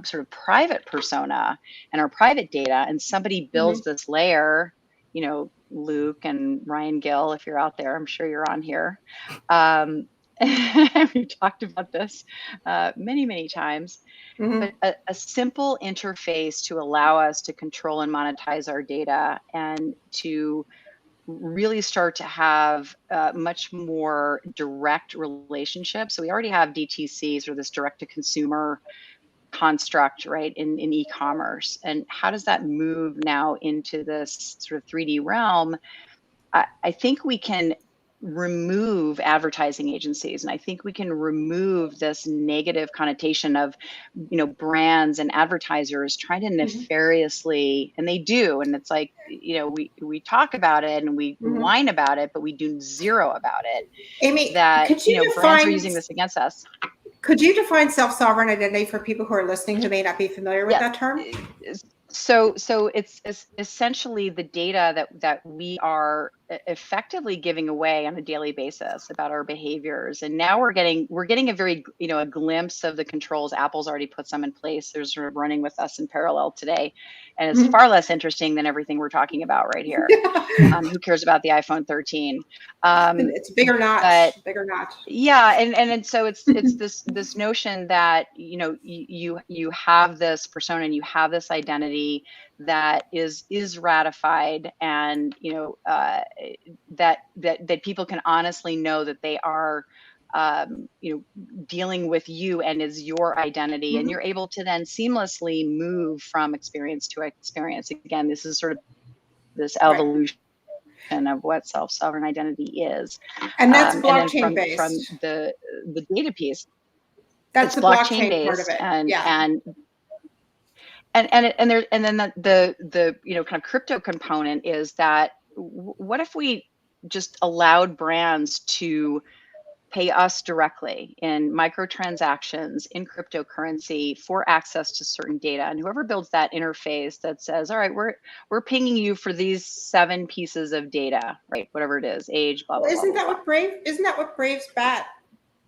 sort of private persona and our private data, and somebody builds this layer, Luke and Ryan Gill, if you're out there, I'm sure you're on here. We've talked about this many, many times. But a simple interface to allow us to control and monetize our data, and to really start to have much more direct relationships. So we already have DTCs, or this direct to consumer construct, right, in e-commerce. And how does that move now into this sort of 3D realm? I think we can remove advertising agencies, and I think we can remove this negative connotation of brands and advertisers trying to nefariously, and they do, and it's like, we talk about it and we whine about it, but we do zero about it. Amy, that could you brands are using this against us. Could you define self-sovereign identity for people who are listening who may not be familiar with that term? So it's essentially the data that we are effectively giving away on a daily basis about our behaviors. And now we're getting a very, a glimpse of the controls. Apple's already put some in place. They're sort of running with us in parallel today. And it's far less interesting than everything we're talking about right here. Who cares about the iPhone 13? It's bigger notch, bigger notch. Yeah, and so it's this notion that you have this persona and you have this identity that is ratified, and that people can honestly know that they are dealing with you and is your identity, and you're able to then seamlessly move from experience to experience. Again, this is sort of this evolution of what self-sovereign identity is, and that's blockchain based. From the data piece, that's the blockchain part of it, and then the kind of crypto component is that what if we just allowed brands to pay us directly in microtransactions, in cryptocurrency, for access to certain data, and whoever builds that interface that says, all right, we're pinging you for these 7 pieces of data, right, whatever it is, age, blah blah. Isn't blah, that blah. isn't that what Brave's bat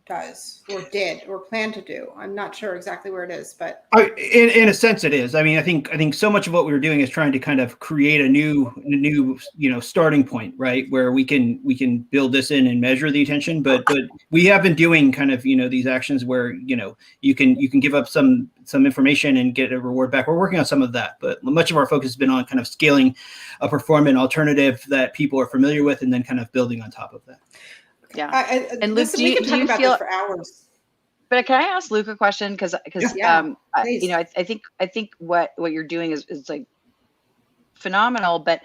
does, or did, or plan to do? I'm not sure exactly where it is, but in a sense it is. I mean, I think so much of what we were doing is trying to kind of create a new starting point, right, where we can build this in and measure the attention, but we have been doing kind of these actions where you can give up some information and get a reward back. We're working on some of that, but much of our focus has been on kind of scaling a performant alternative that people are familiar with, and then kind of building on top of that. Yeah. And Luke, we can talk about this for hours. But can I ask Luke a question? Because I think what you're doing is like phenomenal. But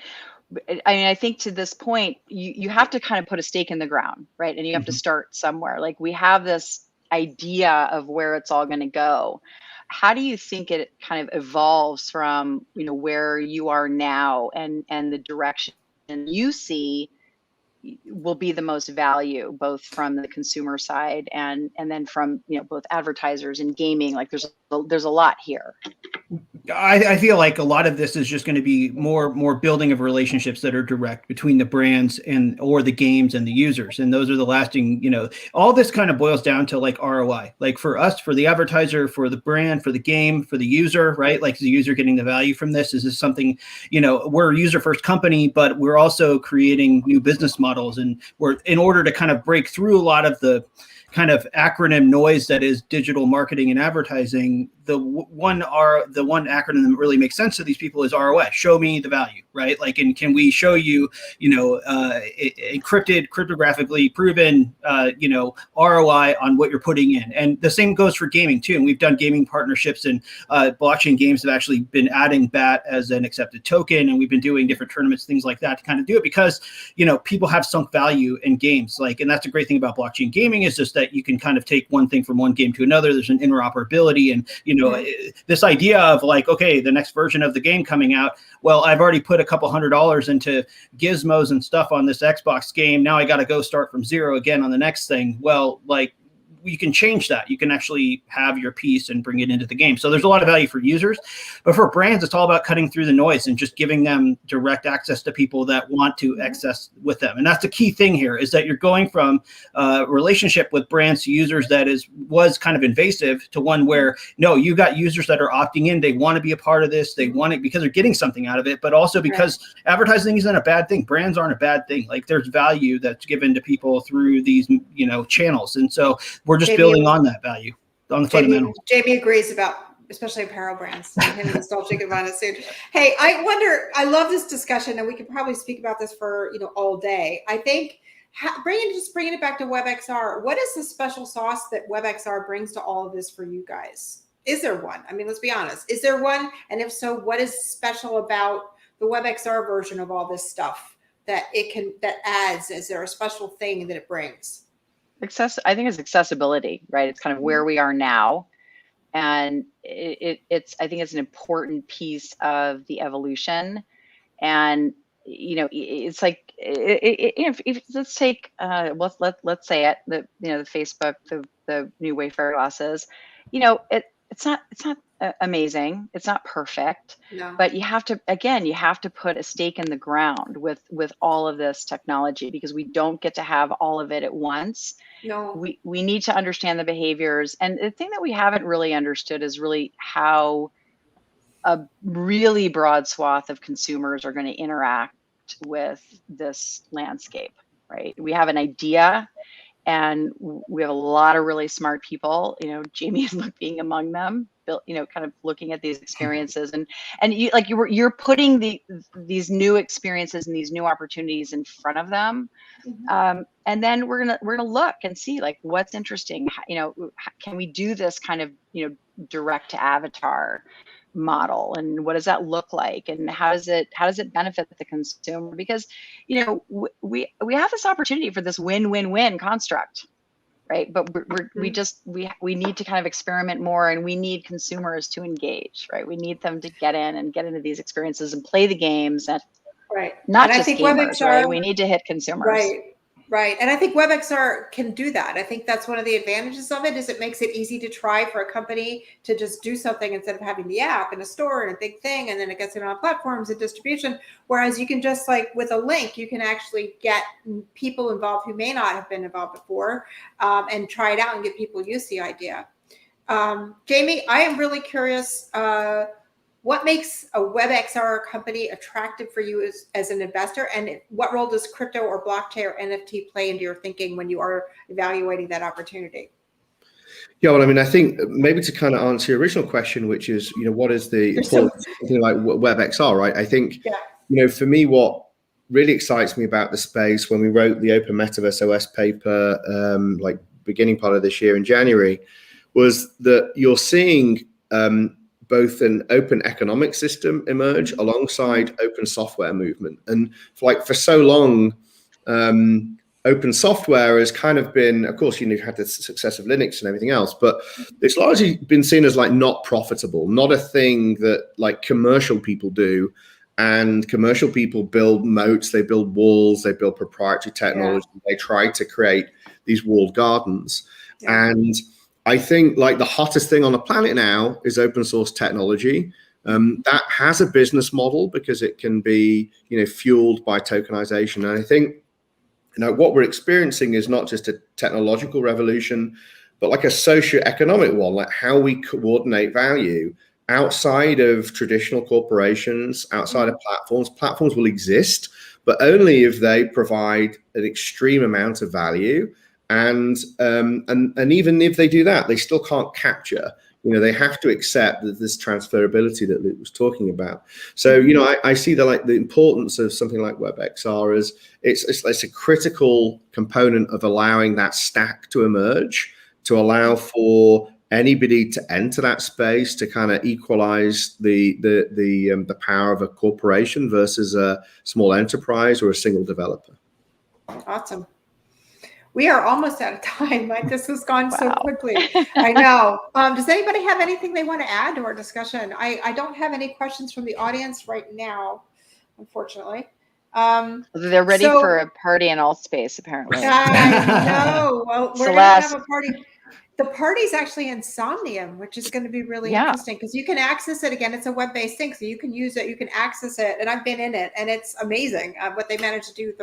I mean, I think to this point, you have to kind of put a stake in the ground, right? And you have to start somewhere. Like, we have this idea of where it's all going to go. How do you think it kind of evolves from where you are now, and the direction you see will be the most value, both from the consumer side and then from both advertisers and gaming? Like, there's a lot here. I feel like a lot of this is just going to be more building of relationships that are direct between the brands or the games and the users, and those are the lasting. All this kind of boils down to like ROI. Like, for us, for the advertiser, for the brand, for the game, for the user, right? Like, the user getting the value from this. Is this something? We're a user first company, but we're also creating new business models, and we're, in order to kind of break through a lot of the kind of acronym noise that is digital marketing and advertising, the one acronym that really makes sense to these people is ROI. Show me the value, right? Like, and can we show you, encrypted, cryptographically proven, ROI on what you're putting in? And the same goes for gaming too. And we've done gaming partnerships, and blockchain games have actually been adding BAT as an accepted token, and we've been doing different tournaments, things like that, to kind of do it, because people have sunk value in games. Like, and that's a great thing about blockchain gaming, is just that that you can kind of take one thing from one game to another. There's an interoperability, and this idea of like, okay, the next version of the game coming out, well, I've already put a couple $100 into gizmos and stuff on this Xbox game. Now I got to go start from zero again on the next thing. Well, like, you can change that. You can actually have your piece and bring it into the game. So there's a lot of value for users, but for brands, it's all about cutting through the noise and just giving them direct access to people that want to access with them. And that's the key thing here, is that you're going from a relationship with brands to users that was kind of invasive to one where, no, you got users that are opting in. They want to be a part of this. They want it because they're getting something out of it, but also because advertising isn't a bad thing. Brands aren't a bad thing. Like, there's value that's given to people through these, channels. And so we're just building on that value, on the fundamentals. Jamie agrees about, especially apparel brands. Him and Nostalgic about it soon. Hey, I wonder, I love this discussion, and we could probably speak about this for all day. I think bringing it back to WebXR, what is the special sauce that WebXR brings to all of this for you guys? Is there one? I mean, let's be honest. Is there one? And if so, what is special about the WebXR version of all this stuff that adds? Is there a special thing that it brings? I think it's accessibility, right? It's kind of where we are now. And I think it's an important piece of the evolution. And, it's like, if let's take, let's say it, the Facebook, the new Wayfarer glasses, it's not amazing. It's not perfect, but you have to put a stake in the ground with all of this technology, because we don't get to have all of it at once. No, we need to understand the behaviors. And the thing that we haven't really understood is really how a really broad swath of consumers are going to interact with this landscape, right? We have an idea, and we have a lot of really smart people, Jamie is being among them, kind of looking at these experiences, and you're putting these new experiences and these new opportunities in front of them. And then we're gonna look and see, like, what's interesting. Can we do this kind of direct to avatar model, and what does that look like, and how does it benefit the consumer? Because we have this opportunity for this win-win-win construct, right? But we need to kind of experiment more, and we need consumers to engage, right? We need them to get into these experiences and play the games, and not just gamers, right? We need to hit consumers. Right. And I think WebXR can do that. I think that's one of the advantages of it, is it makes it easy to try for a company to just do something instead of having the app and a store and a big thing, and then it gets it on platforms and distribution. Whereas you can just, like, with a link, you can actually get people involved who may not have been involved before, and try it out and get people used to the idea. Jamie, I am really curious, what makes a WebXR company attractive for you as an investor? And what role does crypto or blockchain or NFT play into your thinking when you are evaluating that opportunity? Yeah, well, I mean, I think maybe to kind of answer your original question, which is, what is the importance of something like WebXR, right? I think, for me, what really excites me about the space, when we wrote the Open Metaverse OS paper, like beginning part of this year in January, was that you're seeing both an open economic system emerge alongside open software movement. And for so long, open software has kind of been, of course, you've had the success of Linux and everything else, but it's largely been seen as not profitable, not a thing that commercial people do. And commercial people build moats, they build walls, they build proprietary technology, they try to create these walled gardens. And I think the hottest thing on the planet now is open source technology. That has a business model because it can be, fueled by tokenization. And I think, what we're experiencing is not just a technological revolution, but a socio-economic one, like how we coordinate value outside of traditional corporations, outside of platforms. Platforms will exist, but only if they provide an extreme amount of value. And even if they do that, they still can't capture. They have to accept that this transferability that Luke was talking about. So, I see the importance of something like WebXR as it's a critical component of allowing that stack to emerge, to allow for anybody to enter that space, to kind of equalize the power of a corporation versus a small enterprise or a single developer. Awesome. we are almost out of time. This has gone so quickly. I know. Does anybody have anything they want to add to our discussion? I don't have any questions from the audience right now, unfortunately. They're ready for a party in Allspace, apparently. I know. Well, we're going to have a party. The party's actually in Somnium, which is going to be really interesting because you can access it. Again, it's a web-based thing, so you can use it, you can access it, and I've been in it, and it's amazing what they managed to do.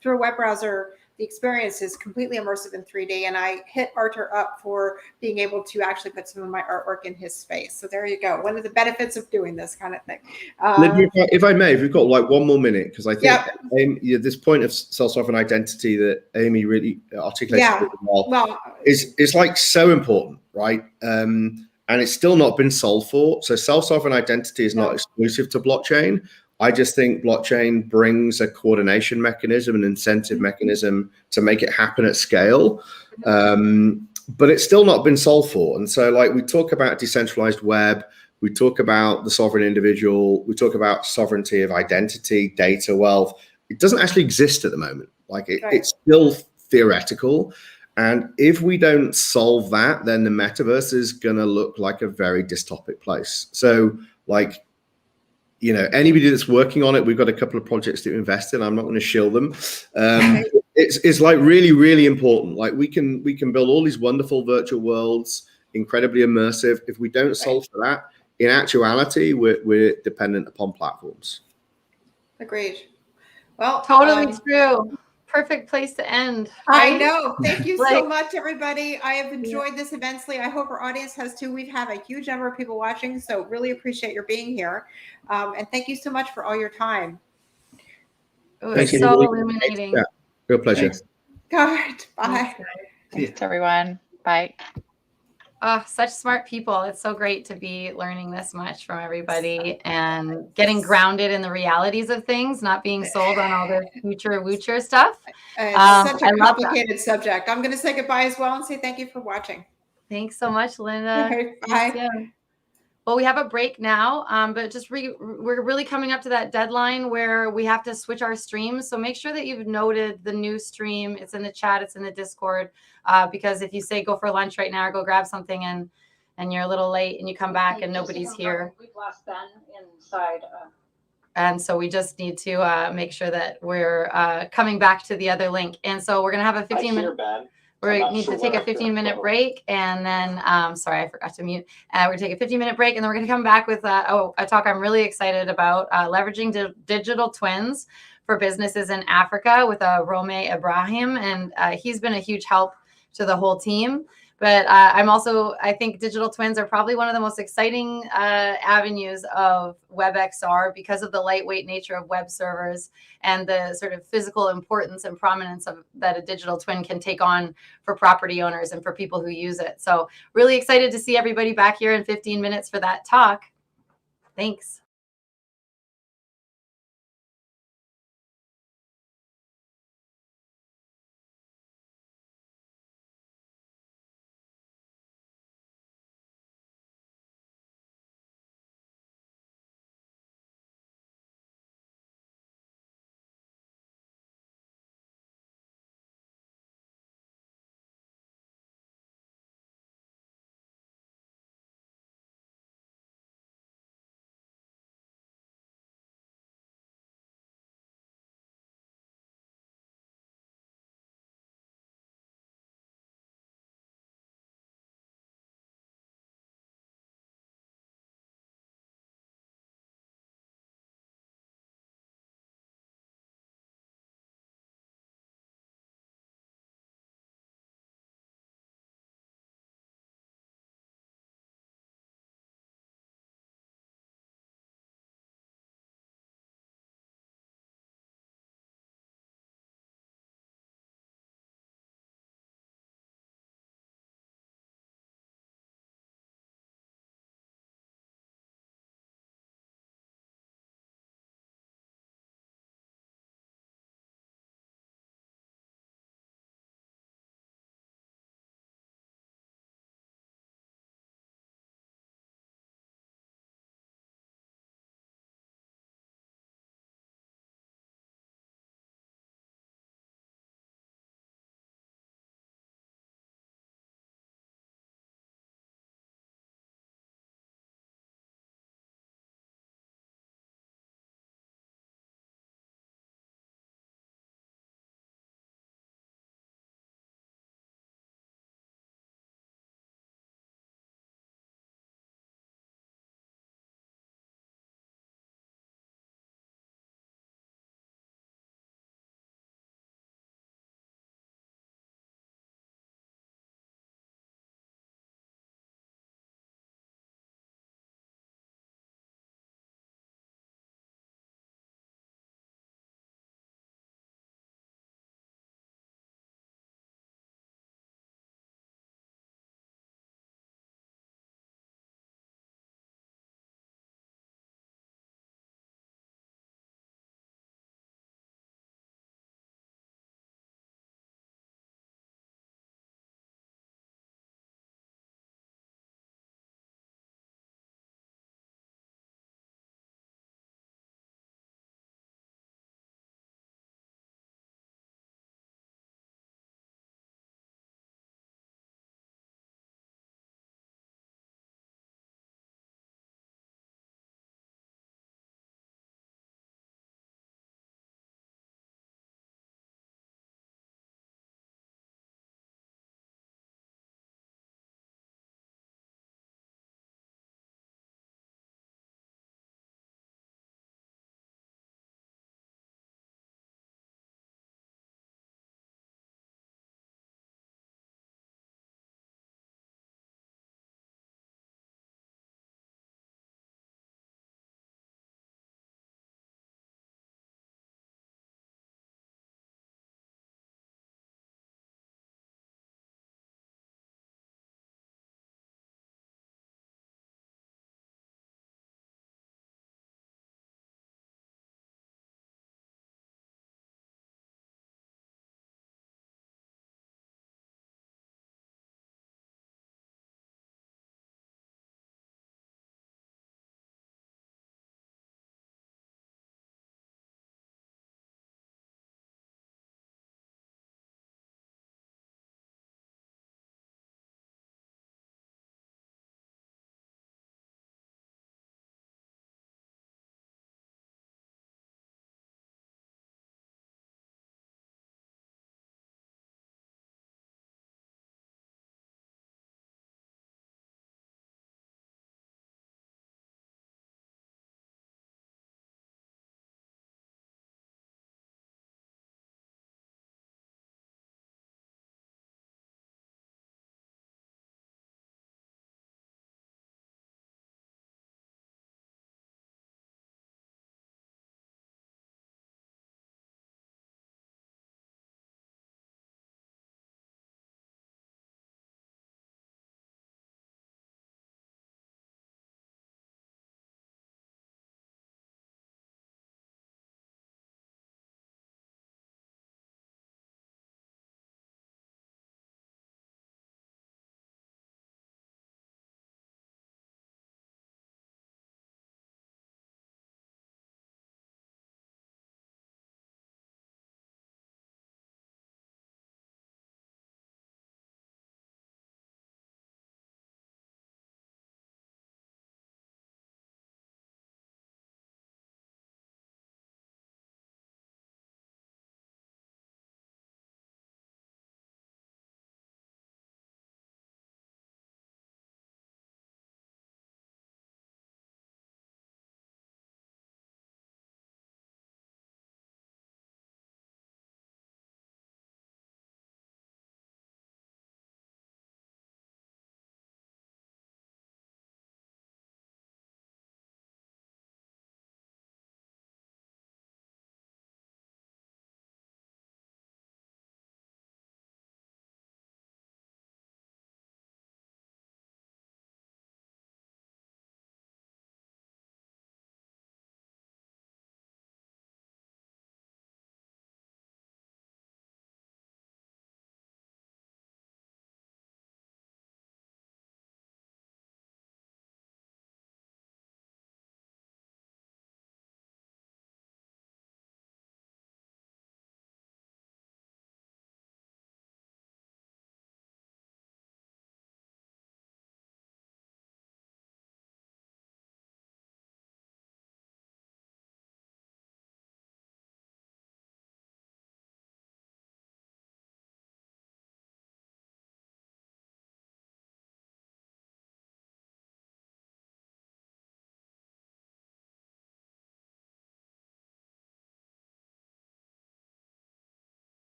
Through a web browser, the experience is completely immersive in 3D, and I hit Artur up for being able to actually put some of my artwork in his space. So there you go. One of the benefits of doing this kind of thing. If I may, if we've got like one more minute, because I think this point of self-sovereign identity that Amy really articulated really well is like so important, right? And it's still not been solved for. So self-sovereign identity is not exclusive to blockchain. I just think blockchain brings a coordination mechanism, an incentive mechanism to make it happen at scale. But it's still not been solved for. And so like we talk about decentralized web, we talk about the sovereign individual, we talk about sovereignty of identity, data, wealth. It doesn't actually exist at the moment. Like it's still theoretical. And if we don't solve that, then the metaverse is going to look like a very dystopic place. So like, anybody that's working on it, we've got a couple of projects to invest in. I'm not going to shill them. It's like really, really important. Like we can build all these wonderful virtual worlds, incredibly immersive. If we don't solve for that, in actuality, we're dependent upon platforms. Agreed. Well, totally true. Perfect place to end. Right? I know. Thank you so much, everybody. I have enjoyed this immensely. I hope our audience has too. We've had a huge number of people watching, so really appreciate your being here. And thank you so much for all your time. It was so illuminating. Yeah, real pleasure. Thanks. God, bye. Thanks, everyone. Bye. Oh, such smart people. It's so great to be learning this much from everybody and getting grounded in the realities of things, not being sold on all the future woocher stuff. It's such a complicated subject. I'm going to say goodbye as well and say thank you for watching. Thanks so much, Linda. Bye. Well, we have a break now, but just we're really coming up to that deadline where we have to switch our streams. So make sure that you've noted the new stream. It's in the chat. It's in the Discord. Because if you say go for lunch right now or go grab something and you're a little late and you come back and nobody's here. We've lost Ben inside. And so we just need to make sure that we're coming back to the other link. And so we're going to have a 15-minute. We need to take a 15-minute break, and then, sorry, I forgot to mute. We're going to take a 15-minute break, and then we're going to come back with a talk I'm really excited about, leveraging digital twins for businesses in Africa with Rome Ibrahim, and he's been a huge help to the whole team. But I think digital twins are probably one of the most exciting avenues of WebXR because of the lightweight nature of web servers and the sort of physical importance and prominence that a digital twin can take on for property owners and for people who use it. So really excited to see everybody back here in 15 minutes for that talk. Thanks.